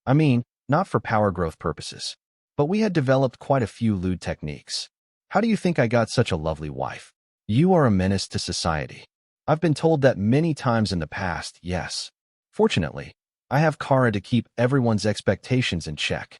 I mean, not for power growth purposes. But we had developed quite a few lewd techniques. How do you think I got such a lovely wife? You are a menace to society. I've been told that many times in the past, yes. Fortunately, I have Kara to keep everyone's expectations in check.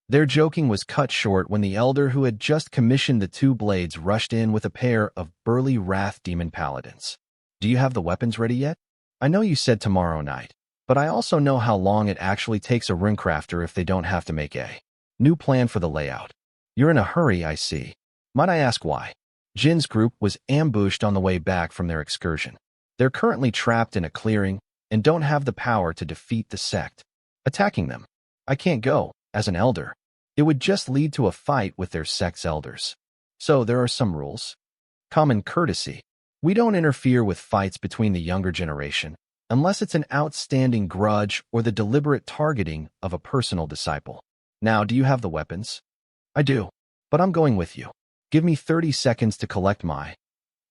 Their joking was cut short when the elder who had just commissioned the two blades rushed in with a pair of burly wrath demon paladins. Do you have the weapons ready yet? I know you said tomorrow night, but I also know how long it actually takes a runecrafter if they don't have to make a new plan for the layout. You're in a hurry, I see. Might I ask why? Jin's group was ambushed on the way back from their excursion. They're currently trapped in a clearing and don't have the power to defeat the sect. Attacking them. I can't go, as an elder. It would just lead to a fight with their sect's elders. So there are some rules. Common courtesy. We don't interfere with fights between the younger generation, unless it's an outstanding grudge or the deliberate targeting of a personal disciple. Now, do you have the weapons? I do, but I'm going with you. Give me 30 seconds to collect my...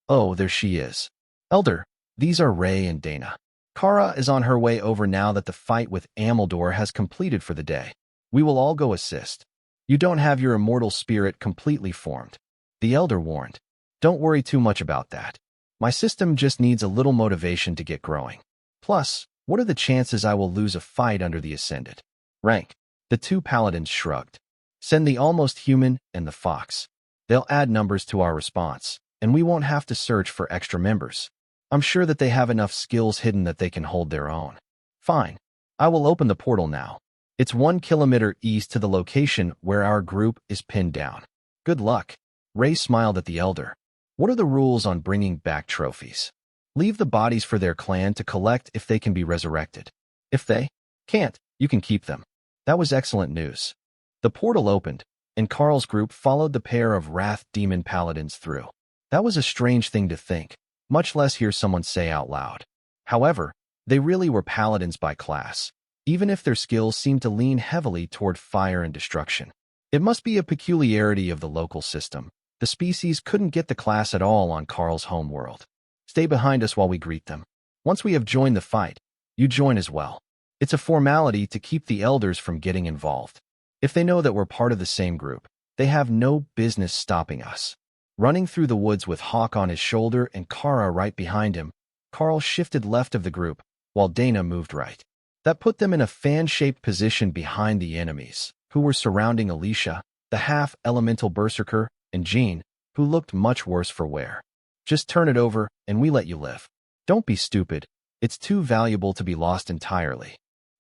Oh, there she is. Elder, these are Ray and Dana. Kara is on her way over now that the fight with Ameldor has completed for the day. We will all go assist. You don't have your immortal spirit completely formed. The elder warned. Don't worry too much about that. My system just needs a little motivation to get growing. Plus, what are the chances I will lose a fight under the Ascended? Rank. The two paladins shrugged. Send the almost human and the fox. They'll add numbers to our response, and we won't have to search for extra members. I'm sure that they have enough skills hidden that they can hold their own. Fine. I will open the portal now. It's 1 kilometer east to the location where our group is pinned down. Good luck. Ray smiled at the elder. What are the rules on bringing back trophies? Leave the bodies for their clan to collect if they can be resurrected. If they can't, you can keep them. That was excellent news. The portal opened, and Karl's group followed the pair of wrath demon paladins through. That was a strange thing to think, much less hear someone say out loud. However, they really were paladins by class, even if their skills seemed to lean heavily toward fire and destruction. It must be a peculiarity of the local system. The species couldn't get the class at all on Karl's home world. Stay behind us while we greet them. Once we have joined the fight, you join as well. It's a formality to keep the elders from getting involved. If they know that we're part of the same group, they have no business stopping us. Running through the woods with Hawk on his shoulder and Kara right behind him, Karl shifted left of the group, while Dana moved right. That put them in a fan-shaped position behind the enemies, who were surrounding Alicia, the half-elemental berserker, and Jean, who looked much worse for wear. Just turn it over, and we let you live. Don't be stupid. It's too valuable to be lost entirely.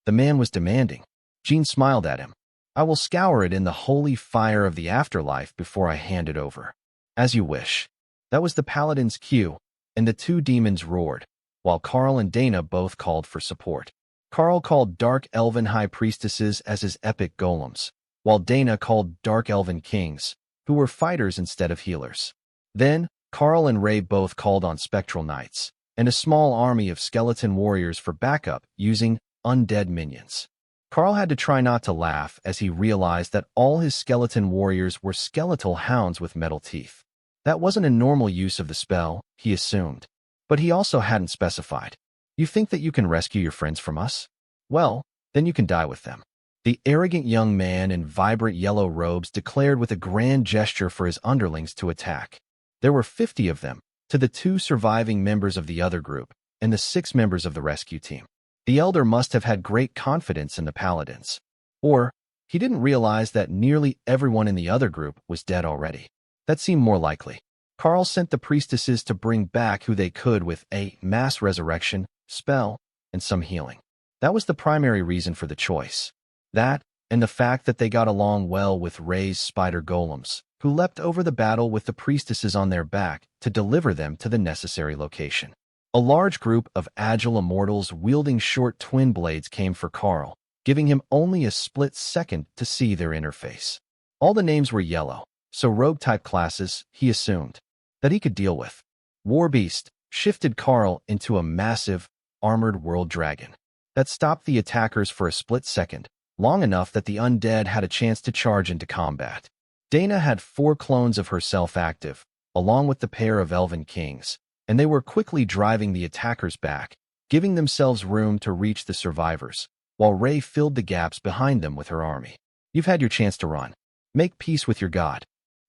The man was demanding. Jean smiled at him. I will scour it in the holy fire of the afterlife before I hand it over. As you wish. That was the paladin's cue, and the two demons roared, while Karl and Dana both called for support. Karl called Dark Elven High Priestesses as his epic golems, while Dana called Dark Elven Kings, who were fighters instead of healers. Then, Karl and Ray both called on Spectral Knights, and a small army of skeleton warriors for backup using undead minions. Karl had to try not to laugh as he realized that all his skeleton warriors were skeletal hounds with metal teeth. That wasn't a normal use of the spell, he assumed. But he also hadn't specified. You think that you can rescue your friends from us? Well, then you can die with them. The arrogant young man in vibrant yellow robes declared with a grand gesture for his underlings to attack. There were 50 of them, to the 2 surviving members of the other group, and the 6 members of the rescue team. The elder must have had great confidence in the paladins. Or, he didn't realize that nearly everyone in the other group was dead already. That seemed more likely. Karl sent the priestesses to bring back who they could with a mass resurrection spell and some healing. That was the primary reason for the choice. That, and the fact that they got along well with Ray's spider golems, who leapt over the battle with the priestesses on their back to deliver them to the necessary location. A large group of agile immortals wielding short twin blades came for Karl, giving him only a split second to see their interface. All the names were yellow, so rogue-type classes, he assumed, that he could deal with. Warbeast shifted Karl into a massive, armored world dragon that stopped the attackers for a split second, long enough that the undead had a chance to charge into combat. Dana had 4 clones of herself active, along with the pair of elven kings, and they were quickly driving the attackers back, giving themselves room to reach the survivors, while Ray filled the gaps behind them with her army. You've had your chance to run. Make peace with your god.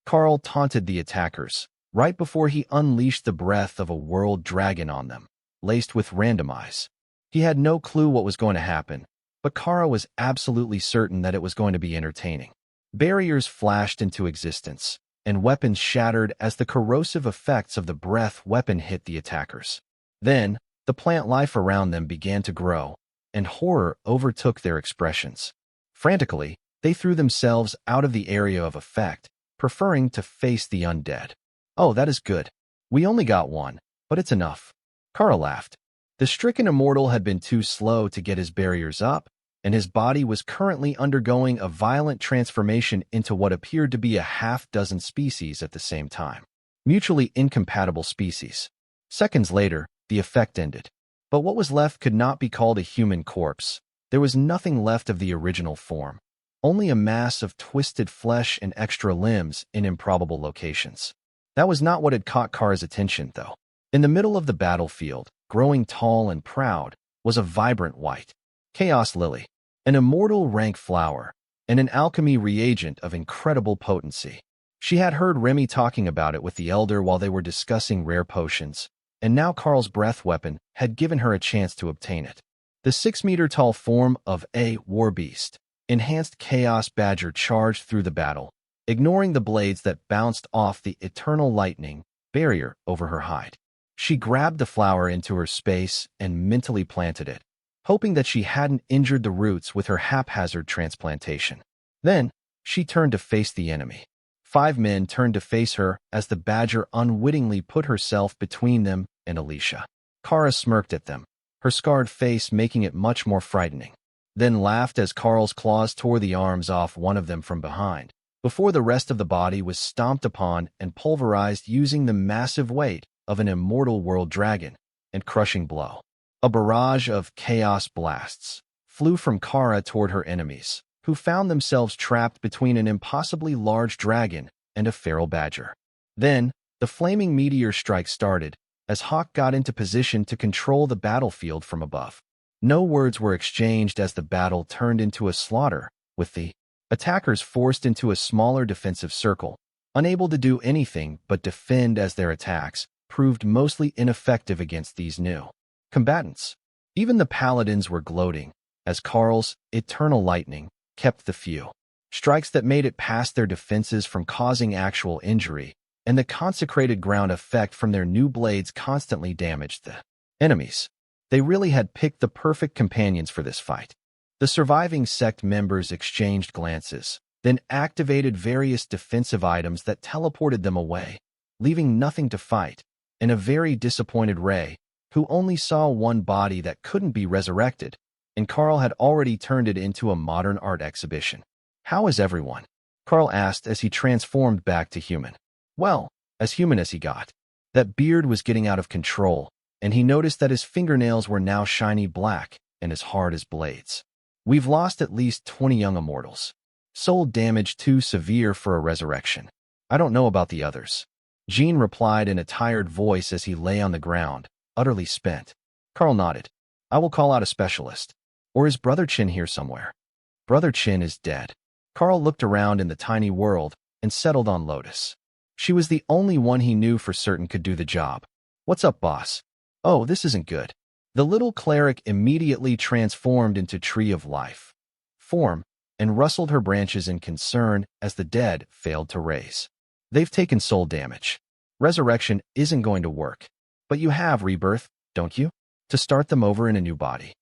Karl taunted the attackers, right before he unleashed the breath of a world dragon on them, laced with randomize. He had no clue what was going to happen, but Kara was absolutely certain that it was going to be entertaining. Barriers flashed into existence, and weapons shattered as the corrosive effects of the breath weapon hit the attackers. Then, the plant life around them began to grow, and horror overtook their expressions. Frantically, they threw themselves out of the area of effect, preferring to face the undead. Oh, that is good. We only got one, but it's enough. Karl laughed. The stricken immortal had been too slow to get his barriers up, and his body was currently undergoing a violent transformation into what appeared to be a half-dozen species at the same time. Mutually incompatible species. Seconds later, the effect ended. But what was left could not be called a human corpse. There was nothing left of the original form. Only a mass of twisted flesh and extra limbs in improbable locations. That was not what had caught Kar's attention, though. In the middle of the battlefield, growing tall and proud, was a vibrant white chaos lily, an immortal rank flower, and an alchemy reagent of incredible potency. She had heard Remy talking about it with the elder while they were discussing rare potions, and now Karl's breath weapon had given her a chance to obtain it. The 6-meter-tall form of a warbeast, enhanced chaos badger charged through the battle, ignoring the blades that bounced off the eternal lightning barrier over her hide. She grabbed the flower into her space and mentally planted it, hoping that she hadn't injured the roots with her haphazard transplantation. Then, she turned to face the enemy. 5 men turned to face her as the badger unwittingly put herself between them and Alicia. Kara smirked at them, her scarred face making it much more frightening, then laughed as Karl's claws tore the arms off one of them from behind, before the rest of the body was stomped upon and pulverized using the massive weight of an immortal world dragon and crushing blow. A barrage of chaos blasts flew from Kara toward her enemies, who found themselves trapped between an impossibly large dragon and a feral badger. Then, the flaming meteor strike started, as Hawk got into position to control the battlefield from above. No words were exchanged as the battle turned into a slaughter, with the attackers forced into a smaller defensive circle, unable to do anything but defend as their attacks proved mostly ineffective against these new combatants. Even the paladins were gloating, as Karl's eternal lightning kept the few strikes that made it past their defenses from causing actual injury, and the consecrated ground effect from their new blades constantly damaged the enemies. They really had picked the perfect companions for this fight. The surviving sect members exchanged glances, then activated various defensive items that teleported them away, leaving nothing to fight, and a very disappointed Ray, who only saw one body that couldn't be resurrected, and Karl had already turned it into a modern art exhibition. "How is everyone?" Karl asked as he transformed back to human. Well, as human as he got. That beard was getting out of control, and he noticed that his fingernails were now shiny black and as hard as blades. We've lost at least 20 young immortals. Soul damage too severe for a resurrection. I don't know about the others. Jean replied in a tired voice as he lay on the ground, utterly spent. Karl nodded. I will call out a specialist. Or is Brother Chin here somewhere? Brother Chin is dead. Karl looked around in the tiny world and settled on Lotus. She was the only one he knew for certain could do the job. What's up, boss? Oh, this isn't good. The little cleric immediately transformed into Tree of Life form and rustled her branches in concern as the dead failed to raise. They've taken soul damage. Resurrection isn't going to work. But you have rebirth, don't you? To start them over in a new body.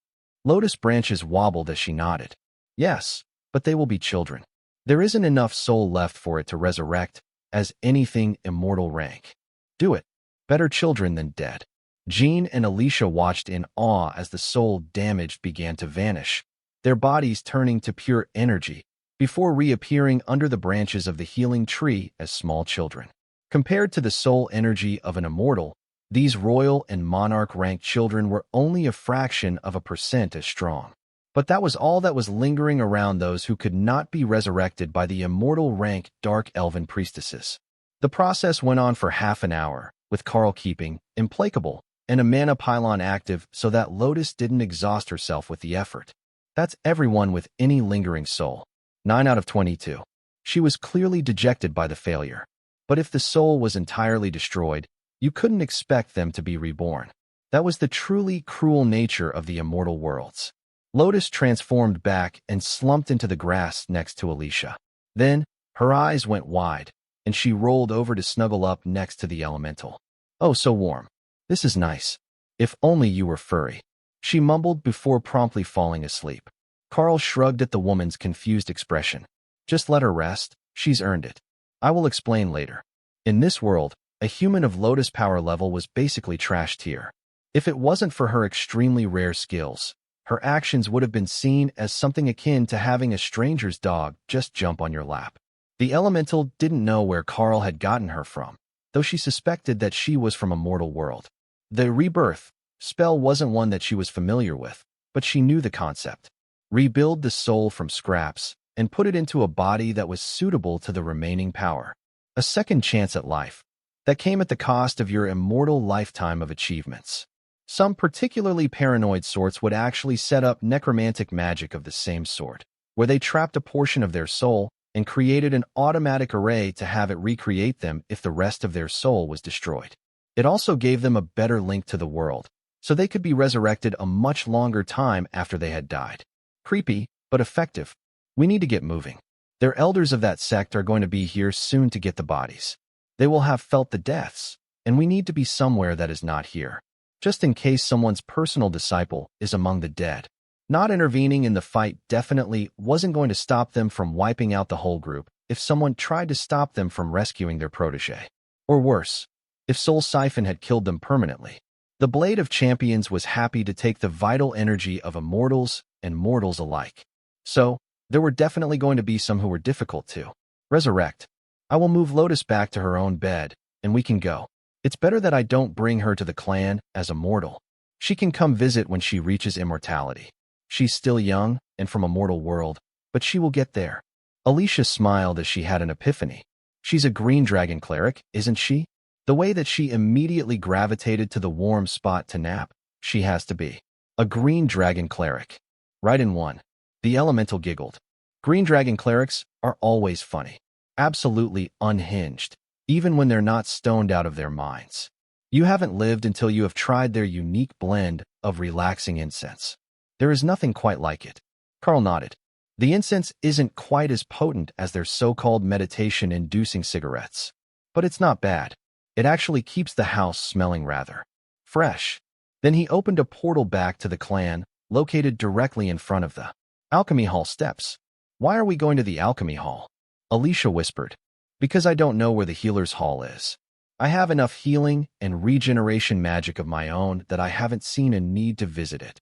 Lotus branches wobbled as she nodded. Yes, but they will be children. There isn't enough soul left for it to resurrect as anything immortal rank. Do it. Better children than dead. Jean and Alicia watched in awe as the soul damaged began to vanish, their bodies turning to pure energy before reappearing under the branches of the healing tree as small children. Compared to the soul energy of an immortal, these royal and monarch-ranked children were only a fraction of a percent as strong. But that was all that was lingering around those who could not be resurrected by the immortal-rank dark elven priestesses. The process went on for half an hour, with Karl keeping implacable and a mana pylon active so that Lotus didn't exhaust herself with the effort. That's everyone with any lingering soul. 9 out of 22. She was clearly dejected by the failure. But if the soul was entirely destroyed, you couldn't expect them to be reborn. That was the truly cruel nature of the immortal worlds. Lotus transformed back and slumped into the grass next to Alicia. Then, her eyes went wide, and she rolled over to snuggle up next to the elemental. Oh, so warm. This is nice. If only you were furry. She mumbled before promptly falling asleep. Karl shrugged at the woman's confused expression. Just let her rest. She's earned it. I will explain later. In this world, a human of Lotus power level was basically trash tier. If it wasn't for her extremely rare skills, her actions would have been seen as something akin to having a stranger's dog just jump on your lap. The elemental didn't know where Karl had gotten her from, though she suspected that she was from a mortal world. The rebirth spell wasn't one that she was familiar with, but she knew the concept. Rebuild the soul from scraps and put it into a body that was suitable to the remaining power. A second chance at life. That came at the cost of your immortal lifetime of achievements. Some particularly paranoid sorts would actually set up necromantic magic of the same sort, where they trapped a portion of their soul and created an automatic array to have it recreate them if the rest of their soul was destroyed. It also gave them a better link to the world, so they could be resurrected a much longer time after they had died. Creepy, but effective. We need to get moving. Their elders of that sect are going to be here soon to get the bodies. They will have felt the deaths, and we need to be somewhere that is not here, just in case someone's personal disciple is among the dead. Not intervening in the fight definitely wasn't going to stop them from wiping out the whole group if someone tried to stop them from rescuing their protege. Or worse, if Soul Siphon had killed them permanently. The Blade of Champions was happy to take the vital energy of immortals and mortals alike. So, there were definitely going to be some who were difficult to resurrect. I will move Lotus back to her own bed, and we can go. It's better that I don't bring her to the clan as a mortal. She can come visit when she reaches immortality. She's still young and from a mortal world, but she will get there. Alicia smiled as she had an epiphany. She's a green dragon cleric, isn't she? The way that she immediately gravitated to the warm spot to nap, she has to be. A green dragon cleric. Right in one. The elemental giggled. Green dragon clerics are always funny. Absolutely unhinged, even when they're not stoned out of their minds. You haven't lived until you have tried their unique blend of relaxing incense. There is nothing quite like it. Karl nodded. The incense isn't quite as potent as their so-called meditation-inducing cigarettes. But it's not bad. It actually keeps the house smelling rather fresh. Then he opened a portal back to the clan, located directly in front of the Alchemy Hall steps. Why are we going to the Alchemy Hall? Alicia whispered. Because I don't know where the Healer's Hall is. I have enough healing and regeneration magic of my own that I haven't seen a need to visit it.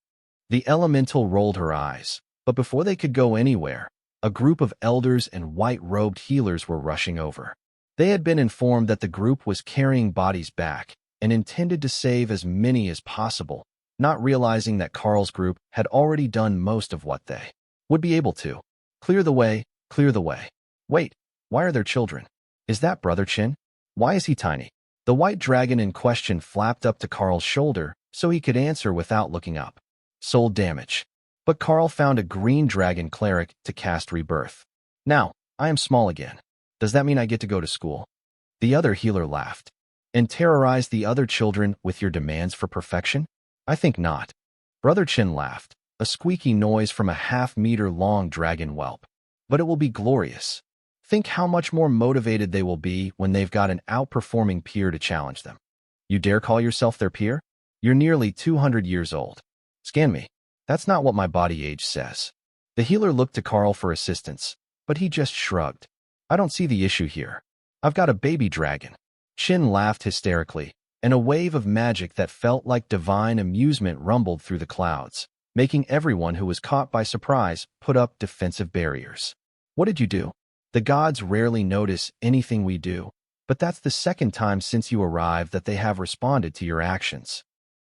The elemental rolled her eyes, but before they could go anywhere, a group of elders and white-robed healers were rushing over. They had been informed that the group was carrying bodies back and intended to save as many as possible, not realizing that Karl's group had already done most of what they would be able to. Clear the way, clear the way. Wait, why are there children? Is that Brother Chin? Why is he tiny? The white dragon in question flapped up to Karl's shoulder so he could answer without looking up. Soul damage. But Karl found a green dragon cleric to cast rebirth. Now, I am small again. Does that mean I get to go to school? The other healer laughed. And terrorize the other children with your demands for perfection? I think not. Brother Chin laughed, a squeaky noise from a half-meter-long dragon whelp. But it will be glorious. Think how much more motivated they will be when they've got an outperforming peer to challenge them. You dare call yourself their peer? You're nearly 200 years old. Scan me. That's not what my body age says. The healer looked to Karl for assistance, but he just shrugged. I don't see the issue here. I've got a baby dragon. Chin laughed hysterically, and a wave of magic that felt like divine amusement rumbled through the clouds, making everyone who was caught by surprise put up defensive barriers. What did you do? The gods rarely notice anything we do, but that's the second time since you arrived that they have responded to your actions.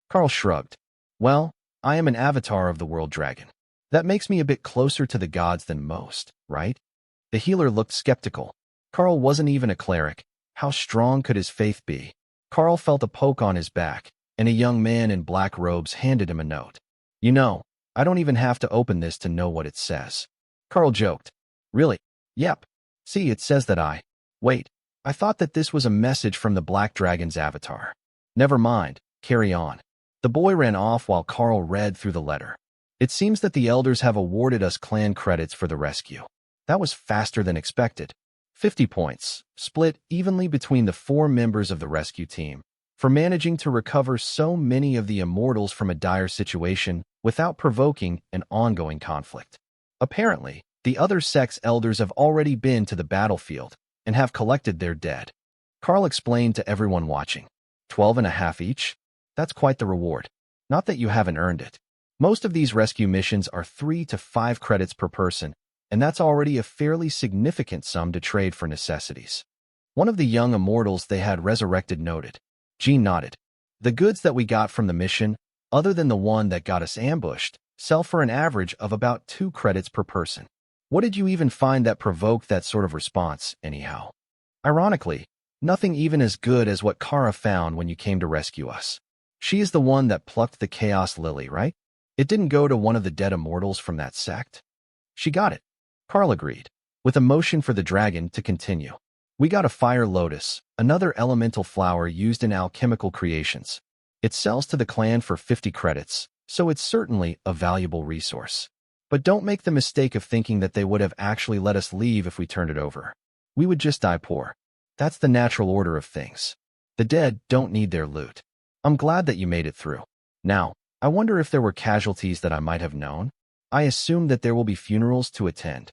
Karl shrugged. Well, I am an avatar of the world dragon. That makes me a bit closer to the gods than most, right? The healer looked skeptical. Karl wasn't even a cleric. How strong could his faith be? Karl felt a poke on his back, and a young man in black robes handed him a note. You know, I don't even have to open this to know what it says. Karl joked. Really? Yep. See, it says that Wait, I thought that this was a message from the Black Dragon's avatar. Never mind, carry on. The boy ran off while Karl read through the letter. It seems that the elders have awarded us clan credits for the rescue. That was faster than expected. 50 points, split evenly between the 4 members of the rescue team, for managing to recover so many of the immortals from a dire situation without provoking an ongoing conflict. Apparently, the other sect's elders have already been to the battlefield and have collected their dead. Karl explained to everyone watching. 12.5 each? That's quite the reward. Not that you haven't earned it. Most of these rescue missions are 3 to 5 credits per person, and that's already a fairly significant sum to trade for necessities. One of the young immortals they had resurrected noted. Jean nodded. The goods that we got from the mission, other than the one that got us ambushed, sell for an average of about 2 credits per person. What did you even find that provoked that sort of response, anyhow? Ironically, nothing even as good as what Kara found when you came to rescue us. She is the one that plucked the Chaos Lily, right? It didn't go to one of the dead immortals from that sect? She got it. Karl agreed, with a motion for the dragon to continue. We got a fire lotus, another elemental flower used in alchemical creations. It sells to the clan for 50 credits, so it's certainly a valuable resource. But don't make the mistake of thinking that they would have actually let us leave if we turned it over. We would just die poor. That's the natural order of things. The dead don't need their loot. I'm glad that you made it through. Now, I wonder if there were casualties that I might have known. I assume that there will be funerals to attend.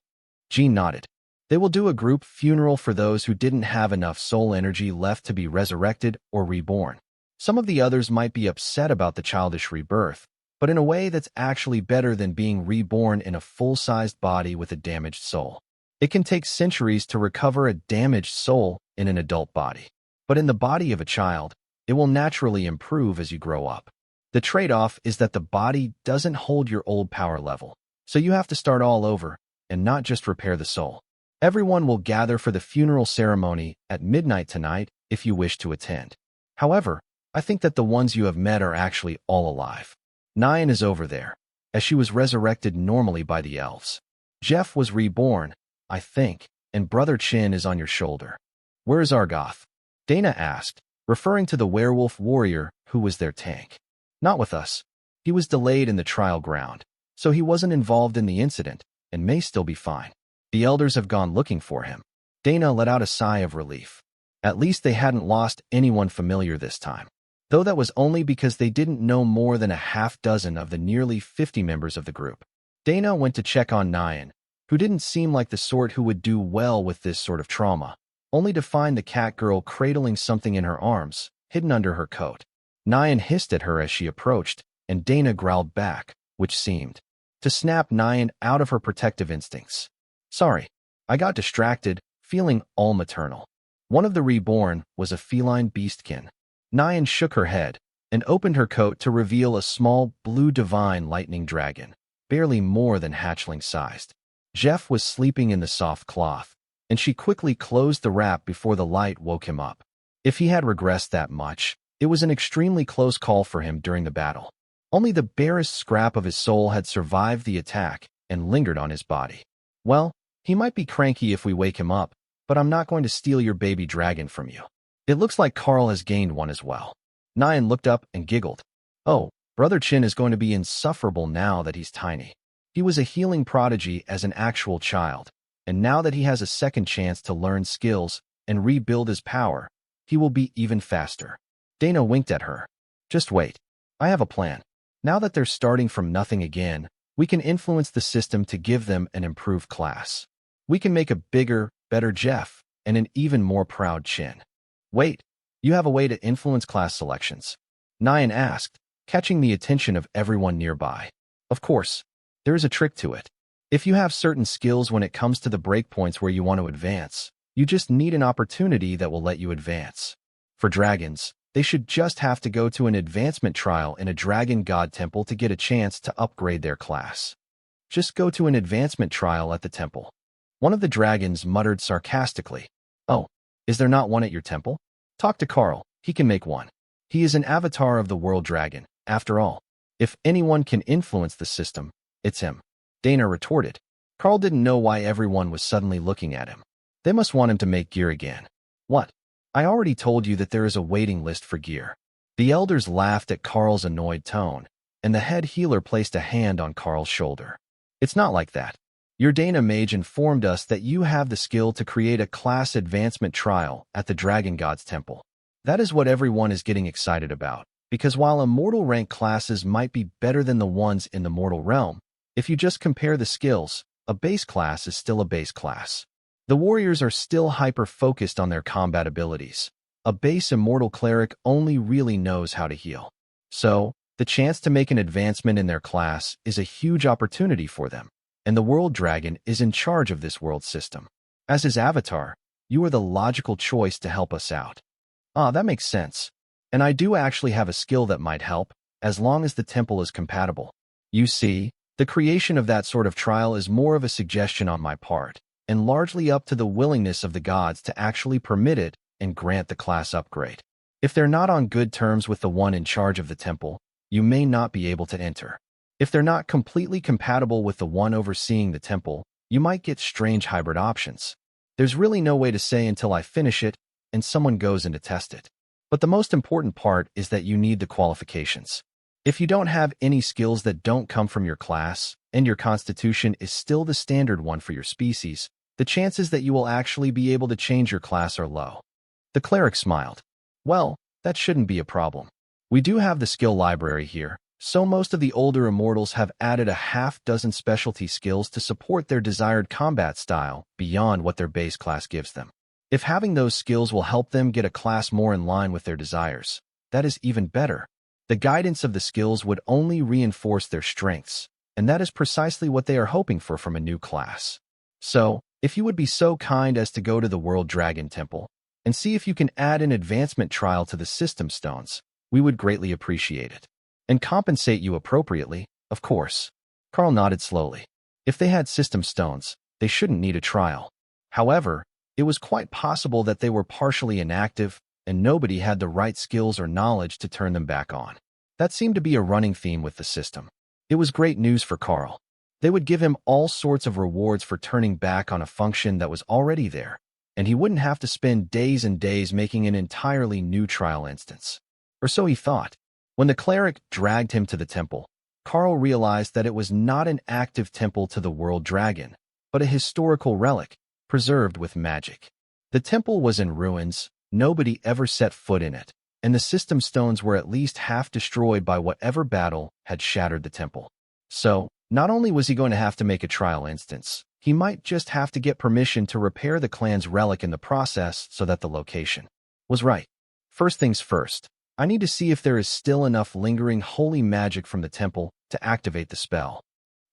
Jean nodded. They will do a group funeral for those who didn't have enough soul energy left to be resurrected or reborn. Some of the others might be upset about the childish rebirth, but in a way that's actually better than being reborn in a full-sized body with a damaged soul. It can take centuries to recover a damaged soul in an adult body. But in the body of a child, it will naturally improve as you grow up. The trade-off is that the body doesn't hold your old power level, so you have to start all over and not just repair the soul. Everyone will gather for the funeral ceremony at midnight tonight if you wish to attend. However, I think that the ones you have met are actually all alive. Nyan is over there, as she was resurrected normally by the elves. Jeff was reborn, I think, and Brother Chin is on your shoulder. Where is Argoth? Dana asked, referring to the werewolf warrior who was their tank. Not with us. He was delayed in the trial ground, so he wasn't involved in the incident and may still be fine. The elders have gone looking for him. Dana let out a sigh of relief. At least they hadn't lost anyone familiar this time, though that was only because they didn't know more than a half-dozen of the nearly 50 members of the group. Dana went to check on Nyan, who didn't seem like the sort who would do well with this sort of trauma, only to find the cat girl cradling something in her arms, hidden under her coat. Nyan hissed at her as she approached, and Dana growled back, which seemed to snap Nyan out of her protective instincts. Sorry, I got distracted, feeling all maternal. One of the reborn was a feline beastkin. Nyan shook her head and opened her coat to reveal a small blue divine lightning dragon. barely more than hatchling-sized. Jeff was sleeping in the soft cloth, and she quickly closed the wrap before the light woke him up. If he had regressed that much, it was an extremely close call for him during the battle. Only the barest scrap of his soul had survived the attack and lingered on his body. Well, he might be cranky if we wake him up, but I'm not going to steal your baby dragon from you. It looks like Karl has gained one as well. Nyan looked up and giggled. Oh, Brother Chin is going to be insufferable now that he's tiny. He was a healing prodigy as an actual child, and now that he has a second chance to learn skills and rebuild his power, he will be even faster. Dana winked at her. Just wait. I have a plan. Now that they're starting from nothing again, we can influence the system to give them an improved class. We can make a bigger, better Jeff and an even more proud Chin. Wait, you have a way to influence class selections? Nyan asked, catching the attention of everyone nearby. Of course, there is a trick to it. If you have certain skills when it comes to the breakpoints where you want to advance, you just need an opportunity that will let you advance. For dragons, they should just have to go to an advancement trial in a dragon god temple to get a chance to upgrade their class. Just go to an advancement trial at the temple. One of the dragons muttered sarcastically. Oh, is there not one at your temple? Talk to Karl, he can make one. He is an avatar of the world dragon, after all. If anyone can influence the system, it's him. Dana retorted. Karl didn't know why everyone was suddenly looking at him. They must want him to make gear again. What? I already told you that there is a waiting list for gear. The elders laughed at Karl's annoyed tone, and the head healer placed a hand on Karl's shoulder. It's not like that. Your Dana mage informed us that you have the skill to create a class advancement trial at the Dragon God's Temple. That is what everyone is getting excited about, because while immortal rank classes might be better than the ones in the mortal realm, if you just compare the skills, a base class is still a base class. The warriors are still hyper-focused on their combat abilities. A base immortal cleric only really knows how to heal. So, the chance to make an advancement in their class is a huge opportunity for them, and the World Dragon is in charge of this world system. As his avatar, you are the logical choice to help us out. Ah, that makes sense. And I do actually have a skill that might help, as long as the temple is compatible. You see, the creation of that sort of trial is more of a suggestion on my part, and largely up to the willingness of the gods to actually permit it and grant the class upgrade. If they're not on good terms with the one in charge of the temple, you may not be able to enter. If they're not completely compatible with the one overseeing the temple, you might get strange hybrid options. There's really no way to say until I finish it and someone goes in to test it. But the most important part is that you need the qualifications. If you don't have any skills that don't come from your class, and your constitution is still the standard one for your species, the chances that you will actually be able to change your class are low. The cleric smiled. Well, that shouldn't be a problem. We do have the skill library here, so most of the older immortals have added a half-dozen specialty skills to support their desired combat style beyond what their base class gives them. If having those skills will help them get a class more in line with their desires, that is even better. The guidance of the skills would only reinforce their strengths, and that is precisely what they are hoping for from a new class. So, if you would be so kind as to go to the World Dragon Temple and see if you can add an advancement trial to the system stones, we would greatly appreciate it. And compensate you appropriately, of course. Karl nodded slowly. If they had system stones, they shouldn't need a trial. However, it was quite possible that they were partially inactive and nobody had the right skills or knowledge to turn them back on. That seemed to be a running theme with the system. It was great news for Karl. They would give him all sorts of rewards for turning back on a function that was already there, and he wouldn't have to spend days and days making an entirely new trial instance. Or so he thought. When the cleric dragged him to the temple, Karl realized that it was not an active temple to the world dragon, but a historical relic, preserved with magic. The temple was in ruins, nobody ever set foot in it, and the system stones were at least half destroyed by whatever battle had shattered the temple. So, not only was he going to have to make a trial instance, he might just have to get permission to repair the clan's relic in the process so that the location was right. First things first, I need to see if there is still enough lingering holy magic from the temple to activate the spell.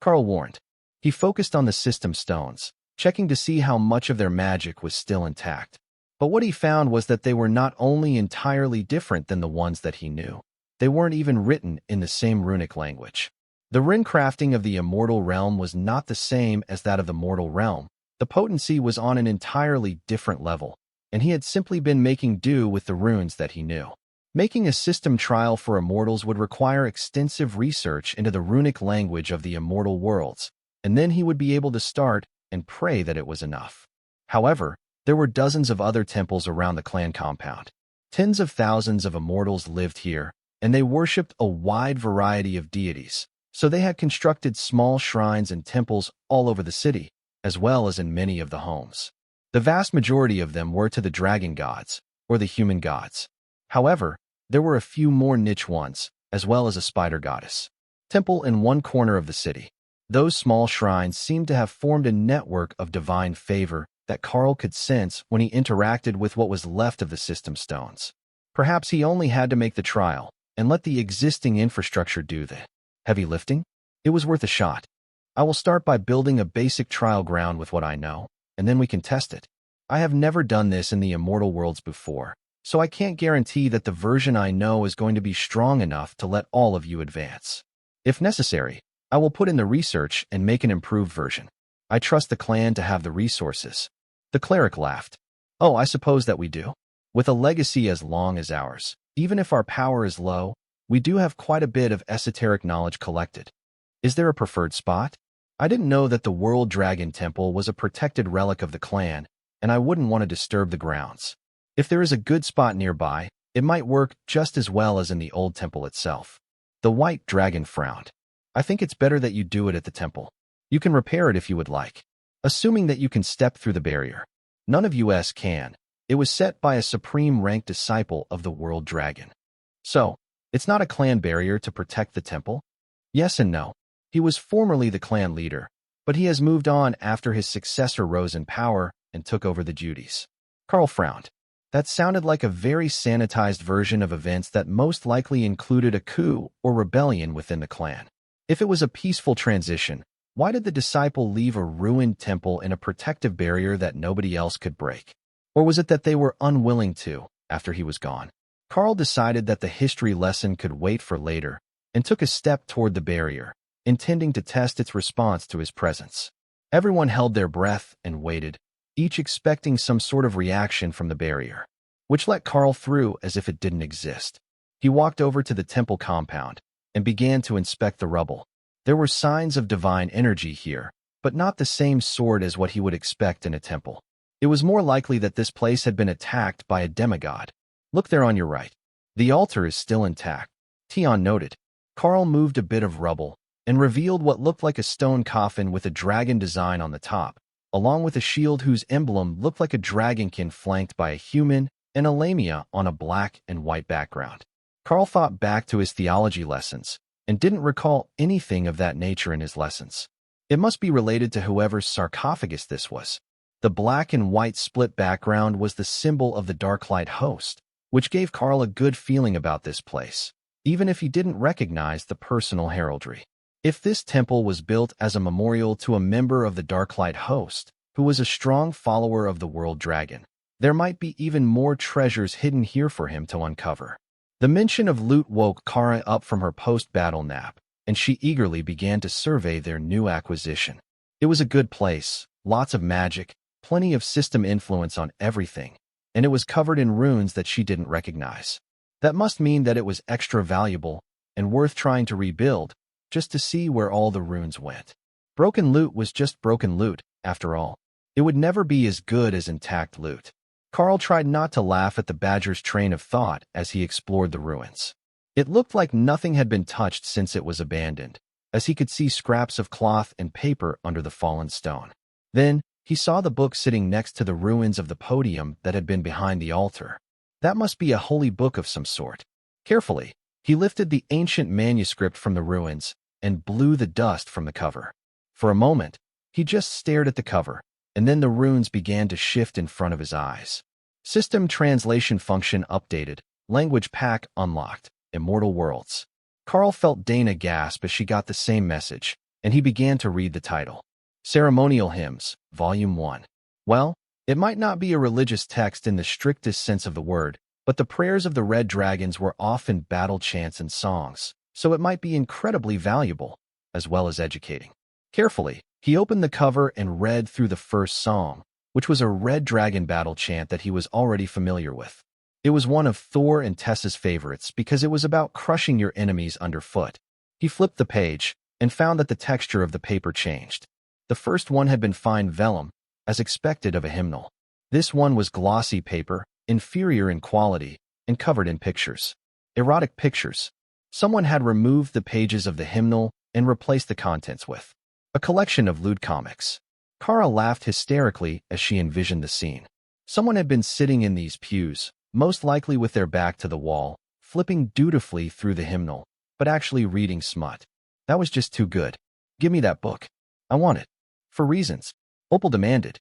Karl warned. He focused on the system stones, checking to see how much of their magic was still intact. But what he found was that they were not only entirely different than the ones that he knew, they weren't even written in the same runic language. The rune crafting of the immortal realm was not the same as that of the mortal realm. The potency was on an entirely different level, and he had simply been making do with the runes that he knew. Making a system trial for immortals would require extensive research into the runic language of the immortal worlds, and then he would be able to start and pray that it was enough. However, there were dozens of other temples around the clan compound. Tens of thousands of immortals lived here, and they worshipped a wide variety of deities, so they had constructed small shrines and temples all over the city, as well as in many of the homes. The vast majority of them were to the dragon gods, or the human gods. However, there were a few more niche ones, as well as a spider goddess. Temple in one corner of the city. Those small shrines seemed to have formed a network of divine favor that Karl could sense when he interacted with what was left of the system stones. Perhaps he only had to make the trial and let the existing infrastructure do the heavy lifting? It was worth a shot. I will start by building a basic trial ground with what I know, and then we can test it. I have never done this in the immortal worlds before, so I can't guarantee that the version I know is going to be strong enough to let all of you advance. If necessary, I will put in the research and make an improved version. I trust the clan to have the resources. The cleric laughed. Oh, I suppose that we do. With a legacy as long as ours, even if our power is low, we do have quite a bit of esoteric knowledge collected. Is there a preferred spot? I didn't know that the World Dragon Temple was a protected relic of the clan, and I wouldn't want to disturb the grounds. If there is a good spot nearby, it might work just as well as in the old temple itself. The white dragon frowned. I think it's better that you do it at the temple. You can repair it if you would like, assuming that you can step through the barrier. None of us can. It was set by a supreme-ranked disciple of the World Dragon. So, it's not a clan barrier to protect the temple? Yes and no. He was formerly the clan leader, but he has moved on after his successor rose in power and took over the duties. Karl frowned. That sounded like a very sanitized version of events that most likely included a coup or rebellion within the clan. If it was a peaceful transition, why did the disciple leave a ruined temple in a protective barrier that nobody else could break? Or was it that they were unwilling to, after he was gone? Karl decided that the history lesson could wait for later and took a step toward the barrier, intending to test its response to his presence. Everyone held their breath and waited, each expecting some sort of reaction from the barrier, which let Karl through as if it didn't exist. He walked over to the temple compound and began to inspect the rubble. There were signs of divine energy here, but not the same sort as what he would expect in a temple. It was more likely that this place had been attacked by a demigod. Look there on your right. The altar is still intact, Tion noted. Karl moved a bit of rubble and revealed what looked like a stone coffin with a dragon design on the top, along with a shield whose emblem looked like a dragonkin flanked by a human and a lamia on a black and white background. Karl thought back to his theology lessons and didn't recall anything of that nature in his lessons. It must be related to whoever's sarcophagus this was. The black and white split background was the symbol of the Darklight host, which gave Karl a good feeling about this place, even if he didn't recognize the personal heraldry. If this temple was built as a memorial to a member of the Darklight host, who was a strong follower of the World Dragon, there might be even more treasures hidden here for him to uncover. The mention of loot woke Kara up from her post-battle nap, and she eagerly began to survey their new acquisition. It was a good place, lots of magic, plenty of system influence on everything, and it was covered in runes that she didn't recognize. That must mean that it was extra valuable and worth trying to rebuild, just to see where all the runes went. Broken loot was just broken loot, after all. It would never be as good as intact loot. Karl tried not to laugh at the badger's train of thought as he explored the ruins. It looked like nothing had been touched since it was abandoned, as he could see scraps of cloth and paper under the fallen stone. Then, he saw the book sitting next to the ruins of the podium that had been behind the altar. That must be a holy book of some sort. Carefully, he lifted the ancient manuscript from the ruins and blew the dust from the cover. For a moment, he just stared at the cover, and then the runes began to shift in front of his eyes. System translation function updated, language pack unlocked, immortal worlds. Karl felt Dana gasp as she got the same message, and he began to read the title. Ceremonial Hymns, Volume 1. Well, it might not be a religious text in the strictest sense of the word, but the prayers of the Red Dragons were often battle chants and songs, so it might be incredibly valuable. as well as educating. Carefully, he opened the cover and read through the first song, which was a red dragon battle chant that he was already familiar with. It was one of Thor and Tessa's favorites because it was about crushing your enemies underfoot. He flipped the page and found that the texture of the paper changed. The first one had been fine vellum, as expected of a hymnal. This one was glossy paper, inferior in quality, and covered in pictures. Erotic pictures. Someone had removed the pages of the hymnal and replaced the contents with a collection of lewd comics. Karl laughed hysterically as she envisioned the scene. Someone had been sitting in these pews, most likely with their back to the wall, flipping dutifully through the hymnal, but actually reading smut. That was just too good. Give me that book. I want it. For reasons. Opal demanded.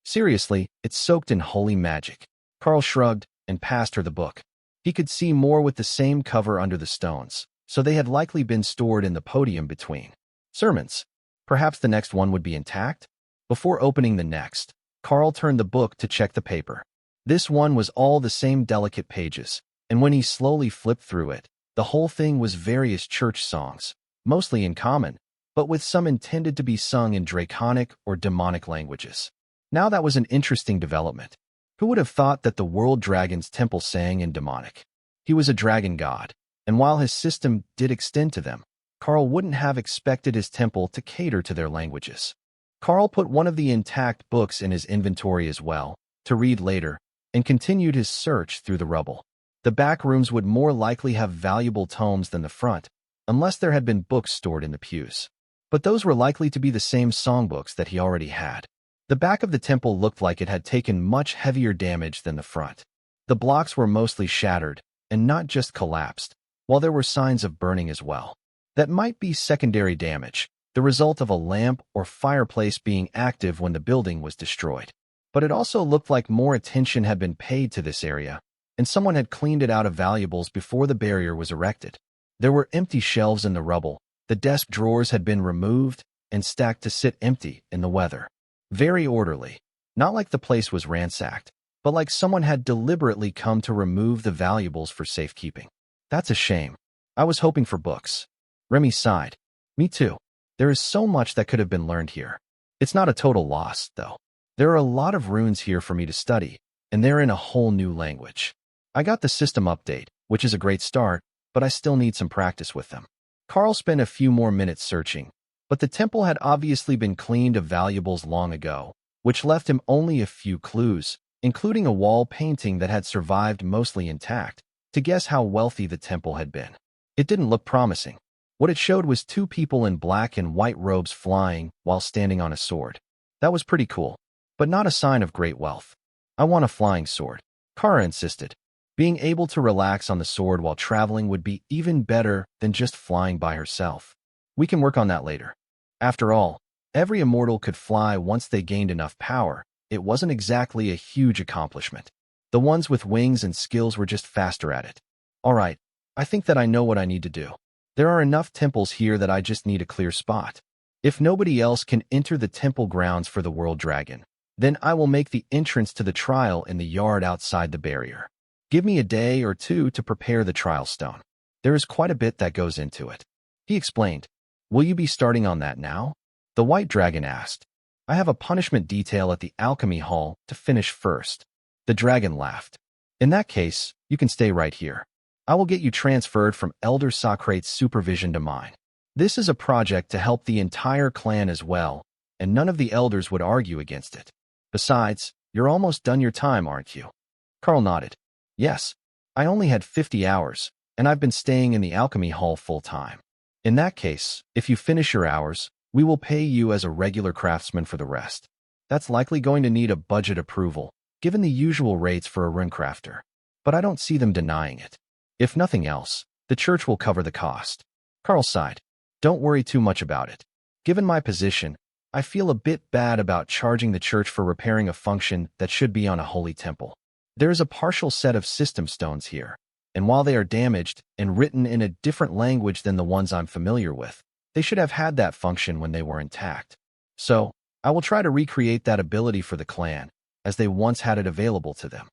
Seriously, it's soaked in holy magic. Karl shrugged and passed her the book. He could see more with the same cover under the stones, so they had likely been stored in the podium between sermons. Perhaps the next one would be intact? Before opening the next, Karl turned the book to check the paper. This one was all the same delicate pages, and when he slowly flipped through it, the whole thing was various church songs, mostly in common, but with some intended to be sung in draconic or demonic languages. Now that was an interesting development. Who would have thought that the world dragon's temple sang in demonic? He was a dragon god, and while his system did extend to them, Karl wouldn't have expected his temple to cater to their languages. Karl put one of the intact books in his inventory as well, to read later, and continued his search through the rubble. The back rooms would more likely have valuable tomes than the front, unless there had been books stored in the pews. But those were likely to be the same songbooks that he already had. The back of the temple looked like it had taken much heavier damage than the front. The blocks were mostly shattered, and not just collapsed, while there were signs of burning as well. That might be secondary damage, the result of a lamp or fireplace being active when the building was destroyed. But it also looked like more attention had been paid to this area, and someone had cleaned it out of valuables before the barrier was erected. There were empty shelves in the rubble, the desk drawers had been removed and stacked to sit empty in the weather. Very orderly, not like the place was ransacked, but like someone had deliberately come to remove the valuables for safekeeping. That's a shame. I was hoping for books. Remy sighed. Me too. There is so much that could have been learned here. It's not a total loss, though. There are a lot of runes here for me to study, and they're in a whole new language. I got the system update, which is a great start, but I still need some practice with them. Karl spent a few more minutes searching, but the temple had obviously been cleaned of valuables long ago, which left him only a few clues, including a wall painting that had survived mostly intact, to guess how wealthy the temple had been. It didn't look promising. What it showed was two people in black and white robes flying while standing on a sword. That was pretty cool, but not a sign of great wealth. I want a flying sword, Kara insisted. Being able to relax on the sword while traveling would be even better than just flying by herself. We can work on that later. After all, every immortal could fly once they gained enough power. It wasn't exactly a huge accomplishment. The ones with wings and skills were just faster at it. All right, I think that I know what I need to do. There are enough temples here that I just need a clear spot. If nobody else can enter the temple grounds for the world dragon, then I will make the entrance to the trial in the yard outside the barrier. Give me a day or two to prepare the trial stone. There is quite a bit that goes into it. He explained. Will you be starting on that now? The white dragon asked. I have a punishment detail at the alchemy hall to finish first. The dragon laughed. In that case, you can stay right here. I will get you transferred from Elder Socrates' supervision to mine. This is a project to help the entire clan as well, and none of the elders would argue against it. Besides, you're almost done your time, aren't you? Karl nodded. Yes, I only had 50 hours, and I've been staying in the alchemy hall full-time. In that case, if you finish your hours, we will pay you as a regular craftsman for the rest. That's likely going to need a budget approval, given the usual rates for a runecrafter. But I don't see them denying it. If nothing else, the church will cover the cost. Karl sighed. Don't worry too much about it. Given my position, I feel a bit bad about charging the church for repairing a function that should be on a holy temple. There is a partial set of system stones here, and while they are damaged and written in a different language than the ones I'm familiar with, they should have had that function when they were intact. So, I will try to recreate that ability for the clan, as they once had it available to them.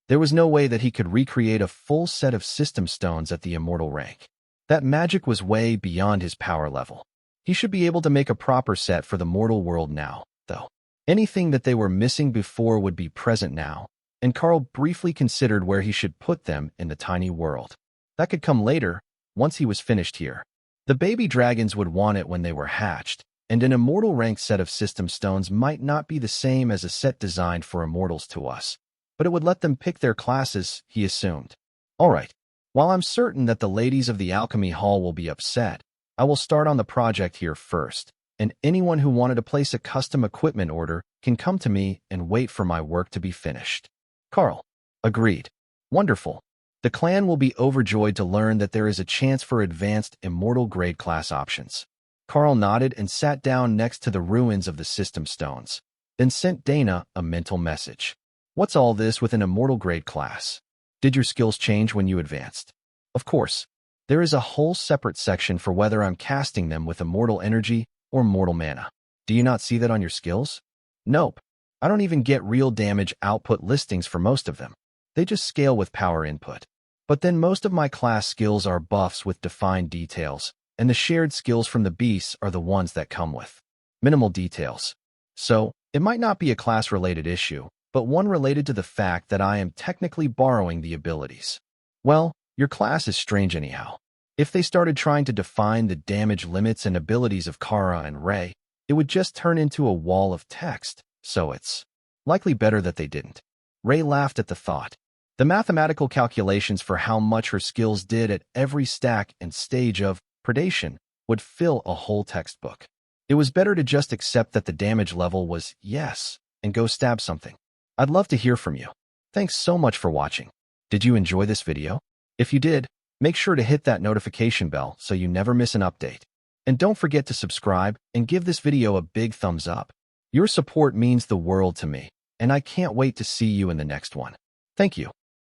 There was no way that he could recreate a full set of system stones at the immortal rank. That magic was way beyond his power level. He should be able to make a proper set for the mortal world now, though. Anything that they were missing before would be present now, and Karl briefly considered where he should put them in the tiny world. That could come later, once he was finished here. The baby dragons would want it when they were hatched, and an immortal ranked set of system stones might not be the same as a set designed for immortals to us, but it would let them pick their classes, he assumed. All right, while I'm certain that the ladies of the alchemy hall will be upset, I will start on the project here first, and anyone who wanted to place a custom equipment order can come to me and wait for my work to be finished. Karl agreed. Wonderful. The clan will be overjoyed to learn that there is a chance for advanced immortal grade class options. Karl nodded and sat down next to the ruins of the system stones, then sent Dana a mental message. What's all this with an immortal grade class? Did your skills change when you advanced? Of course. There is a whole separate section for whether I'm casting them with immortal energy or mortal mana. Do you not see that on your skills? Nope. I don't even get real damage output listings for most of them. They just scale with power input. But then most of my class skills are buffs with defined details, and the shared skills from the beasts are the ones that come with minimal details. So, it might not be a class-related issue, but one related to the fact that I am technically borrowing the abilities. Well, your class is strange anyhow. If they started trying to define the damage limits and abilities of Kara and Ray, it would just turn into a wall of text, so it's likely better that they didn't. Ray laughed at the thought. The mathematical calculations for how much her skills did at every stack and stage of predation would fill a whole textbook. It was better to just accept that the damage level was yes and go stab something. I'd love to hear from you. Thanks so much for watching. Did you enjoy this video? If you did, make sure to hit that notification bell so you never miss an update. And don't forget to subscribe and give this video a big thumbs up. Your support means the world to me, and I can't wait to see you in the next one. Thank you.